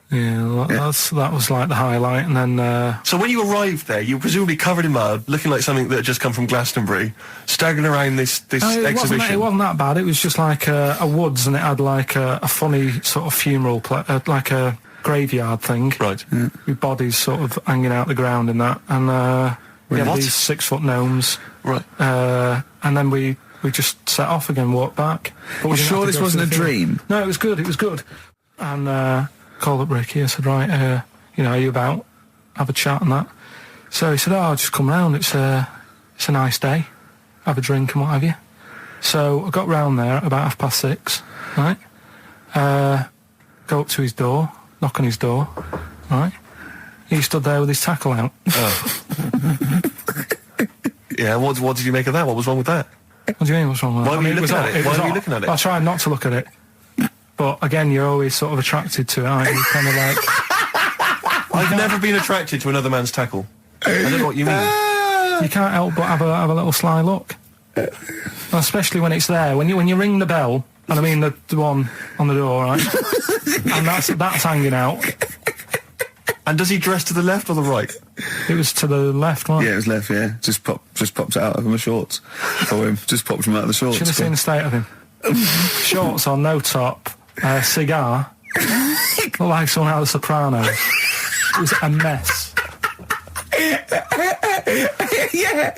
Yeah, that was like the highlight. And then... So when you arrived there, you were presumably covered in mud, looking like something that had just come from Glastonbury, staggering around this exhibition. It wasn't that bad. It was just like a woods, and it had like a funny sort of funeral, like a graveyard thing. Right. With bodies sort of hanging out the ground and that. And we had What? these 6-foot gnomes. Right. And then we just set off again, walked back. But we You didn't sure have to this go wasn't to a the field. dream? No, it was good. And called up Ricky. I said, right, are you about? Have a chat and that. So he said, I'll just come round. It's a nice day. Have a drink and what have you. So I got round there at about 6:30, right? Go up to his door, knock on his door, right? He stood there with his tackle out. Yeah, what did you make of that? What was wrong with that? What do you mean, what's wrong with that? Why were you it was looking at hot. it? Why was were you hot. looking at it? I tried not to look at it. But again, you're always sort of attracted to it, aren't you? Kind of like... I've never been attracted to another man's tackle. I don't know what you mean. You can't help but have a little sly look. Especially when it's there. When you ring the bell, and I mean the one on the door, right? And that's hanging out. And does he dress to the left or the right? It was to the left, right? Yeah, it was left, yeah. Just popped it out of my shorts for him. Just popped him out of the shorts. Should have seen the state of him. Shorts on, no top, cigar. Looked like someone out of The Sopranos. It was a mess. Yeah.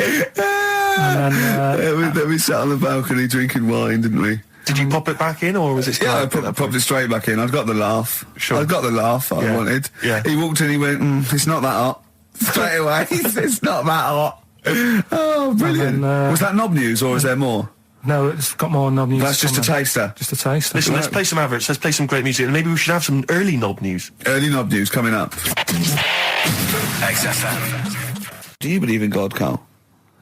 And then... Then we sat on the balcony drinking wine, didn't we? Did you pop it back in, or was it still Yeah, I out at that popped point? it straight back in. I'd got the laugh. Sure. I'd got the laugh I Yeah. wanted. Yeah. He walked in, he went, it's not that hot. Straight away, it's not that hot. Oh, brilliant. And then, was that knob news, or is there more? No, it's got more knob news. That's just a taster. Just a taster. Listen, let's play some adverts, let's play some great music, and maybe we should have some early knob news. Early knob news coming up. XFM. Do you believe in God, Carl?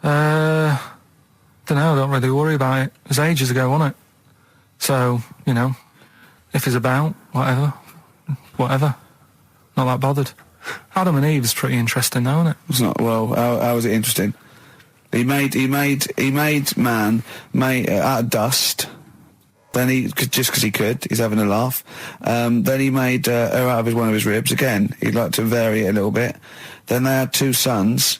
Don't know, I don't really worry about it. It was ages ago, wasn't it? So, if it's about, whatever. Not that bothered. Adam and Eve's pretty interesting though, isn't it? It's not, well, how is it interesting? He made man out of dust. Then just because he could, he's having a laugh. Then he made her out of one of his ribs. Again, he'd like to vary it a little bit. Then they had 2 sons,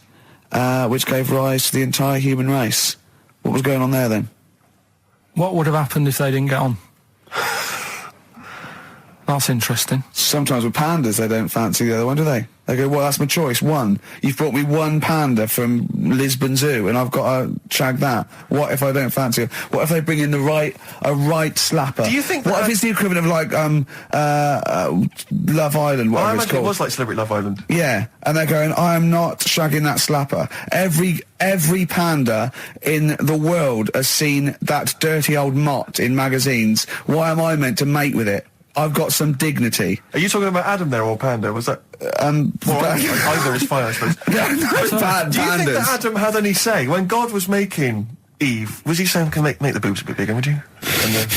which gave rise to the entire human race. What was going on there then? What would have happened if they didn't get on? That's interesting. Sometimes with pandas, they don't fancy the other one, do they? They go, well, that's my choice. One. You've brought me one panda from Lisbon Zoo, and I've got to shag that. What if I don't fancy it? What if they bring in a right slapper? Do you think What if it's the equivalent of like Love Island, Well, I whatever it's imagine it called? was like Celebrity Love Island. Yeah, and they're going, I am not shagging that slapper. Every panda in the world has seen that dirty old mott in magazines. Why am I meant to mate with it? I've got some dignity. Are you talking about Adam there or Panda? Was that... either is fine, I suppose. No, Do you think pandas. that Adam had any say? When God was making Eve, was he saying, can make the boobs a bit bigger, would you? And then...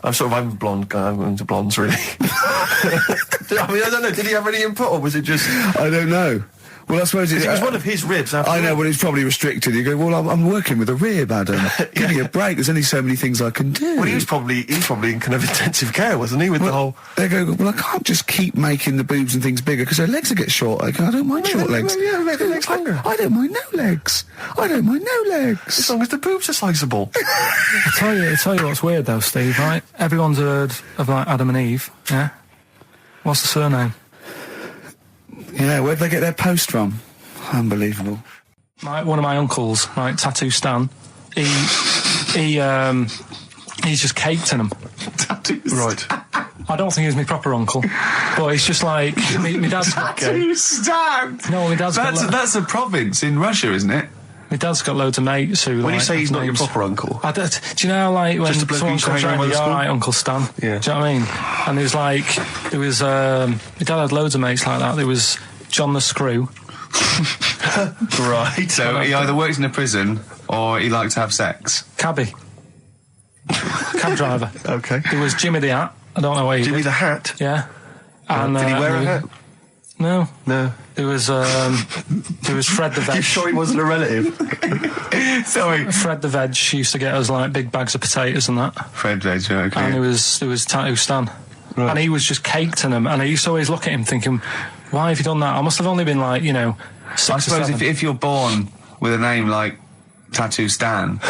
I'm a blonde guy, I'm into blondes, really. I mean, I don't know, did he have any input, or was it just... I don't know. Well, I suppose it was one of his ribs, after I know, all. well, he's probably restricted. You go, well, I'm working with a rib, Adam. Give me a break. There's only so many things I can do. Well, he was probably in kind of intensive care, wasn't he, with the whole... They go, well, I can't just keep making the boobs and things bigger because their legs will get shorter. I don't mind short legs. Yeah, make the legs longer. I don't mind no legs. I don't mind no legs. As long as the boobs are sliceable. I tell you what's weird though, Steve, right? Everyone's heard of like Adam and Eve, yeah? What's the surname? Yeah, where'd they get their post from? Unbelievable. One of my uncles, right, Tattoo Stan, he's just caked in them. Right. I don't think he's my proper uncle, but he's just like my dad's got. Tattoo Stan! No, my dad's got. That's a province in Russia, isn't it? My dad's got loads of mates who. When you like, say he's not your names. proper uncle... Do you know how, like, when Just a bloke who someone used to comes hang around round, with you're the school? alright, Uncle Stan? Yeah. Do you know what I mean? And there was, my dad had loads of mates like that. There was John the Screw. Right. So he either works in a prison or he likes to have sex. Cabby. Cab driver. Okay. There was Jimmy the Hat. I don't know where he Jimmy did. the Hat? Yeah. And, Did he wear a hat? No. No. There was Fred the Veg. You sure he wasn't a relative? Sorry. Fred the Veg used to get us like big bags of potatoes and that. Fred Veg, okay. And there was Tattoo Stan. Right. And he was just caked in them. And I used to always look at him thinking, why have you done that? I must have only been like, 6 I or suppose 7. if you're born with a name like Tattoo Stan,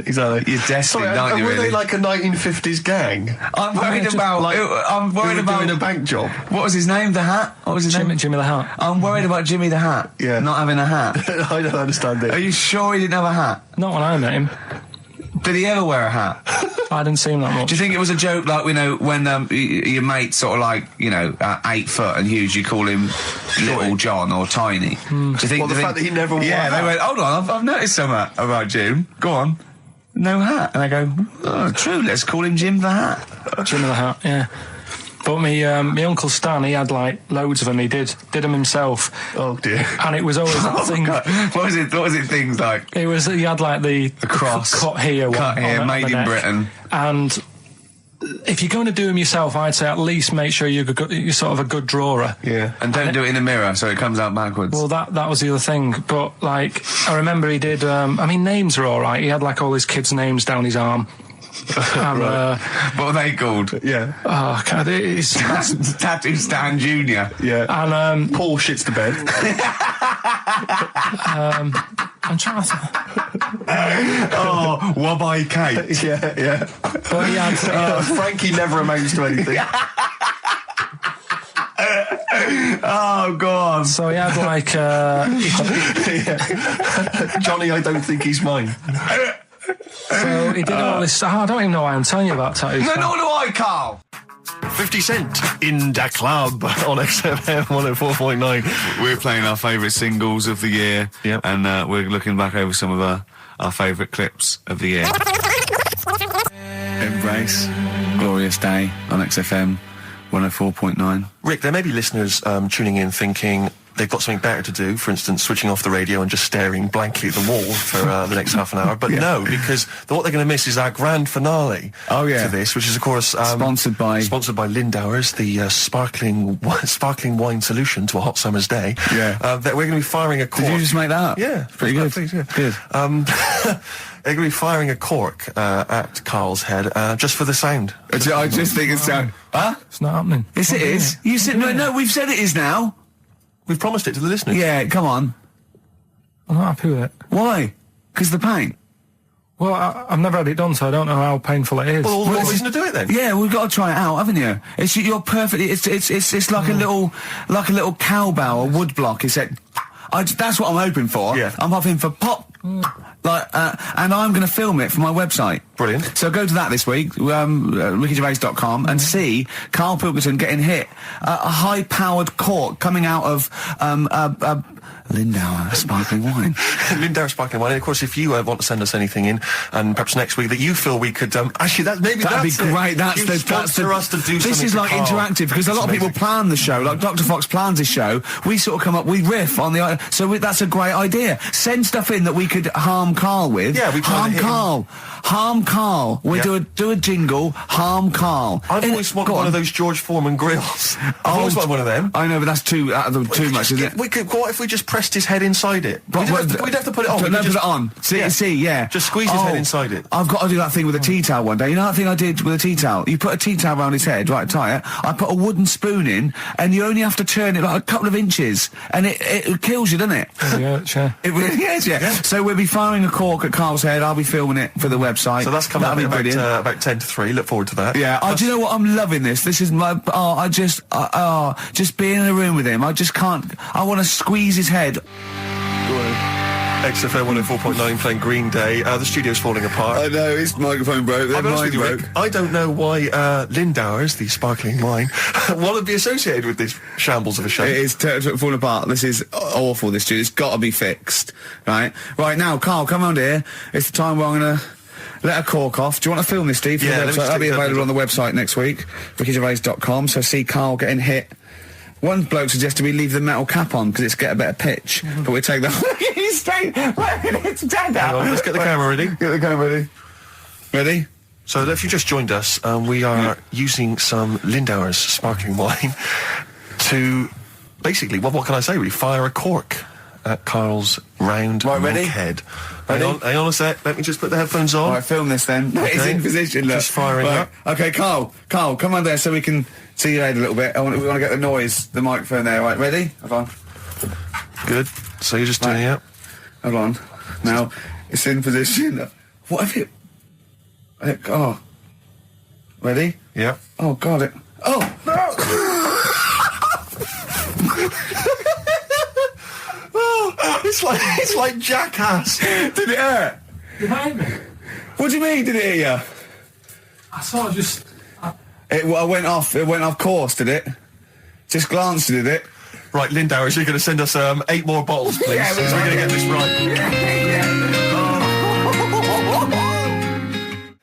Exactly. you're destined, Sorry, aren't you, were really? they like a 1950s gang? I'm worried just about... I'm Who worried were about... doing a bank job? What was his name? The Hat? What was his name? Jimmy the Hat. I'm worried about Jimmy the Hat. Yeah. Not having a hat. I don't understand Are it. you sure he didn't have a hat? Not when I met him. Did he ever wear a hat? I didn't see him that much. Do you think it was a joke, like, when your mate's sort of like, 8 foot and huge, you call him Little John or Tiny? Do you think... Well, the fact that he never wore a Yeah, hat. they went, hold on, I've noticed something about Jim. Go on. No hat. And I go, oh, true, let's call him Jim the Hat. Jimmy the Hat, yeah. But my Uncle Stan, he had like loads of them. He did them himself. Oh dear. And it was always that thing. God. What was it things like? He had like the cross. cut here, Cut here, on made the in neck. Britain. And if you're going to do them yourself, I'd say at least make sure you're sort of a good drawer. Yeah. And don't do it in the mirror so it comes out backwards. Well, that was the other thing. But like, I remember he did. Names are all right. He had like all his kids' names down his arm. And, what are they called? Yeah. oh, God, it's Tattoo Stan Jr. Yeah. and Paul shits to bed. I'm trying to. Oh, Wabbai Kate. Yeah. But he had. Frankie never amounts to anything. Oh, God. So he had like. Johnny, I don't think he's mine. So he did all this. I don't even know why I'm telling you about tattoos. No, nor do I, Carl. 50 Cent in Da Club on XFM 104.9. We're playing our favourite singles of the year. Yep. And we're looking back over some of our favourite clips of the year. Embrace. Glorious Day on XFM 104.9. Rick, there may be listeners tuning in thinking, they've got something better to do, for instance, switching off the radio and just staring blankly at the wall for the next half an hour. But no, because what they're going to miss is our grand finale to this, which is, of course, Sponsored by Lindauer's, the sparkling wine solution to a hot summer's day. Yeah. That we're going to be firing a cork. Did you just make that up? Yeah. Pretty good. Please, yeah. Good. They're going to be firing a cork at Karl's head just for the sound. I just think it's sound. Huh? It's not happening. Yes, it is. You said no. We've said it is now. We've promised it to the listeners. Yeah, come on. I'm not happy with it. Why? Because the pain. Well, I've never had it done, so I don't know how painful it is. Well, all the more reason to do it then. Yeah, we've got to try it out, haven't you? You're perfect. It's like a little cowbell, a wood block. That's what I'm hoping for. Yeah. I'm hoping for pop. And I'm going to film it for my website. Brilliant. So go to that this week, rickygervais.com, and see Karl Pilkington getting hit. A high-powered cork coming out of Lindauer sparkling wine. Lindauer sparkling wine. And of course, if you want to send us anything in, and perhaps next week that you feel we could actually that'd be great. That's us to do. This is like interactive because a lot of people plan the show. Like Dr. Fox plans his show. We sort of come up, we riff on the. That's a great idea. Send stuff in that we could harm Karl with. Yeah, we harm Karl. Harm Karl. We do a jingle. Harm Karl. I've always wanted one of those George Foreman grills. I've always wanted one of them. I know, but that's too much, isn't it? What if we just pressed his head inside it? We'd have to put it on. No, put it on. See, yeah. Just squeeze his head inside it. I've got to do that thing with a tea towel one day. You know that thing I did with a tea towel? You put a tea towel around his head, right, tie it. I put a wooden spoon in, and you only have to turn it like a couple of inches, and it kills you, doesn't it? Yeah, sure. It really is, yeah. So we'll be firing a cork at Karl's head. I'll be filming it for the website. So that's coming up about 10 to 3. Look forward to that. Yeah. Do you know what? I'm loving this. This is my. Just being in a room with him. I just can't. I want to squeeze his head. XFM 104.9 playing Green Day. The studio's falling apart. I know, his microphone broke. Their mind broke. Rick, I don't know why Lindauer's, the sparkling wine, want to be associated with this shambles of a show. It is falling apart. This is awful, this studio. It's got to be fixed. Right now, Karl, come round here. It's the time where I'm going to let a cork off. Do you want to film this, Steve? Yeah, that'll be available on the website next week, rickygervais.com. So see Karl getting hit. One bloke suggested we leave the metal cap on because it's get a better pitch, but we take that. He's staying. It's dead out. Let's get the camera ready. Get the camera ready. Ready? So if you just joined us, we are using some Lindauer's sparkling wine to basically, what can I say? We fire a cork at Karl's round head. Hang on a sec. Let me just put the headphones on. All right, film this then. Okay. It's in position. Look. Just firing up. Okay, Karl, come on there so we can see your head a little bit. We want to get the noise, the microphone there. Right, ready? Hold on. Good. So you're just doing it. Hold on. Now it's in position. What if it? Oh. Ready? Yeah. Oh God! Oh no! It's like Jackass. Did it hurt? It hurt me. What do you mean? Did it hit you? I sort of just. It went off. It went off course. Did it? Just glanced, did it? Right, Lindauer, you're going to send us 8 more bottles, please. Yeah, so we're going to get this right.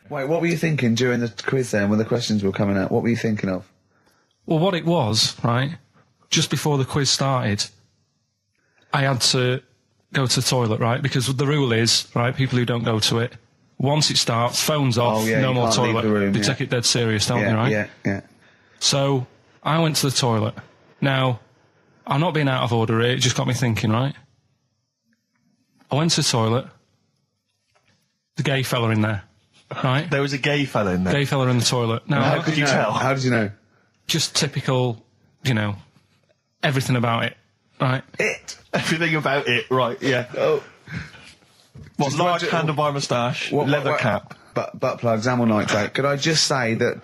Wait, what were you thinking during the quiz then, when the questions were coming out? What were you thinking of? Well, what it was, right, just before the quiz started, I had to go to the toilet, right, because the rule is, right, people who don't go to it, once it starts, phones off, no more toilet. They take it dead serious, don't they, right? Yeah. So, I went to the toilet. Now, I'm not being out of order here, it just got me thinking, right? I went to the toilet, the gay fella in there, right? There was a gay fella in there. Gay fella in the toilet. Now, how could you tell? How did you know? Just typical, everything about it, right? Everything about it, right, yeah. Oh. What, large handlebar moustache, leather cap. Butt plugs, amyl nitrate. Could I just say that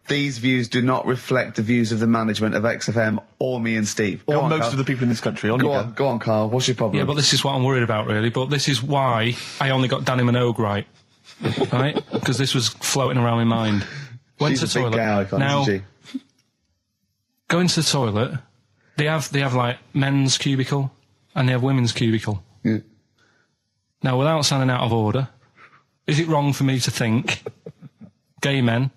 these views do not reflect the views of the management of XFM or me and Steve. Or most of the people in this country. Go on, Karl. What's your problem? Yeah, but this is what I'm worried about, really. But this is why I only got Danny Minogue right. Right? Because this was floating around my mind. Went to the toilet. Now, going to the toilet, they have like men's cubicle and they have women's cubicle. Yeah. Now, without sounding out of order, is it wrong for me to think gay men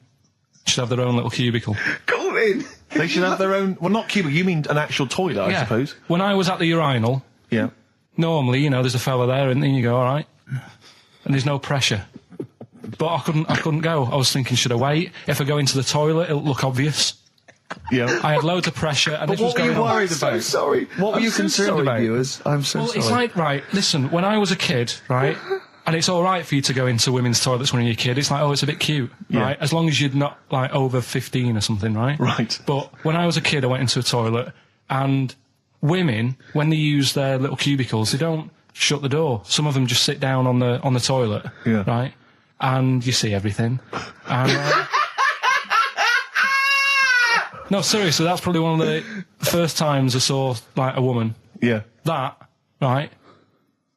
should have their own little cubicle? Go in. They should have their own. Well, not cubicle. You mean an actual toilet, I suppose. When I was at the urinal, Yeah. normally, there's a fella there, and then you go, all right, and there's no pressure. But I couldn't go. I was thinking, should I wait? If I go into the toilet, it'll look obvious. Yeah. I had loads of pressure, and But this was what were going you on. worried about? I'm so sorry. What were you concerned about? Viewers? I'm so Well, sorry. it's like, right, listen, when I was a kid, right, and it's all right for you to go into women's toilets when you're a kid, it's like, oh, it's a bit cute, right, as long as you're not, like, over 15 or something, right? Right. But when I was a kid, I went into a toilet, and women, when they use their little cubicles, they don't shut the door. Some of them just sit down on the toilet, right, and you see everything. And, no, seriously, that's probably one of the first times I saw, like, a woman. Yeah. That, right,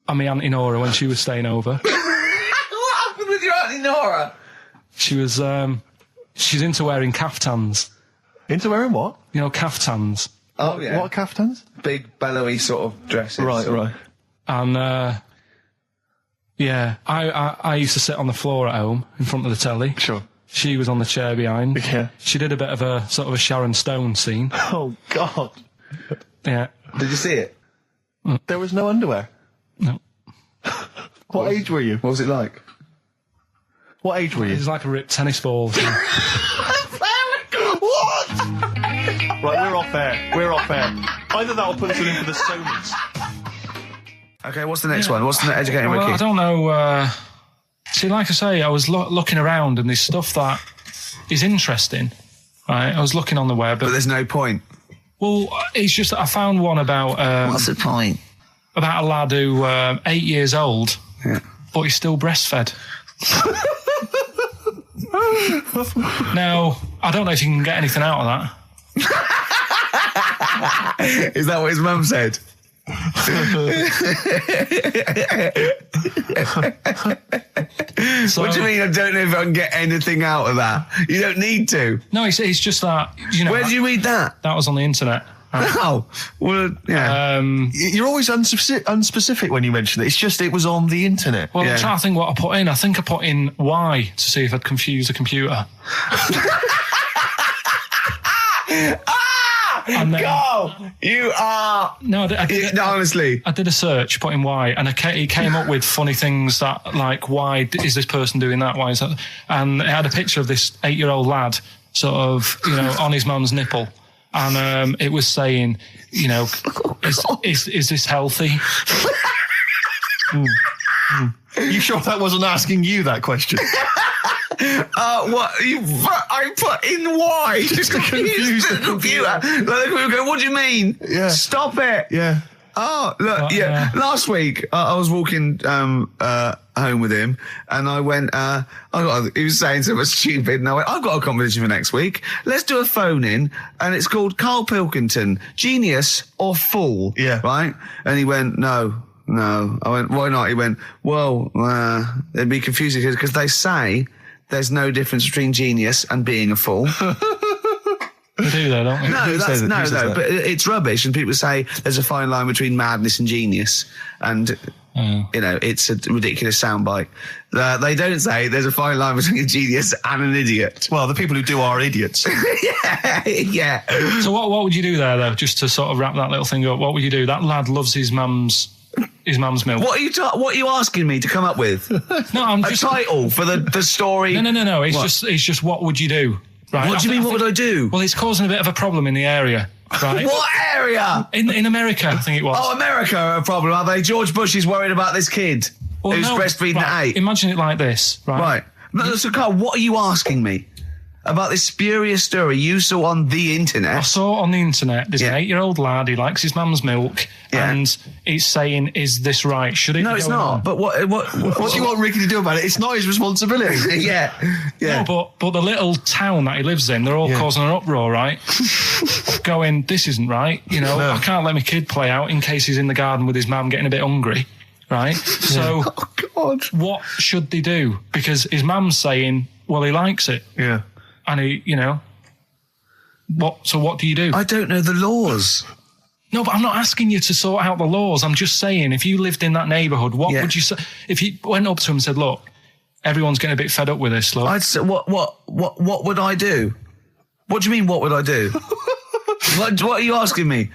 and my Auntie Nora when she was staying over. What happened with your Auntie Nora? She was, she's into wearing caftans. Into wearing what? Caftans. Oh, yeah. What caftans? Big, bellowy sort of dresses. Right. And, I used to sit on the floor at home in front of the telly. Sure. She was on the chair behind. Yeah. She did a bit of a sort of a Sharon Stone scene. Oh, God. Yeah. Did you see it? There was no underwear. No. What age were you? What was it like? What age were It you? was like a ripped tennis ball. What? Right, we're off air. Either that or put us in for the Sonys. Okay, what's the next one? What's the educating Well, Ricky? I don't know. See, like I say, I was looking around and there's stuff that is interesting. Right, I was looking on the web. But there's no point. Well, it's just that I found one about What's the point? about a lad who 8 years old, but he's still breastfed. Now, I don't know if you can get anything out of that. Is that what his mum said? So, What do you mean I don't know if I can get anything out of that? You don't need to. No, it's just that, Where did you read that? that was on the internet. Oh, well, yeah. You're always unspecific when you mention it. It's just it was on the internet. Well, Yeah. I'm trying to think what I put in. I think I put in Y to see if I'd confuse a computer. And then- Go! You are... No, I did, No, honestly. I did a search, put in why, and it came up with funny things that, like, why is this person doing that? Why is that? And it had a picture of this 8-year-old lad, sort of, on his mum's nipple. And it was saying, is this healthy? You sure that wasn't asking you that question? What? I put in why? Just to confuse the computer. Like, the computer go, what do you mean? Yeah. Stop it. Yeah. Oh, look, yeah. Last week, I was walking home with him, and I went, he was saying something stupid, and I went, I've got a competition for next week. Let's do a phone-in, and it's called Karl Pilkington, Genius or Fool. Yeah. Right? And he went, No. I went, why not? He went, well, it'd be confusing because they say there's no difference between genius and being a fool. They do though, don't they? No, but it's rubbish. And people say there's a fine line between madness and genius. And, it's a ridiculous soundbite. They don't say there's a fine line between a genius and an idiot. Well, the people who do are idiots. Yeah. So what would you do there, though, just to sort of wrap that little thing up? What would you do? That lad loves his mum's milk. What are you asking me to come up with? No, I'm A just... title for the story? No. It's just what would you do? Right? What do you mean, what would I do? Well, it's causing a bit of a problem in the area, right? What area? In America, I think it was. Oh, America are a problem, are they? George Bush is worried about this kid who's breastfeeding at 8. Imagine it like this, right? Right. No, so, Carl, what are you asking me? About this spurious story you saw on the internet? I saw on the internet, there's an 8-year-old lad, he likes his mum's milk, and he's saying, is this right? Should it No, be it's going not. on? But what What do you want Ricky to do about it? It's not his responsibility. Yeah. No, but the little town that he lives in, they're all causing an uproar, right? Going, this isn't right. I can't let my kid play out in case he's in the garden with his mum getting a bit hungry, right? So, Oh, God. what should they do? Because his mum's saying, well, he likes it. Yeah. And he, what do you do? I don't know the laws. No, but I'm not asking you to sort out the laws. I'm just saying, if you lived in that neighbourhood, what would you say? If you went up to him and said, look, everyone's getting a bit fed up with this, look. I'd say, what would I do? What do you mean, what would I do? What are you asking me?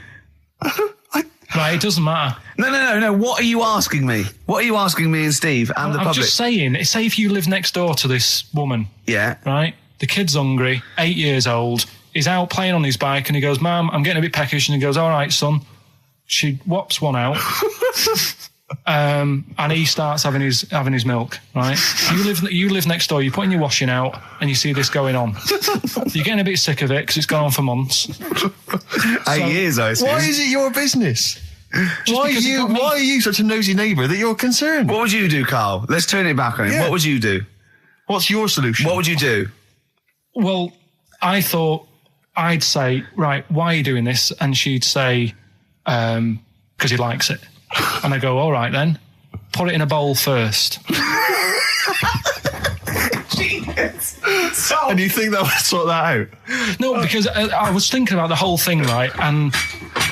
Right, it doesn't matter. No. What are you asking me? What are you asking me and Steve and the I'm public? just saying, say if you live next door to this woman, Yeah. right? The kid's hungry, 8 years old, he's out playing on his bike and he goes, Mum, I'm getting a bit peckish, and he goes, all right, son. She whops one out. And he starts having his milk, right? You live next door, you're putting your washing out and you see this going on. You're getting a bit sick of it because it's gone on for months. 8 years, I assume. Why is it your business? Why are you such a nosy neighbour that you're concerned? What would you do, Carl? Let's turn it back on him. Yeah. What would you do? What's your solution? What would you do? Well, I thought I'd say, right, why are you doing this? And she'd say, because he likes it. And I go, all right then, put it in a bowl first. And you think that would sort that out? No, because I was thinking about the whole thing, right? And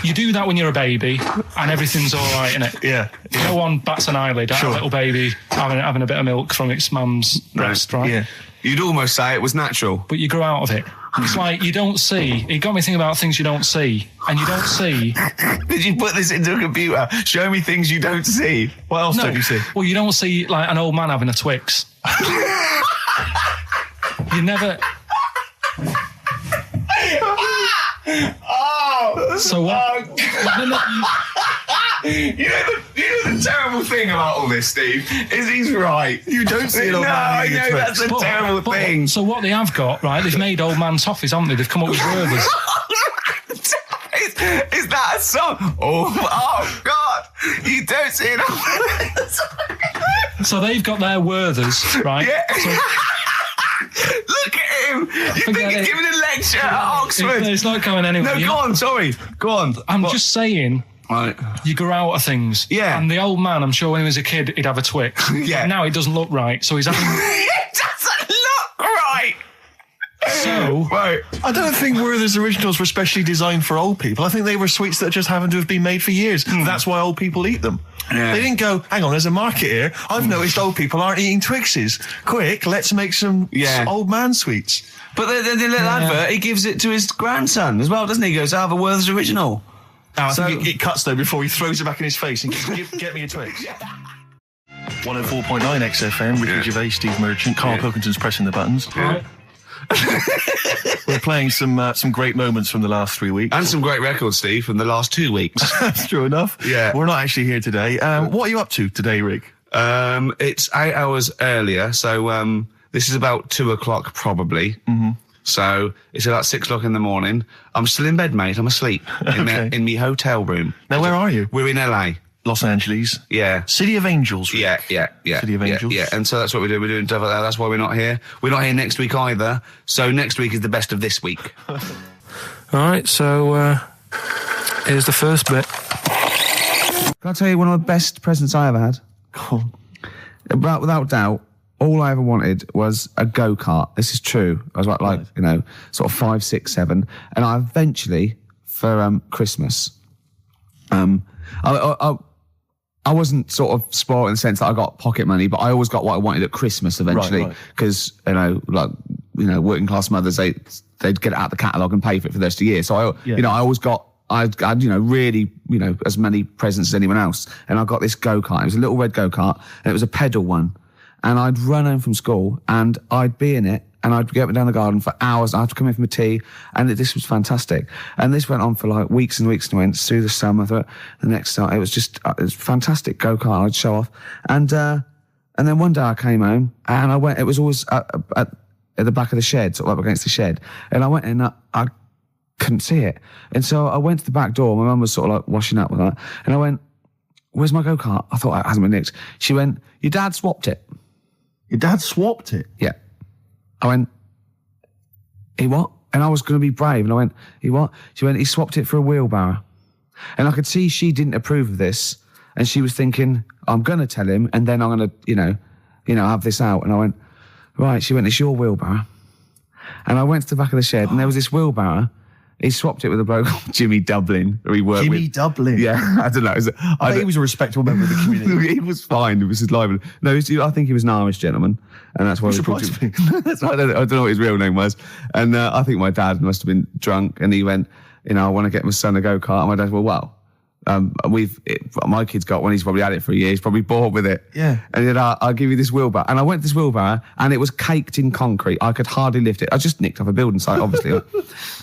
you do that when you're a baby and everything's all right, innit? Yeah. No one bats an eyelid at a little baby having a bit of milk from its mum's breast, right? Yeah. You'd almost say it was natural. But you grow out of it. It's like you don't see. It got me thinking about things you don't see. And you don't see. Did you put this into a computer? Show me things you don't see. What else don't you see? Well, you don't see like an old man having a Twix. You never. So what? You know the terrible thing about all this, Steve, is he's right. You don't see an old man I eating a know, Twix. that's a terrible thing. So what they have got, right? They've made old man toffees, haven't they? They've come up with Werthers. Is that a song? Oh God! You don't see it. So they've got their Werthers, right? Yeah. So Look at him. You think Forget he's it. giving a lecture at Oxford? it's not going anywhere. No, go on. Sorry. Go on. I'm just saying. Right. You grow out of things. Yeah. And the old man, I'm sure when he was a kid, he'd have a Twix. Yeah. But now it doesn't look right, so he's having. It doesn't look right. So. Right. I don't think Werther's originals were specially designed for old people. I think they were sweets that just happened to have been made for years. That's why old people eat them. Yeah. They didn't go, hang on, there's a market here. I've noticed old people aren't eating Twixes. Quick, let's make some old man sweets. But the little advert, he gives it to his grandson as well, doesn't he? He goes, I have a Werther's original. I think it cuts though before he throws it back in his face and get me a Twix. 104.9 XFM, Ricky Gervais, Steve Merchant, Karl Pilkington's pressing the buttons. Right. We're playing some great moments from the last 3 weeks. And some great records, Steve, from the last 2 weeks. That's true enough. Yeah. We're not actually here today. What are you up to today, Rick? It's 8 hours earlier, so this is about 2 o'clock probably. Mm-hmm. So it's about 6 o'clock in the morning. I'm still in bed, mate. I'm asleep in my hotel room. Now, where are you? We're in LA. Los Angeles. Yeah. City of Angels. Rick. Yeah. City of Angels. Yeah. And so that's what we're doing. We're doing stuff like that. That's why we're not here. We're not here next week either. So next week is the best of this week. All right, so here's the first bit. Can I tell you one of the best presents I ever had? Cool. Without doubt, all I ever wanted was a go-kart. This is true. I was like you know, sort of 5, 6, 7. And I eventually, for Christmas, I wasn't sort of spoiled in the sense that I got pocket money, but I always got what I wanted at Christmas eventually. Because, working class mothers, they'd get it out of the catalogue and pay for it for the rest of the year. So I always got, I had, really, as many presents as anyone else. And I got this go-kart. It was a little red go-kart and it was a pedal one. And I'd run home from school and I'd be in it and I'd get up and down the garden for hours. I had to come in from a tea and this was fantastic. And this went on for like weeks and weeks and went through the summer. The next start, it was fantastic go-kart. I'd show off. And then one day I came home and I went, it was always at the back of the shed, sort of up against the shed. And I went in, I couldn't see it. And so I went to the back door. My mum was sort of like washing up with that. And I went, where's my go-kart? I thought it hasn't been nicked. She went, your dad swapped it. Your dad swapped it? Yeah. I went, he what? And I was going to be brave. And I went, he what? She went, he swapped it for a wheelbarrow. And I could see she didn't approve of this. And she was thinking, I'm going to tell him. And then I'm going to, have this out. And I went, right. She went, it's your wheelbarrow. And I went to the back of the shed and there was this wheelbarrow He swapped it with a bloke called Jimmy Dublin, who he worked with. Jimmy Dublin. Yeah, I don't know. I think he was a respectable member of the community. He was fine. It was his life. No, I think he was an Irish gentleman, and that's why we brought surprised him. That's why I don't know what his real name was. And I think my dad must have been drunk, and he went, I want to get my son a go-kart. And my dad went, well, my kid's got one. He's probably had it for a year. He's probably bored with it. Yeah. And he said, I'll give you this wheelbarrow. And I went to this wheelbarrow, and it was caked in concrete. I could hardly lift it. I just nicked off a building site, obviously.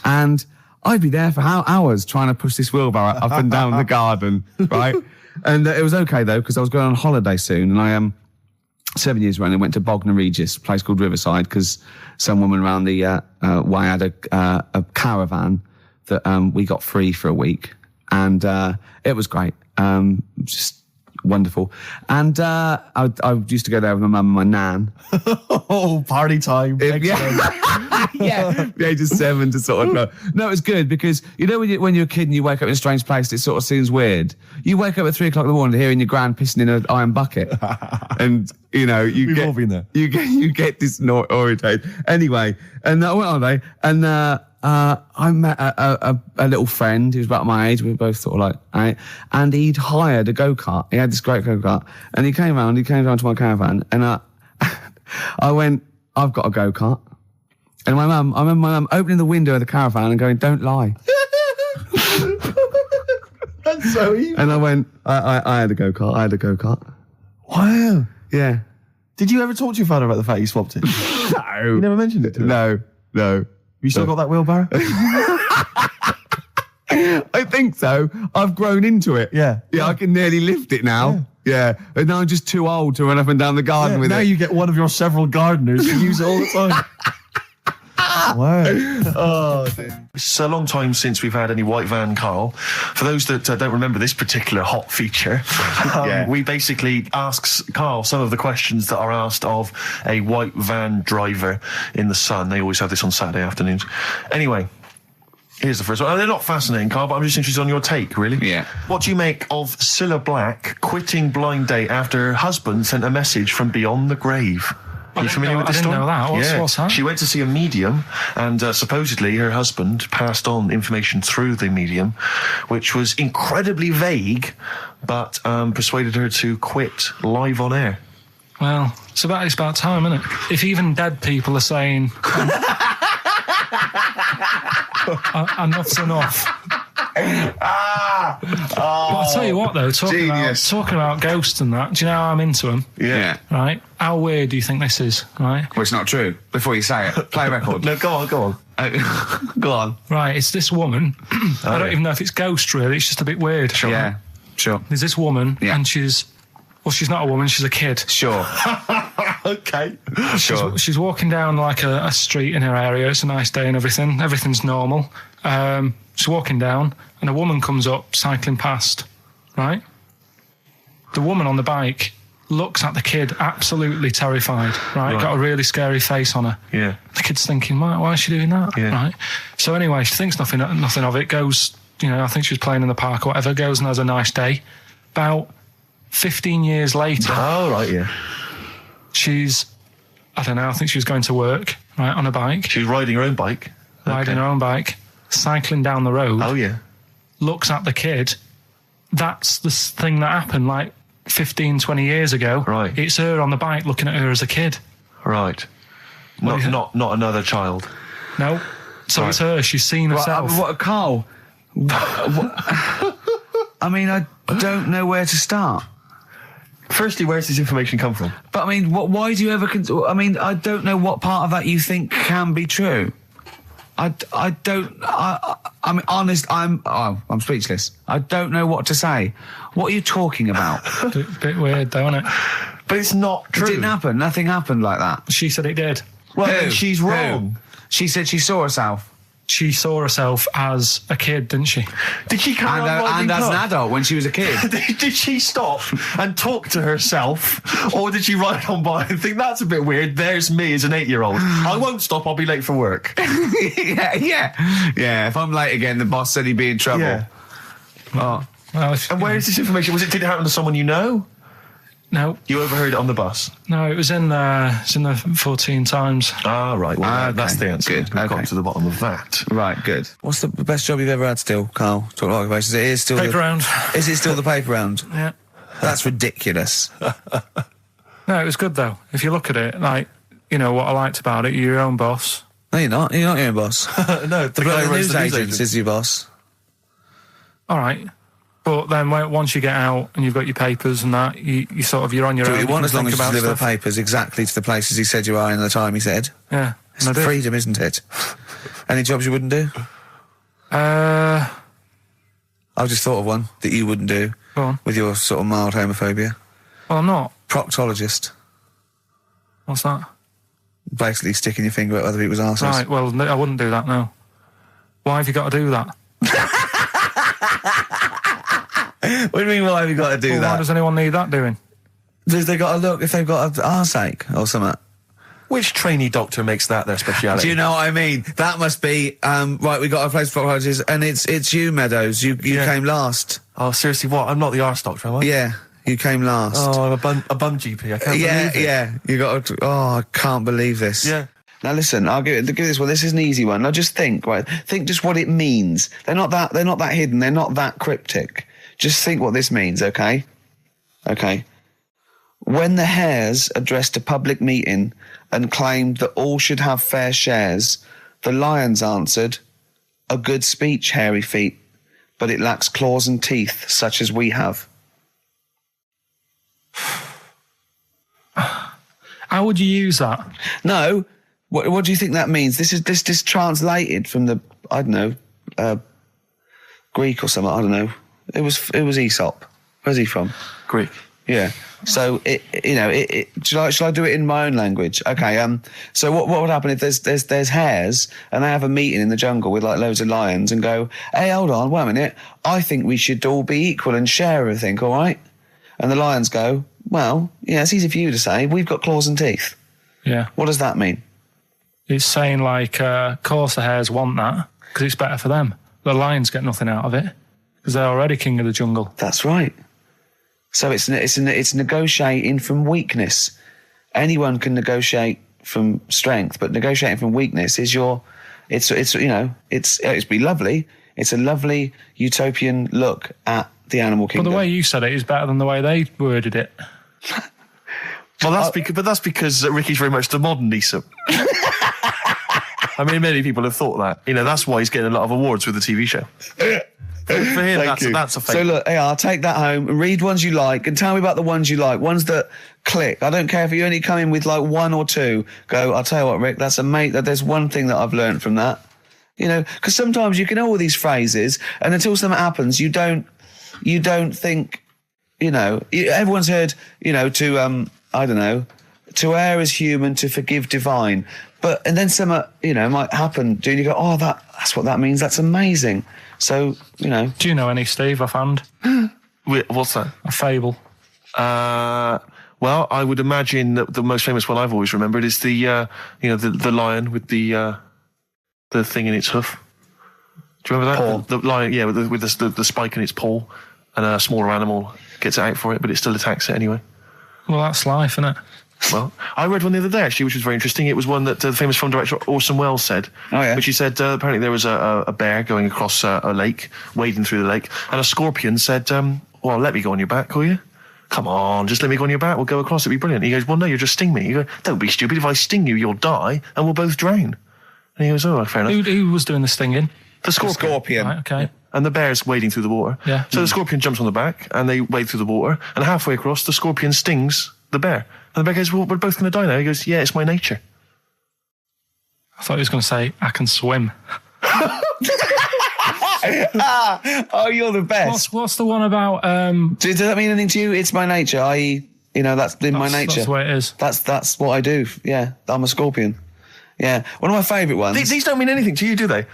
And I'd be there for hours trying to push this wheelbarrow up and down the garden, right? And it was okay, though, because I was going on holiday soon, and I 7 years running, went to Bognor Regis, a place called Riverside, because some woman around the way had a caravan that we got free for a week. And it was great, just wonderful. And I used to go there with my mum and my nan. Oh, party time. Yeah, the age of 7 to sort of no, it was good because when you're a kid and you wake up in a strange place, it sort of seems weird. You wake up at 3 o'clock in the morning hearing your gran pissing in an iron bucket, and We've all been there. You get disorientated. Anyway, and I went on holiday, and I met a little friend who was about my age. We were both sort of like, right? And he'd hired a go-kart. He had this great go-kart, and he came round to my caravan, and I went, I've got a go-kart. And I remember my mum opening the window of the caravan and going, don't lie. That's so evil. And I went, I had a go-kart. Wow. Yeah. Did you ever talk to your father about the fact you swapped it? No. You never mentioned it to him? No. You still got that wheelbarrow? I think so. I've grown into it. Yeah. Yeah, I can nearly lift it now. Yeah. And now I'm just too old to run up and down the garden with now it. you get one of your several gardeners to use it all the time. Wow. Oh, dear. It's a long time since we've had any white van, Carl. For those that don't remember this particular hot feature, we basically ask Carl some of the questions that are asked of a white van driver in the Sun. They always have this on Saturday afternoons. Anyway, here's the first one. They're not fascinating, Carl, but I'm just interested on your take, really. Yeah. What do you make of Cilla Black quitting Blind Date after her husband sent a message from beyond the grave? Are you familiar with this story? I didn't know that. What's that? She went to see a medium, and supposedly her husband passed on information through the medium, which was incredibly vague, but persuaded her to quit live on air. Well, it's about time, isn't it? If even dead people are saying, enough's enough. But I'll tell you what, though, talking about ghosts and that, do you know how I'm into them? Yeah. Right? How weird do you think this is, right? Well, it's not true. Before you say it, play a record. No, go on. Go on. Right, it's this woman. I don't even know if it's ghost, really. It's just a bit weird. Sure. Yeah, sure. There's this woman, and she's not a woman, she's a kid. Sure. Okay. Sure. She's walking down like a street in her area. It's a nice day and everything. Everything's normal. She's walking down, and a woman comes up, cycling past, right? The woman on the bike looks at the kid, absolutely terrified, right? Got a really scary face on her. Yeah. The kid's thinking, why is she doing that, right? So anyway, she thinks nothing of it, goes, I think she was playing in the park or whatever, goes and has a nice day. About 15 years later... Oh, right, yeah. She's, I don't know, I think she was going to work, right, on a bike. She was riding her own bike. Riding her own bike, cycling down the road. Oh, yeah. Looks at the kid. That's the thing that happened, like, 15, 20 years ago. Right. It's her on the bike looking at her as a kid. Right. Not another child. No. So it's her. She's seen herself. What, Carl? I mean, I don't know where to start. Firstly, where's this information come from? But I mean, why do you ever? I mean, I don't know what part of that you think can be true. I don't. I mean, honest. I'm speechless. I don't know what to say. What are you talking about? Bit weird, though, isn't it? But it's not true. It didn't happen. Nothing happened like that. She said it did. Well, then she's wrong. She said she saw herself. She saw herself as a kid, didn't she? Did she carry on riding and as cars? an adult when she was a kid. Did she stop and talk to herself, or did she ride on by and think that's a bit weird? There's me as an 8-year-old. I won't stop. I'll be late for work. Yeah. If I'm late again, the boss said he'd be in trouble. Yeah. Oh. Well, And where is this information? Did it happen to someone you know? No, You overheard it on the bus? no, it was in the 14 Times. Ah, right. Well, Okay. that's the answer. Good. We've Okay. got to the bottom of that. Right, good. What's the best job you've ever had still, Carl? Talk about occupations. It is still Paper round. Is it still the paper round? Yeah. That's ridiculous. No, it was good though. If you look at it, like, you know, what I liked about it, you're your own boss. No, you're not. You're not your own boss. No, the guy The who runs news the news agent is your boss. All right. But then once you get out and you've got your papers and that, you sort of, you're on your Do own. what you want can as long think as you about deliver the stuff. papers exactly to the places he said you are in the time he said. Yeah. It's and I did. freedom, isn't it? Any jobs you wouldn't do? Go I've just thought of one that you wouldn't do on. with your sort of mild homophobia. Well, I'm not. Proctologist. What's that? Basically sticking your finger at other people's arses. Right, well, I wouldn't do that, no. Why have you got to do that? What do you mean, why have you got to do Why that? does anyone need that doing? Because they got to look if they've got an arseache or something. Which trainee doctor makes that their speciality? Do you know what I mean? That must be, right, we got a place for proctologists, and it's you, Meadows. You Yeah. came last. Oh, seriously, what? I'm not the arse doctor, am I? Yeah, you came last. Oh, I'm a bum GP. I can't yeah, believe it. yeah. You got to, I can't believe this. Yeah. Now listen, I'll give this one. This is an easy one. Now just think, right? Think just what it means. They're not that hidden. They're not that cryptic. Just think what this means, okay? Okay. When the Hares addressed a public meeting and claimed that all should have fair shares, the Lions answered, "A good speech, hairy feet, but it lacks claws and teeth such as we have." How would you use that? No, what do you think that means? This is translated from the, I don't know, Greek or something. I don't know. It was Aesop. Where's he from? Greek. Yeah. So shall I do it in my own language? Okay. So what would happen if there's hares and they have a meeting in the jungle with like loads of lions and go, "Hey, hold on, wait a minute. I think we should all be equal and share everything, all right?" And the lions go, "Well, yeah, it's easy for you to say. We've got claws and teeth." Yeah. What does that mean? It's saying, like, of course the hares want that, because it's better for them. The lions get nothing out of it, because they're already king of the jungle. That's right. So it's negotiating from weakness. Anyone can negotiate from strength, but negotiating from weakness is it'd be lovely. It's a lovely utopian look at the animal But kingdom. the way you said it is better than the way they worded it. Well, that's because Ricky's very much the modern Aesop. I mean, many people have thought that. You know, that's why he's getting a lot of awards with the TV show. For him, that's a fake. So look, I'll take that home and read ones you like and tell me about the ones you like, ones that click. I don't care if you only come in with like one or two. Go, I'll tell you what, Rick, that's there's one thing that I've learned from that. You know, because sometimes you can know all these phrases and until something happens, you don't think, you know, everyone's heard, you know, I don't know, to err is human, to forgive divine. And then something, you know, might happen. Do you go, oh, that's what that means. That's amazing. So, you know. Do you know any, Steve, offhand? Wait, what's that? A fable. Well, I would imagine that the most famous one I've always remembered is the lion with the thing in its hoof. Do you remember that? Paw. The lion, yeah, with the spike in its paw, and a smaller animal gets it out for it, but it still attacks it anyway. Well, that's life, isn't it? Well, I read one the other day, actually, which was very interesting. It was one that the famous film director Orson Welles said. Oh, yeah? Which he said, apparently there was a bear going across a lake, wading through the lake, and a scorpion said, well, let me go on your back, will you? Come on, just let me go on your back, we'll go across, it'd be brilliant. He goes, well, no, you'll just sting me. You go, don't be stupid, if I sting you, you'll die, and we'll both drown. And he goes, oh, fair enough. Who was doing the stinging? The scorpion. Right, okay. And the bear's wading through the water. Yeah. So the scorpion jumps on the back, and they wade through the water, and halfway across, the scorpion stings the bear. And the bear goes, well, we're both going to die now. He goes, yeah, it's my nature. I thought he was going to say, I can swim. Oh, you're the best. What's the one about... Does that mean anything to you? It's my nature, i.e., you know, that's in my nature. That's the way it is. That's what I do. Yeah, I'm a scorpion. Yeah, one of my favourite ones. These don't mean anything to you, do they?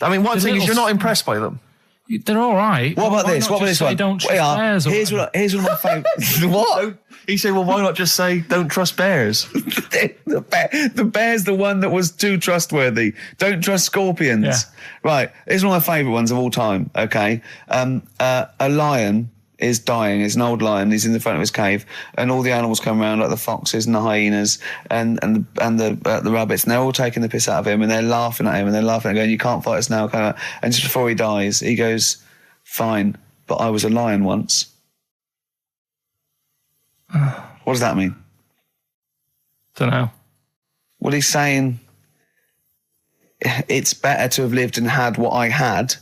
I mean, one The thing is little you're not impressed by them. They're all right. What about Why this? not What about just this say one? Don't trust bears or Here's one of my favourites. What? He said, well, why not just say, don't trust bears? The bear's the one that was too trustworthy. Don't trust scorpions. Yeah. Right. Here's one of my favourite ones of all time. Okay. A lion is dying. He's an old lion. He's in the front of his cave, and all the animals come around, like the foxes and the hyenas and the rabbits, and they're all taking the piss out of him, and they're laughing at him, and they're laughing at him, going, "You can't fight us now." And just before he dies, he goes, "Fine, but I was a lion once." What does that mean? Don't know. Well, he's saying it's better to have lived and had what I had,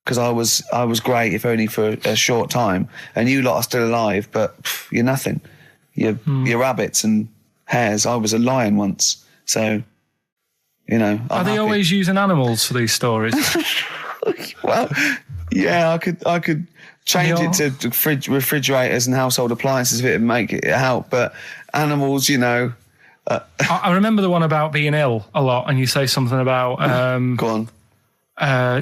because I was great, if only for a short time, and you lot are still alive, but you're nothing. You're rabbits and hares. I was a lion once, so, you know. Are they always using animals for these stories? Well, yeah, I could change it to refrigerators and household appliances if it would make it help, but animals, you know. I remember the one about being ill a lot, and you say something about go on.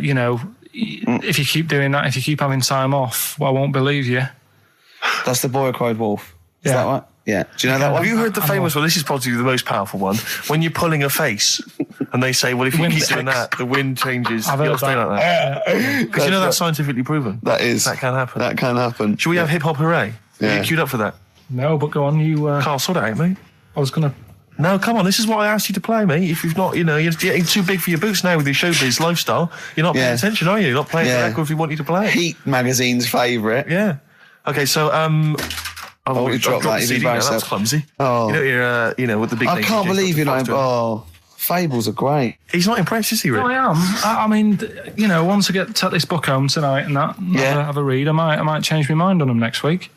you know, if you keep doing that, if you keep having time off, well, I won't believe you. That's the boy who cried wolf. Is that right? Yeah. Do you know that one? Have you heard the famous one? This is probably the most powerful one. When you're pulling a face, and they say, well, if you keep doing that, the wind changes. I've heard stay like that. Because you know that's scientifically proven. That is. That can happen. That can happen. Should we have hip hop hooray? Yeah. Are you queued up for that? No, but go on, you... Carl, sort it out, mate. I was going to... No, come on, this is what I asked you to play, mate. If you've not, you know, you're getting too big for your boots now with your showbiz lifestyle. You're not paying attention, are you? You're not playing the record if we want you to play. Heat magazine's favourite. Yeah. Okay, so, you dropped that. CD now. That was clumsy. Oh. You know, you're, you know, with the big... I can't believe you're not... Oh, fables are great. He's not impressed, is he, Rick? No, I am. I mean, you know, once I take this book home tonight and that, have a read, I might change my mind on them next week.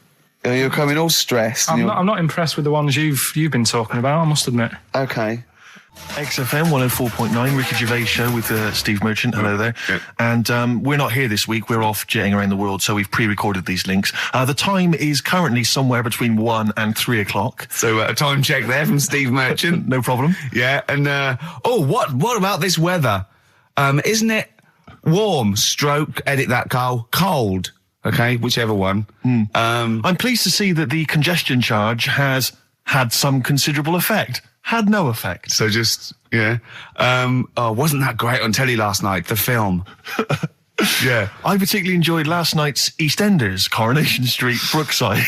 You're coming all stressed. I'm not impressed with the ones you've been talking about, I must admit. Okay. XFM 104.9, Ricky Gervais show with Steve Merchant. Hello there. Yeah. And we're not here this week. We're off jetting around the world, so we've pre-recorded these links. The time is currently somewhere between 1 and 3 o'clock. So a time check there from Steve Merchant. No problem. Yeah, and what about this weather? Isn't it warm, stroke, edit that, Carl, cold? Okay, whichever one. I'm pleased to see that the congestion charge has had some considerable effect. Had no effect. So just, wasn't that great on telly last night, the film? Yeah. I particularly enjoyed last night's EastEnders, Coronation Street, Brookside.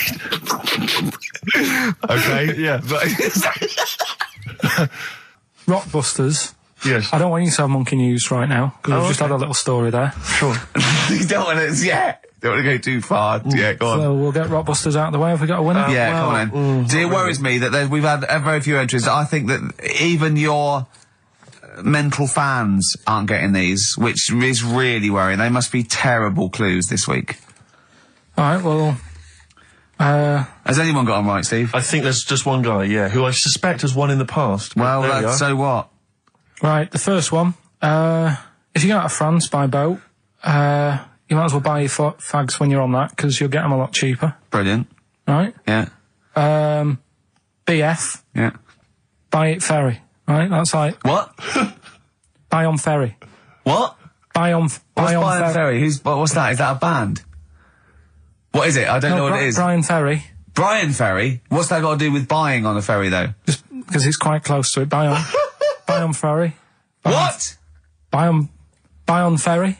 Okay. Yeah. Rockbusters. Yes. I don't want you to have monkey news right now, because we've just had a little story there. Sure. You don't want to, don't want to go too far. Yeah, go on. So we'll get Rockbusters out of the way. Have we got a winner? Come on then. See, it worries me that we've had very few entries. I think that even your mental fans aren't getting these, which is really worrying. They must be terrible clues this week. All right, well... has anyone got them right, Steve? I think there's just one guy, who I suspect has won in the past. Well, so what? Right, the first one. If you go out of France by boat, you might as well buy your fags when you're on that, because you'll get them a lot cheaper. Brilliant. Right? Yeah. BF. Yeah. Buy it ferry. Right? That's like... What? Buy on ferry. What? Buy on Ferry? What's that? Is that a band? What is it? I don't know what it is. Brian Ferry. Brian Ferry? What's that got to do with buying on a ferry, though? Just because it's quite close to it. Buy on ferry. What? Buy on ferry.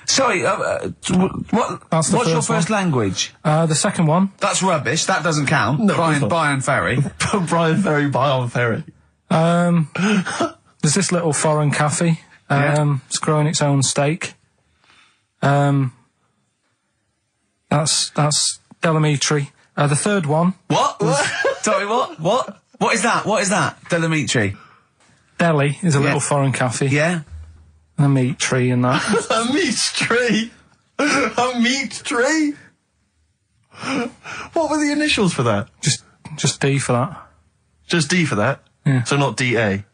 Sorry, what's your first language? The second one. That's rubbish. That doesn't count. No, Brian Ferry. Brian Ferry, buy on ferry. There's this little foreign cafe. It's growing its own steak. That's Delamitri. The third one. What? Sorry, what? What is that? What is that? Delamitri. Delhi is a little foreign cafe. Yeah. And a meat tree and that. A meat tree? A meat tree? What were the initials for that? Just D for that. Just D for that? Yeah. So not DA?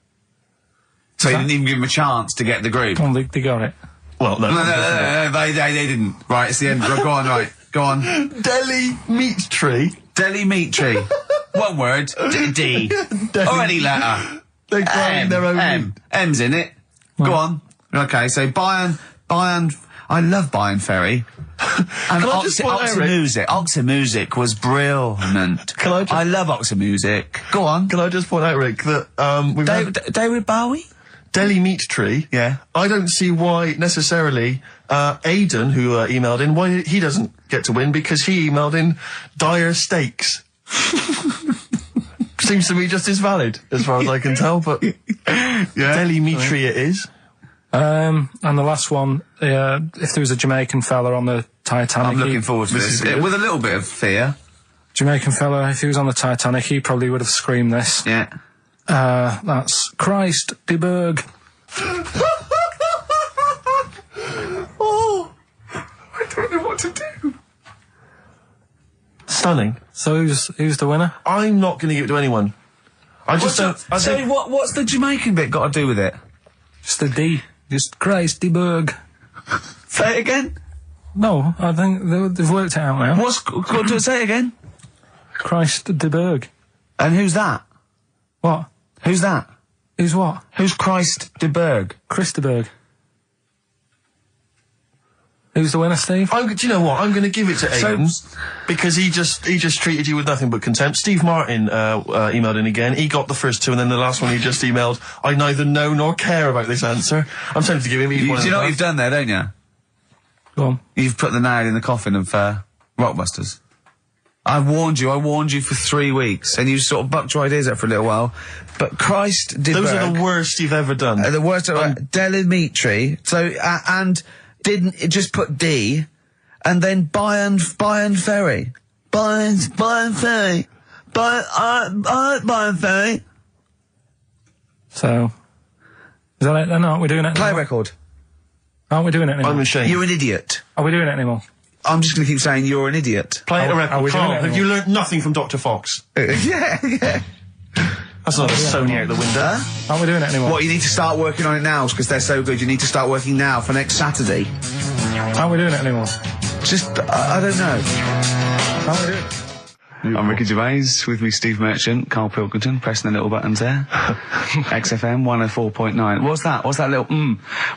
So you didn't even give them a chance to get the group? Well, they got it. Well, no. No, they didn't. Right, it's the end. Go on, right. Go on. Delhi meat tree? Delhi meat tree. One word. D. Or any letter. They're growing their own meat. M's in it. Go on. Okay, so Bayern, I love Bayern Ferry. And Oxymusic was brilliant. I love Oxymusic. Go on. Can I just point out, Rick, that we've David Bowie? Deli Meat Tree. Yeah. I don't see why necessarily Aidan, who emailed in, why he doesn't get to win, because he emailed in dire steaks. Seems to me just as valid, as far as I can tell, but Deli Meat Tree it is. And the last one, if there was a Jamaican fella on the Titanic... I'm looking forward to this. With a little bit of fear. Jamaican fella, if he was on the Titanic, he probably would have screamed this. Yeah. That's Christ de Berg. Oh, I don't know what to do. Stunning. So who's the winner? I'm not going to give it to anyone. I just don't... What's the Jamaican bit got to do with it? Just the D. Just Christ de Berg. Say it again. No, I think they've worked it out now. What's got to say it again? Christ de Berg. And who's that? What? Who's that? Who's what? Who's Christ de Berg? Chris de Berg. Who's the winner, Steve? Do you know what? I'm going to give it to Aidan because he just treated you with nothing but contempt. Steve Martin emailed in again. He got the first two, and then the last one he just emailed. I neither know nor care about this answer. I'm tempted to give him. Do you know what you've done there, don't you? Go on. You've put the nail in the coffin of Rockbusters. I warned you for 3 weeks, and you sort of bucked your ideas up for a little while. But Christ de Berg. Those are the worst you've ever done. The worst. Deli Meat Tree. So and. Didn't it just put D, and then Bayern Ferry. Bayern Ferry. Bayern Ferry. So, is that it then? Aren't we doing it Play anymore? record. Aren't we doing it anymore? I'm ashamed. You're an idiot. Are we doing it anymore? I'm just going to keep saying you're an idiot. Play a Are record. we doing Carl, it have you learnt nothing from Dr. Fox? Yeah. That's not a Sony out the window. Aren't we doing it anymore? What, you need to start working on it now, because they're so good. You need to start working now for next Saturday. Aren't we doing it anymore? Just, I don't know. Aren't we doing it? I'm Ricky Gervais, with me Steve Merchant, Karl Pilkington, pressing the little buttons there. XFM 104.9. What's that? What's that little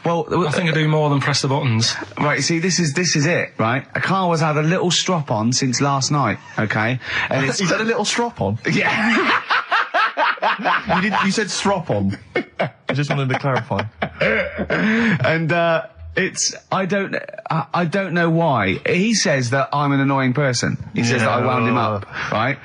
Well, I think I do more than press the buttons. Right, you see, this is it, right? Karl has had a little strop on since last night, okay? And it's... He's had a little strop on. Yeah. You said strop on. I just wanted to clarify. And, I don't know why. He says that I'm an annoying person. He says that I wound him up, right?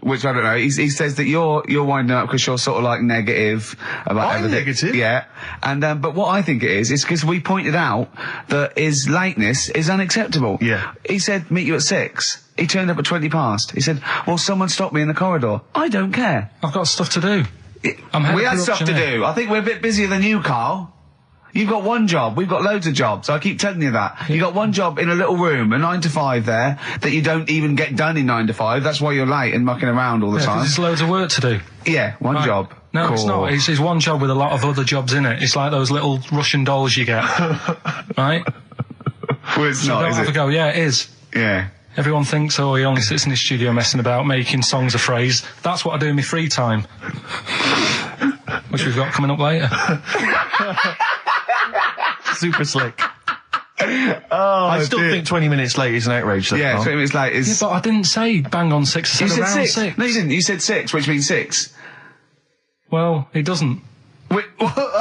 Which I don't know. He says that you're winding up because you're sort of like negative about everything. Negative? Yeah. And, but what I think it is because we pointed out that his lateness is unacceptable. Yeah. He said, meet you at 6. He turned up at 20 past. He said, well, someone stopped me in the corridor. I don't care. I've got stuff to do. We had stuff to do. I think we're a bit busier than you, Karl. You've got one job. We've got loads of jobs. I keep telling you that. You've got one job in a little room, a 9 to 5 there, that you don't even get done in 9 to 5. That's why you're late and mucking around all the time. There's loads of work to do. Yeah, one job. No, cool. It's not. It's one job with a lot of other jobs in it. It's like those little Russian dolls you get. Right? Well, it's not, is Have a it? go. Yeah, it is. Yeah. Everyone thinks, oh, he only sits in his studio messing about, making songs a phrase. That's what I do in my free time. Which we've got coming up later. Super slick. I still think 20 minutes late is an outrage. Though, Yeah, Carl. 20 minutes late is... Yeah, but I didn't say bang on 6. I You said said around 6. No, you didn't. You said 6, which means 6. Well, it doesn't. Wait,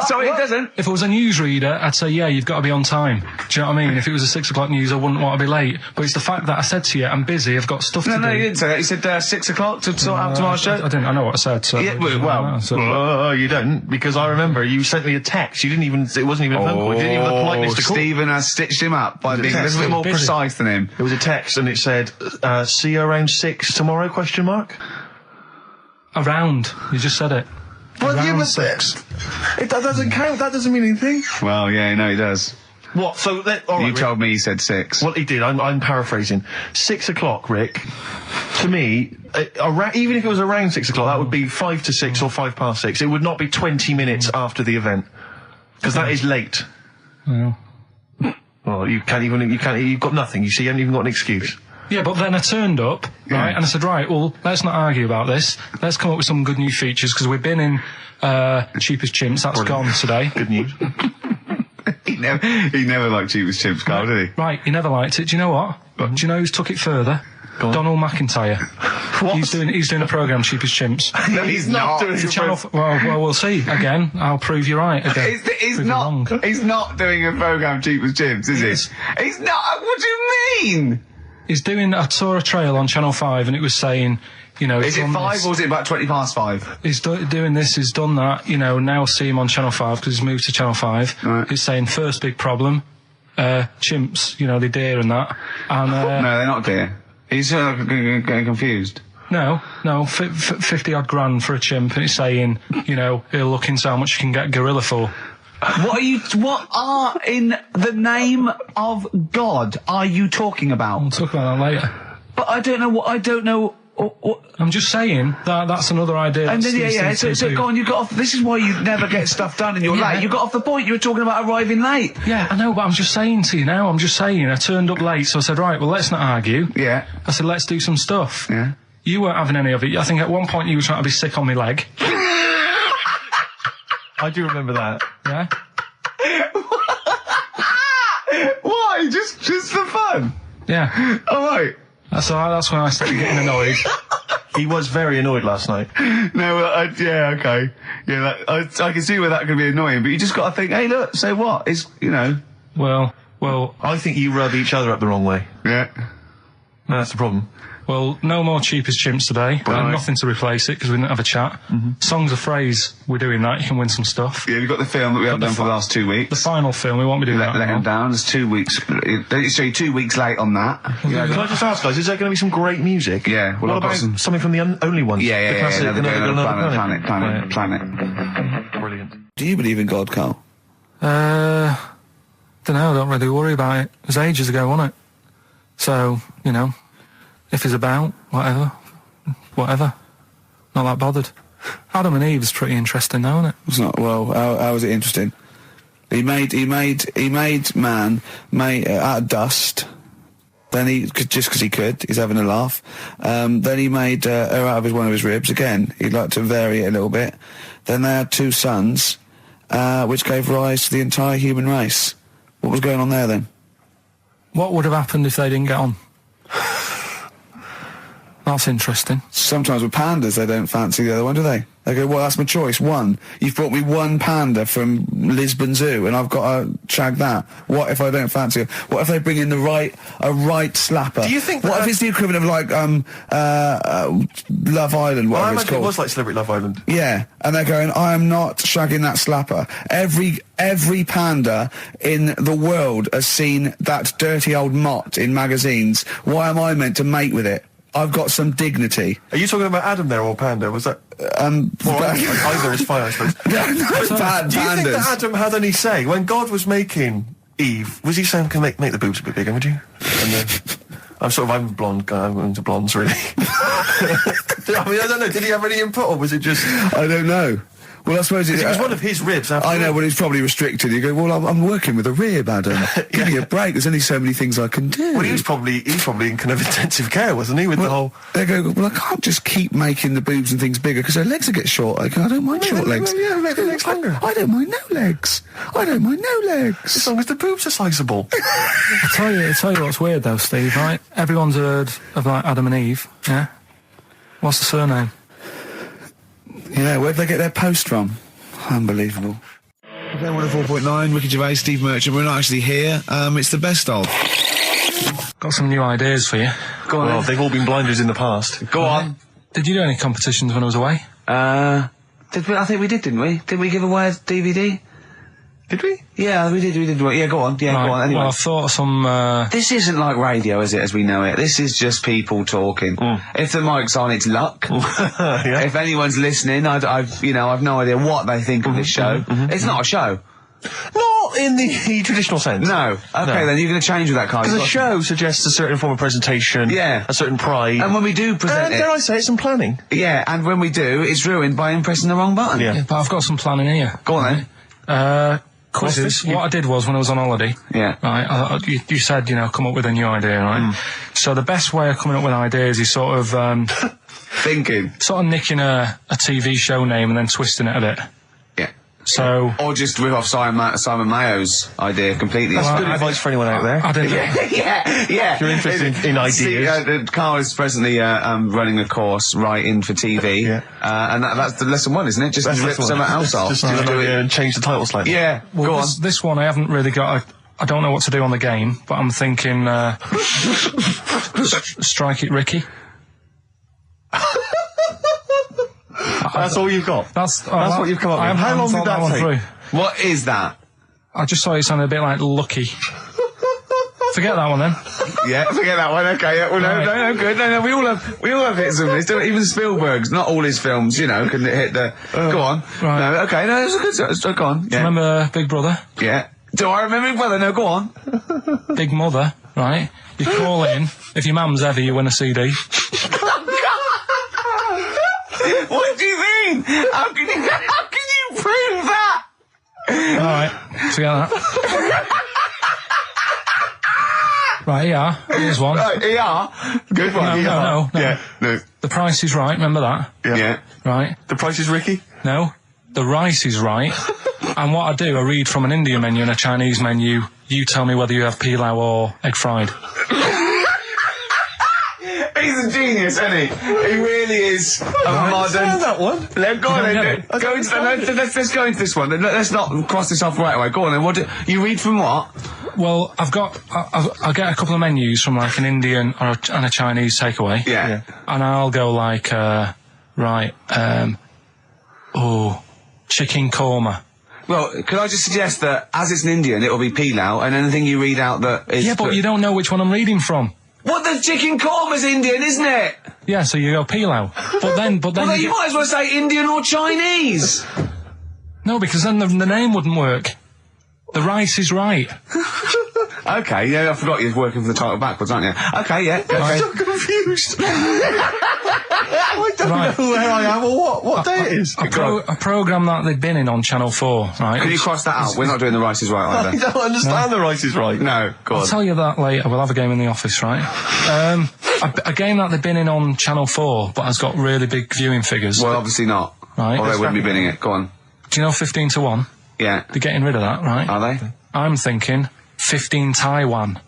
sorry, it doesn't. If it was a newsreader, I'd say, yeah, you've got to be on time. Do you know what I mean? If it was a 6 o'clock news, I wouldn't want to be late. But it's the fact that I said to you, I'm busy, I've got stuff to do. No, you didn't say that. You said 6 o'clock to sort out tomorrow's show. I didn't. I know what I said. So Yeah, well, You don't, because I remember you sent me a text. You didn't even, it wasn't even a phone call. You didn't even have the politeness to call. Stephen has stitched him up by being a little bit more Busy. precise than him. It was a text and it said, see you around 6 tomorrow, question mark? Around. You just said it. Well, Around yeah, but 6. that doesn't count. That doesn't mean anything. Well, yeah, no, he does. What? So that, all right, You Rick. told me he said 6. Well, he did. I'm paraphrasing. 6 o'clock, Rick. To me, even if it was around 6 o'clock, that would be 5 to 6 or 5 past 6. It would not be 20 minutes after the event, because that is late. Well. Well, you've got nothing. You see, you haven't even got an excuse. Yeah, but then I turned up, right, and I said, right, well, let's not argue about this. Let's come up with some good new features, because we've been in Cheap as Chimps. That's gone today. Good news. He never liked Cheap as Chimps, Carl, did he? Right, you never liked it. Do you know what? Do you know who's took it further? Donald McIntyre. What? He's doing a programme, Cheapest Chimps. No, he's not. doing It's a a channel. Well, we'll see. Again, I'll prove you right. Again, He's Prove you wrong. not. He's not doing a program cheap as Jim's, is Yes. he? He's not. What do you mean? He's doing. I saw a trail on Channel 5, and it was saying, you know, Is he's it done 5 this. or is it about 5:20? He's doing this, he's done that, you know, now see him on Channel 5 because he's moved to Channel 5. Right. He's saying first big problem, chimps, you know, the deer and that. And, No, they're not, dear. He's getting confused. no, 50 odd grand for a chimp, and it's saying, you know, he'll look into how much you can get gorilla for. What are in the name of God are you talking We'll about? talk about that later. But I don't know. I'm just saying that's another idea. And that then, Steve seems to so do. go on, you got off. This is why you never get stuff done and you're Yeah. late. You got off the point. You were talking about arriving late. Yeah, I know, but I'm just saying to you now, I turned up late, so I said, right, well, let's not argue. Yeah. I said, let's do some stuff. Yeah. You weren't having any of it. I think at one point you were trying to be sick on my leg. I do remember that. Yeah? Why? Just for fun? Yeah. All right. That's when I started getting annoyed. He was very annoyed last night. No, yeah, okay. Yeah, I can see where that could be annoying, but you just got to think, hey, look, so what? It's, you know. Well, I think you rub each other up the wrong way. Yeah. That's the problem. no more cheap as chimps today. Right. Nothing to replace it because we didn't have a chat. Songs of phrase, we're doing that. You can win some stuff. Yeah, we've got the film that we haven't done for the last 2 weeks. The final film, we won't be doing Let that. him now. down. It's 2 weeks. So you're 2 weeks late on that. Can I just ask, guys, is there going to be some great music? Yeah, well, What I've got about some- something from the only ones? Yeah, The classic, Another Another Planet. Brilliant. Do you believe in God, Carl? Don't know, I don't really worry about it. It was ages ago, wasn't it? So, you know, if he's about, whatever. Not that bothered. Adam and Eve is pretty interesting though, isn't it? It's not. Well, how is it interesting? He made man out of dust. Then just because he could, he's having a laugh. Then he made her out of one of his ribs. Again, he'd like to vary it a little bit. Then they had 2 sons, which gave rise to the entire human race. What was going on there then? What would have happened if they didn't get on? That's interesting. Sometimes with pandas, they don't fancy the other one, do they? They go, well, that's my choice. One. You've brought me one panda from Lisbon Zoo, and I've got to shag that. What if I don't fancy it? What if they bring in a right slapper? Do you think What that- if it's the equivalent of like Love Island, Well, I whatever it's imagine called? it was like Celebrity Love Island. Yeah, and they're going, I am not shagging that slapper. Every panda in the world has seen that dirty old mott in magazines. Why am I meant to mate with it? I've got some dignity. Are you talking about Adam there or Panda? Was that? Well, Either is fine, I suppose. no, Do you think that pandas. Adam had any say when God was making Eve? Was he saying, "Can make the boobs a bit bigger, would you?" And then I'm a blonde guy. I'm into blondes, really. I mean, I don't know. Did he have any input, or was it just? I don't know. Well, I suppose It was one of his ribs. After I know, all. but it's probably restricted. You go, well, I'm working with a rib, Adam. Give me a break. There's only so many things I can do. Well, he was probably in kind of intensive care, wasn't he? With the whole. They go, well, I can't just keep making the boobs and things bigger because their legs will get short. I don't mind short legs. Yeah, make the legs longer. I don't mind no legs. I don't mind no legs. As long as the boobs are sizable. I'll tell you what's weird though, Steve, right? Everyone's heard of like Adam and Eve, yeah? What's the surname? Yeah, where'd they get their post from? Unbelievable. Okay, 104.9, Ricky Gervais, Steve Merchant. We're not actually here. It's the best of. Got some new ideas for you. Go on. Well, they've all been blinders in the past. Go on. Did you do any competitions when I was away? I think we did, didn't we? Did we give away a DVD? Did we? Yeah, we did. Yeah, go on. Yeah, Right, go on. Anyway. well, I thought some, This isn't like radio, is it, as we know it? This is just people talking. If the mic's on, it's luck. Yeah. If anyone's listening, I've no idea what they think of this show. It's not a show. Not in the traditional sense. No. Okay, then you're going to change with that, Carl. Because a You've got- show suggests a certain form of presentation. Yeah. A certain pride. And when we do present dare I it, say it, some planning. yeah, and when we do, it's ruined by him pressing the wrong button. Yeah. yeah, but I've got some planning here. Go on then. Quizzes. What I did was when I was on holiday. Yeah. Right. You said come up with a new idea, right? So the best way of coming up with ideas is sort of Thinking. nicking a TV show name and then twisting it a bit. Yeah. So, Or just rip off Simon Mayo's idea completely. That's good advice for anyone out there. I didn't. yeah. If you're interested in ideas. Carl is presently running a course writing for TV, and that's the lesson one, isn't it? Just rip something else off. Just do it and change the title slightly. Yeah, Well, go on. this one I haven't really got. I don't know what to do on the game, but I'm thinking strike it, Ricky. That's all you've got. That's what you've come up with. How long did that take? Through. What is that? I just thought it sounded a bit like Lucky. Forget that one then. Yeah, forget that one. Okay, yeah, well, no, good. No, we all have hits and misses. Even Spielberg's, not all his films, can hit the. Go on. Right. No, okay, no, it's a good. Go on. Yeah. Remember Big Brother? Yeah. Do I remember Big Brother? No, go on. Big Mother, right? You call in. If your mum's ever, you win a CD. What do you mean? How can you prove that? Alright, forget that. Right, yeah, here's one. Right, ER. Good one. No. Yeah, no. The Price is Right, remember that? Yeah. Right. The Price is Ricky? No. The Rice is Right. And what I do, I read from an Indian menu and a Chinese menu. You tell me whether you have pilau or egg fried. He's a genius, isn't he? He really is a modern. That one. Let's go on then. Let's go into this one. Let's not cross this off right away. Go on then. What you read from what? Well, I get a couple of menus from like an Indian and a Chinese takeaway. Yeah. And I'll go like, chicken korma. Well, could I just suggest that as it's an Indian, it'll be pilau, and anything you read out that is. Yeah, but you don't know which one I'm reading from. What, the chicken korma's Indian, isn't it? Yeah, so you go pilau. But then Well, then you might as well say Indian or Chinese. No, because then the name wouldn't work. The Rice is Right. Okay, yeah, I forgot you're working for the title backwards, aren't you? Okay, yeah. Okay. I'm so confused. I don't know where I am or what day it is. A programme that they've been in on Channel 4, right? Can you cross that out? We're not doing The Rice is Right I either. don't understand The Rice is Right. No, go on. I'll tell you that later. We'll have a game in the office, right? A game that they've been in on Channel 4, but has got really big viewing figures. Well, obviously not. Right. Or they wouldn't be binning it. Go on. Do you know 15 to 1? Yeah. They're getting rid of that, right? Are they? I'm thinking 15 Taiwan.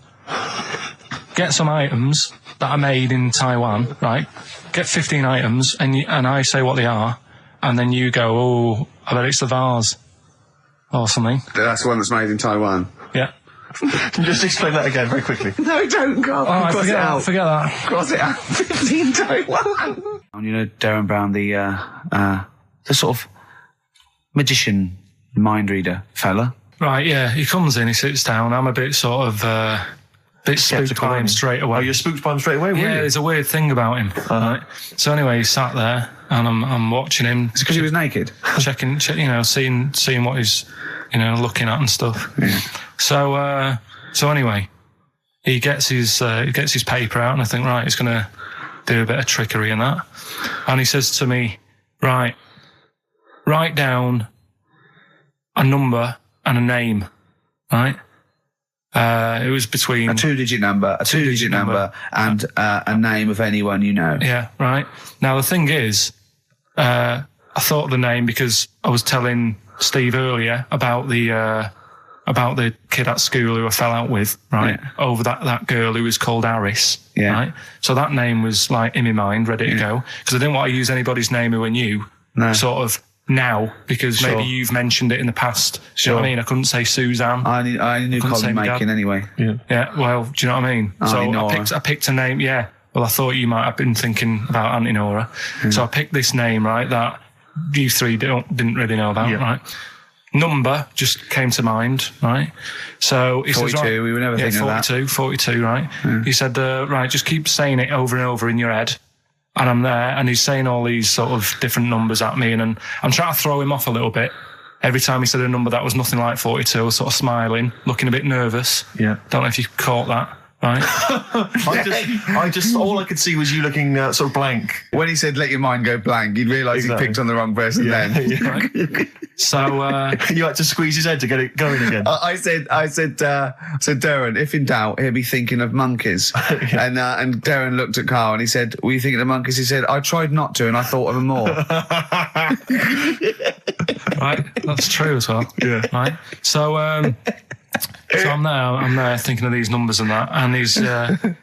Get some items that are made in Taiwan, right? Get 15 items, and I say what they are, and then you go, oh, I bet it's the vase. Or something. That's the one that's made in Taiwan. Yeah. Can you just explain that again very quickly? No, don't go. Oh, Cross it out. Forget that. Cross it out. 15 Taiwan. You know, Darren Brown, the sort of magician mind reader fella. Right, yeah, he comes in, he sits down, I'm a bit sort of, bit spooked by him straight away. Oh, you're spooked by him straight away, were you? Yeah, there's a weird thing about him. Right? So anyway, he sat there, and I'm watching him. Is it because he was naked? Checking, seeing what he's, looking at and stuff. Yeah. So anyway, he gets his paper out, and I think, right, he's going to do a bit of trickery and that. And he says to me, right, write down a number and a name, right? It was between a two-digit number, and a name of anyone you know. Yeah, right. Now the thing is, I thought of the name because I was telling Steve earlier about the kid at school who I fell out with, right? Yeah. Over that girl who was called Aris, Yeah. right? So that name was like in my mind, ready to go, because I didn't want to use anybody's name who I knew, sort of now, because maybe you've mentioned it in the past. Do you know what I mean? I couldn't say Suzanne. I knew Colin Makin anyway. Yeah, well, do you know what I mean? So I picked a name, yeah. Well, I thought you might have been thinking about Auntie Nora. So I picked this name, right, that you three didn't really know about, right? Number just came to mind, right? So he 42, says, right, we were never thinking of that. 42, right? He said, right, just keep saying it over and over in your head. And I'm there, and he's saying all these sort of different numbers at me, and I'm trying to throw him off a little bit. Every time he said a number that was nothing like 42, I was sort of smiling, looking a bit nervous. Yeah. Don't know if you caught that, right? I just, all I could see was you looking sort of blank. When he said, let your mind go blank, you'd realise he picked on the wrong person then. Right? So, you had to squeeze his head to get it going again. I said, Darren, if in doubt, he'll be thinking of monkeys. And Darren looked at Carl and he said, were you thinking of monkeys? He said, I tried not to and I thought of them more. Right, that's true as well. Yeah. Right. So I'm there thinking of these numbers and that, and then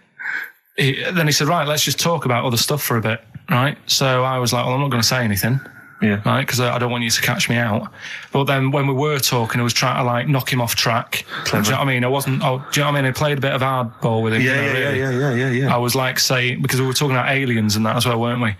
he said, right, let's just talk about other stuff for a bit, right? So I was like, well, I'm not going to say anything. Yeah. Right, because I don't want you to catch me out. But then when we were talking, I was trying to like knock him off track. Clever. Do you know what I mean? I wasn't. Oh, do you know what I mean? I played a bit of hardball with him. Yeah. I was like saying, because we were talking about aliens and that as well, weren't we?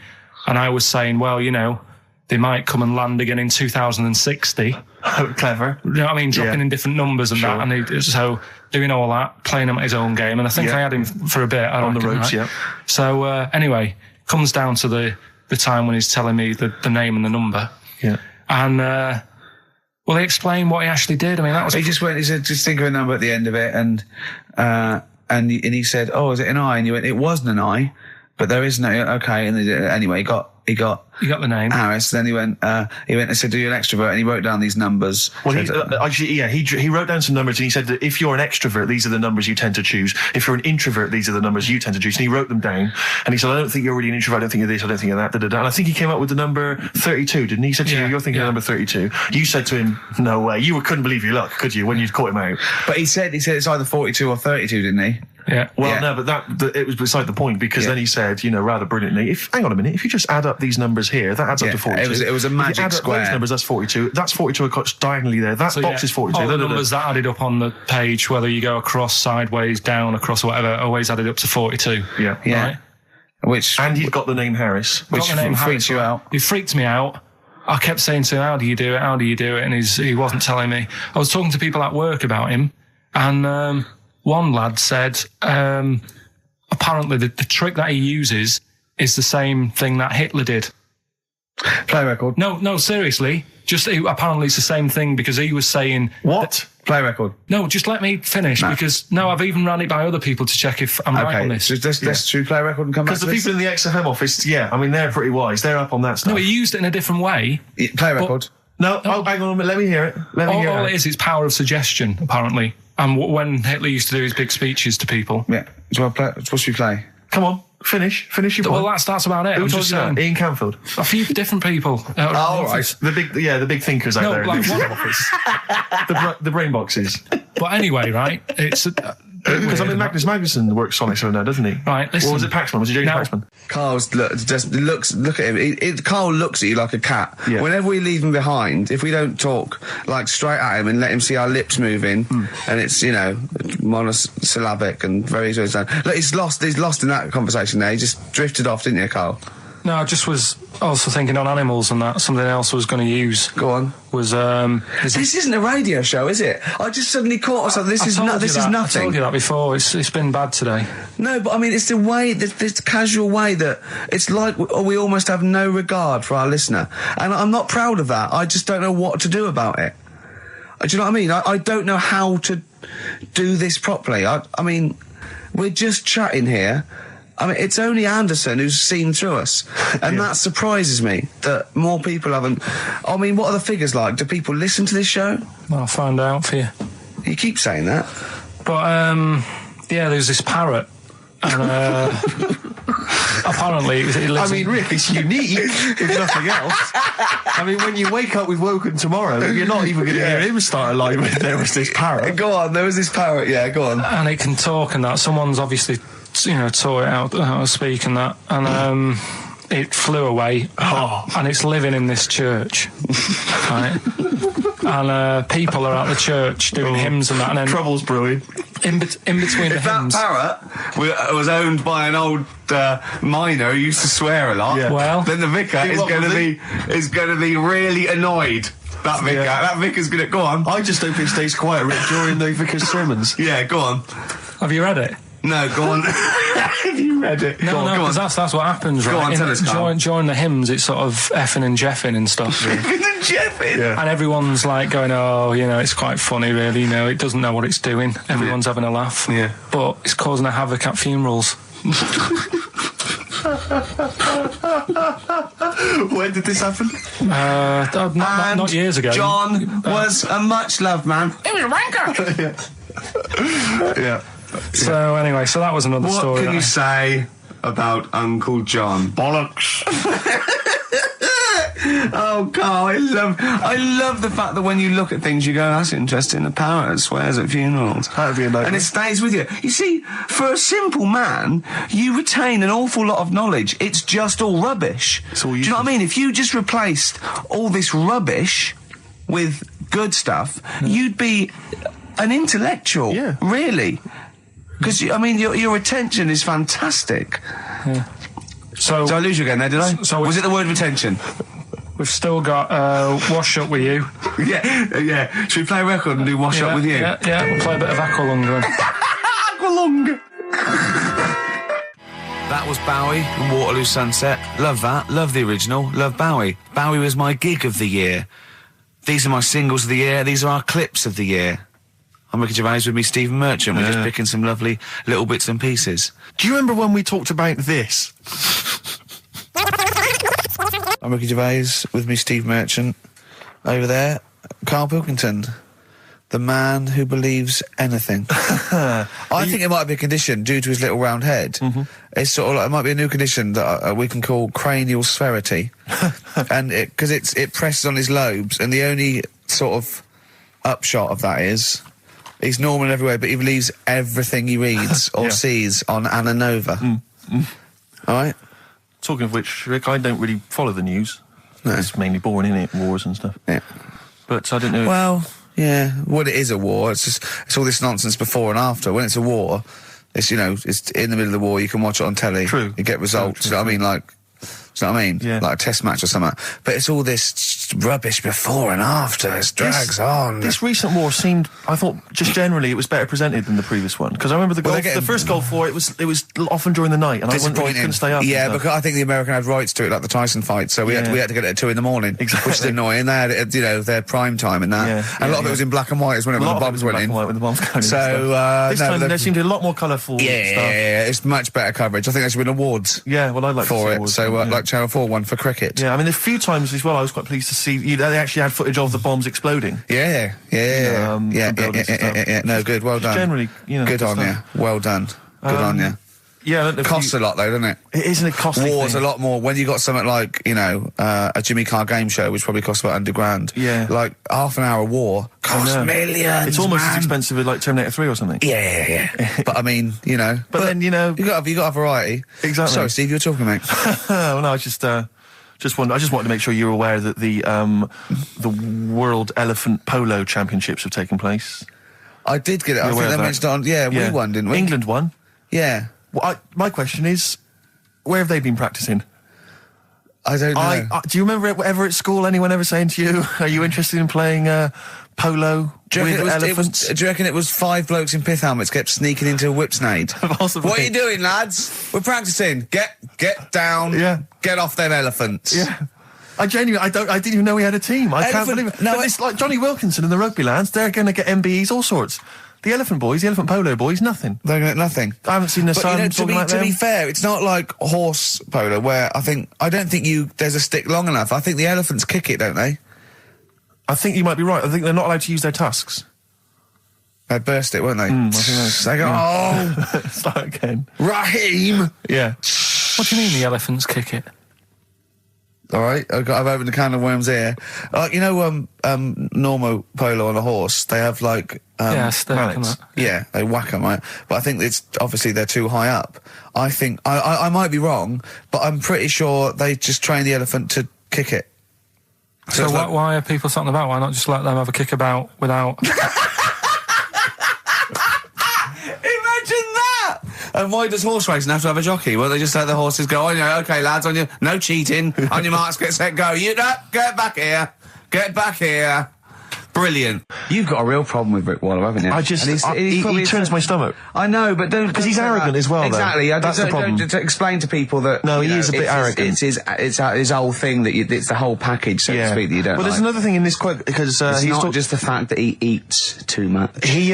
And I was saying, well, you know, they might come and land again in 2060. Oh, clever. You know what I mean? Dropping in different numbers and that. And so doing all that, playing him at his own game. And I think I had him for a bit. On the ropes, right? So anyway, comes down to the time when he's telling me the name and the number. Yeah. And, well, he explained what he actually did. I mean, that was... He said, just think of a number at the end of it, and he said, oh, is it an I? And you went, it wasn't an I, but there is no, okay. And anyway, he got You got the name. Harris. Then he went and said, "Do you an extrovert?" And he wrote down these numbers. Well, he wrote down some numbers, and he said that if you're an extrovert, these are the numbers you tend to choose. If you're an introvert, these are the numbers you tend to choose. And he wrote them down, and he said, "I don't think you're really an introvert. I don't think you're this. I don't think you're that." And I think he came up with the number 32, didn't he? He said to you, "You're thinking of number 32." You said to him, "No way." You couldn't believe your luck, could you, when you caught him out? But he said it's either 42 or 32, didn't he? Yeah. Well, no, but it was beside the point, because then he said, rather brilliantly, hang on a minute, if you just add up these numbers here, that adds up to 42. It was a magic if you add square. Up those numbers, that's 42. That's 42 across diagonally there. That box is 42. All the numbers that added up on the page, whether you go across, sideways, down, across, whatever, always added up to 42. Yeah. Right? And he's got the name Harris. Which freaks you out. He freaked me out. I kept saying to him, how do you do it? How do you do it? And he wasn't telling me. I was talking to people at work about him, and one lad said, apparently the trick that he uses is the same thing that Hitler did. Play record. No, seriously. Apparently it's the same thing, because he was saying... What? Play record. No, just let me finish, because I've even ran it by other people to check if I'm right on this. So let's true play record and come back to Because the people in the XFM office, they're pretty wise. They're up on that stuff. No, he used it in a different way. Play record. No, hang on a minute. Let me hear it. All it is power of suggestion, apparently. And when Hitler used to do his big speeches to people. Yeah. What should we play? Come on, finish your point. Well, that's about it. Who I'm told just you saying. that? Ian Canfield. A few different people. Right. The big thinkers out there. Like in the one office. the brain boxes. But anyway, right? It's because Magnus Magnusson works Sonic so now, doesn't he? Right. Listen. Or was it Paxman? Was it James Paxman? Carl's look at him. Carl looks at you like a cat. Yeah. Whenever we leave him behind, if we don't talk like straight at him and let him see our lips moving, and it's monosyllabic and very slow. Look, he's lost in that conversation there. He just drifted off, didn't you, Carl? No, I just was also thinking on animals and that. Something else I was going to use. Go on. Was this isn't a radio show, is it? I just suddenly caught myself. This is nothing. I told you that before. It's been bad today. No, but I mean, it's the way, this casual way that it's like we almost have no regard for our listener, and I'm not proud of that. I just don't know what to do about it. Do you know what I mean? I don't know how to do this properly. I mean, we're just chatting here. I mean, it's only Anderson who's seen through us, and that surprises me that more people haven't. I mean, what are the figures like? Do people listen to this show? I'll find out for you. You keep saying that. But, there's this parrot, and apparently it lives Rick, it's unique, if nothing else. I mean, when you wake up with Woken tomorrow, you're not even going to hear him start a line with "there was this parrot." Go on, there was this parrot, go on. And it can talk and that. Someone's obviously... taught it out how to speak and that, and it flew away, and it's living in this church, right? And people are at the church doing hymns and that, and then trouble's brewing. In between the hymns. That parrot was owned by an old miner who used to swear a lot. Yeah. Well, then the vicar is going to be really annoyed. That vicar, that vicar's going to go on. I just hope it stays quiet, Rick, during the vicar's sermons. Yeah, go on. Have you read it? No, go on. Have you read it? No, because that's what happens, right? Go on, tell us, Carl. During the hymns, it's sort of effing and jeffing and stuff. Effing and jeffing? Yeah. And everyone's like going, it's quite funny, really, it doesn't know what it's doing. Everyone's having a laugh. Yeah. But it's causing a havoc at funerals. When did this happen? Not years ago. John was a much-loved man. It was a wanker. Yeah. So anyway, that was another story. What can you say about Uncle John? Bollocks. Oh, Carl, I love the fact that when you look at things, you go, that's interesting. A parrot swears at funerals. That'd be a nightmare. And it stays with you. You see, for a simple man, you retain an awful lot of knowledge. It's just all rubbish. It's all Do you know what I mean? If you just replaced all this rubbish with good stuff, you'd be an intellectual. Yeah. Really. Because, I mean, your attention is fantastic. Yeah. So Did I lose you again there, did I? So was it the word retention? we've still got Wash Up With You. Yeah. Should we play a record and do Wash Up With You? Yeah, we'll play a bit of Aqualung then. Aqualung! That was Bowie and Waterloo Sunset. Love that. Love the original. Love Bowie. Bowie was my gig of the year. These are my singles of the year. These are our clips of the year. I'm Ricky Gervais with me, Stephen Merchant. We're just picking some lovely little bits and pieces. Do you remember when we talked about this? I'm Ricky Gervais with me, Steve Merchant. Over there, Karl Pilkington. The man who believes anything. I think it might be a condition due to his little round head. It's sort of like, it might be a new condition that we can call cranial spherity. And because it presses on his lobes, and the only sort of upshot of that is he's normal in every way, but he believes everything he reads or sees on Anna Nova. Alright? Talking of which, Rick, I don't really follow the news. No. It's mainly boring, isn't it? Wars and stuff. Yeah. But I don't know. Well, yeah. Well, it is a war. It's all this nonsense before and after. When it's a war, it's, you know, it's in the middle of the war. You can watch it on telly. True. You get results. You know what I mean? Like, do you know what I mean? Yeah. Like a test match or something. But it's all this rubbish before and after. It drags on. This recent war seemed, I thought, just generally, it was better presented than the previous one. Because I remember the first Gulf War, it was often during the night, and I couldn't stay up. Yeah, because I think the American had rights to it, like the Tyson fight, so we had to get it at 2 in the morning, exactly. Which is annoying. They had it, you know, their prime time and that. And a lot of it was in black and white, as when the bombs went in. When the bombs going in. So this time there seemed to be a lot more colourful stuff. Yeah, it's much better coverage. I think they should win awards. Yeah, well, I'd like for to see it. awards, So like Channel 4 won for cricket. Yeah, I mean, a few times as well, I was quite pleased to see they actually had footage of the bombs exploding. Yeah. No, good. Well done. Generally, you know, good on you. Well done. Good on you. Yeah, it costs a lot though, doesn't it? It isn't a costly War's thing. a lot more when you got something like, you know, a Jimmy Carr game show, which probably costs about £100. Yeah. Like half an hour war costs millions. It's almost man. as expensive as like Terminator 3 or something. Yeah. But I mean, you know. But then, you know, you got a variety. Exactly. Sorry, Steve, you were talking, mate. Well, no, I just wanted to make sure you're aware that the World Elephant Polo Championships have taken place. I did get it. I think they mentioned it on. Yeah, we won, didn't we? England won. Yeah. Well, my question is, where have they been practicing? I don't know. Do you remember ever at school anyone ever saying to you, "Are you interested in playing polo with elephants?" Do you reckon it was 5 blokes in pith helmets kept sneaking into a whipsnade? Possibly. What are you doing, lads? We're practicing. Get down. Yeah. Get off them elephants. Yeah. I didn't even know we had a team. I can't believe it. No, it's like Johnny Wilkinson and the rugby lads. They're going to get MBEs, all sorts. The elephant boys, the elephant polo boys, nothing. They're going to get nothing. I haven't seen the sun talking like them. To be fair, it's not like horse polo where I don't think there's a stick long enough. I think the elephants kick it, don't they? I think you might be right. I think they're not allowed to use their tusks. They burst it, weren't they? I think they go, oh! Start again. Raheem! Yeah. What do you mean the elephants kick it? All right, I've opened a can of worms here. You know, normal polo on a horse, they have like mallets. Yeah, they whack them, right? But I think it's obviously they're too high up. I think I might be wrong, but I'm pretty sure they just train the elephant to kick it. So why are people talking about? Why not just let them have a kick about without? And why does horse racing have to have a jockey? Well, they just let the horses go, okay, lads, on your, no cheating, on your marks, get set, go. You get back here. Get back here. Brilliant. You've got a real problem with Rick Waller, haven't you? He turns my stomach. I know, but don't... Because he's arrogant as well, exactly. though. That's the problem. Don't explain to people that... No, he is a bit arrogant. It's his whole thing, that it's the whole package, so to speak, that you don't Well, there's another thing in this quote, because... it's not just the fact that he eats too much. He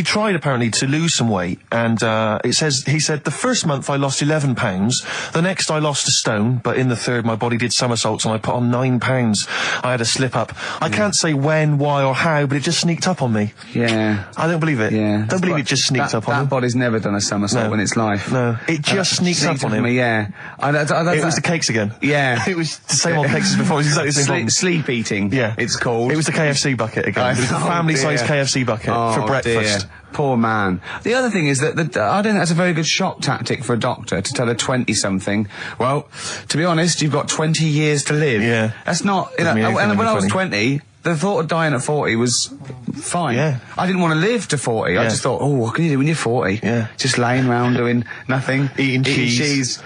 tried, apparently, to lose some weight, and he said, the first month I lost 11 pounds, the next I lost a stone, but in the third my body did somersaults and I put on 9 pounds. I had a slip up. I can't say when, why or how, but it just sneaked up on me. Yeah. I don't believe it. Yeah. Don't believe it just sneaked up on That him. body's never done a somersault in its life. No, it just sneaked up on him. Me, yeah. It was the cakes again. Yeah. It was the same old cakes as before. It was exactly the same problem. Sleep eating. Yeah. It's called. It was the KFC bucket again. It was the family-sized KFC bucket for breakfast. Dear. Poor man. The other thing is that I don't think that's a very good shock tactic for a doctor to tell a 20-something, well, to be honest, you've got 20 years to live. Yeah. That's not, you know, and when I was 20, the thought of dying at 40 was fine. Yeah. I didn't want to live to 40. I just thought, what can you do when you're 40? Yeah. Just laying around doing nothing. Eating cheese.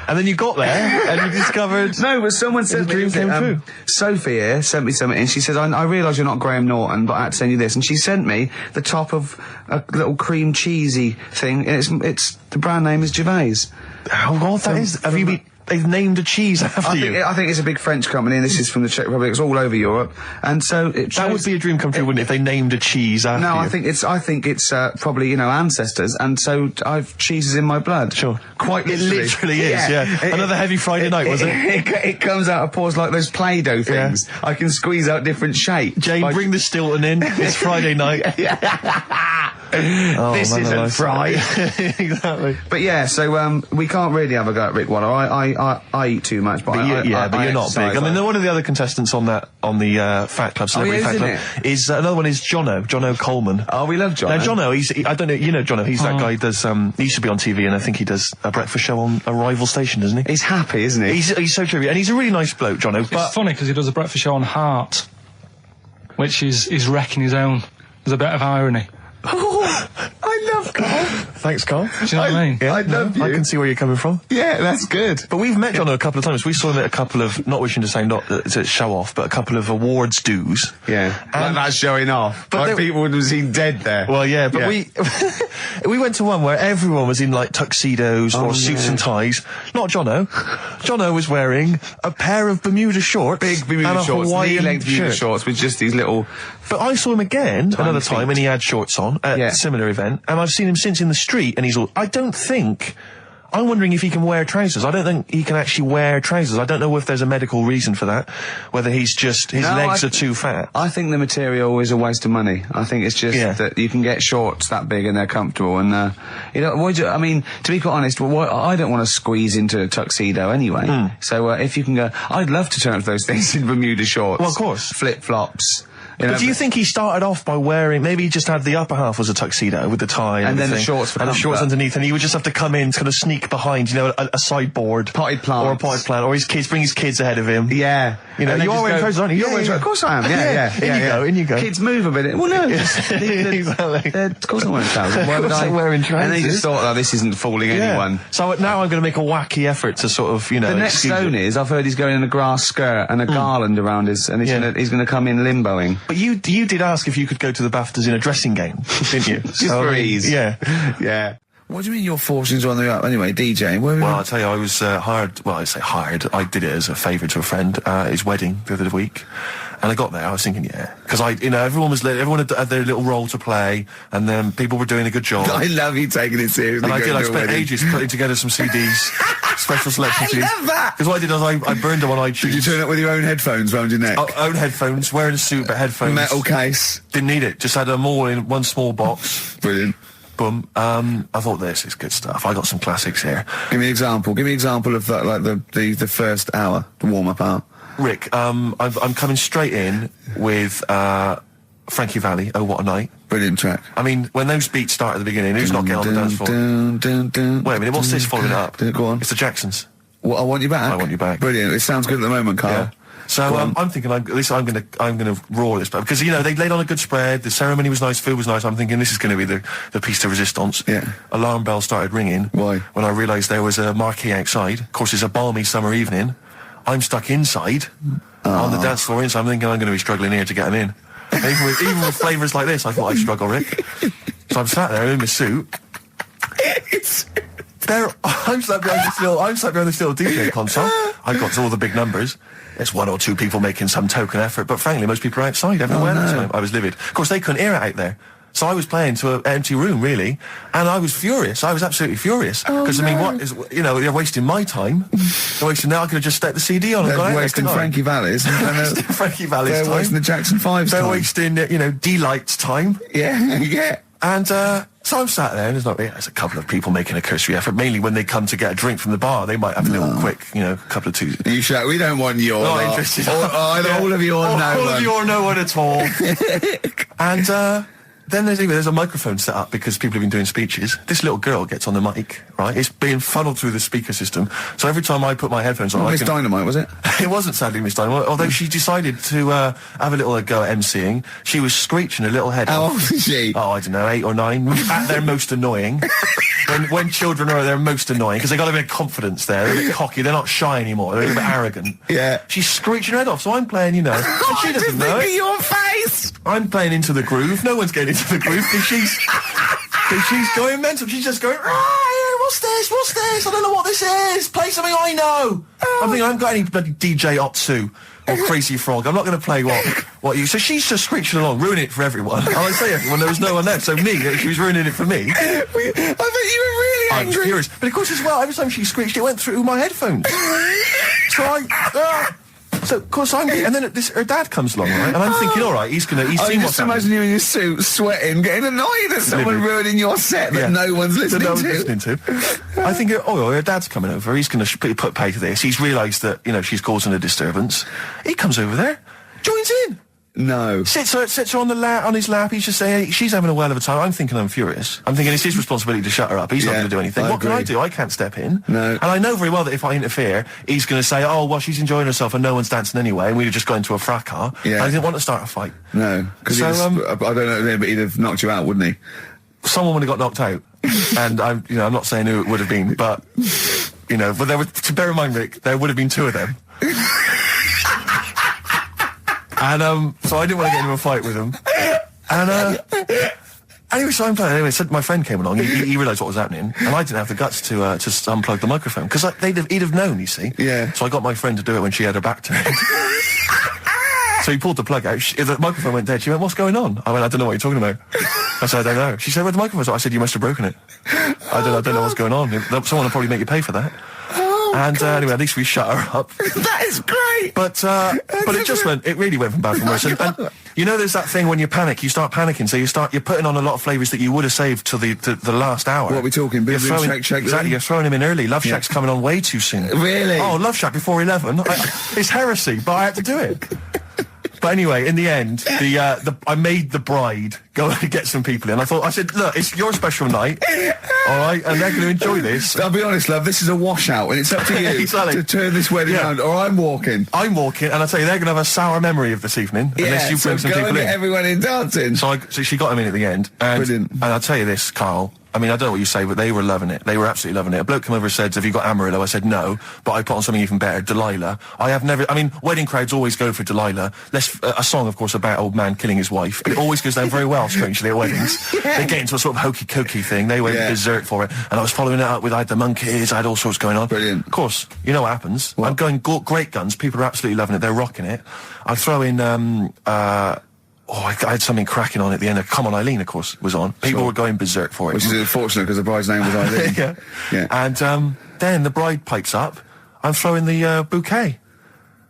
And then you got there and you discovered... No, but someone said the dream came true. Sophie here sent me something and she says, I realise you're not Graham Norton, but I had to send you this. And she sent me the top of a little cream cheesy thing. And it's the brand name is Gervais. How odd that is. They've named a cheese after you. I think it's a big French company, and this is from the Czech Republic. It's all over Europe, and so that would be a dream come true, wouldn't it? If they named a cheese after you. No, I think it's probably ancestors, and so I've cheeses in my blood. Sure, quite literally. It literally is. Yeah, another heavy Friday night, was it? It comes out of pores like those Play-Doh things. Yeah. I can squeeze out different shapes. Jane, bring the Stilton in. It's Friday night. This isn't fried. Exactly. But yeah, so we can't really have a go at Rick Waller. I eat too much, but you're not big. I mean, one of the other contestants on the Fat Club, Celebrity Fat Club, is another one is Jono Coleman. Oh, we love Jono. Now Jono, I don't know, you know Jono. He's that guy who does. He used to be on TV, and I think he does a breakfast show on a rival station, doesn't he? He's happy, isn't he? He's so true, and he's a really nice bloke, Jono. It's funny because he does a breakfast show on Heart, which is wrecking his own. There's a bit of irony. Oh, I love Carl. Thanks, Carl. Do you know what I mean? Yeah, I love you. I can see where you're coming from. Yeah, that's good. But we've met Jono a couple of times. We saw him at a couple of, not wishing to say not to show off, but a couple of awards dues. Yeah, like that's showing off. But like people would have seen dead there. Well, yeah, but we went to one where everyone was in like tuxedos or suits and ties. Not Jono. Jono was wearing a pair of Bermuda shorts, big Bermuda shorts, knee-length Bermuda shorts with just these little. But I saw him again another time, and he had shorts on at a similar event, and I've seen him since in the street, and he's all. I'm wondering if he can wear trousers. I don't think he can actually wear trousers. I don't know if there's a medical reason for that, whether he's just, his legs are too fat. I think the material is a waste of money. I think it's just that you can get shorts that big and they're comfortable, and, I mean, to be quite honest, I don't want to squeeze into a tuxedo anyway. So, if you can go, I'd love to turn up those things in Bermuda shorts. Well, of course. Flip-flops. But do you think he started off by wearing, maybe he just had the upper half was a tuxedo with the tie and then the shorts and the shorts underneath, and he would just have to come in, kind of sneak behind, a sideboard. Potted plant. Or a potted plant, or bring his kids ahead of him. Yeah. You are wearing trousers, aren't you? You're wearing trousers. Of course I am, yeah. In you go. Kids move a bit. Well, no. Exactly. Of course I'm wearing trousers. Why would I? Wearing trousers. And they just thought, this isn't fooling anyone. So now I'm going to make a wacky effort to sort of, The next stone is, I've heard he's going in a grass skirt and a garland around he's going to come in limboing. But you did ask if you could go to the BAFTAs in a dressing gown, didn't you? Just for ease. Yeah. What do you mean your fortunes are on the up anyway, DJ? Well, I'll tell you, I was hired, well, I say hired, I did it as a favour to a friend, his wedding the other week. And I got there, I was thinking, because everyone had their little role to play, and then people were doing a good job. I love you taking it seriously. And I spent ages putting together some CDs, special selection CDs. I love that! Because what I did was I burned them on iTunes. Did you turn up with your own headphones round your neck? Own headphones, wearing a suit, but headphones. Metal case. Didn't need it, just had them all in one small box. Brilliant. Boom. I thought this is good stuff. I got some classics here. Give me an example. Give me an example of that, like the first hour, the warm-up hour. Rick, I'm coming straight in with Frankie Valli, Oh What a Night. Brilliant track. I mean, when those beats start at the beginning, who's not getting on the dance floor? Wait a minute, what's this following it up? Go on. It's the Jacksons. What, I Want You Back? I Want You Back. Brilliant. It sounds good at the moment, Carl. Yeah. So I'm thinking, I'm gonna roar this, because they laid on a good spread. The ceremony was nice, food was nice. I'm thinking this is going to be the piece de resistance. Yeah. Alarm bell started ringing. Why? When I realised there was a marquee outside. Of course, it's a balmy summer evening. I'm stuck inside on the dance floor. So I'm thinking I'm going to be struggling here to get them in. Even with flavours like this, I thought I'd struggle, Rick. So I'm sat there in my suit. I'm sat behind this little DJ console. I've got all the big numbers. There's one or two people making some token effort, but frankly, most people are outside everywhere. I was livid. Of course, they couldn't hear it out there. So I was playing to an empty room, really, and I was furious. I was absolutely furious. Because, I mean, what is, you know, they're wasting my time. They're wasting now. I could have just stuck the CD on and They're gone out. wasting Frankie Vallis. Frankie Vallis They're time. wasting the Jackson 5's They're time. wasting, you know, D-Light's time. Yeah, yeah. And, so I'm sat there, and there's a couple of people making a cursory effort. Mainly when they come to get a drink from the bar, they might have a little quick, you know, couple of twos. You shout, we don't want your Not lot. interested. All of you or no All one. of you or no one at all. And, then there's a microphone set up because people have been doing speeches. This little girl gets on the mic, right? It's being funneled through the speaker system. So every time I put my headphones on, Miss Dynamite, was it? It wasn't sadly Miss Dynamite, although she decided to have a little go at MCing. She was screeching her little head How off. old is she? Oh, I don't know, 8 or 9. At their most annoying. when children are at their most annoying, because they got a bit of confidence there. They're a bit cocky. They're not shy anymore. They're a bit arrogant. Yeah. She's screeching her head off, so I'm playing, you know. And she doesn't know it. your face! I'm playing into the groove. No one's getting into the groove because she's going mental. She's just going, what's this? What's this? I don't know what this is. Play something I know. I'm thinking I haven't got any bloody DJ Otsu or Crazy Frog. I'm not going to play what you... So she's just screeching along, ruining it for everyone. And I say everyone, there was no one there. So me, she was ruining it for me. I bet you were really I was angry. furious. But of course as well, every time she screeched, it went through my headphones. So, of course, and then her dad comes along, right? And I'm thinking, all right, he's seen I what's just happening. imagine you in your suit, sweating, getting annoyed at someone ruining your set that no one's listening no to. one's listening to. I think, her dad's coming over. He's going to put pay to this. He's realised that, you know, she's causing a disturbance. He comes over there, joins in. No. Sits her on his lap. He's just saying, she's having a whale of a time. I'm thinking I'm furious. I'm thinking it's his responsibility to shut her up. He's not going to do anything. What can I do? I can't step in. No. And I know very well that if I interfere, he's going to say, oh, well, she's enjoying herself and no one's dancing anyway, and we'd have just got into a fracas. Yeah. I didn't want to start a fight. No. Because So, I don't know, but he'd have knocked you out, wouldn't he? Someone would have got knocked out. And I'm not saying who it would have been, but, you know, but there would, to bear in mind, Rick, there would have been 2 of them. And, so I didn't want to get into a fight with them. And, anyway, so I'm playing. Anyway, so my friend came along. He realised what was happening, and I didn't have the guts to unplug the microphone because he'd have known. You see. Yeah. So I got my friend to do it when she had her back to me. So he pulled the plug out. The microphone went dead. She went, "What's going on?" I went, "I don't know what you're talking about." I said, "I don't know." She said, "Where's the microphone?" I said, "You must have broken it." I don't know what's going on. Someone will probably make you pay for that. And anyway, at least we shut her up. That is great! But it really went from bad from worse. And you know, there's that thing when you panic, you start panicking, so you're putting on a lot of flavours that you would have saved till the last hour. What are we talking? Boom, boom, shake, shake, exactly, you're throwing them in early. Love Shack's coming on way too soon. Really? Oh, Love Shack before 11. It's heresy, but I had to do it. But anyway, in the end, I made the bride go and get some people in. I said, look, it's your special night, all right, and they're going to enjoy this. I'll be honest, love, this is a washout, and it's up to you Exactly. to turn this wedding around, or I'm walking. I'm walking, and I tell you, they're going to have a sour memory of this evening, unless you bring some go people and in. get everyone in dancing. So she got him in at the end. And, Brilliant. And I'll tell you this, Carl. I mean, I don't know what you say, but they were loving it. They were absolutely loving it. A bloke came over and said, "Have you got Amarillo?" I said, "No," but I put on something even better, Delilah. I mean, wedding crowds always go for Delilah. A song, of course, about old man killing his wife, but it always goes down very well, strangely, at weddings. They get into a sort of hokey-cokey thing. They went berserk for it. And I was following it up with, I had the monkeys, I had all sorts going on. Brilliant. Of course, you know what happens. I'm going great guns. People are absolutely loving it. They're rocking it. I throw in, I had something cracking on at the end. Come On Eileen, of course, was on. People were going berserk for it. Which is unfortunate because the bride's name was Eileen. Yeah. And then the bride pipes up. I'm throwing the bouquet.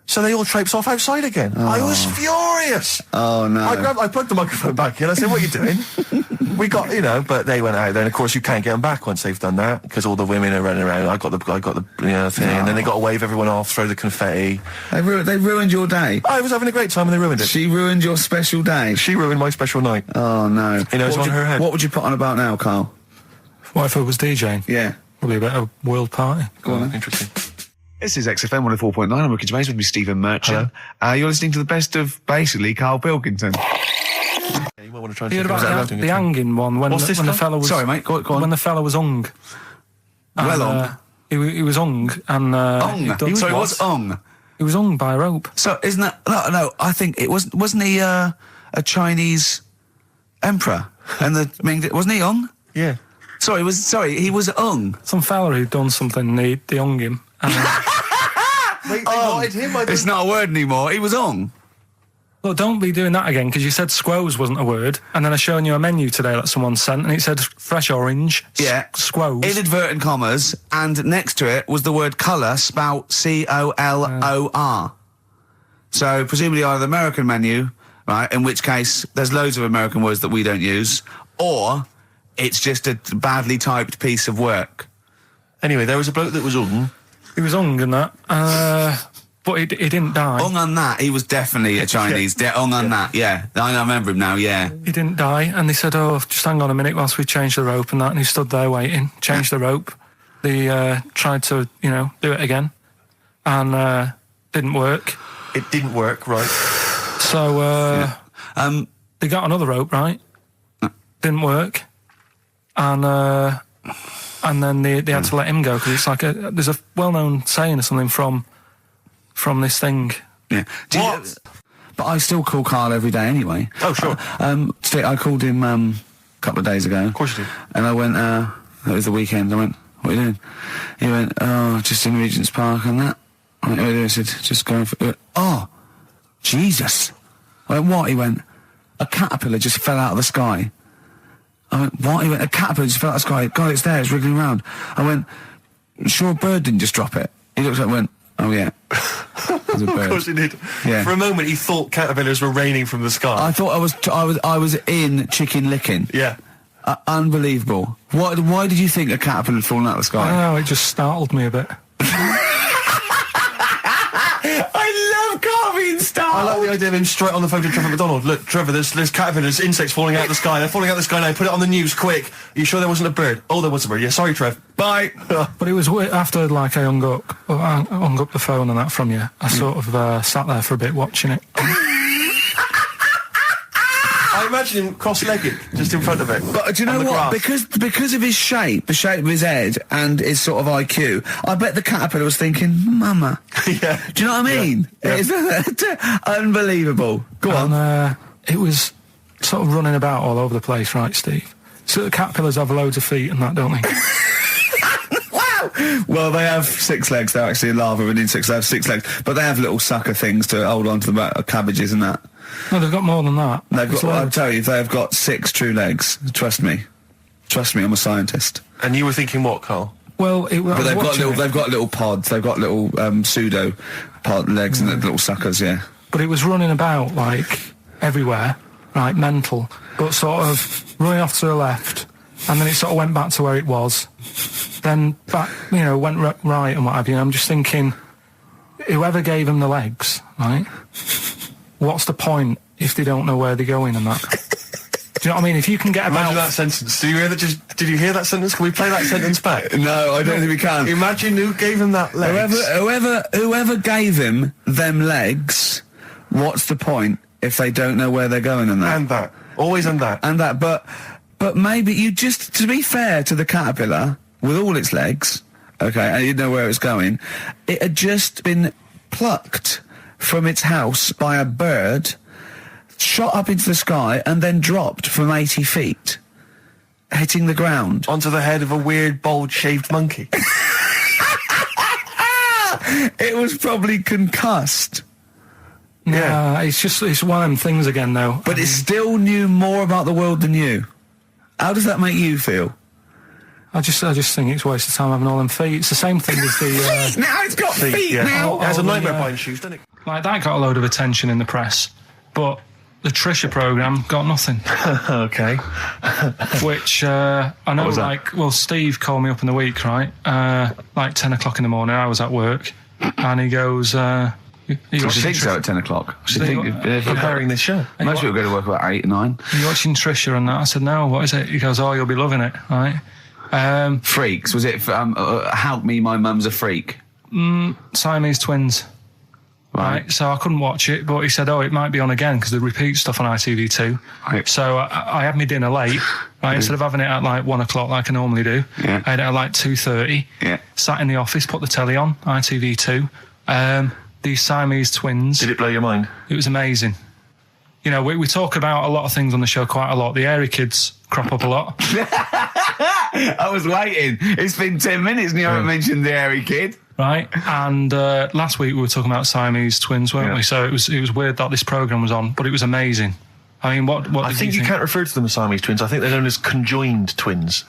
So they all traipse off outside again. I was furious. Oh, no. I plugged the microphone back in. I said, "What are you doing?" We got, but they went out there, and of course you can't get them back once they've done that because all the women are running around. I got the thing, and then they got to wave everyone off, throw the confetti. They ruined your day. I was having a great time, and they ruined it. She ruined your special day. She ruined my special night. Oh, no. You know, it's on her head. What would you put on about now, Carl? What if I was DJing? Yeah. Probably a bit of a world party. Go on then. Interesting. This is XFM 104.9. I'm Ricky Gervais with me, Stephen Merchant. You're listening to the best of, basically, Karl Pilkington. You might want to try and You heard think about of the hanging one when What's this the one? fella was... Sorry, mate, go on. When the fella was hung. Well hung? He was hung, and... Sorry, what's hung? He was hung by rope. So, isn't that... No, I think it wasn't he, a Chinese emperor? And wasn't he hung? Yeah. He was hung. Some fella who'd done something, they hung him. And, Wait, they wanted him. It's not a word anymore. He was hung. Look, don't be doing that again, because you said squoze wasn't a word, and then I shown you a menu today that someone sent, and it said fresh orange. Yeah. Squoze. Inadvertent commas, and next to it was the word colour spelt C-O-L-O-R. So, presumably either the American menu, right, in which case there's loads of American words that we don't use, or it's just a badly typed piece of work. Anyway, there was a bloke that was ung. He was ung and that, but he didn't die. Ung on that, he was definitely a Chinese. Ung on that, yeah. I remember him now, yeah. He didn't die, and they said, oh, just hang on a minute whilst we change the rope and that, and he stood there waiting, changed the rope. They tried to, do it again, and didn't work. It didn't work, right. So, they got another rope, right? Didn't work. And then they had to let him go, because it's like there's a well-known saying or something from this thing. Yeah. But I still call Karl every day anyway. Oh, sure. Today I called him a couple of days ago. Of course you did. And I went, it was the weekend, I went, what are you doing? He went, oh, just in Regent's Park and that. I went, I said, just going for... He went, oh, Jesus. I went, what? He went, a caterpillar just fell out of the sky. I went, what? He went, a caterpillar just fell out of the sky. God, it's there, it's wriggling around. I went, sure a bird didn't just drop it? He looked at it and went, oh yeah. It was a bird. Of course he did. Yeah. For a moment he thought caterpillars were raining from the sky. I thought I was in Chicken Licking. Yeah. Unbelievable. Why did you think a caterpillar had fallen out of the sky? I don't know, it just startled me a bit. I love Karl being startled. I like the idea of him straight on the phone to Trevor McDonald. Look, Trevor, there's caterpillars, insects falling out of the sky. They're falling out of the sky now. Put it on the news, quick. Are you sure there wasn't a bird? Oh, there was a bird. Yeah, sorry, Trev. Bye. But it was after, like, I hung up the phone and that from you. I sort of sat there for a bit watching it. I imagine him cross-legged, just in front of it. But do you know what? Because of his shape, the shape of his head, and his sort of IQ, I bet the caterpillar was thinking, Mama. Yeah. Do you know what I mean? Yeah. It's unbelievable. Go on. It was sort of running about all over the place, right, Steve? So the caterpillars have loads of feet and that, don't they? Wow! Well, they have 6 legs. They're actually larvae of an insect. They have 6 legs, but they have little sucker things to hold on to the cabbages and that. No, they've got more than that. I'll tell you, they've got 6 true legs. Trust me. Trust me, I'm a scientist. And you were thinking what, Karl? Well, but they've got little pods. They've got little pseudo pod legs and little suckers. Yeah. But it was running about like everywhere, right? Mental, but sort of running off to the left, and then it sort of went back to where it was. Then back, went right and what have you. And I'm just thinking, whoever gave them the legs, right? What's the point if they don't know where they're going and that? Do you know what I mean? If you can get about... Imagine that sentence. Did you hear that sentence? Can we play that sentence back? No, I don't think we can. Imagine who gave him that legs. Whoever gave him them legs, what's the point if they don't know where they're going and that? And that. Always and that. And that, but maybe you just, to be fair to the caterpillar, with all its legs, okay, and you didn't know where it was going, it had just been plucked from its house by a bird, shot up into the sky, and then dropped from 80 feet, hitting the ground. Onto the head of a weird, bold-shaved monkey. It was probably concussed. Yeah, it's one of them things again, though. But it still knew more about the world than you. How does that make you feel? I just think it's a waste of time having all them feet. It's the same thing as the... Now it's got feet now! It has a nightmare buying shoes, doesn't it? Like, that got a load of attention in the press, but the Trisha programme got nothing. Okay. Which, I know, Steve called me up in the week, right? Like 10 o'clock in the morning, I was at work, and he goes... I think so at 10 o'clock. Preparing this show. Most people go to work about 8, 9. Are you watching Trisha and that? I said, no, what is it? He goes, oh, you'll be loving it, right? Freaks, was it Help Me, My Mum's a Freak? Siamese twins. Right, so I couldn't watch it, but he said, it might be on again, because they repeat stuff on ITV2. Right. So I had my dinner late, right, instead of having it at like 1 o'clock like I normally do, I had it at like 2:30, sat in the office, put the telly on, ITV2, these Siamese twins. Did it blow your mind? It was amazing. We talk about a lot of things on the show quite a lot. The Airy Kids crop up a lot. I was waiting. It's been 10 minutes and you haven't mentioned the Airy Kid. Right, and last week we were talking about Siamese twins, weren't we? So it was weird that this programme was on, but it was amazing. I mean, what I think you can't refer to them as Siamese twins. I think they're known as conjoined twins.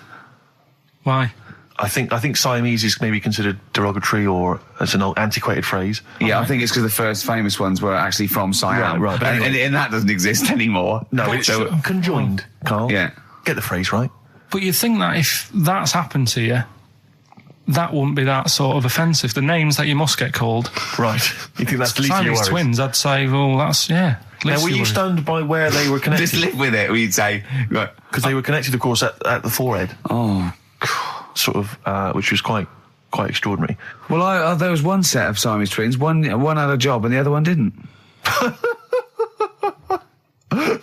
Why? I think Siamese is maybe considered derogatory or as an old antiquated phrase. Yeah, I think it's because the first famous ones were actually from Siam. Right. But anyway. And that doesn't exist anymore. No, it's conjoined, Carl. Yeah. Get the phrase right. But you'd think that if that's happened to you, that wouldn't be that sort of offensive. The names that you must get called. Right. You think that's the least of your Siamese worries? twins, I'd say, well, that's, yeah. Now, were you stunned by where they were connected? Just live with it, you'd say. Right. Because they were connected, of course, at the forehead. Oh. Sort of, which was quite extraordinary. Well, there was one set of Siamese twins. One had a job and the other one didn't.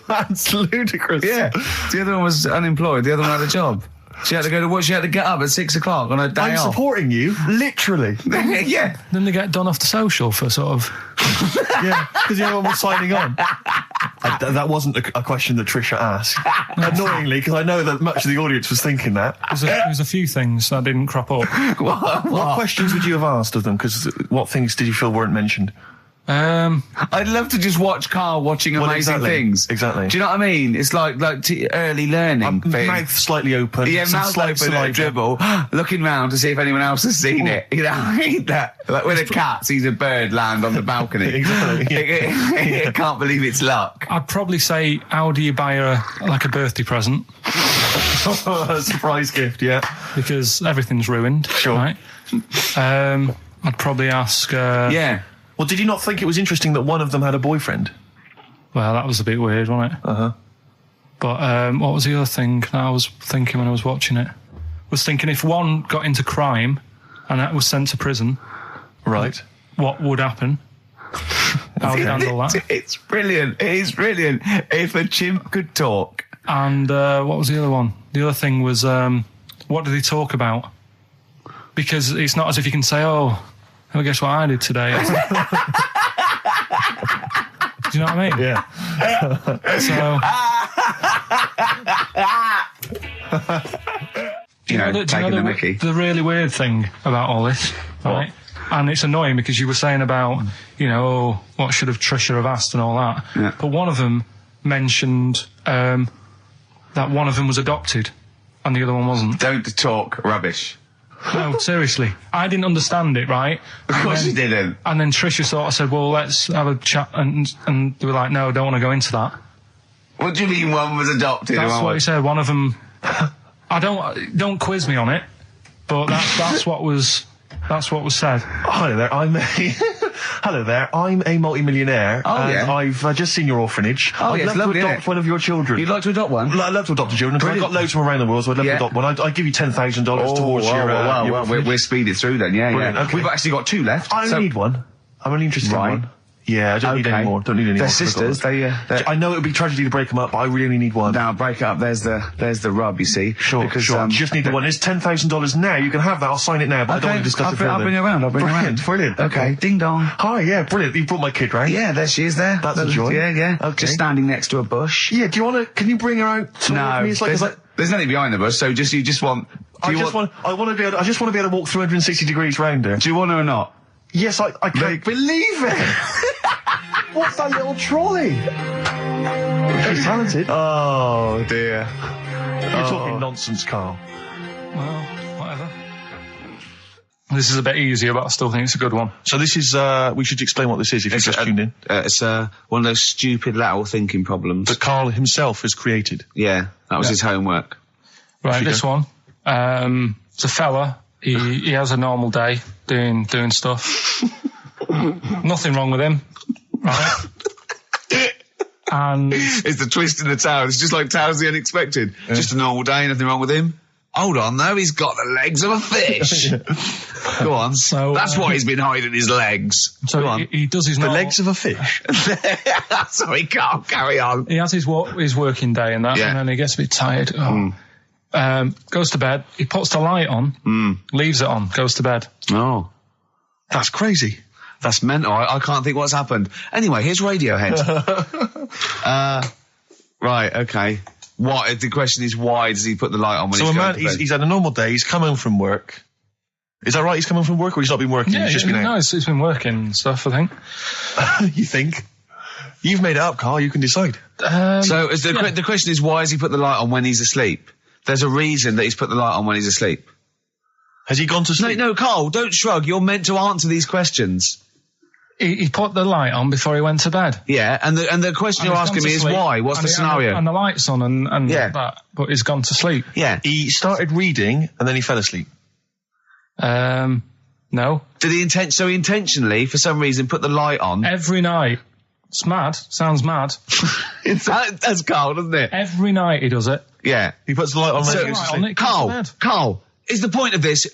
That's ludicrous. Yeah. The other one was unemployed. The other one had a job. She had to go to work. She had to get up at 6 o'clock on her day I'm off. supporting you, literally. Yeah. Then they get done off the social for sort of... Yeah, because the other one was signing on. That wasn't a question that Trisha asked. Annoyingly, because I know that much of the audience was thinking that. There's a few things that didn't crop up. What questions would you have asked of them? Because what things did you feel weren't mentioned? I'd love to just watch Carl watching amazing things. Exactly. Do you know what I mean? It's like early learning thing. Mouth slightly open. Yeah, mouth open at a dribble, looking round to see if anyone else has seen it. You know, I hate that. Like when a cat sees a bird land on the balcony. Exactly. It can't believe it's luck. I'd probably say, how do you buy her a birthday present? A surprise gift, yeah. Because everything's ruined. Sure. Right? I'd probably ask... Yeah. Well, did you not think it was interesting that one of them had a boyfriend? Well, that was a bit weird, wasn't it? Uh-huh. But what was the other thing that I was thinking when I was watching it? I was thinking if one got into crime and that was sent to prison... Right. What would happen? How would you handle that? It's brilliant. It is brilliant. If a chimp could talk. And what was the other one? The other thing was, what did they talk about? Because it's not as if you can say, oh, well, guess what I did today? Do you know what I mean? Yeah. You know, taking the mickey. The really weird thing about all this, right? And it's annoying because you were saying about, what should have Trisha have asked and all that. Yeah. But one of them mentioned that one of them was adopted and the other one wasn't. Don't talk rubbish. No, seriously. I didn't understand it, right? Of course you didn't. And then Trisha sort of said, well, let's have a chat. And they were like, no, I don't want to go into that. What do you mean one was adopted? That's what he said. One of them... don't quiz me on it, but that's what was said. Hello there, I'm a multi-millionaire, and I've just seen your orphanage. I'd love to adopt one of your children. You'd like to adopt one? I'd love to adopt a children, because I've got loads from around the world, so I'd love to adopt one. I'd give you $10,000 towards your orphanage. We'll speed it through then, yeah. Okay. We've actually got 2 left. I only need one. I'm only interested in one. Yeah, I don't need any more. Don't need any more. They're sisters. I know it would be tragedy to break them up, but I really only need one. Now, break up, there's the rub, you see. Sure. You just need the one. It's $10,000 now. You can have that. I'll sign it now, but I don't want to discuss it further. I'll bring you around. Brilliant. Okay. Ding dong. Hi, yeah, brilliant. You brought my kid round. Yeah, there she is there. That's a joy. Yeah. Okay. Just standing next to a bush. Yeah, can you bring her out to me? It's there's nothing behind the bush, so you just want... I just want to be able to walk 360 degrees round her. Do you want her or not? Yes, I can't believe it! What's that little trolley? She's talented. Oh, dear. You're talking nonsense, Carl. Well, whatever. This is a bit easier, but I still think it's a good one. So this is, we should explain what this is if you've just tuned in. It's one of those stupid lateral thinking problems. That Carl himself has created. Yeah, that was his homework. Right, this one. It's a fella. He has a normal day doing stuff. Nothing wrong with him. Right. And it's the twist in the tale. It's just like Tales of the Unexpected. Yeah. Just a normal day, nothing wrong with him. Hold on, though, he's got the legs of a fish. Go on. So that's why he's been hiding his legs. So Go on. He does his the legs of a fish. Sorry, can't carry on. He has his working day and that, and then he gets a bit tired. Goes to bed. He puts the light on, leaves it on, goes to bed. Oh, that's crazy. That's mental. I can't think what's happened. Anyway, here's Radiohead. Right, okay. The question is, why does he put the light on when he's going to bed? He's had a normal day, he's come home from work, Is that right? He's coming from work, or he's not been working? Yeah, he's just been out. no, it's been working and stuff, I think. You think? You've made it up, Carl. You can decide. So the question is, why has he put the light on when he's asleep? There's a reason that he's put the light on when he's asleep. Has he gone to sleep? No, Carl, don't shrug. You're meant to answer these questions. He put the light on before he went to bed. Yeah, and the question And you're he's asking gone me to is sleep, why? What's the scenario? And the light's on and Yeah. that, but he's gone to sleep. Yeah. He started reading, and then he fell asleep. No. Did he he intentionally, for some reason, put the light on? Every night. It's mad. Sounds mad. That's Carl, doesn't it? Every night he does it. Yeah. He puts the light on when he goes to Light sleep. on, it goes to bed. Carl, is the point of this,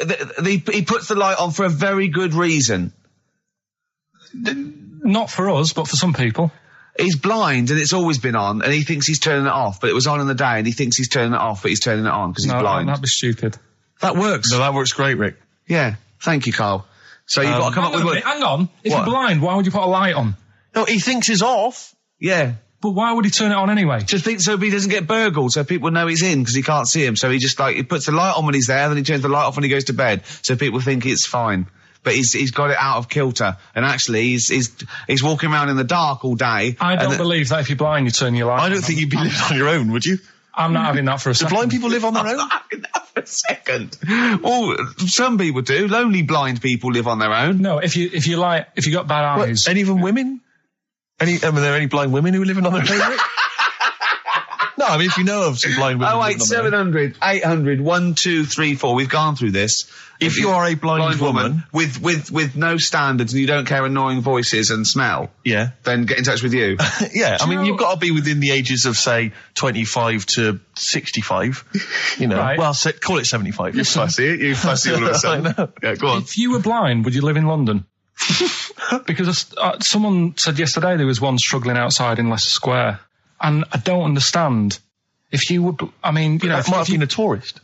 he puts the light on for a very good reason. Not for us, but for some people. He's blind and it's always been on, and he thinks he's turning it off, but it was on in the day, and he thinks he's turning it off, but he's turning it on because he's blind. That'd be stupid. That works. No, that works great, Rick. Yeah. Thank you, Carl. So you've got to come up with Hang on. If What? you're blind, why would you put a light on? No, he thinks he's off. Yeah. But why would he turn it on anyway? Just think so he doesn't get burgled, so people know he's in because he can't see him. So he just he puts the light on when he's there, then he turns the light off when he goes to bed, so people think it's fine. But he's got it out of kilter, and actually he's walking around in the dark all day. I don't believe that if you're blind, you turn your light on. I don't think you'd be living on your own, would you? I'm not having that for a Do second. blind people live on their own? For a second. Well, some people do. Lonely blind people live on their own. No, if you got bad eyes. Any of them women? Are there any blind women who are living on their own, Rick? No, I mean, if you know of some blind women. 08700 800 1234. We've gone through this. If you are a blind woman with no standards and you don't care annoying voices and smell, yeah, then get in touch with you. yeah, I mean, you've got to be within the ages of, say, 25 to 65. You know, Right. well, call it 75. You fussy, you fussy all of a sudden. I know. Yeah, go on. If you were blind, would you live in London? Because someone said yesterday there was one struggling outside in Leicester Square, and I don't understand. If you would, I mean, you know, That might have been a tourist.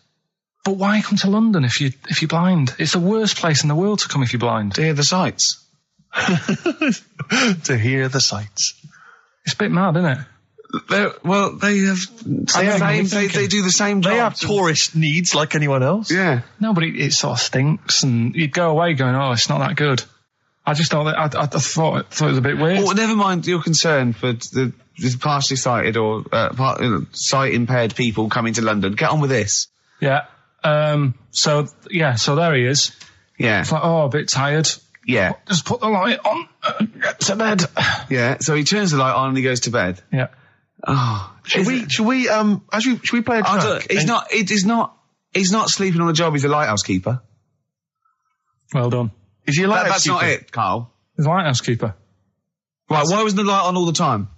but why come to London if you're blind? It's the worst place in the world to come if you're blind. To hear the sights. To hear the sights. It's a bit mad, isn't it? They do the same job. They have tourist needs like anyone else. Yeah. No, but it sort of stinks, and you'd go away going, "Oh, it's not that good." I just thought that I thought it was a bit weird. Well, never mind your concern for the partially sighted or sight impaired people coming to London. Get on with this. Yeah. So there he is. Yeah. It's like, oh, a bit tired. Yeah. Just put the light on. Get to bed. Yeah. So he turns the light on and he goes to bed. Yeah. Oh. Should we play a track? He's not sleeping on the job. He's a lighthouse keeper. Well done. Is he a lighthouse That's keeper? not it, Carl. He's a lighthouse keeper. Right. Why wasn't the light on all the time?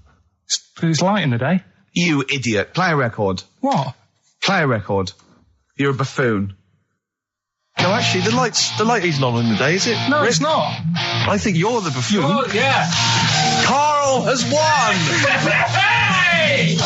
Because it's light in the day. You idiot. Play a record. What? Play a record. You're a buffoon. No, actually, the light isn't on in the day, is it? No, Rick? it's not. I think you're the buffoon. Yeah. Carl has won! Hey!